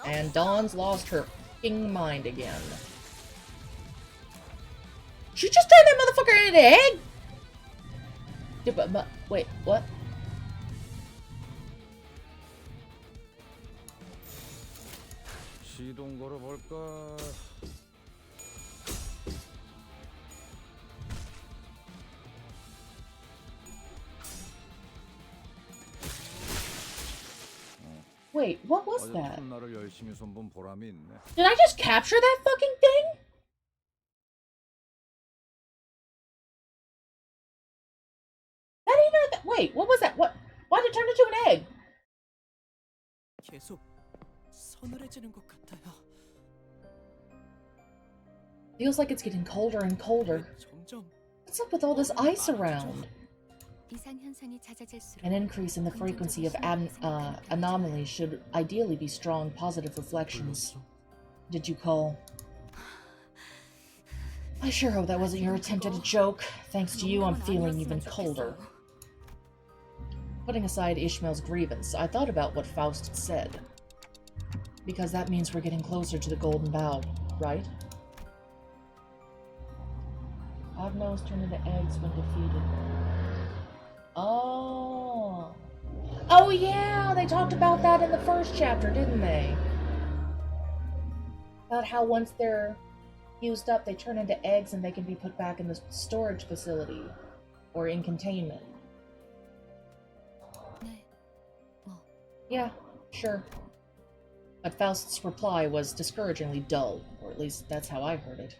And Dawn's lost her f***ing mind again. She just turned that motherfucker into an egg? Dude, but, wait, what? 시동 걸어볼까? Wait, what was that? 나를 열심히 손본 보람이 있네. Did I just capture that fucking thing? That ain't not that. Wait, what was that? What? Why did it turn into an egg? 계속 서늘해지는 것 같아요. Feels like it's getting colder and colder. 점점 What's up with all this ice around? 이상 현상이 잦아질수록 An increase in the frequency of anomalies should ideally be strong positive reflections. Did you call? I sure hope that wasn't your attempt at a joke. Thanks to you, I'm feeling even colder. Putting aside Ishmael's grievance, I thought about what Faust said. Because that means we're getting closer to the Golden Bough, right? Hognose turn into eggs when defeated. Oh. Oh yeah, they talked about that in the first chapter, didn't they? About how once they're used up, they turn into eggs and they can be put back in the storage facility. Or in containment. 네. Yeah, sure. But Faust's reply was discouragingly dull, or at least that's how I heard it.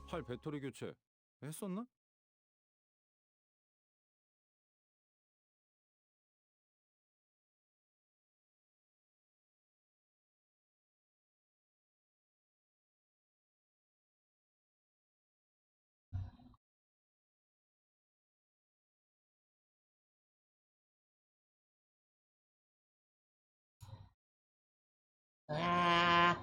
활 배터리 교체 했었나? Ah.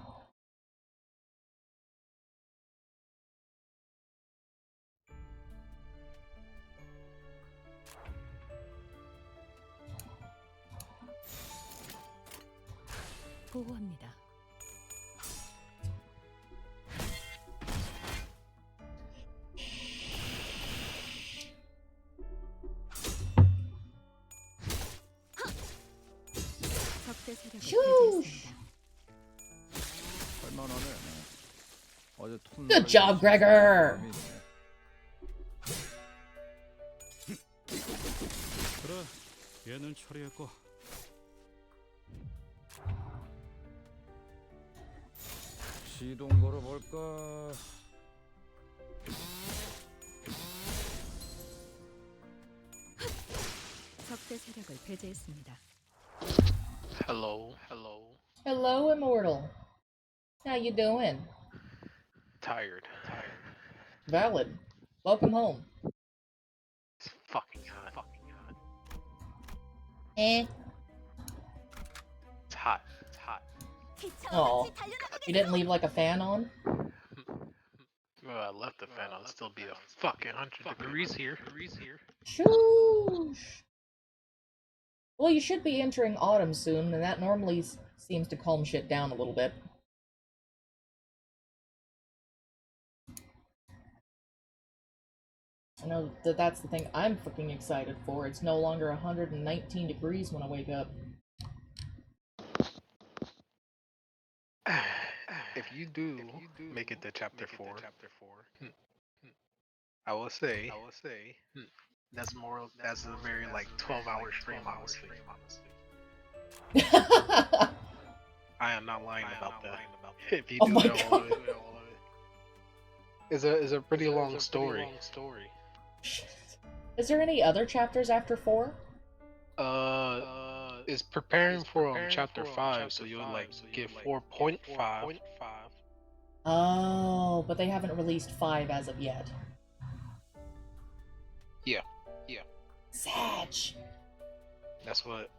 보고합니다. 적대 세력을 배제했습니다. 할만하네. 어제 톱 Good job, Gregor. 그래, 얘는 처리했고. 시동 걸어볼까? 적대 세력을 배제했습니다. Hello. Hello, Immortal. How you doing? Tired. Valid. Welcome home. It's fucking hot. Eh. It's hot. Oh. You didn't leave like a fan on? Well, I left the fan on. It'll still be a fucking 100 degrees here. Shoosh. Well, you should be entering autumn soon, and that normally seems to calm shit down a little bit. I know that that's the thing I'm freaking excited for. It's no longer 119 degrees when I wake up. If you do make it to chapter 4, I will say that's a very like 12-hour stream, honestly. I am not lying about that. If you Oh do my all of God. it, it's a pretty long story. Is there any other chapters after 4? It's preparing for chapter 5, so you'll like get 4.5. Oh, but they haven't released 5 as of yet. Yeah. Satch. That's what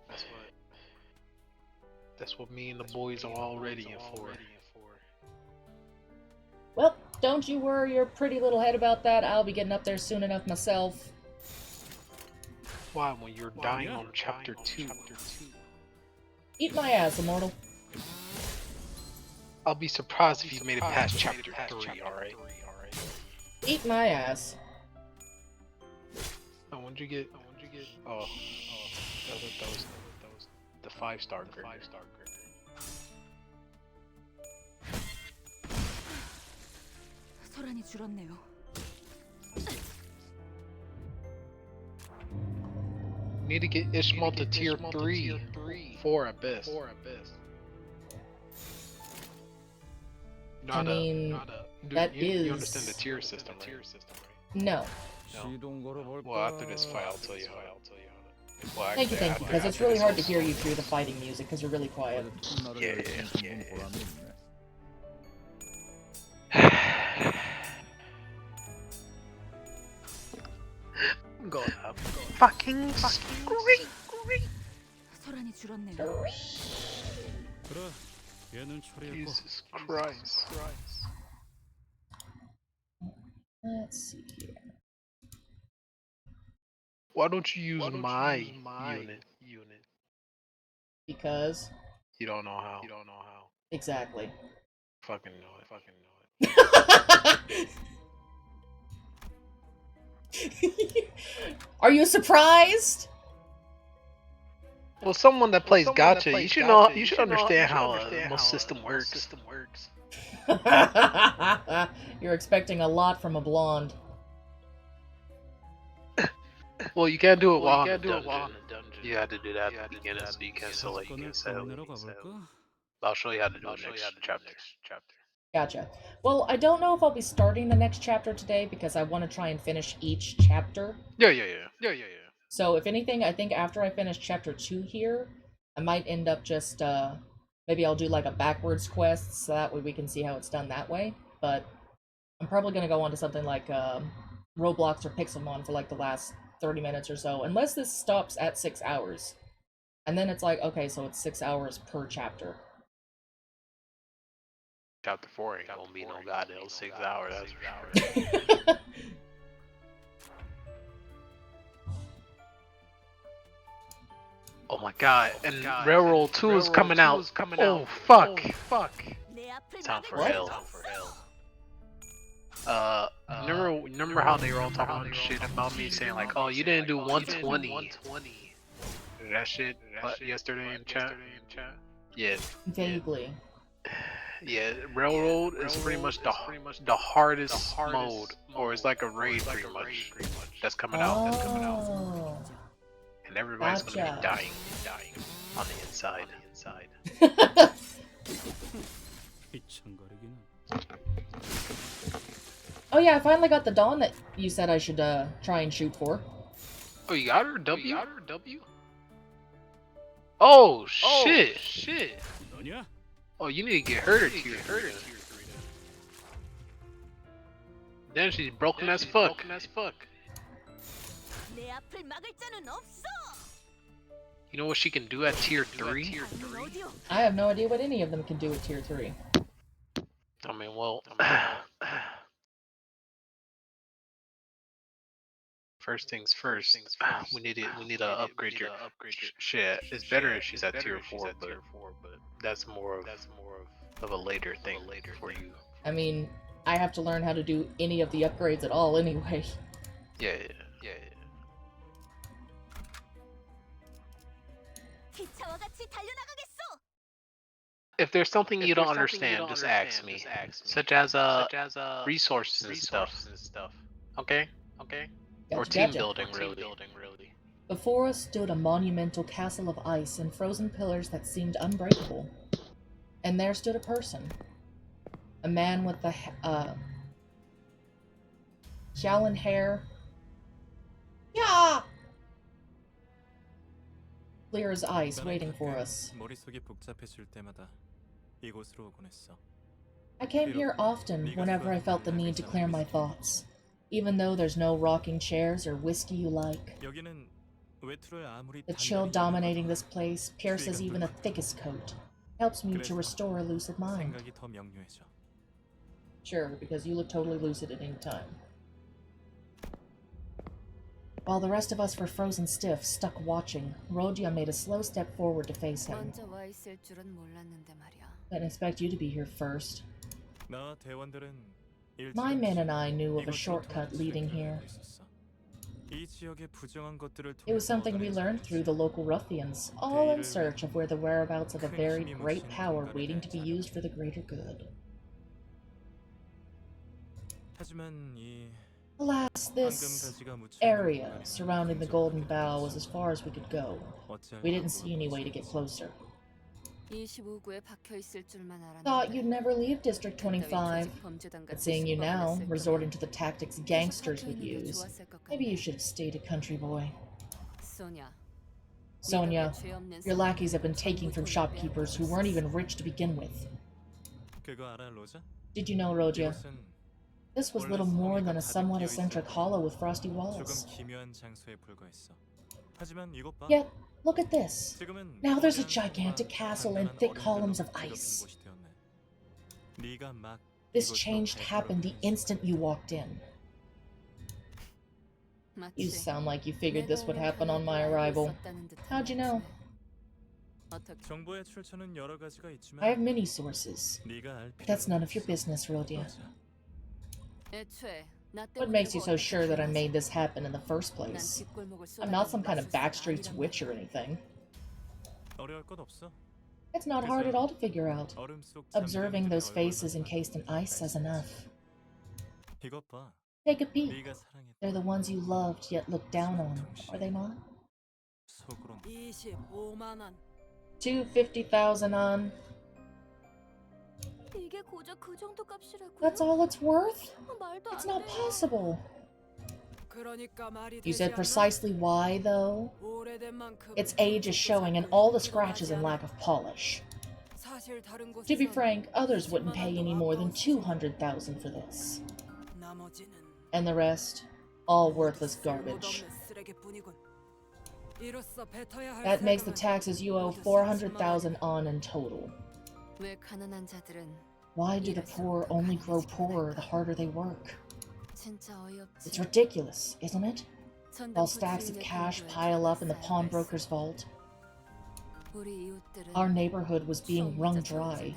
me and the boys are all ready for. Well, don't you worry your pretty little head about that. I'll be getting up there soon enough myself. Why, when you're dying on chapter 2? Eat my ass, Immortal. I'll be surprised if you made it past chapter 3, alright? Eat my ass. Oh, when'd you get? Oh, that was the 5-star grid. 소란이 줄었네요. Need to get Ishmael to tier 3 for Abyss. I mean, that is... You understand the tier system, right? No. 시동 걸어볼까? Well, after this fight, I'll tell you how. Well, Thank you, actually, because it's after really this hard to whole hear you story. through the fighting music, because you're really quiet. 어제 톱날을 Yeah. 열심히 본 보람이 있네. I'm gonna have fucking great. 소란이 줄었네요. 그래, 얘는 처리했고. Jesus Christ. Let's see here. Why don't you use my unit? Because... You don't know how. Exactly. Fucking know it. Are you surprised? Well, someone that plays gacha, you should know. You should understand how most system works. You're expecting a lot from a blonde. Well, you can't do it while in the dungeon. You had to do that at the beginning, so you can't 사건을 say it. 끝내러 가볼까? I'll show you how to do it next chapter. Gotcha. Well, I don't know if I'll be starting the next chapter today because I want to try and finish each chapter. Yeah. So if anything, I think after I finish chapter 2 here, I might end up just, maybe I'll do like a backwards quest, so that way we can see how it's done that way. But I'm probably going to go on to something like, Roblox or Pixelmon for like the last 30 minutes or so, unless this stops at 6 hours. And then it's like, okay, so it's 6 hours per chapter. Chapter 4 ain't gonna be no goddamn 6 hours, that's for sure. Oh my god, and Railroad 2 is coming out. Oh fuck. Time for hell. Remember how they were all talking shit about me, saying like, oh, you didn't do 120. That shit yesterday in chat. Yeah. Vaguely. Yeah, Railroad is pretty much the hardest mode, or it's like a raid pretty much. That's coming out. And everybody's gonna be dying on the inside. Oh yeah, I finally got the Dawn that you said I should try and shoot for. Oh, you got her? W? Oh shit! Oh, you need to get her to tier 3. Then she's broken as fuck. You know what she can do at tier 3? I have no idea what any of them can do at tier 3. I mean, well, first things first. We need to upgrade your shit. It's better if she's at tier 4, but that's more of a later thing for you. I mean, I have to learn how to do any of the upgrades at all anyway. Yeah. If there's something you don't understand, just ask me. Such as resources and stuff. Okay? Or team building, really. Before us stood a monumental castle of ice and frozen pillars that seemed unbreakable. And there stood a person. A man with the, shallon hair. Yeah! Clear as ice, waiting for us. I came here often whenever I felt the need to clear my thoughts. Even though there's no rocking chairs or whiskey you like. The chill dominating this place pierces even the thickest coat. Helps me to restore a lucid mind. Sure, because you look totally lucid at any time. While the rest of us were frozen stiff, stuck watching, Rodia made a slow step forward to face him. Didn't expect you to be here first. My men and I knew of a shortcut leading here. It was something we learned through the local ruffians, all in search of where the whereabouts of a very great power waiting to be used for the greater good. Alas, this area surrounding the Golden Bough was as far as we could go. We didn't see any way to get closer. Thought you'd never leave District 25, but seeing you now, resorting to the tactics gangsters would use, maybe you should have stayed a country boy. Sonia, your lackeys have been taking from shopkeepers who weren't even rich to begin with. Did you know, Rodia? This was little more than a somewhat eccentric hollow with frosty walls. Yet, look at this. Now there's a gigantic castle and thick columns of ice. This change happened the instant you walked in. You sound like you figured this would happen on my arrival. How'd you know? I have many sources. But that's none of your business, Rodia. What makes you so sure that I made this happen in the first place? I'm not some kind of backstreets witch or anything. It's not hard at all to figure out. Observing those faces encased in ice says enough. Take a peek. They're the ones you loved yet looked down on, are they not? 250,000 on. 이게 고작 그 정도 값이라고요? That's all it's worth? 말도 It's 안 not 돼요. possible. 그러니까 말이 You 되지 said 않아? precisely why, though? 오래된 만큼 Its age is showing in all the scratches and lack of polish. 사실 다른 To be 곳에선 frank, others wouldn't pay any more than 200,000 for this. 나머지는 And the rest, all worthless garbage. 쓸모없는 쓰레기뿐이군. 이로써 뱉어야 할 That makes the 세금은 taxes you owe 모두 400,000 on in total. 왜 가난한 자들은 Why do the poor only grow poorer the harder they work? 진짜 어이없지. It's ridiculous, isn't it? 전당 While stacks of 부추인의 cash 돈으로 pile up in the 쌓여갈 pawnbroker's vault, 우리 이웃들은 our neighborhood was being wrung dry.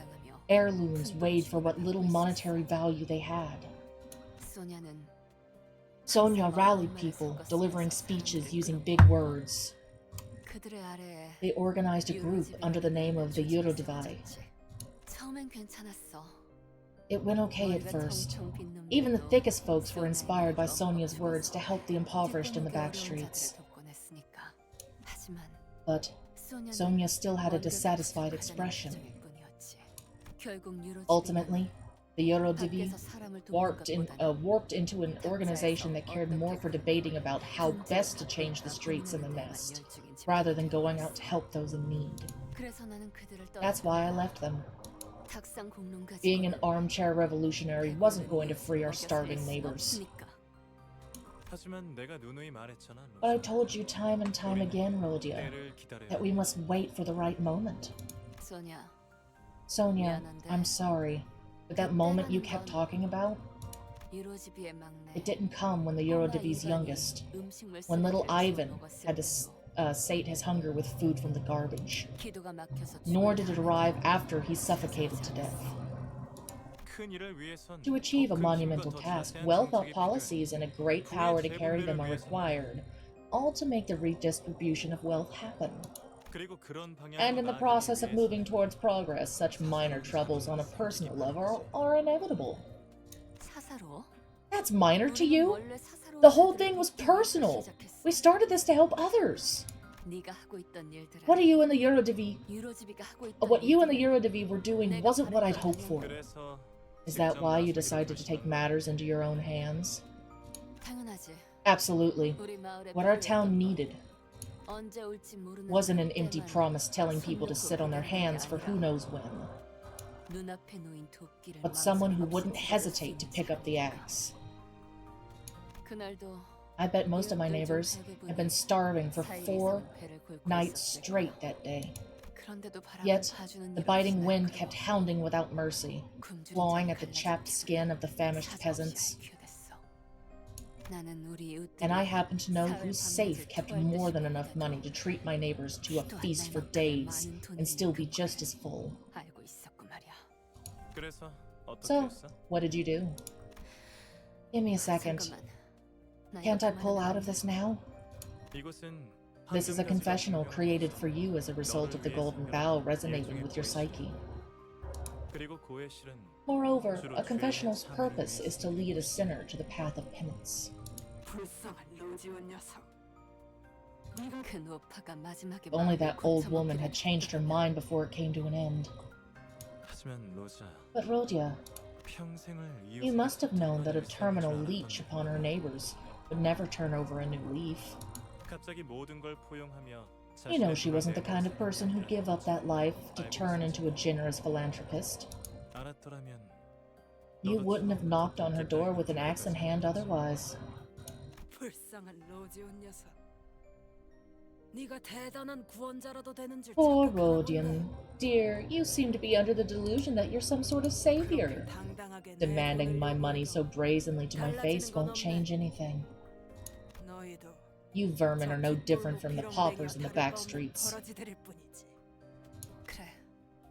Heirlooms weighed for what little monetary value they had. 소냐는 Sonia rallied people, delivering speeches using big words. 그들의 아래에 They organized a group under the name of the Eurodivide. 처음엔 괜찮았어. It went okay at first. Even the thickest folks were inspired by Sonia's words to help the impoverished in the back streets. But Sonia still had a dissatisfied expression. Ultimately, the Eurodivi warped into an organization that cared more for debating about how best to change the streets in the nest, rather than going out to help those in need. That's why I left them. Being an armchair revolutionary wasn't going to free our starving neighbors. 하지만 내가 누누이 말했잖아. But I told you time and time again, Rhodia, 때를 기다려야 that we must wait for the right moment. 소냐, Sonia, I'm sorry, but that moment you kept talking about, 유로지비의 막내. it didn't come when the Eurodivi's youngest, when little Ivan had to sate his hunger with food from the garbage. 기도가 막혀서 Nor did it arrive after he suffocated to death. 큰 일을 위해선 To achieve a 더 큰 monumental 힘과 더 task, 자세한 well-thought 정책이 policies and a great power to carry them are required, all to make the redistribution of wealth happen. 그리고 그런 방향으로 And in the 나아가기 process of 위해서 moving towards progress, such minor troubles on a personal level are inevitable. 사사로? That's minor to you? 원래 사사로운 The whole 자들을 thing was 돕기 위해서 personal. 시작했어. We started this to help others. 네가 하고 있던 일들은 What you and the Eurodivi, 유로지비가 하고 있던 what you and the 일들은 Eurodivi were doing wasn't what I'd hoped for. 그래서 Is that why you 직접 decided to take matters into your own hands? 당연하지. Absolutely. 우리 마을에 What our 필요했던 town 건 needed 언제 올지 모르는 wasn't an empty 그때만 promise telling people to sit on their hands for who knows when, 눈앞에 놓인 도끼를 but someone who 망설임 wouldn't 없이 hesitate to 들고 pick up the axe. 그날도 I bet most of my neighbors have been starving for 4 nights straight that day. 그런데도 바람은 Yet, 봐주는 the 일 biting 없이 wind 날 kept hounding without mercy, 굶주린 clawing at the 자를 chapped skin of the famished 사사없이 peasants. IQ-됐어. 나는 우리 이웃들이 And I happen to know 사흘 whose 밤낮을 safe kept 투어할 more 때 than enough money to treat my neighbors to a 기도 안 feast 날 for 만큼의 days 많은 돈이 and still be 있는 just 걸 as full. 알고 있었고 말이야. 그래서 어떻게 So, 했어? what did you do? Give me a second. 잠깐만. 나 Can't I 이거 pull 그만하면 out of 안 this 돼? now? 이곳은 This is a 황금가지가 confessional 분명 created for you as a result of the golden vow resonating with your psyche. 그리고 고의 실은 Moreover, a confessional's purpose is to lead a sinner to the path of penance. 불쌍한 로지온 녀석. 그 노파가 마지막에 If only 마음을 that old woman 고쳐먹기를 had changed her mind before it came to an end. 하지만 로자 But Rhodia, 평생을 you must have known that a terminal leech upon her neighbors would never turn over a new leaf. 갑자기 모든 걸 포용하며 You know she wasn't the kind of person who'd give up that life to turn into a generous philanthropist. 알았더라면 You wouldn't have knocked on her door with an axe in hand otherwise. 불쌍한 로지온 녀석. 네가 대단한 구원자라도 되는 줄 Poor 착각하나 Rodian. Dear, you seem to be under the delusion that you're some sort of savior. 당당하게 내 Demanding 돈을 my money 요구해도 so brazenly to my face won't change anything. 너희도 You vermin are no different from the 저 빗볼로 paupers in the 비룡댕이와 back 다름없는 streets. 버러지들일 뿐이지. 그래.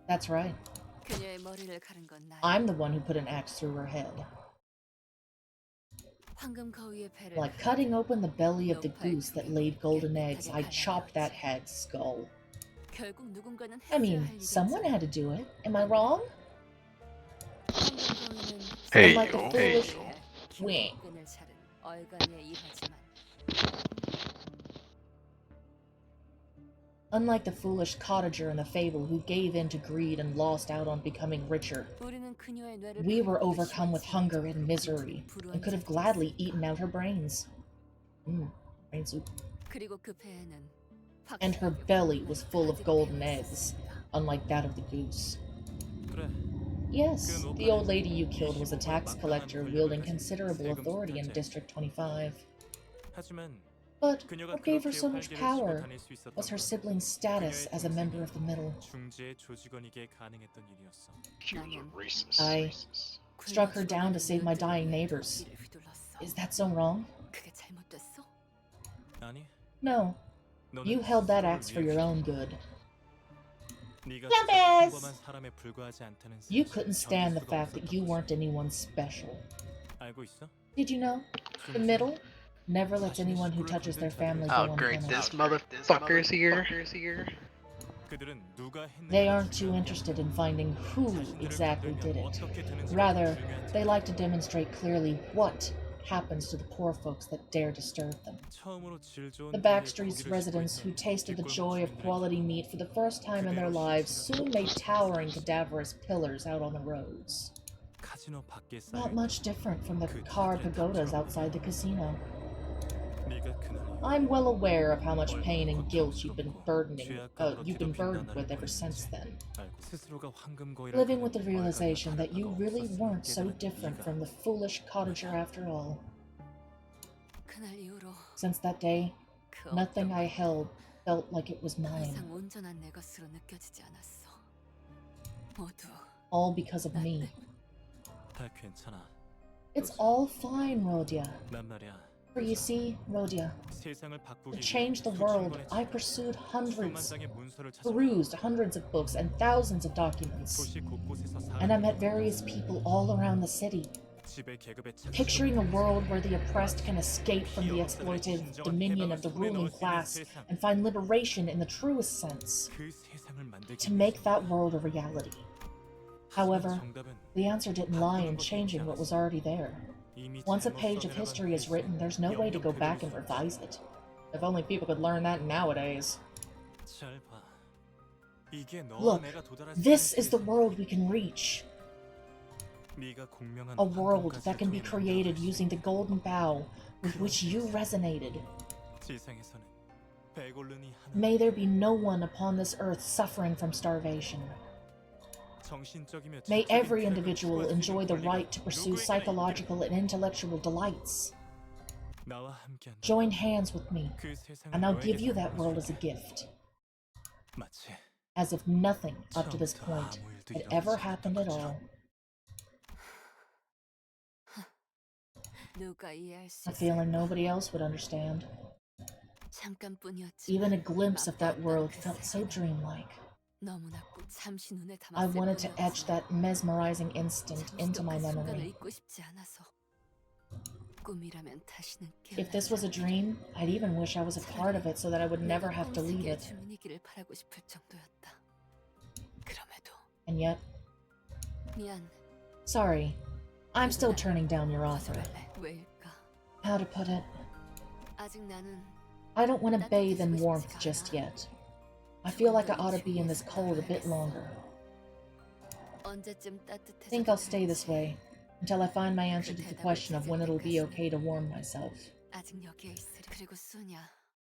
That's right. 그녀의 머리를 가른 건 나야. I'm the one who put an axe through her head. 황금 거위의 배를 Like cutting open the belly of the goose that laid golden eggs, I chopped that head's skull. 결국 누군가는 I 해줘야 mean, 할 일이 someone 있잖아. had to do it. Am I wrong? 황금 거위는 Hey, like a yo, foolish hey, yo. wink. 끈을 차른 얼간이의 일하지만 Unlike the foolish cottager in the fable who gave in to greed and lost out on becoming richer, we were overcome with hunger and misery, and could have gladly eaten out her brains. Brain soup. And her belly was full of golden eggs, unlike that of the goose. 그래. Yes, the old lady you killed was a tax collector wielding considerable authority in District 25. 하지만 But 그녀가 what gave her 그렇게 so much 활기를 power 집어 다닐 수 있었던 was her 건 sibling's status as a member of the middle. 중지의 조직원이기에 가능했던 일이었어. She was a racist. I struck her down to save my dying neighbors. Is that so wrong? 아니, No, 너는 you held that 스스로를 axe for your 위해 own good. 네가 Jumpers! 진짜 평범한 사람에 불과하지 않다는 You 사실을 couldn't stand the 견딜 수가 fact that you 없었던 weren't anyone special. 거지. 알고 있어? Did you know? The middle never lets anyone who touches their family go Oh, great. unpunished. This motherfucker's here. 그들은 누가 They 했는지 aren't too interested in finding who exactly did it. Rather, they like to demonstrate clearly what happens to the poor folks that dare disturb them. 처음으로 질 좋은 The 데에 backstreets 고기를 residents 싣고 who 있던 tasted the 길골 joy of 무주민들에게 quality meat for the first time in their lives soon made towering cadaverous pillars out on the roads. 카지노 밖에 Not 쌓여 much different from the carved pagodas outside the casino. 네가 그날이 I'm well aware of how much pain and guilt you've been burdened with ever since then. 알고 스스로가 황금거위를 Living with the 거는 realization that you 얼간이 really 없었음을 weren't so 깨달은 different 이유가 from the foolish cottager after all. Since that day, nothing I held felt like it was mine. All because of me. 다 괜찮아. It's all fine, Rhodia. 난 말이야. For you see, Rhodia, 세상을 to 바꾸기 change the 위해 world, 수천 I 번의 pursued 수만 hundreds, 장의 문서를 찾아 perused hundreds of books and thousands of documents, 도시 곳곳에서 and I 사람들이 met various people all around the city, 지배 계급의 picturing a world where the oppressed can escape from the exploitive dominion of the ruling class and find liberation in the truest sense, 그 세상을 만들기 to make that world a reality. However, 정답은 the answer didn't lie in changing what was already there. 이미 Once a 잘못 page of 써내려간 history is written, there's no way to go back and revise it. If only people could learn that nowadays. 잘 봐. 이게 너와 Look, 내가 도달할 this 수 is the 있는 world we can reach. 네가 공명한 A world 황금가지를 that can be 통해 created 만들어낼 수 using the golden bow with which you resonated. 지상에서는 백올른이 하나 May there be no one upon this earth suffering from starvation. 정신적이며 May 지적인 every 쾌락을 individual 추구할 수 enjoy 있는 the 권리가 right to pursue 누구에게나 psychological and intellectual delights. 있다. 나와 함께한다. Join hands with me, 그 세상을 and I'll 너에게 give you that 선물할 world 수 as a 있다. gift. 마치 As if nothing up to this 처음부터 point 아무 일도 had 일어나지 ever 않았던 happened at 것처럼. all. A feeling nobody else would understand. Even a glimpse of that world felt so dreamlike. I wanted to etch that mesmerizing instant into my memory. If this was a dream, I'd even wish I was a part of it so that I would never have to leave it. And yet, sorry, I'm still turning down your offer. How to put it? I don't want to bathe in warmth just yet. I feel like I ought to be in this cold a bit longer. Think I'll stay this way until I find my answer to the question of when it'll be okay to warm myself.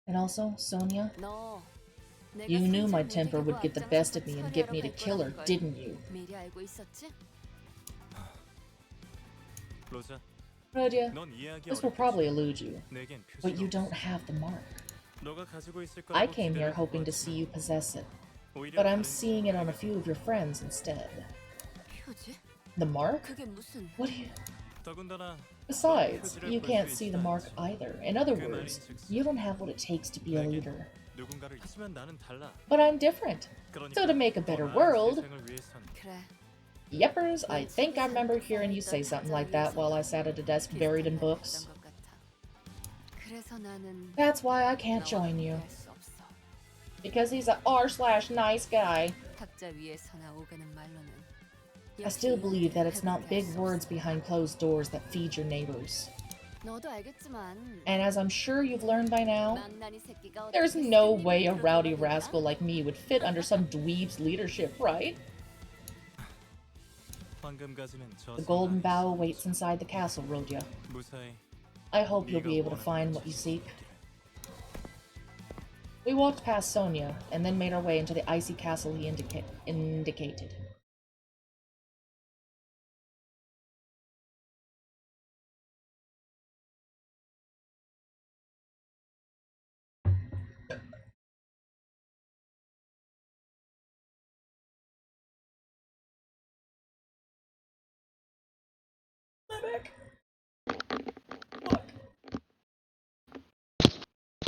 And also, Sonia, you knew my temper would get the best of me and get me to kill her, didn't you? 로자, Rhodia, 넌 이해하기 this will 어렵겠지. probably elude you, 내겐 but 표시가 you 없어. don't have the mark. 너가 가지고 있을 I 거라고 came here 기대를 hoping to 하고 see you possess it, 오히려 but I'm 다른 seeing it on a few of your friends instead. The mark? What do you... 더군다나 Besides, you can't see the mark either. In other words, you don't have what it takes to be a leader. 누군가를 하지만 나는 달라. But I'm different. So to make a better world... 세상을 위해선 Yeppers, I think I remember hearing you say something like that while I sat at a desk buried in books. That's why I can't join you. Because he's a r/nice guy. I still believe that it's not big words behind closed doors that feed your neighbors. And as I'm sure you've learned by now, there's no way a rowdy rascal like me would fit under some dweeb's leadership, right? The golden bough awaits inside the castle, Rodya. I hope you'll be able to find what you seek. We walked past Sonia, and then made our way into the icy castle he indicated.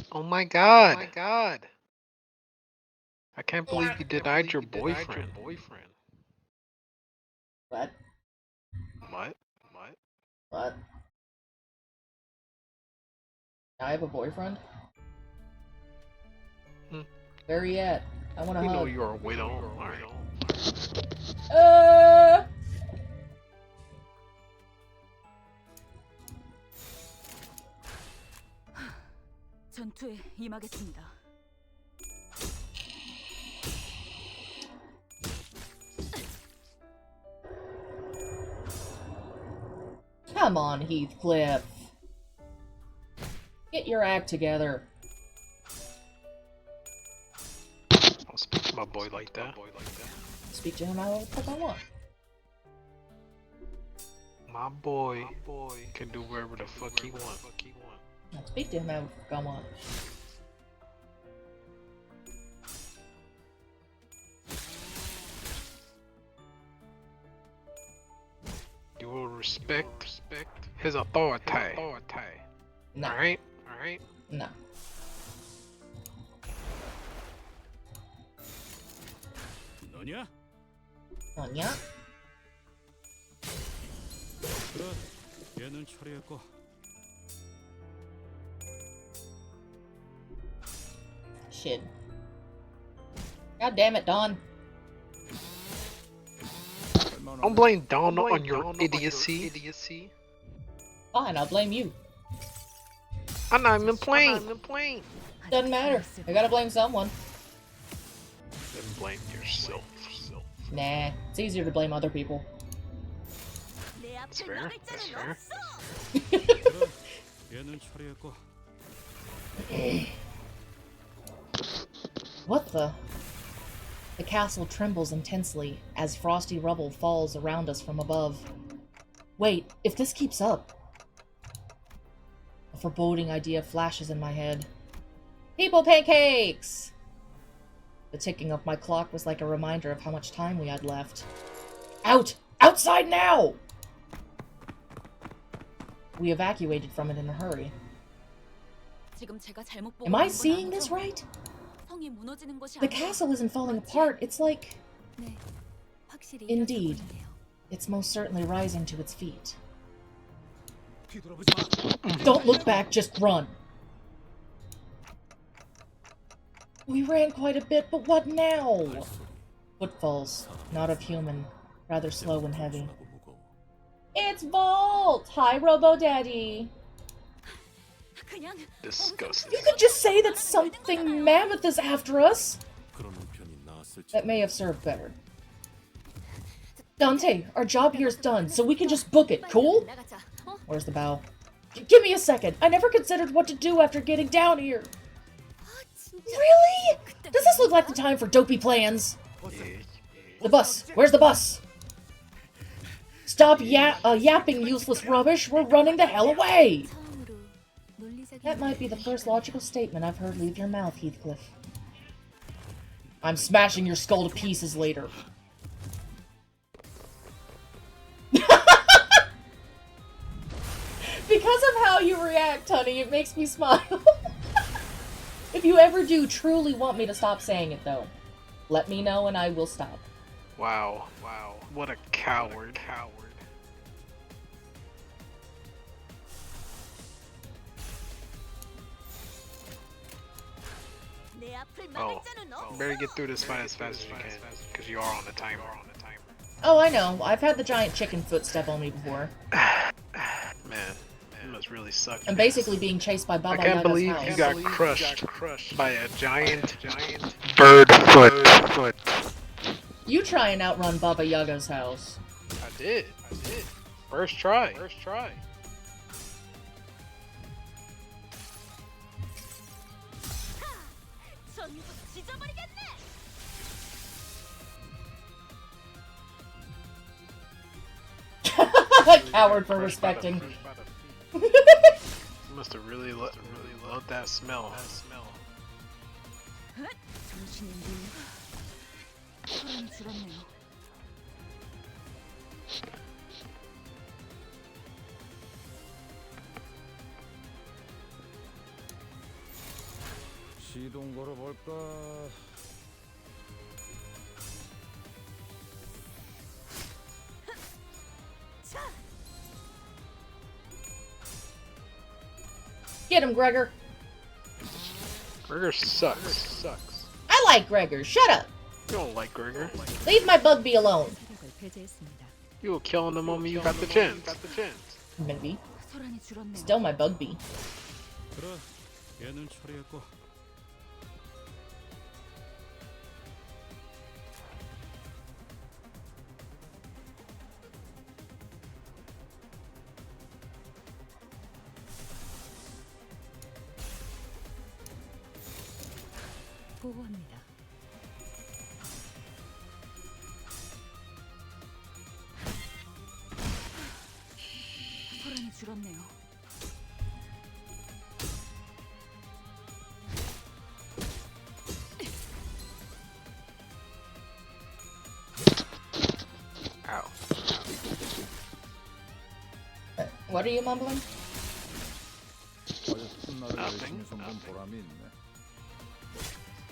Oh my god. Oh my god. I can't believe you denied your boyfriend. What? What? What? I have a boyfriend? Where he at? I wanna You know hug. you're a widow. Alright. 전투에 임하겠습니다. Come on, Heathcliff. Get your act together. I'll speak to my boy like that. Speak to him however the fuck I want. My boy can do whatever the fuck he wants. I'll speak to him however the fuck I want. You will respect his authority. No. Alright? No. 너냐? Sonia? 그래, 얘는 처리했고. Shit. God damn it, Dawn. Don't blame Donna on your idiocy. Fine, I'll blame you. I'm not even playing. Doesn't matter. I gotta blame someone. Then blame yourself. Nah, it's easier to blame other people. That's fair. 그래, 얘는 처리했고. What the? The castle trembles intensely as frosty rubble falls around us from above. Wait, if this keeps up... A foreboding idea flashes in my head. People pancakes! The ticking of my clock was like a reminder of how much time we had left. Out! Outside now! We evacuated from it in a hurry. Am I seeing this right? The castle isn't falling apart, it's like... Indeed. It's most certainly rising to its feet. Don't look back, just run! We ran quite a bit, but what now? Footfalls, not of human, rather slow and heavy. It's Volt! Hi, Robo-Daddy! Disgusting. You could just say that something mammoth is after us! That may have served better. Dante, our job here's done, so we can just book it, cool? Where's the bow? Give me a second. I never considered what to do after getting down here. Really? Does this look like the time for dopey plans? The bus. Where's the bus? Stop yapping useless rubbish. We're running the hell away. That might be the first logical statement I've heard leave your mouth, Heathcliff. I'm smashing your skull to pieces later. Because of how you react, honey, it makes me smile. If you ever do truly want me to stop saying it, though, let me know and I will stop. Wow. What a coward. Oh, better get through this fight as fast as you can, because you are on the timer. Oh, I know. I've had the giant chicken foot step on me before. Man, you must must really suck. I'm basically being chased by I Baba can't Yaga's believe house. you got crushed by a giant bird foot. You try and outrun Baba Yaga's house. I did. First try. Coward for respecting. You must have really loved that smell. 소란이 줄었네요. 시동 걸어볼까? Get him, Gregor. Gregor sucks. I like Gregor. Shut up. You don't like Gregor. Leave my Bugby alone. You will kill him the moment you got the chance. Maybe. 소란이 줄었네요. Still my Bugby. 그래, 얘는 처리했고. 보호합니다. 소란이 줄었네요. Ow. What are you mumbling?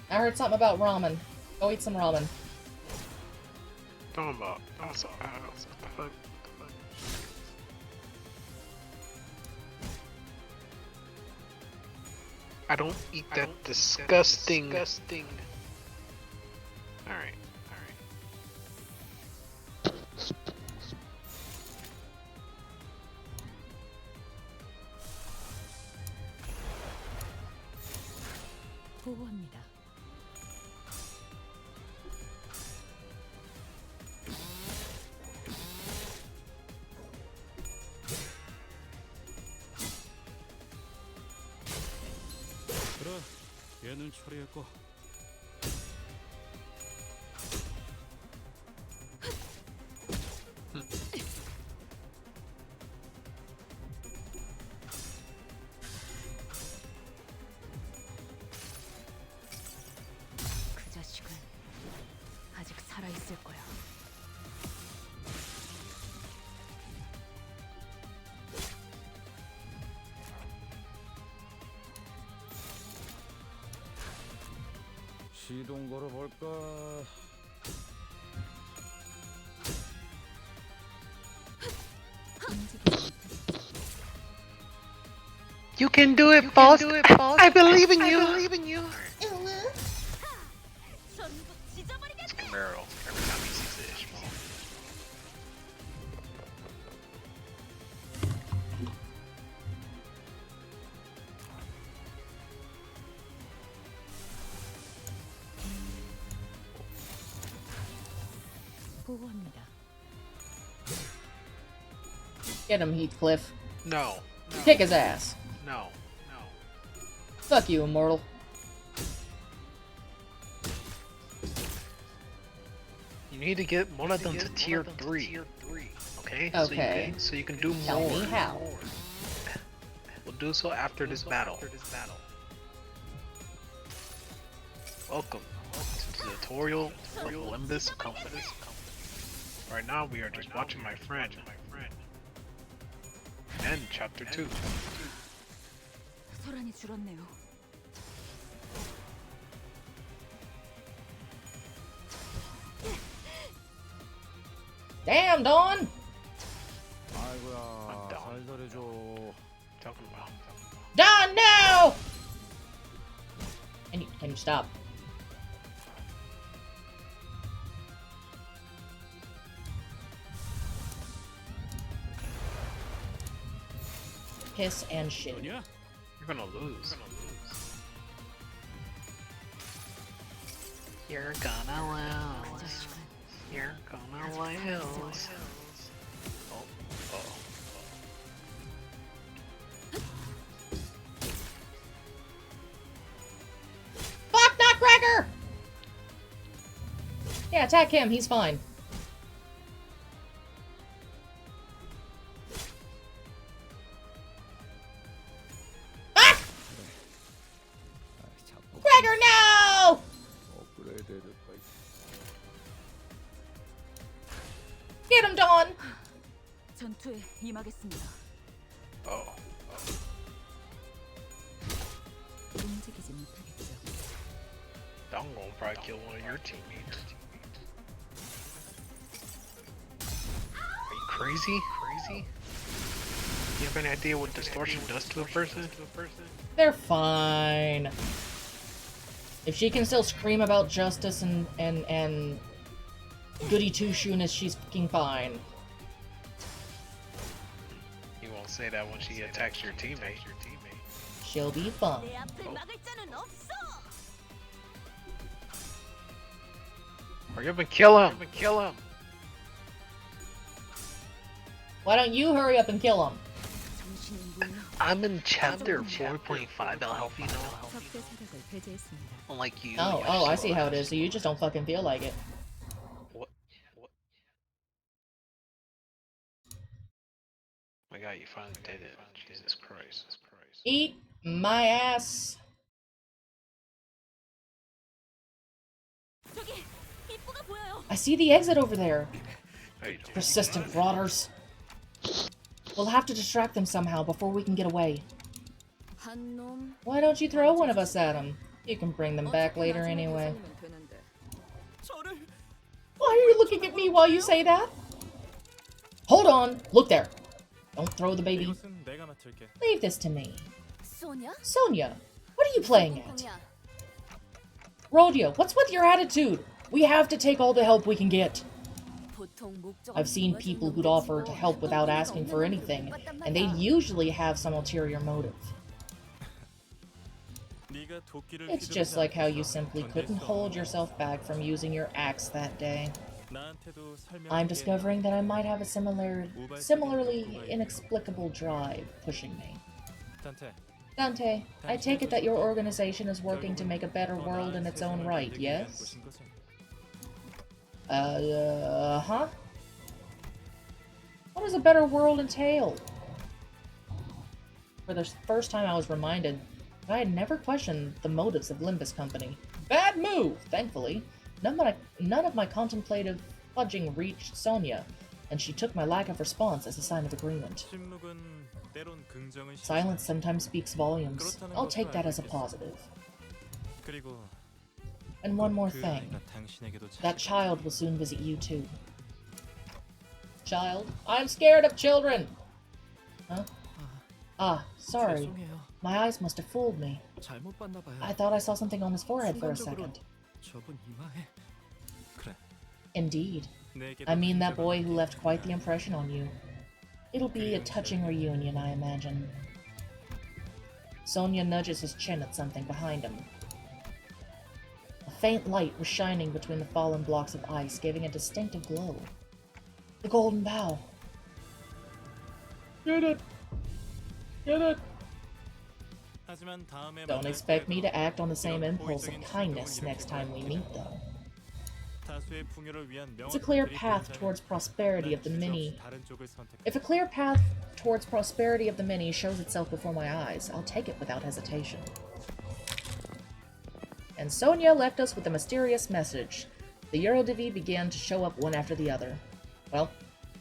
I heard something about ramen. Go eat some ramen. Talking about. What the fuck? I don't eat that disgusting. Alright. 보호합니다. 그래, 얘는 처리했고. 그 자식은 아직 살아 있을 거야. 시동 걸어볼까? You can do it, boss. I believe in you. It's Camaro. Every time he sees the Ishmael. 보호합니다. Get him, Heathcliff. No. Kick his ass. No. Fuck you, Immortal. You need to get one of them to tier 3. Okay? Okay. So you can do Tell more. me how. We'll do so after this battle. Welcome to the tutorial of Olympus Compass. Right now we are just watching my friend. End chapter 2. 소란이 줄었네요. Damn, Dawn! 아이고야, 살살해줘. Talking about. Dawn, no! Can you stop? piss, and shit. You're gonna lose. You're gonna lose. You're gonna lose. Oh. Fuck, Nutcracker! Yeah, attack him. He's fine. Ah! Cracker, no! Get him, Dawn! 전투에 임하겠습니다. Oh. 움직이지 못하겠죠. I'm gonna probably kill one of your teammates. Are you crazy? You have any idea what distortion does to a person? They're fine. If she can still scream about justice and goody two-shoeness, she's fucking fine. You won't say that when she attacks your teammate. She'll be fine. Hurry up and kill him! Why don't you hurry up and kill him? I'm in chapter 4.5. I'll help you know. 적대 세력을 배제했습니다. Unlike you. Oh, I see how it is. So you just don't fucking feel like it. What? My God, you finally did it. Jesus Christ. Eat my ass. 저기 입구가 보여요. I see the exit over there. How you doing? Persistent rotters. We'll have to distract them somehow before we can get away. 한 놈. Why don't you throw one of us at them? You can bring them back later anyway. Why are you looking at me while you say that? Hold on. Look there. Don't throw the baby. 이것은 내가 맡을게. Leave this to me. 소냐? Sonia, what are you playing at? Rodeo, what's with your attitude? We have to take all the help we can get. I've seen people who'd offer to help without asking for anything, and they'd usually have some ulterior motive. It's just like how you simply couldn't hold yourself back from using your axe that day. I'm discovering that I might have a similarly inexplicable drive pushing me. Dante, I take it that your organization is working to make a better world in its own right, yes? Huh? What does a better world entail? For the first time I was reminded that I had never questioned the motives of Limbus Company. Bad move, thankfully. None of my contemplative fudging reached Sonia, and she took my lack of response as a sign of agreement. Silence sometimes speaks volumes. I'll take that as a positive. And one more thing. That child will soon visit you too. Child? I'm scared of children! Huh? Ah, sorry. My eyes must have fooled me. I thought I saw something on his forehead for a second. Indeed. I mean that boy who left quite the impression on you. It'll be a touching reunion, I imagine. Sonia nudges his chin at something behind him. A faint light was shining between the fallen blocks of ice, giving a distinctive glow. The golden bow. Get it! Get it! Don't expect me to act on the same impulse of kindness next time we meet, though. It's a clear path towards prosperity of the many. If a clear path towards prosperity of the many shows itself before my eyes, I'll take it without hesitation. And Sonia left us with a mysterious message. The Eurodivi began to show up one after the other. Well,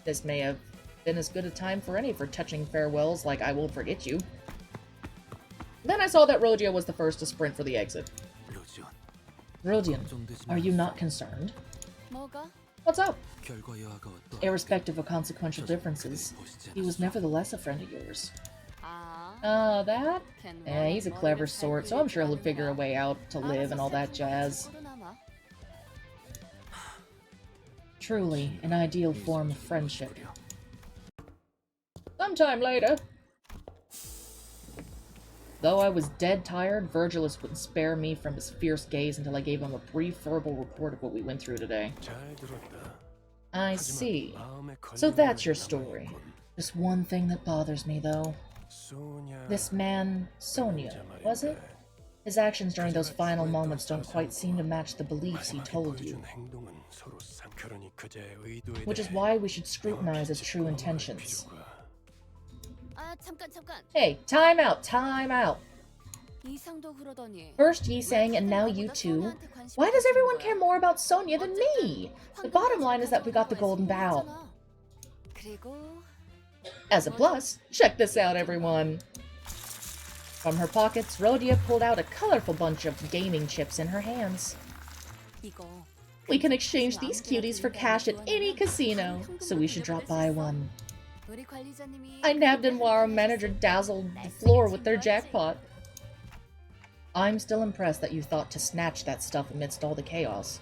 this may have been as good a time for any for touching farewells like I will forget you. Then I saw that Rodeo was the first to sprint for the exit. Rodion, are you not concerned? What's up? Irrespective of consequential differences, he was nevertheless a friend of yours. Oh, that? Yeah, he's a clever sort, so I'm sure he'll figure a way out to live and all that jazz. Truly, an ideal form of friendship. Sometime later. Though I was dead tired, Virgilus wouldn't spare me from his fierce gaze until I gave him a brief verbal report of what we went through today. I see. So that's your story. Just one thing that bothers me, though. This man, Sonia, was it? His actions during those final moments don't quite seem to match the beliefs he told you. Which is why we should scrutinize his true intentions. Hey, time out, time out. First Yisang and now you two. Why does everyone care more about Sonia than me? The bottom line is that we got the golden bow. As a plus, check this out, everyone. From her pockets, Rhodia pulled out a colorful bunch of gaming chips in her hands. We can exchange these cuties for cash at any casino, so we should drop by one. I nabbed and our manager dazzled the floor with their jackpot. I'm still impressed that you thought to snatch that stuff amidst all the chaos.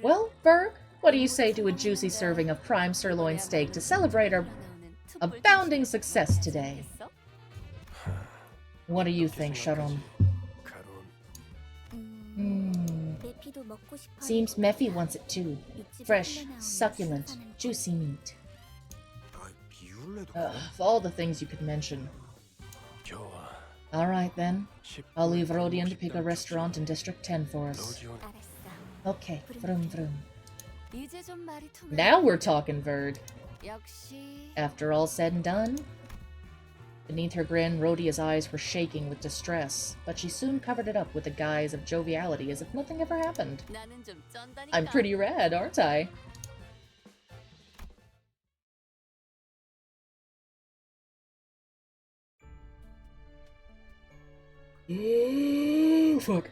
Well, Berg, what do you say to a juicy serving of prime sirloin steak to celebrate our abounding success today? What do you think, Sharon? Seems Mephi wants it too. Fresh, succulent, juicy meat. Of all the things you could mention. Alright then. I'll leave Rodion to pick a restaurant in District 10 for us. Okay, vroom vroom. Now we're talking, Verd. After all said and done. Beneath her grin, Rhodia's eyes were shaking with distress, but she soon covered it up with a guise of joviality as if nothing ever happened. I'm pretty rad, aren't I? Ooh, fuck.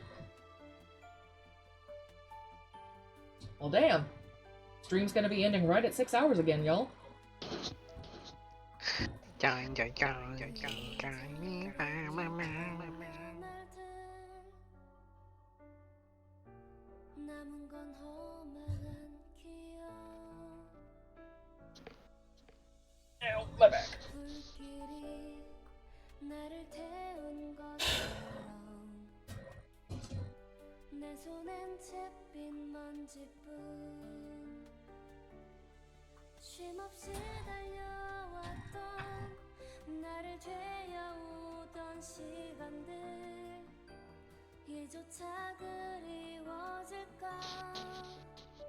Well, damn. Stream's gonna be ending right at 6 hours again, y'all. Ow, my back.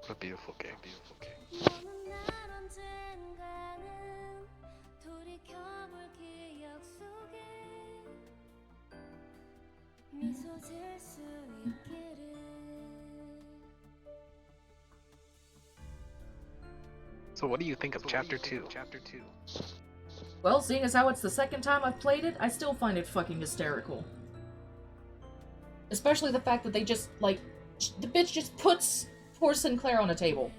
What a beautiful game, beautiful game. So what do you think of Chapter 2? Well, seeing as how it's the second time I've played it, I still find it fucking hysterical. Especially the fact that they just, like, the bitch just puts poor Sinclair on a table.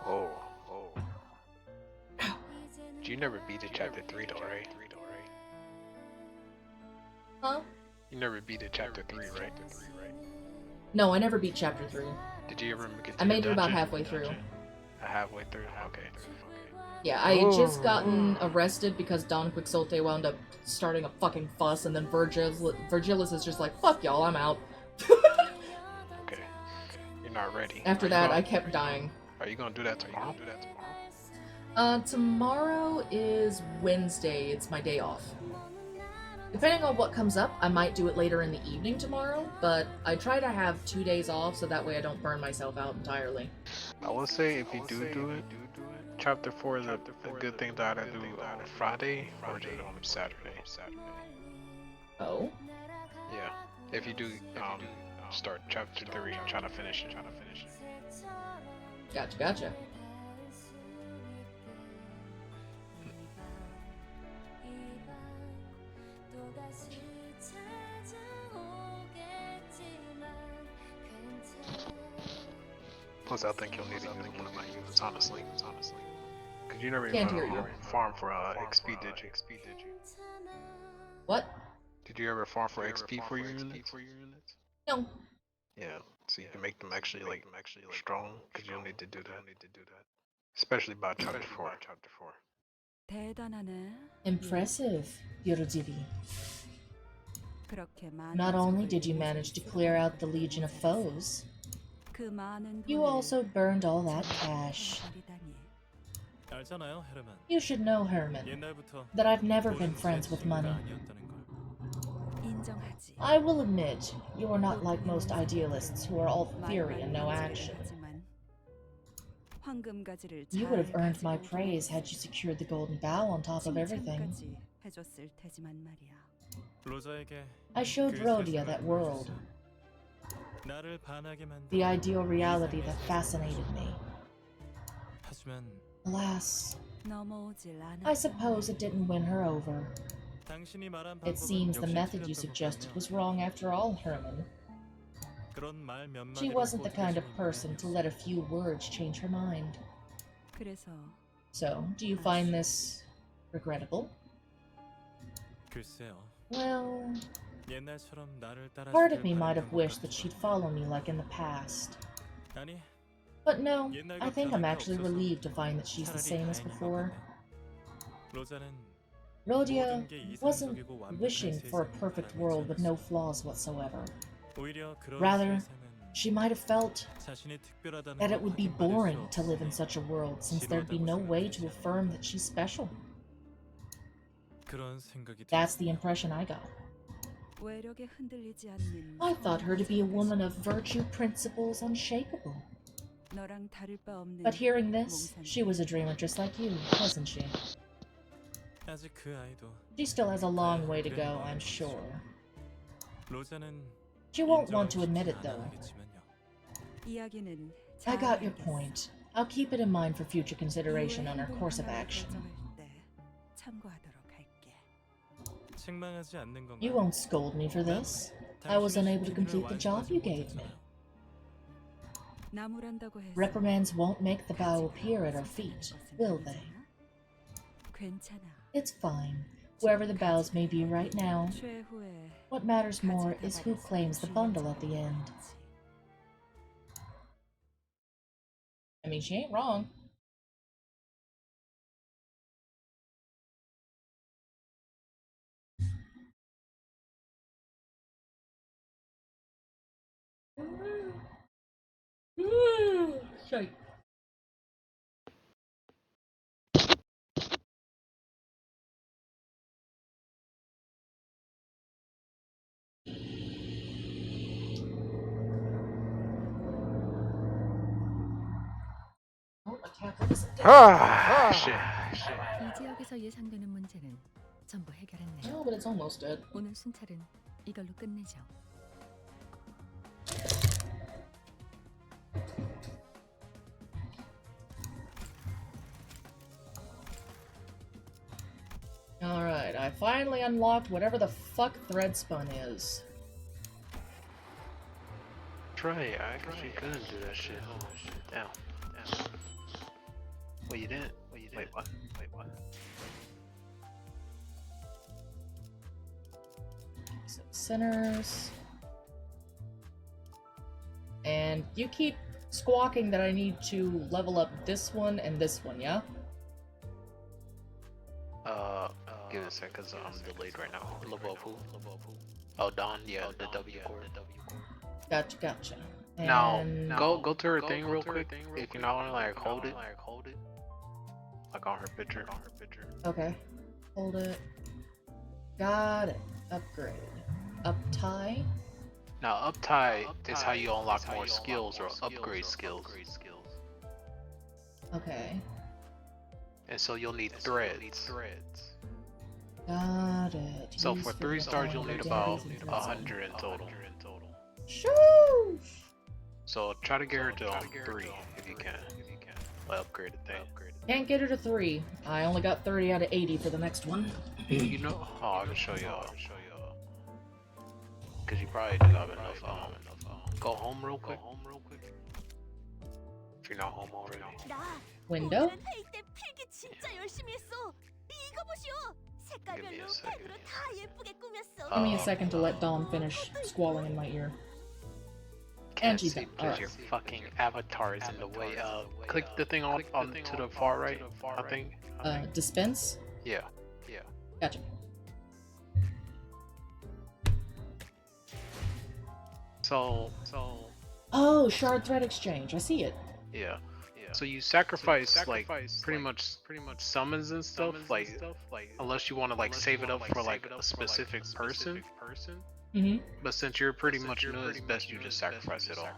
Oh. You never beat it Chapter 3 though, right? Huh? You never beat it Chapter 3, right? No, I never beat Chapter 3. Did you ever get to I made the it about dungeon? halfway through. Halfway through? Okay. Yeah, I had just gotten arrested because Don Quixote wound up starting a fucking fuss, and then Virgilus is just like, fuck y'all, I'm out. Okay. You're not ready. After that, I kept dying. Are you gonna do that tomorrow? Tomorrow is Wednesday. It's my day off. Depending on what comes up, I might do it later in the evening tomorrow, but I try to have 2 days off so that way I don't burn myself out entirely. I will say if you do it, Chapter 4 is a good thing to either do on Friday or do it on Saturday. Oh? Yeah. If you do start Chapter 3 and try to finish it. Gotcha. Plus, I think you'll need to use one of my units, honestly. Because you never Can't even hear you. farm for XP, did you? What? Did you ever farm for XP for your units? No. Yeah, so you can make them actually strong, because you'll need to do that. Especially by Chapter 4. 대단하네. Impressive, Yurudiri. 그렇게 많은 Not only 적을 did you manage to clear out the legion of foes, 그 많은 you 돈을 also burned all that cash. 버리다니. 알잖아요, 헤르만. You should know, Herman, 옛날부터 that I've never 돈은 been 제 friends with 친구가 money. 아니었다는 걸. 인정하지. I will admit, you are not like most idealists who are all theory and no action. 황금가지를 You would have 잘 earned my 가지고 praise had you secured the golden bow on top of everything. 칭찬까지 해줬을 테지만 말이야. 로자에게 I showed 그 Rhodia 세상을 that world, 보여줬어. 나를 반하게 만든 the ideal reality that fascinated me. 하지만 Alas, 넘어오질 않아. I suppose it didn't win her over. 당신이 말한 It 방법은 seems the 역시 method you 틀렸던 suggested 거군요. was wrong after all, Herman. 그런 말 몇 She 마디로 wasn't the kind of 꼬드기시는 person to let a few words change her mind. 그래서 So, do you find this regrettable? 글쎄요. Well, 옛날처럼 나를 따라 part of me might have wished that she'd follow me like in the past. 아니, But no, 옛날과 I think I'm 변한 게 actually 없어서 relieved to find that she's the 차라리 same as 다행인 것 before. 같네. 로자는 Rhodia 모든 게 wasn't 이상적이고 완벽한 wishing for a 세상을 perfect 바라보지 world with no 않았어. flaws whatsoever. 오히려 그런 Rather, 세상은 she might have felt 자신이 특별하다는 that 걸 it would be 확인받을 수 boring to live in 없으니 such a world since there'd be no way to affirm that she's special. 그런 생각이 That's 들었군요. the impression I got. 외력에 흔들리지 않는 I thought her to be a woman of virtue principles unshakable. 너랑 다를 바 없는 But hearing this, 몽산. she was a dreamer just like you, wasn't she? 아직 그 아이도 She still has a long way to go, I'm sure. 로자는 She won't 인정하고 want to admit 싶진 it, though. 않아하겠지만요. 이야기는 I got your 잘 point. I'll keep it in mind for future consideration 이후의 on our 행동 course of 하나를 action. 결정할 때 참고하도록 할게. 책망하지 않는 건가요? You won't scold me for this. I was unable to complete the job you gave me. 나무란다고 해서 Reprimands won't make the bow appear at our feet, will they? 괜찮아. It's fine. Wherever the bows may be right now, 최후에 what matters more is who claims the bundle at the end. I mean, she ain't wrong. Shite. Oh, my tablet isn't dead. Ah, shit. 이 지역에서 예상되는 문제는 전부 해결했네요. No, but it's almost dead. 오늘 순찰은 이걸로 끝내죠. Alright, I finally unlocked whatever the fuck Threadspun is. Try, I actually couldn't do that shit. Oh shit. Damn. Wait, you didn't? Wait, what? Some sinners. And you keep squawking that I need to level up this one and this one, yeah? Give it a sec, cause I'm delayed right now. Level up who? Oh, Dawn, yeah, the W core. Gotcha, gotcha. Now, And go to her thing real quick. If you not wanna like hold it, like on her picture. okay. Hold it. Got it. Upgrade. Up tie? Now, up tie is how you unlock more skills or upgrade skills. Okay. And so you'll need threads. Got it. So Use for 3 the stars, you'll need about identities and threads. 100 in total. Shoo! So try to get her to 3 if you can. Like upgrade the thing. Can't get her to 3. I only got 30 out of 80 for the next one. You know? Oh, I can show y'all. Cause you probably do have enough. Go home real quick. If you're not home already. Window? 회의 때 필기 진짜 열심히 했어. 이거 보시오. 색깔별로 펜으로 다 예쁘게 꾸몄어. Give me a second to let Dom finish squalling in my ear. And can't she's see done. because Alright. your fucking avatar is in the way. Click the thing on to the far right. I think. Dispense? Yeah. Gotcha. So Oh, shard thread exchange. I see it. yeah. So you sacrifice like pretty much summons and stuff like unless you want to like save it up for like a specific person. Mm-hmm. But since you're pretty much new, it's best you just sacrifice it all.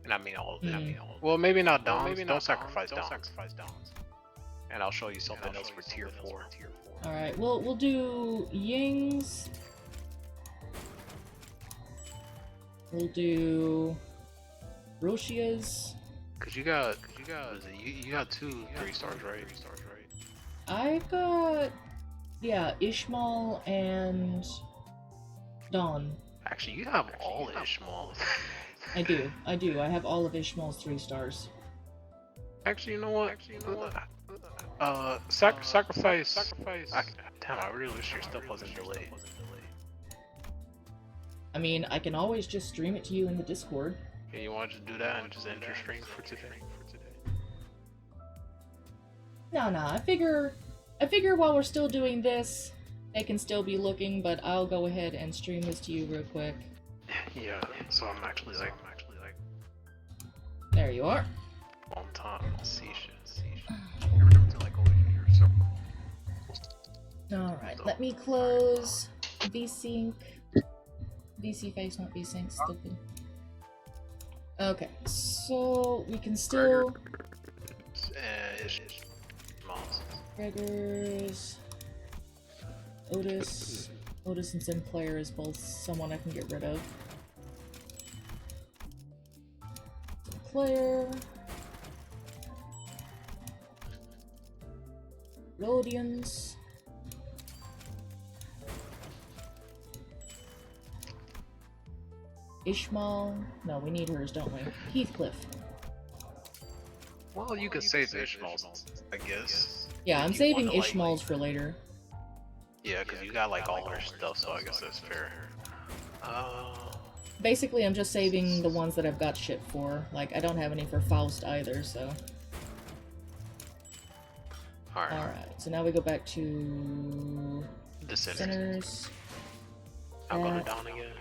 And I mean all of it. Well, maybe not Dons. Don't sacrifice Dons. And I'll show you something else for tier 4. Alright, we'll do Ying's. We'll do Roshia's. Cause you got 2 3-stars, right? I've got, yeah, Ishmael and Dawn. Actually, you have all Ishmael. I do. I have all of Ishmael's 3 stars. Actually, you know what? Sacrifice. Damn, I really wish your stuff wasn't delayed. I mean, I can always just stream it to you in the Discord. Yeah, you want to just do that and just end your stream for today? No, I figure while we're still doing this, they can still be looking, but I'll go ahead and stream this to you real quick. Yeah, so I'm actually like There you are. on time. I'll see shit. Remember to like always use your circle. Alright, let me close VSync. VC face, not VSync, stupid. Okay, so we can still... Gregor's... Otis and Sinclair is both someone I can get rid of. Sinclair... Rhodians... Ishmael... No, we need hers, don't we? Heathcliff. Well, you could save Ishmael's, I guess. Yeah, I'm You saving wanna, like- Ishmael's for later. Yeah, because you got like all her stuff, so I guess that's fair. Basically, I'm just saving the ones that I've got shit for. Like, I don't have any for Faust either, so... Alright, so now we go back to... The Sinners. I'll go to That. Dawn again.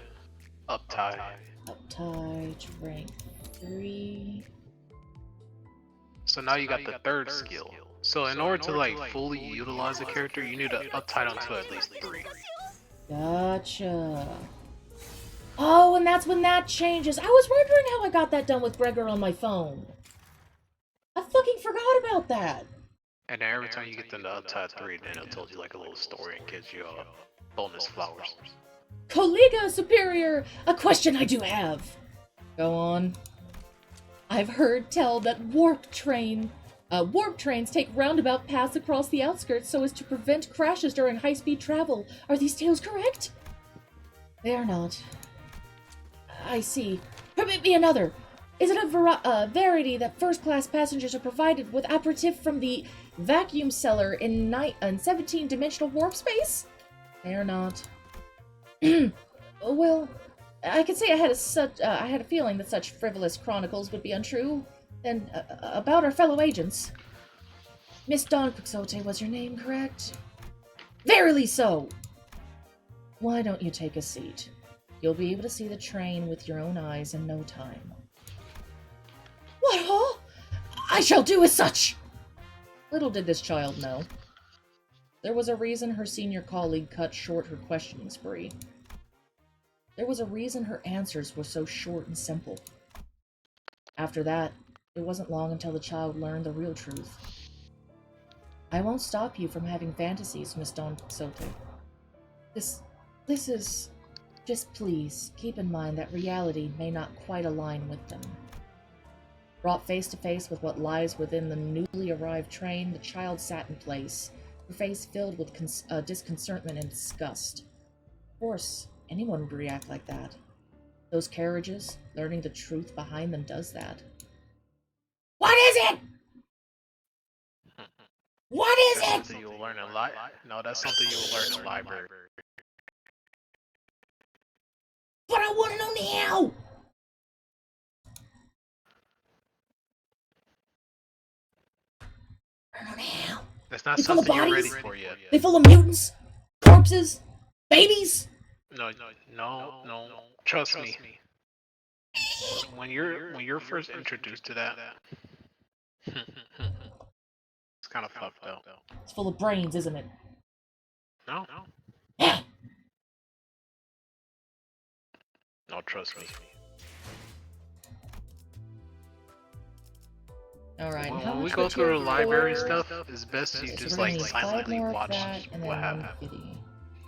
Uptight. Uptight, rank 3... So now you got the third skill. So in order to like fully utilize a character, you need to uptight onto at least 3. Gotcha. Oh, and that's when that changes. I was wondering how I got that done with Gregor on my phone. I fucking forgot about that. And then every time you get them to uptight 3, then it'll tell you like a little story and gives you bonus flowers. Colleaga Superior, a question I do have. Go on. I've heard tell that warp trains take roundabout paths across the outskirts so as to prevent crashes during high-speed travel. Are these tales correct? They are not. I see. Permit me another. Is it a verity that first-class passengers are provided with aperitif from the vacuum cellar in 17-dimensional warp space? They are not. Well, I could say I had a feeling that such frivolous chronicles would be untrue. Then, about our fellow agents. Miss Dawn Quixote was your name, correct? Verily so! Why don't you take a seat? You'll be able to see the train with your own eyes in no time. What, huh? I shall do as such! Little did this child know. There was a reason her senior colleague cut short her questioning spree. There was a reason her answers were so short and simple. After that, it wasn't long until the child learned the real truth. I won't stop you from having fantasies, Miss Dawn Quixote. This is... Just please, keep in mind that reality may not quite align with them. Brought face to face with what lies within the newly arrived train, the child sat in place, her face filled with disconcertment and disgust. Of course, anyone would react like that. Those carriages, learning the truth behind them does that. What is it? What is That's it? something you'll learn in No, that's something you'll learn in library. But I want to know now! I don't know now. That's not They full of something you're ready bodies? for yet. They full of mutants? Corpses? Babies? No. Trust me. When you're first introduced to that, it's kind of fucked up. It's full of brains, isn't it? No. No, trust me. Alright, When we go through the library stuff, it's best you just like silently watch and what then happens.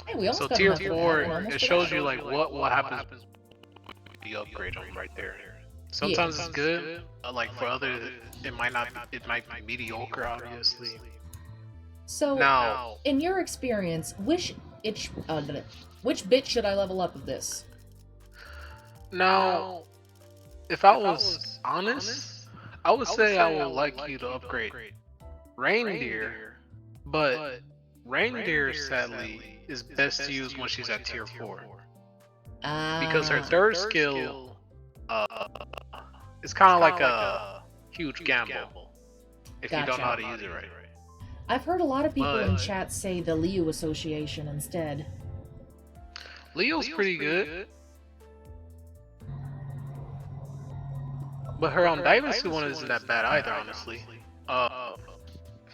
Hey, we almost So got tier enough of that. 4, We're almost it to shows that. you like what happens when you upgrade them right there. Sometimes it's good, like for others it might be mediocre, obviously. So, Now, in your experience, which bit should I level up of this? now, if I was honest, I would say I would like you to upgrade Reindeer, but Reindeer sadly is best used when she's at tier 4. Because her third skill is kind of like a huge gamble if you don't know how to use it right. I've heard a lot of people in But- chat say the Liu Association instead. Leo's pretty good. But her Daimasu one isn't that bad either, honestly. If I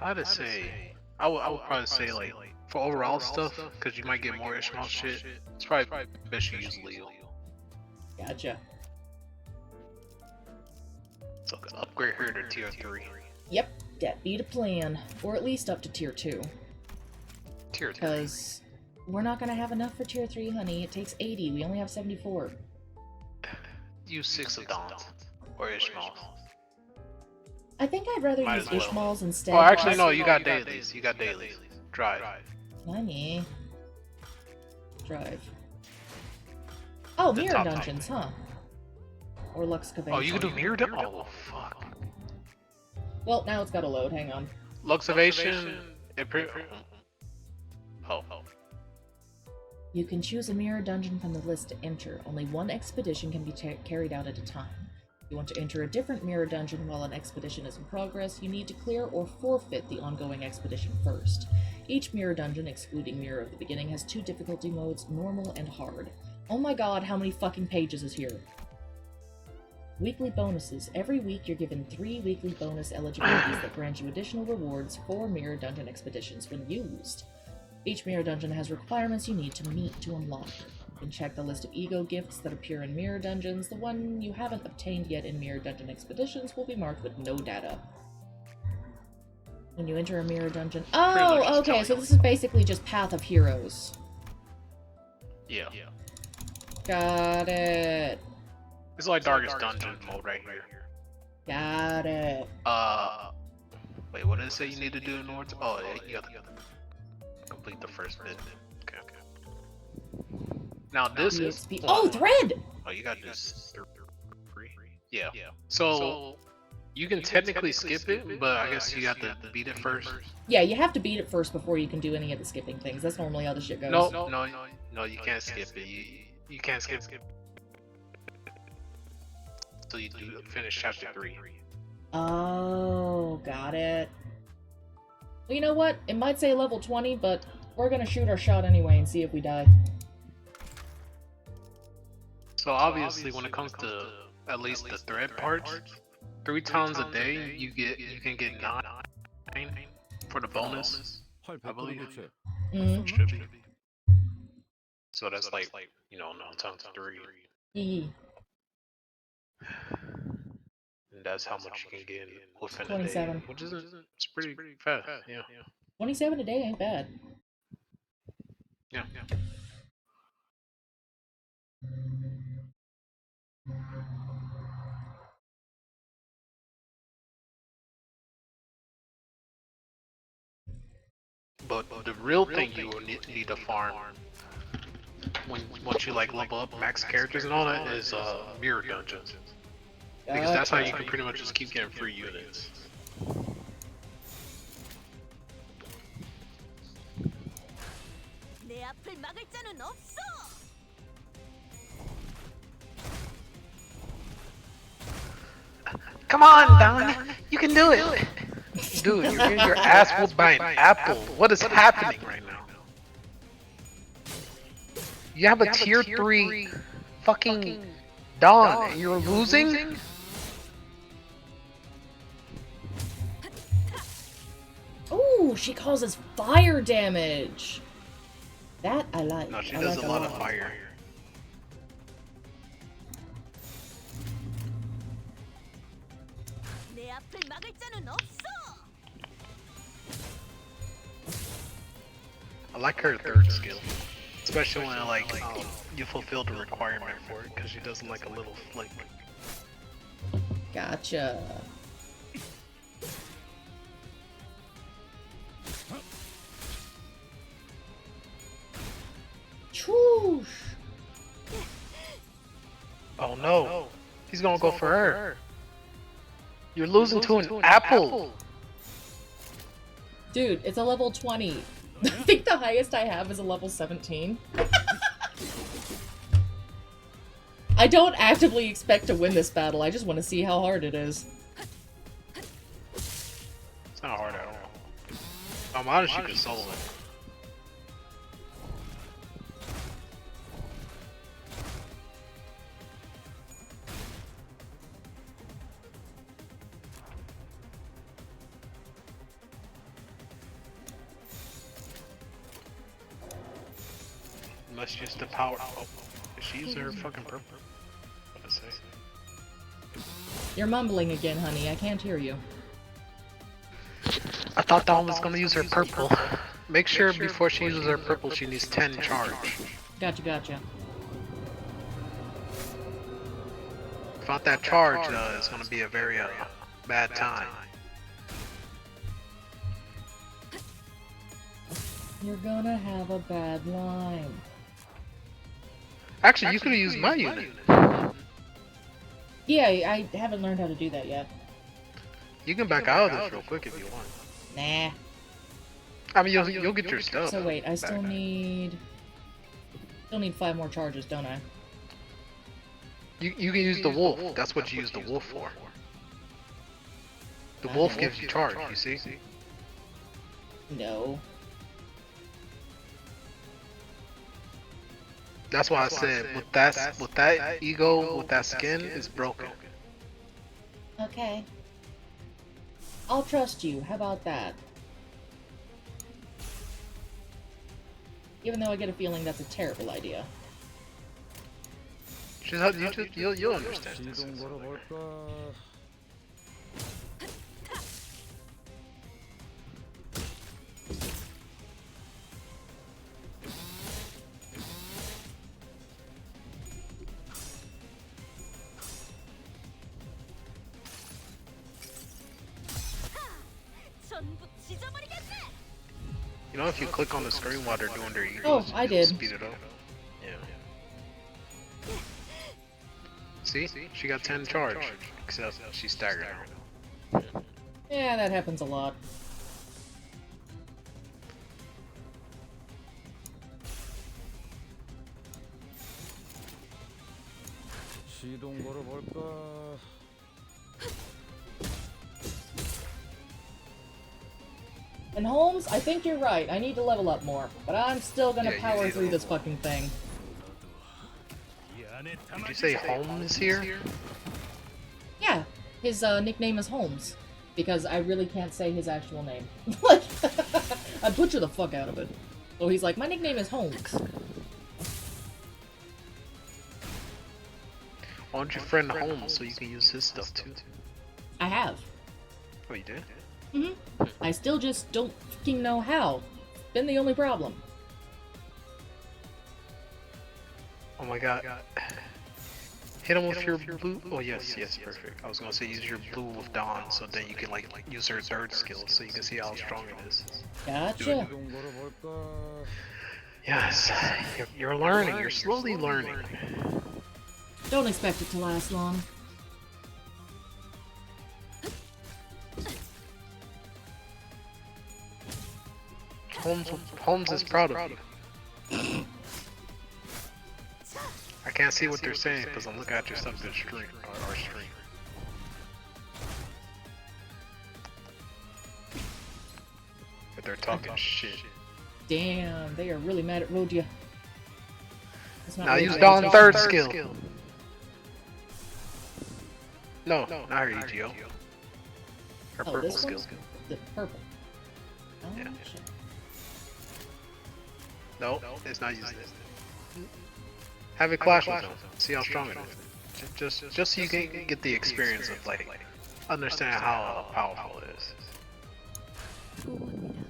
had to say, I would probably say like for overall stuff, because you might get more Ishmael shit. It's probably best you use Leo. Gotcha. So upgrade her to tier 3. Yep, that be the plan. Or at least up to tier 2. Tier 3. Because we're not gonna have enough for tier 3, honey. It takes 80. We only have 74. Use 6 of Dons or Ishmael. I think I'd rather Might use as well. Ishmael's instead. Oh, actually no, you got dailies. You got dailies. Drive. Honey. Drive. Oh, The mirror top dungeons, huh? Or Luxcavation. Oh, you can do mirror dungeons? Oh, fuck. Well, now it's gotta load. Hang on. Luxavation. Oh. You can choose a mirror dungeon from the list to enter. Only one expedition can be carried out at a time. If you want to enter a different mirror dungeon while an expedition is in progress, you need to clear or forfeit the ongoing expedition first. Each mirror dungeon, excluding Mirror of the Beginning, has 2 difficulty modes, normal and hard. Oh my god, how many fucking pages is here? Weekly bonuses. Every week you're given 3 weekly bonus eligibilities that grant you additional rewards for mirror dungeon expeditions when used. Each mirror dungeon has requirements you need to meet to unlock. You can check the list of ego gifts that appear in mirror dungeons. The one you haven't obtained yet in mirror dungeon expeditions will be marked with no data. When you enter a mirror dungeon... Oh, okay, so this is basically just Path of Heroes. Yeah. Got it. It's like Darkest Dungeon mode right here. Got it. Wait, what did it say you need to do in order to... Oh, yeah, you got to complete the first bit. Okay. Now this is... Oh, thread! Oh, you got to do 3. Yeah. So, you can technically skip it, but I guess you got to beat it first. Yeah, you have to beat it first before you can do any of the skipping things. That's normally how the shit goes. No, you can't skip it. You can't skip it. So you do finish chapter 3. Oh, got it. Well, you know what? It might say level 20, but we're gonna shoot our shot anyway and see if we die. So obviously, when it comes to at least the thread parts, 3 times a day you can get 9 for the bonus. I believe. Mm-hmm. Should be. So that's like 9 times 3. And that's how much you can get within 27. a day, which isn't. It's pretty fast. Yeah. 27 a day ain't bad. Yeah. But the real thing you will need to farm once you like level up max characters and all that is mirror dungeons. Because that's how you can pretty much just keep getting free units. Come on, Don. You can do it. Dude, you're getting your ass whooped by an apple. What is happening right now? You have a tier 3 fucking Dawn and you're losing? Ooh, she causes fire damage. That I like. No, she I does like a lot of fire. I like her third skill. Especially when like you fulfill the requirement for it, because she does like a little flick. Gotcha. Choosh. Oh no, he's gonna go for her. You're losing to an apple. Dude, it's a level 20. I think the highest I have is a level 17. I don't actively expect to win this battle, I just want to see how hard it is. It's not hard at all. I'm honest, you can solo it. Let's use the power. Oh, she used her fucking purple. What to say? You're mumbling again, honey. I can't hear you. I thought Dawn was gonna use her purple. Make sure before she uses her purple, she needs 10 charge. Gotcha, gotcha. Without that charge, it's gonna be a very bad time. You're gonna have a bad line. Actually, you could have used my unit. Yeah, I haven't learned how to do that yet. You can back out of this real quick if you want. Nah. I mean, you'll get your stuff. So wait, I still need 5 more charges, don't I? You can use the wolf. That's what you use the wolf for. The wolf gives you charge. You see? No. That's why I said with that ego, with that skin, is broken. Okay. I'll trust you. How about that? Even though I get a feeling that's a terrible idea. You'll understand this. You know, if you click on the screen while they're doing their egos, I did. Speed it up. Yeah. See? She got 10 charge. Except she's staggered now. Yeah, that happens a lot. And Holmes, I think you're right. I need to level up more, but I'm still gonna power through this fucking thing. Did you say Holmes here? Yeah, his nickname is Holmes, because I really can't say his actual name. Like, I butcher the fuck out of it. So he's like, my nickname is Holmes. Why don't you friend Holmes so you can use his stuff too? I have. Oh, you did? Mm-hmm. I still just don't fucking know how. Been the only problem. Oh my god. Hit him with your blue. Oh yes, perfect. I was gonna say use your blue with Dawn, so then you can like use her third skill, so you can see how strong it is. Gotcha. Yes, you're learning. You're slowly learning. Don't expect it to last long. Holmes is proud of you. I can't see what they're saying because I'm looking at your stuff in stream, our stream. they're talking shit. Damn, they are really mad at Rodia. It's not Now really use mad, Dawn it's third just- skill. No, not her EGO. Her Oh, purple this skill. one's the purple. Oh, Yeah. shit. No, it's not using this. Have it clash with them. See how strong it is. Just so you can get the experience of like understand how powerful it is. 보고입니다.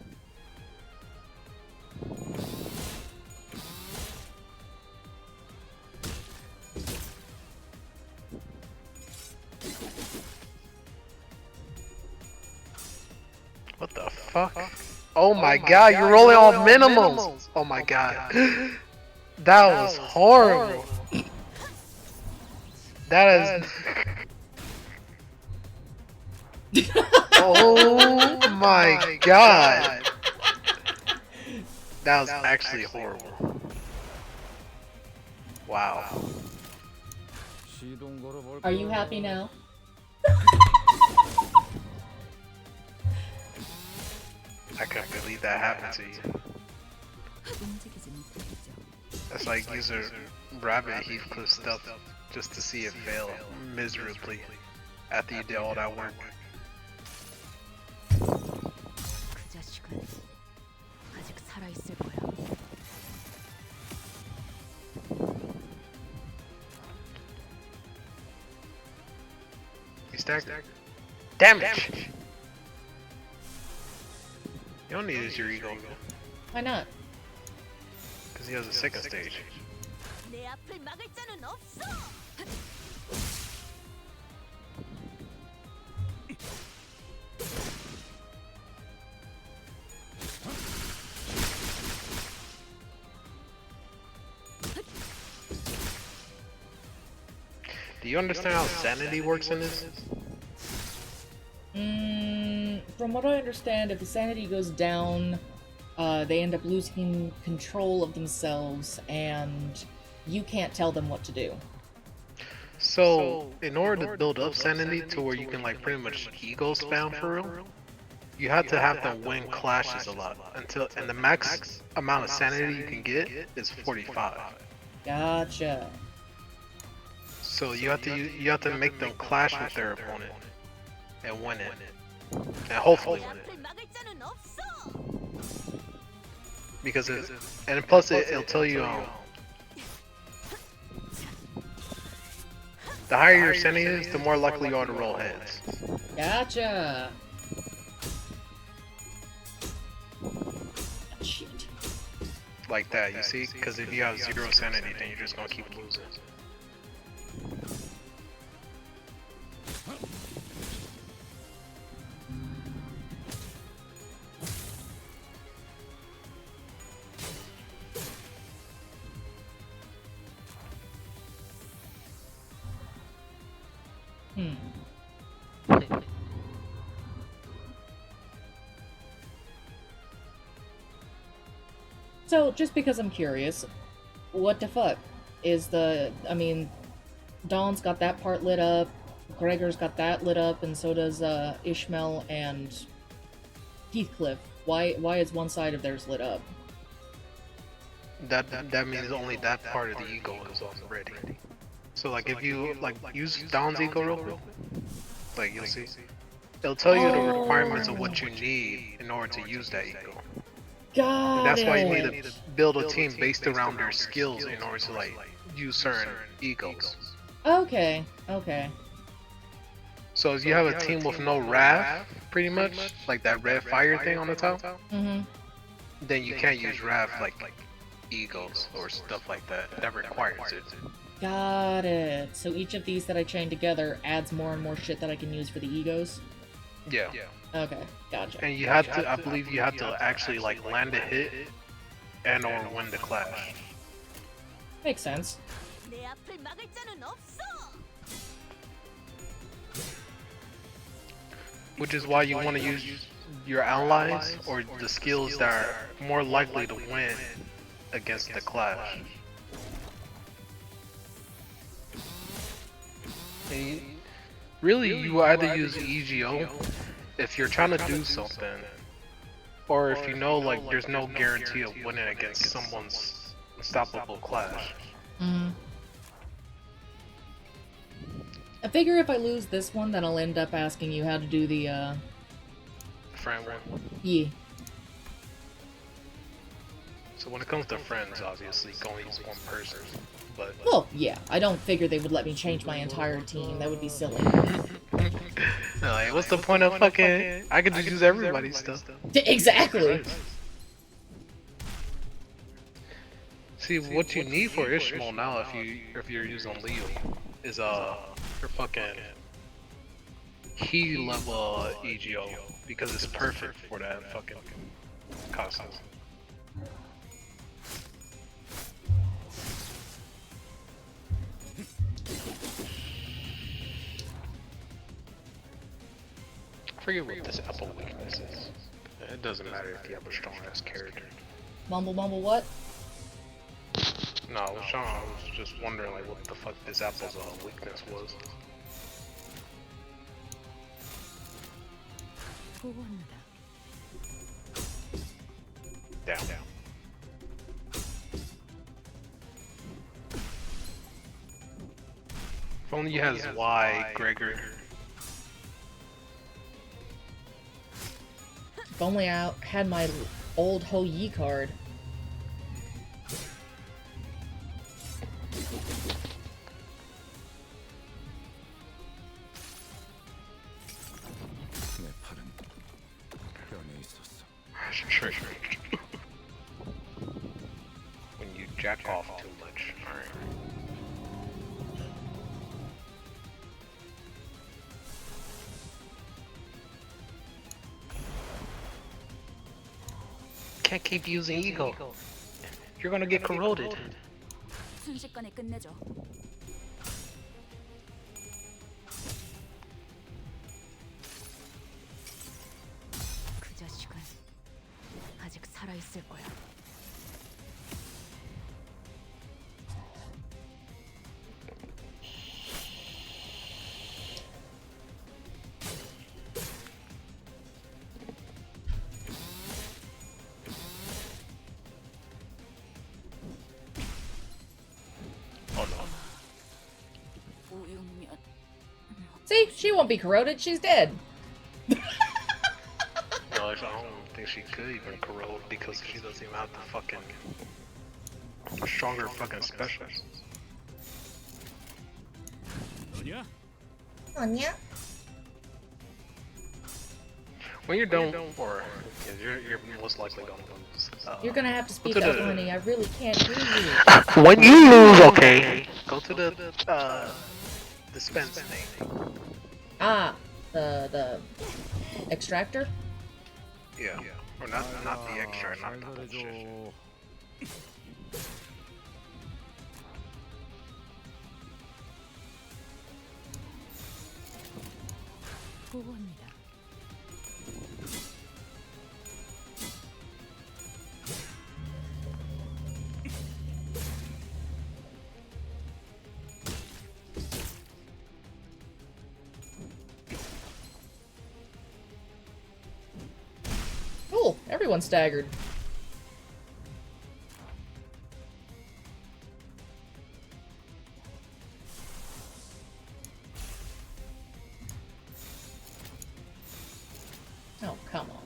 What the fuck? Oh my god, you're rolling all minimals! Oh my god. That was horrible. That is. Oh my god. That was actually horrible. Wow. 시동 걸어볼까? Are you happy now? I can't believe that happened to you. 움직이지 못하겠죠. That's like using Rabbit Heathcliff stuff just to see it fail miserably after you did all that work. 그 자식은 아직 살아있을 거야. You staggered. Damage! You don't need to use your ego, Why not? because he has a second stage. 내 앞을 막을 자는 없어. Do you understand how sanity works in this? From what I understand, if the sanity goes down, they end up losing control of themselves, and you can't tell them what to do. So, in order to build up sanity to where you can like pretty much ego spam for real, you have to have them win clashes a lot and the max amount of sanity you can get is 45. Gotcha. So you have to make them clash with their opponent and win it, and hopefully win it. 막을 자는 없어. Because and plus it'll tell you the higher your sanity is, the more likely you are to roll heads. Gotcha. Shit. Like that, you see? Because if you have 0 sanity, then you're just gonna keep losing. So, just because I'm curious, what the fuck is I mean, Dawn's got that part lit up, Gregor's got that lit up, and so does Ishmael and Heathcliff. Why is one side of theirs lit up? That means only that part of the ego is on ready. So like if you like use Dawn's ego real quick, like you'll see, it'll tell you the requirements of what you need in order to use that ego. Got And that's it. why you need to build a team based around their skills in order to like use certain egos. Okay, okay. So if you have a team with no Wrath, pretty much, like that red fire thing on the top, Mm-hmm. then you can't use Wrath like egos or stuff like that. That requires it. Got it. So each of these that I chain together adds more and more shit that I can use for the egos? Yeah. Okay, gotcha. And you have to, I believe you have to actually like land a hit and or win the clash. Makes sense. 내 앞을 막을 자는 없어. Which is why you want to use your allies or the skills that are more likely to win against the clash. And really, you either use EGO if you're trying to do something or if you know like there's no guarantee of winning against someone's unstoppable clash. I figure if I lose this one, then I'll end up asking you how to do the, Friend one. yeah. So when it comes to friends, obviously, go only use one person. But Well, yeah, I don't figure they would let me change my entire team. That would be silly. like, what's the point of fucking? I could just use everybody's stuff. Exactly. See, what you need for Ishmael now, if you're using Leo, is your fucking key level EGO, because it's perfect for that fucking costume. I forget what this apple weakness is. It doesn't matter if you have a strong ass character. Mumble what? No, I was just wondering like what the fuck this apple's weakness was. Down. If only he has Y, Gregor. If only I had my old Ho Yi card. Sure. When you jack off too much, alright. Can't keep using ego. You're gonna get corroded. 순식간에 끝내죠. 그 자식은 아직 살아 있을 거야. See? She won't be corroded. She's dead. No, I don't think she could even corrode because she doesn't even have the fucking stronger fucking specials. Anya? When you're done, or you're most likely gonna lose. You're gonna have to speak go to up, the- honey. I really can't hear you. When you lose, okay, go to the dispense thing. Ah, the extractor? Yeah. Or not the extra, not the bullshit. 보고합니다. Cool. Everyone's staggered. Oh, come on.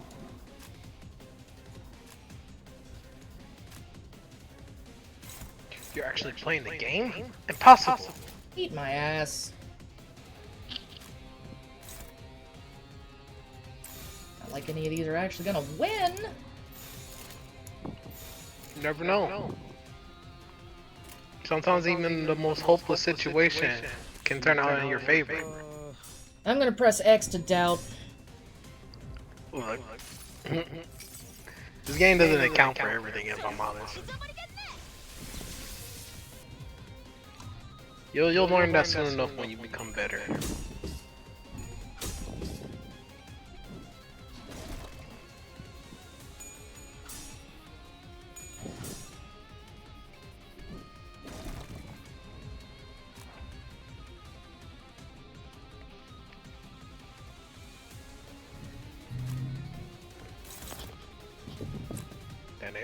You're actually playing the game? Impossible! Eat my ass. Not like any of these are actually gonna win. You never know. Sometimes even the most hopeless situation can turn out in your favor. I'm gonna press X to doubt. Look. This game doesn't account for everything, if I'm honest. You'll learn that soon enough when you become better.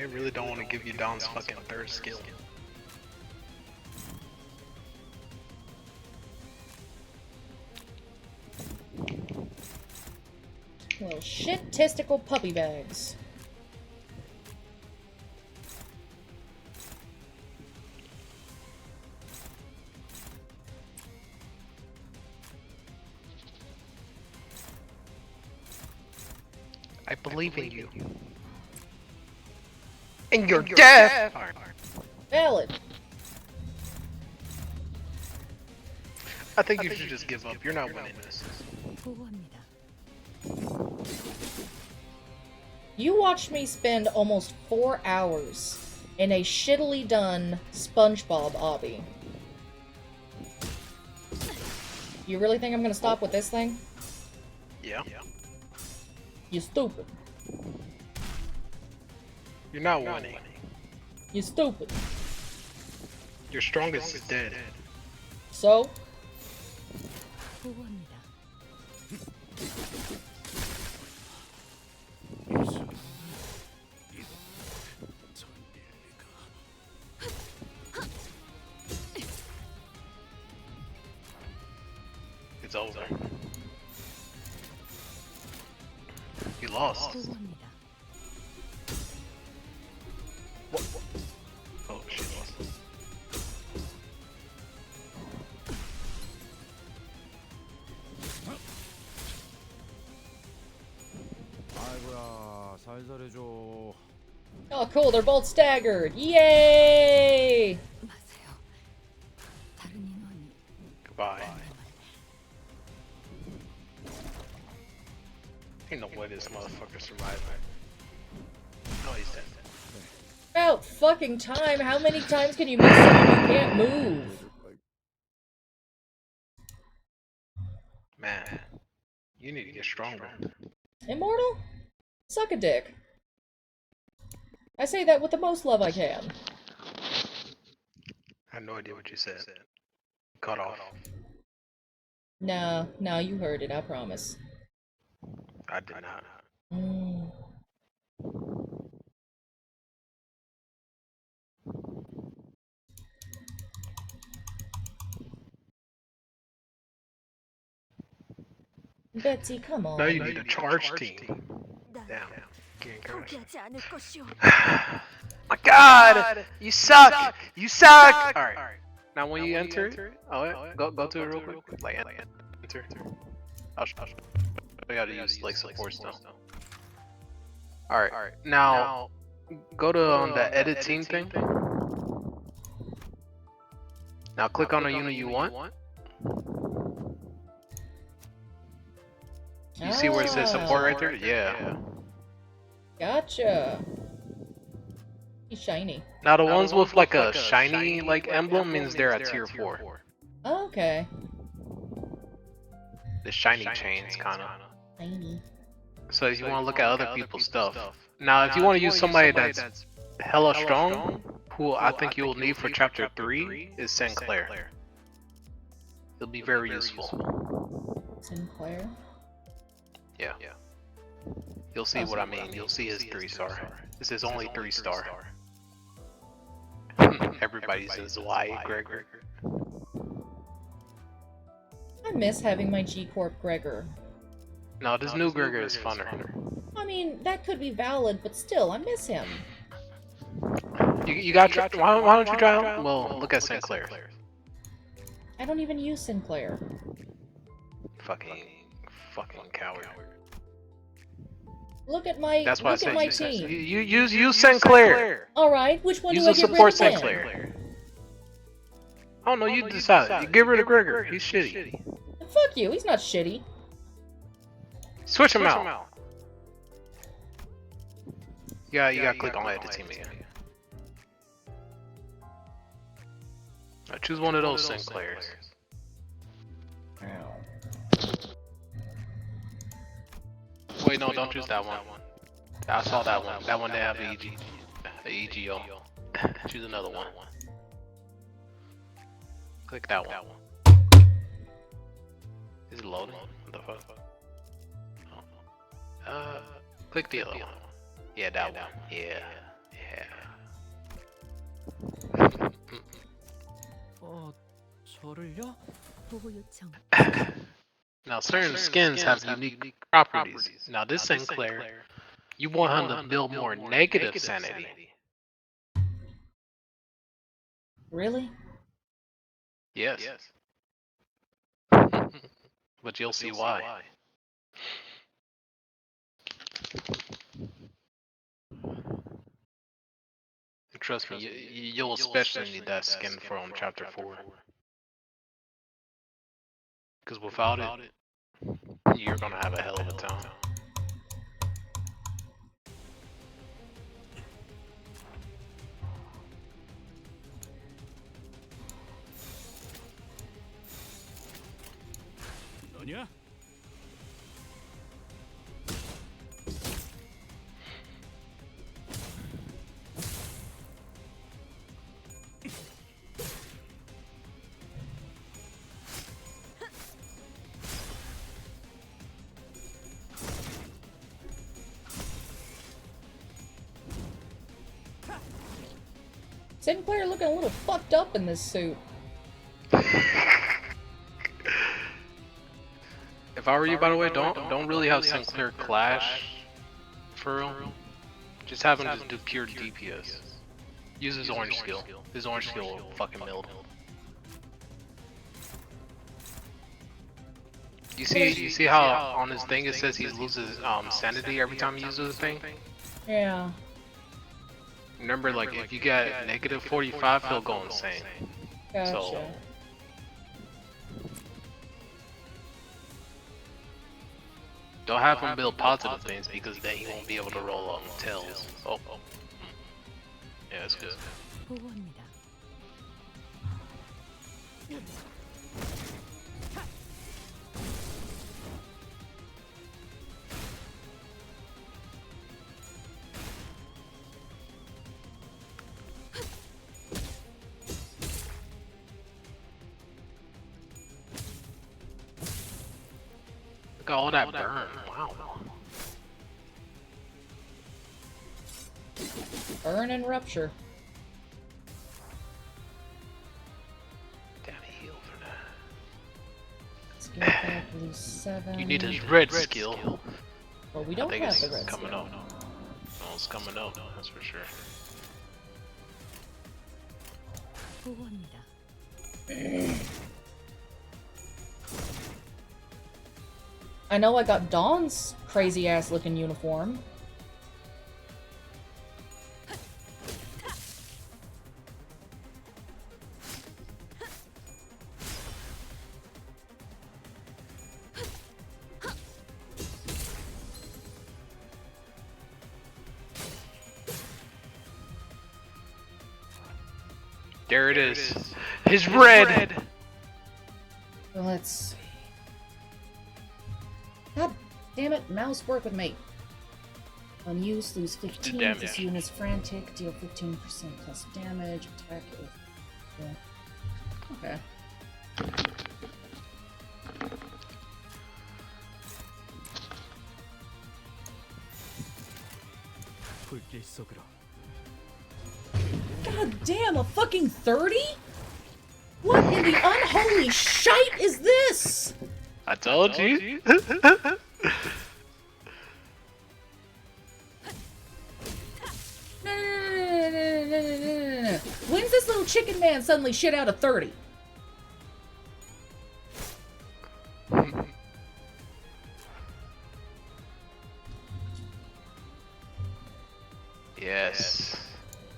They really don't want to give you Don's fucking third skill. Well, shit testicle puppy bags. I believe in you. And you're deaf! Alright. Valid. I think you should just give up. You're not winning this. 보고합니다. You watched me spend almost 4 hours in a shittily done SpongeBob obby. You really think I'm gonna stop with this thing? Yeah. You stupid. You're not winning. You stupid. Your strongest is dead. So? 보고합니다. It's over. You lost. 보고합니다. What? Oh, she lost. 아이고야 살살 해줘. Oh, cool, they're both staggered. Yay! 마세요. 다른 인원이 Goodbye. Ain't no way this motherfucker survived. No, he's dead. About fucking time. How many times can you miss someone who can't move? Man, you need to get stronger. Immortal? Suck a dick. I say that with the most love I can. I have no idea what you said. Cut off. Nah, you heard it, I promise. I did not. Mm. Betsy, come on. Now you need a charge team. Damn. 포기하지 않을 것이오. My God! You suck! You suck! Alright. Now when you enter it, go to it real quick. Like enter. I gotta use like support stuff. Alright. Now go to the edit team thing. Now click on the unit you want. You see where it says support right there? Yeah. Gotcha. He's shiny. Now the ones with like a shiny like emblem means they're at tier 4. Oh, okay. The shiny chains kinda. Shiny. So if you want to look at other people's stuff. Now if you want to use somebody that's hella strong, who I think you'll need for chapter 3 is Sinclair. It'll be very useful. Sinclair? Yeah. You'll see what I mean. You'll see his 3-star. This is only 3-star. Everybody's in Zwei Gregor. I miss having my G-Corp Gregor. No, this new Gregor is funner. I mean, that could be valid, but still, I miss him. You got why don't you try out? Well, look at Sinclair. I don't even use Sinclair. Fucking coward. Look at my That's why look at my team. You use Sinclair. All right, which one Use do I the get rid support of then? Sinclair. Oh no, you decide. You get rid of Gregor. He's shitty. Fuck you. He's not shitty. Switch him out. Yeah, you gotta click on edit team again. Now choose one of those Sinclairs. Wait, no, don't choose that one. I saw that one. That one they have the EGO. Choose another one. Click that one. Is it loading? What the fuck? Click the other one. Yeah, that one. Yeah. 저를요? 보호 요청. Now, certain skins have unique properties. Now, this Sinclair, you want him to build more negative sanity. Really? Yes. But you'll see why. Trust me, you'll especially need that skin from Chapter 4. Because without it, you're gonna have a hell of a time. 너냐? Sinclair looking a little fucked up in this suit. If I were you, by the way, don't really have Sinclair clash for real. Just have him just do pure DPS. Use his orange skill. His orange skill will fucking meld. You see how on his thing it says he loses sanity every time he uses the thing? Yeah. Remember, like, if you get negative 45, he'll go insane. Gotcha. So, don't have him build positive things because then he won't be able to roll on tails. Oh. Yeah, that's good. 보호합니다. Look at all that burn. Wow. Burn and rupture. Damn, he healed for that. Skill back, lose 7. You need his red skill. Well, we I don't think have it's the red coming skill. up. Oh, it's coming up, that's for sure. 보호합니다. I know I got Dawn's crazy ass looking uniform. There it is. His red! Let's... God damn it, mouse, work with me. Unused, lose 15. Damage. This unit's frantic, deal 15% plus damage, attack if... Yeah. Okay. 불길 속으로. God damn, a fucking 30? What in the unholy shite is this? I told you. No. When's this little chicken man suddenly shit out a 30? Yes.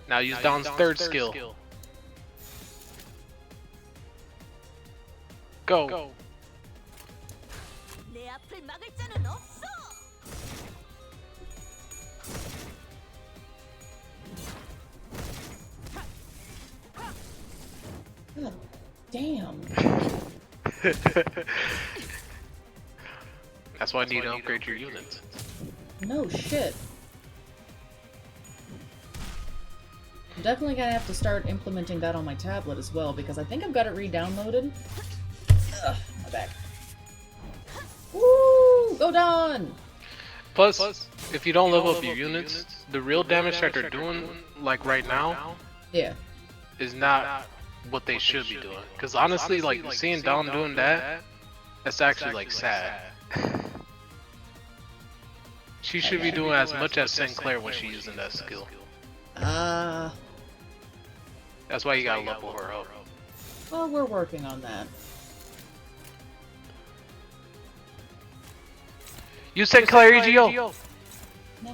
Now use Dawn's third skill. Go. 내 앞을 막을 자는 없어. God damn. That's why I need to upgrade your units. No shit. I'm definitely gonna have to start implementing that on my tablet as well, because I think I've got it re-downloaded. Ugh, my back. Woo! Go Dawn! Plus, if you don't level up your units, the real damage that they're doing, like right now, Yeah. is not what they should be doing. Because honestly, like seeing Dom doing that, that's actually like sad. She should be doing as much as Sinclair when she's using that skill. That's why you gotta level her up. Well, we're working on that. You Sinclair EGO! No, no,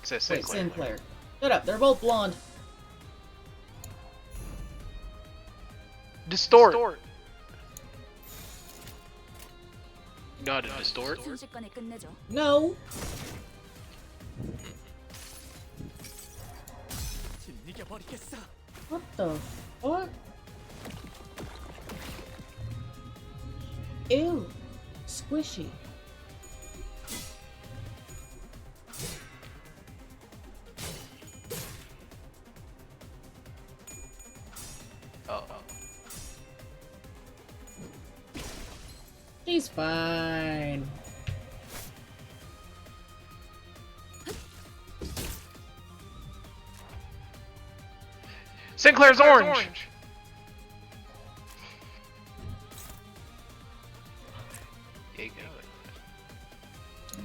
It says wait, Sinclair. Sinclair. Shut up, they're both blonde. Distort! You know how to distort? 순식간에 끝내죠. No! 이겨버리겠어. What the fuck? Ew. Squishy. She's fine. Sinclair's orange! There you go.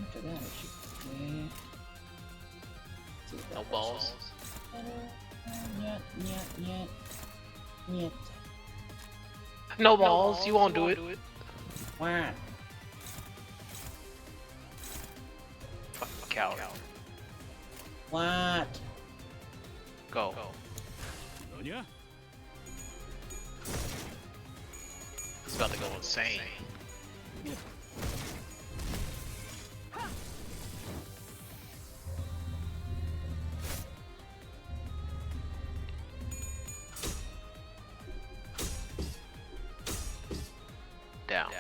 After that, it should be... No balls. Nyet, nyet, nyet. Nyet. No balls, you won't do it. Wah. Fucking coward. What? Go. 너냐? It's about to go insane. Down.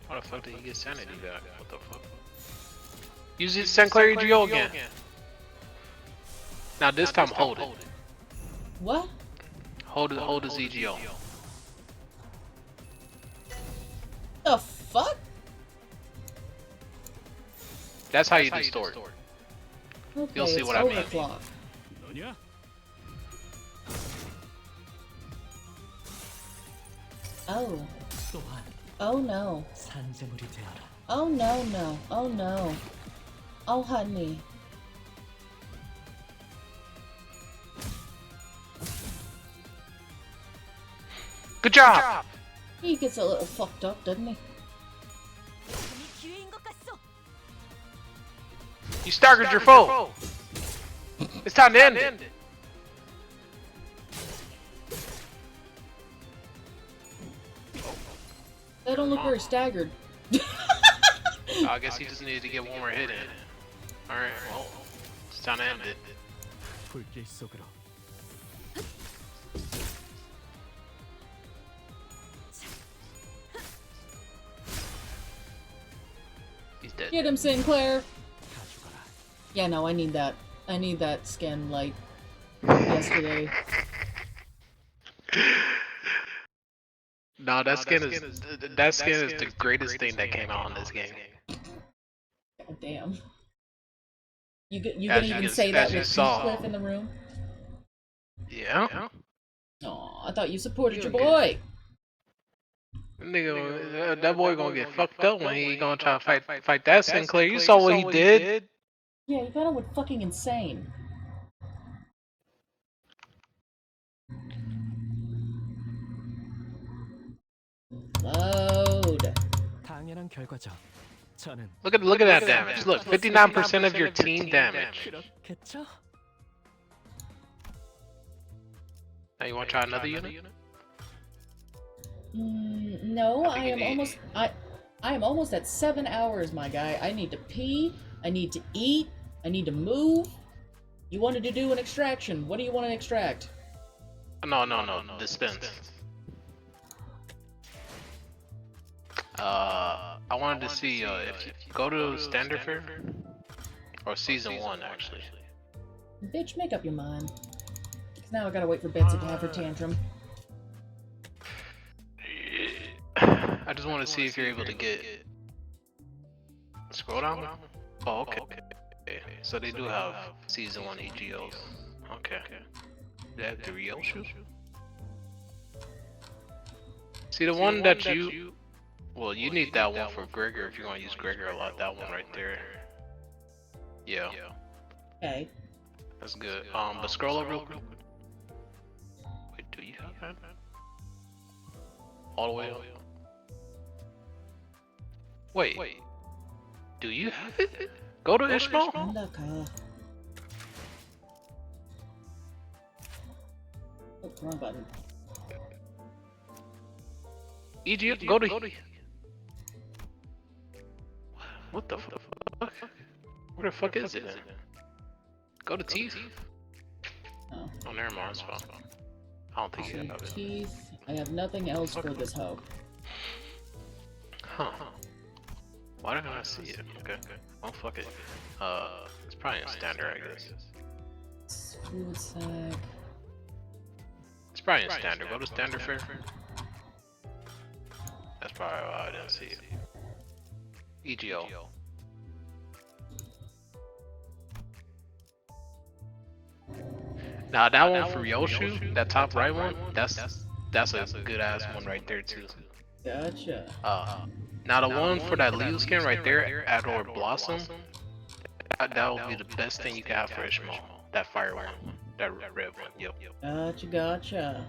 How the fuck did he get sanity back? What the fuck? Use his Sinclair EGO again. Now this time hold it. What? Hold it. Hold his EGO. The fuck? That's how you distort. Okay, You'll see it's what I mean. overclock. 너냐? Oh. 또한 Oh no. 산재물이 되어라. Oh no no. Oh no. Oh honey. Good job. He gets a little fucked up, doesn't he? 기회인 것 같소. You staggered your foe. It's time to end it. They don't look very staggered. I guess he just needed to get one more hit in. Alright, well, it's time to end it. 불길 속으로. He's dead. Get him, Sinclair. 가져가라. Yeah, no, I need that. I need that skin like yesterday. No, that skin is the greatest thing that came out in this game. God damn. You gonna As you even just- say that as you with saw. Heathcliff in the room? Yeah. Aw, I thought you supported your You boy. Nigga, that boy gonna get fucked up when he gonna try to fight that Sinclair. You saw what he did. Yeah, he kinda went fucking insane. Load. 당연한 결과죠. 저는 Look at that damage. Look, 59% of your team damage. 그렇겠죠? Now you wanna try another unit? No, I am almost I am almost at 7 hours, my guy. I need to pee, I need to eat, I need to move. You wanted to do an extraction. What do you want to extract? No, dispense. I wanted to see if you go to Standard Fare or Season 1 actually. Bitch, make up your mind. 'Cause now I gotta wait for Betsy to have her tantrum. just want to see if you're able to get. Scroll down. Oh, okay. So they do have season 1 EGOs. Okay. They have the Ryoshu. See the one that you. Well, you need that one for Gregor if you want to use Gregor a lot. That one right there. Yeah. Okay. That's good. But scroll up real quick. Wait, do you have that? All the way up. Wait. Do you have it? Go to Ishmael. Oh, wrong button. EG, go to. What the fuck? Where the fuck is it? Go to Teeth. Oh, never mind. It's fine. I don't think you have it. Teeth. I have nothing else for this hoe. Huh. Why don't I see it? Okay. Oh, fuck it. It's probably in standard, I guess. Fluid sac. It's probably in standard. Go to standard fair. That's probably why I didn't see it. EGO. Now that one for Yoshu, that top right one, that's a good ass one right there too. Gotcha. Now the one for that Leo skin right there, Ador Blossom, that would be the best thing you can have for Ishmael. That fire one, that red one. Yep. Gotcha.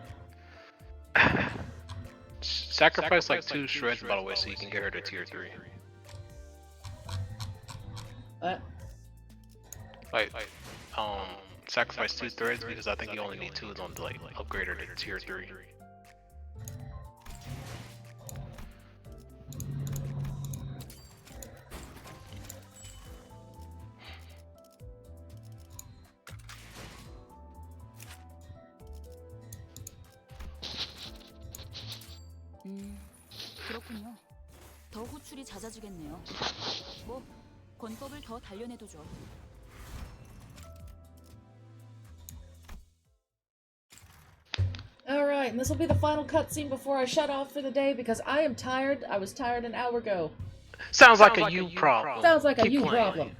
Sacrifice like 2 shreds by the way, so you can get her to tier 3. Like, sacrifice 2 threads because I think you only need 2 of them to like upgrade her to tier 3. 그렇군요. 더 호출이 잦아지겠네요. 뭐 권법을 더 단련해두죠. Alright, and this will be the final cutscene before I shut off for the day because I am tired. I was tired an hour ago. Sounds like a you problem. Sounds like a Keep you playing. problem.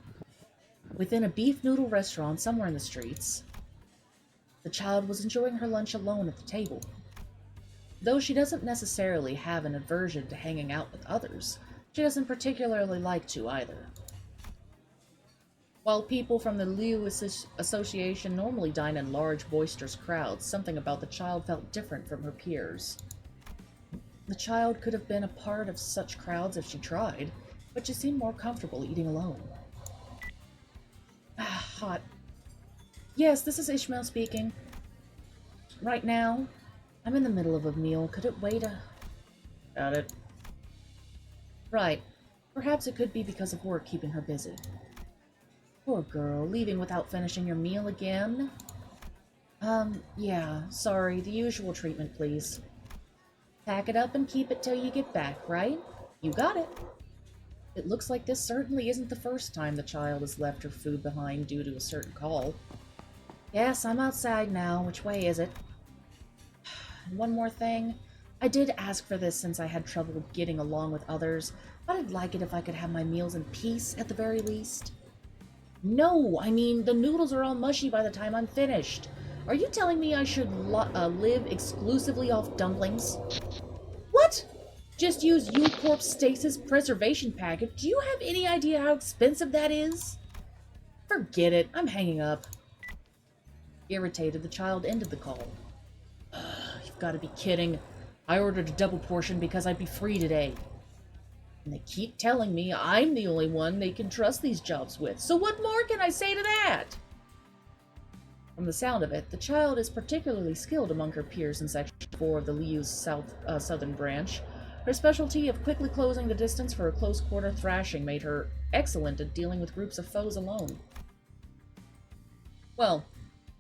Within a beef noodle restaurant somewhere in the streets, the child was enjoying her lunch alone at the table. Though she doesn't necessarily have an aversion to hanging out with others, she doesn't particularly like to either. While people from the Liu Association normally dine in large, boisterous crowds, something about the child felt different from her peers. The child could have been a part of such crowds if she tried, but she seemed more comfortable eating alone. Hot. Yes, this is Ishmael speaking. Right now, I'm in the middle of a meal. Could it wait a... Got it. Right. Perhaps it could be because of work keeping her busy. Poor girl, leaving without finishing your meal again? Yeah, sorry, the usual treatment, please. Pack it up and keep it till you get back, right? You got it. It looks like this certainly isn't the first time the child has left her food behind due to a certain call. Yes, I'm outside now. Which way is it? And one more thing. I did ask for this since I had trouble getting along with others, but I'd like it if I could have my meals in peace at the very least. No, I mean, the noodles are all mushy by the time I'm finished. Are you telling me I should live exclusively off dumplings? What? Just use U-Corp stasis preservation package? Do you have any idea how expensive that is? Forget it, I'm hanging up. Irritated, the child ended the call. You've got to be kidding. I ordered a double portion because I'd be free today. And they keep telling me I'm the only one they can trust these jobs with. So what more can I say to that? From the sound of it, the child is particularly skilled among her peers in Section 4 of the Liu's southern branch. Her specialty of quickly closing the distance for a close-quarter thrashing made her excellent at dealing with groups of foes alone. Well,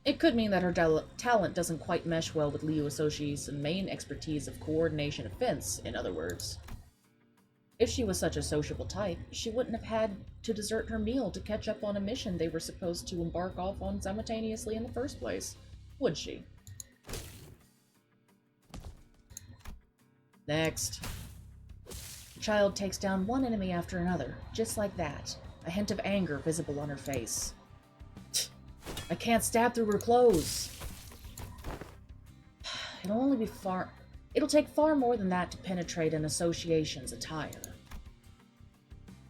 it could mean that her talent doesn't quite mesh well with Liu Associate's main expertise of coordination offense, in other words. If she was such a sociable type, she wouldn't have had to desert her meal to catch up on a mission they were supposed to embark off on simultaneously in the first place, would she? The child takes down one enemy after another, just like that. A hint of anger visible on her face. I can't stab through her clothes. It'll take far more than that to penetrate an association's attire.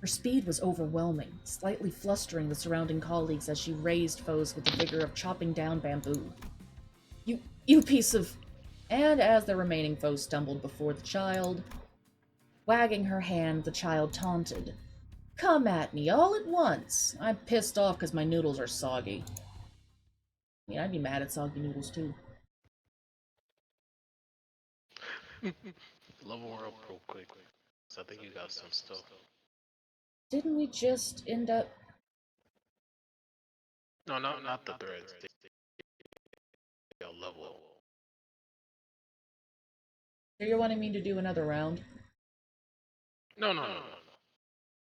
Her speed was overwhelming, slightly flustering the surrounding colleagues as she razed foes with the vigor of chopping down bamboo. You piece of... And as the remaining foes stumbled before the child, wagging her hand, the child taunted. Come at me all at once. I'm pissed off because my noodles are soggy. I mean, I'd be mad at soggy noodles too. Level her up real quick. So I think you got some stuff. Didn't we just end up... No, not the threads. They got level up. So you're wanting me to do another round? No.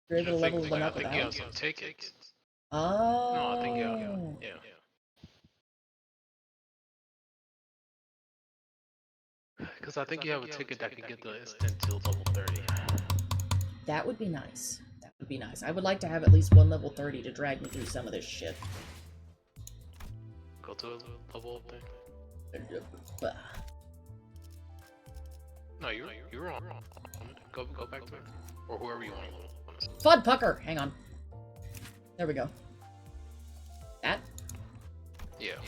You're able to level them I up think without? you have some tickets. Oh. No, I think you have. Yeah. Because I think you have a ticket that can get the instant till level 30. That would be nice. That would be nice. I would like to have at least one level 30 to drag me through some of this shit. Go to a level up thing. No, you're wrong. Go back to it. Or whoever you want. Fud Pucker! Hang on. There we go. That? Yeah.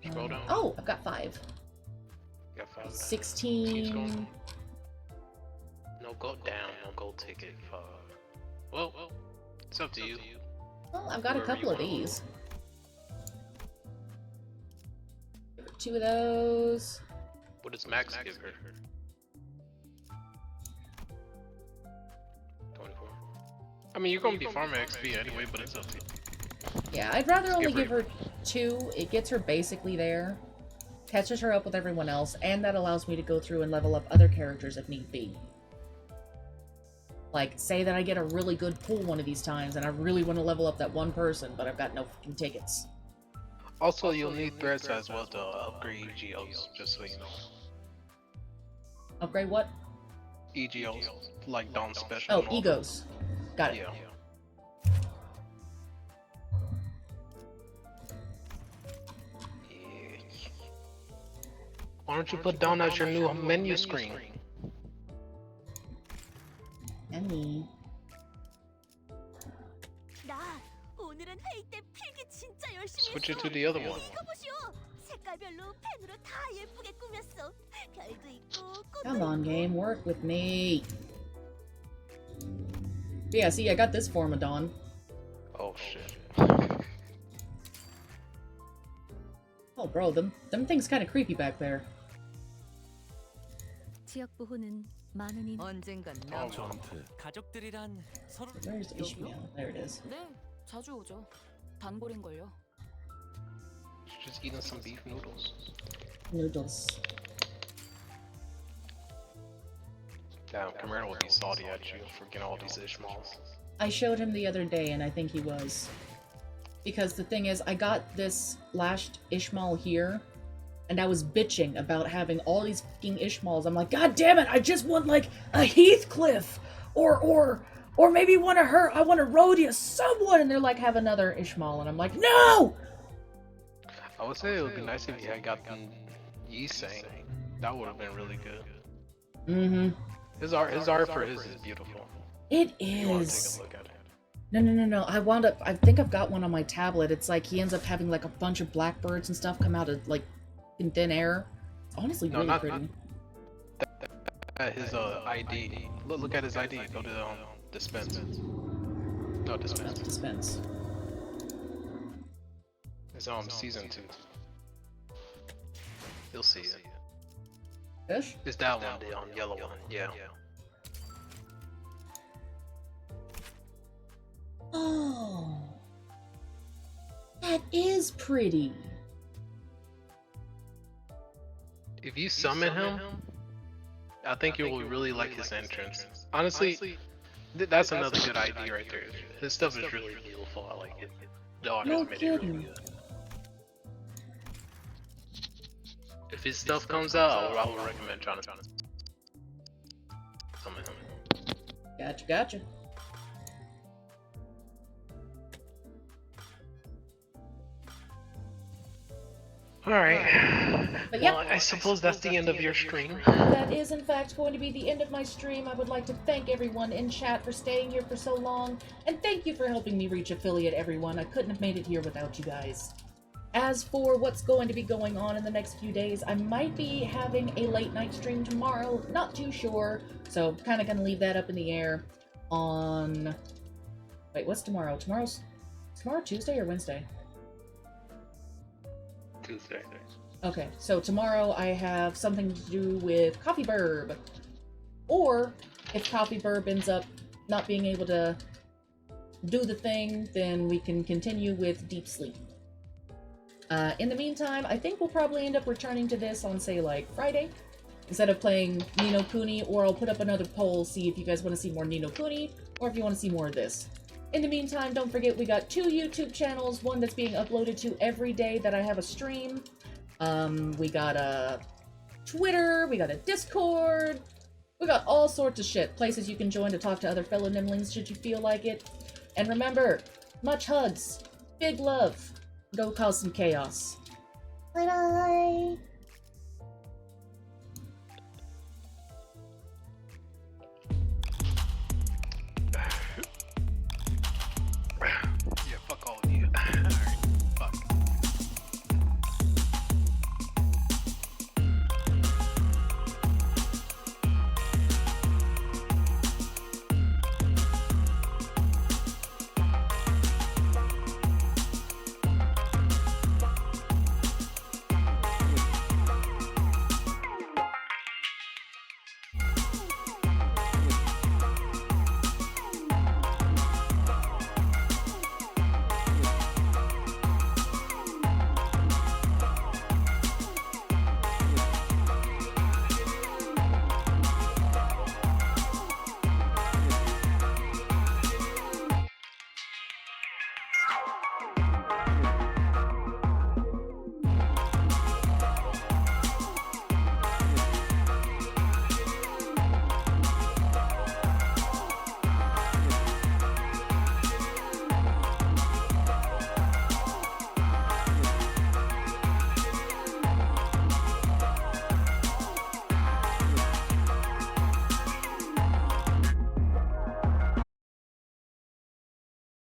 Scroll down. Oh, I've got 5. You got 5. 16. Keep scrolling. No, go down. No, go ticket 5. Well, it's up to you. Well, I've got a couple of these. 2 of those. What does Max give her? 24. I mean, you're gonna be farming XP anyway, but it's up to you. Yeah, I'd rather only give her 2. It gets her basically there, catches her up with everyone else, and that allows me to go through and level up other characters if need be. Like, say that I get a really good pull one of these times, and I really want to level up that one person, but I've got no fucking tickets. Also, you'll need threads as well to upgrade EGOs, just so you know. Upgrade what? EGOs, like Dawn Special. Oh, egos. Got it. Yeah. Why don't you put down as your new menu screen? Menu. Switch it to the other one. Come on, game, work with me. Yeah, see, I got this form of Dawn. Oh shit. Oh, bro, them things kind of creepy back there. 지역 보호는 많은 언젠간 저한테 가족들이란 서로 Where's Ishmael? There it is. 네, 자주 오죠. 단골인걸요. Just eating some beef noodles. Noodles. Damn, Camaro will be salty at you for getting all these Ishmaels. I showed him the other day, and I think he was. Because the thing is, I got this last Ishmael here, and I was bitching about having all these fucking Ishmaels. I'm like, God damn it, I just want, like, a Heathcliff! Or maybe one of her, I want a Rhodia, someone! And they're like, have another Ishmael, and I'm like, no! I would say it would be nice if you had gotten Yisang. That would have been really good. Mm-hmm. His art for his is beautiful. It You want to is. take a look at it. No. I think I've got one on my tablet. It's like he ends up having like a bunch of blackbirds and stuff come out of like in thin air. It's honestly really pretty. His ID. Look at his ID. Go to dispense. No, dispense. Dispense. It's season 2. You'll see it. Fish? It's that one, the yellow one. Yeah. Oh, that is pretty. If you summon him, I think you will really like his entrance. Honestly, that's another good idea right there. His stuff is really beautiful. I like it. The artist made it really good. If his stuff comes out, I would recommend trying to summon him. Gotcha. Alright. But Well, yep. I suppose that's the end of your stream. That is, in fact, going to be the end of my stream. I would like to thank everyone in chat for staying here for so long, and thank you for helping me reach affiliate, everyone. I couldn't have made it here without you guys. As for what's going to be going on in the next few days, I might be having a late night stream tomorrow, not too sure, so kind of gonna leave that up in the air on... Wait, what's tomorrow? Tomorrow Tuesday or Wednesday? Tuesday. Okay, so tomorrow I have something to do with Coffee Burb. Or, if Coffee Burb ends up not being able to do the thing, then we can continue with Deep Sleep. In the meantime, I think we'll probably end up returning to this on, say, like, Friday. Instead of playing Ni no Kuni, or I'll put up another poll, see if you guys want to see more Ni no Kuni, or if you want to see more of this. In the meantime, don't forget we got 2 YouTube channels, one that's being uploaded to every day that I have a stream. We got a Twitter, we got a Discord, we got all sorts of shit. Places you can join to talk to other fellow Nimlings should you feel like it. And remember, much hugs, big love, go cause some chaos. Bye-bye!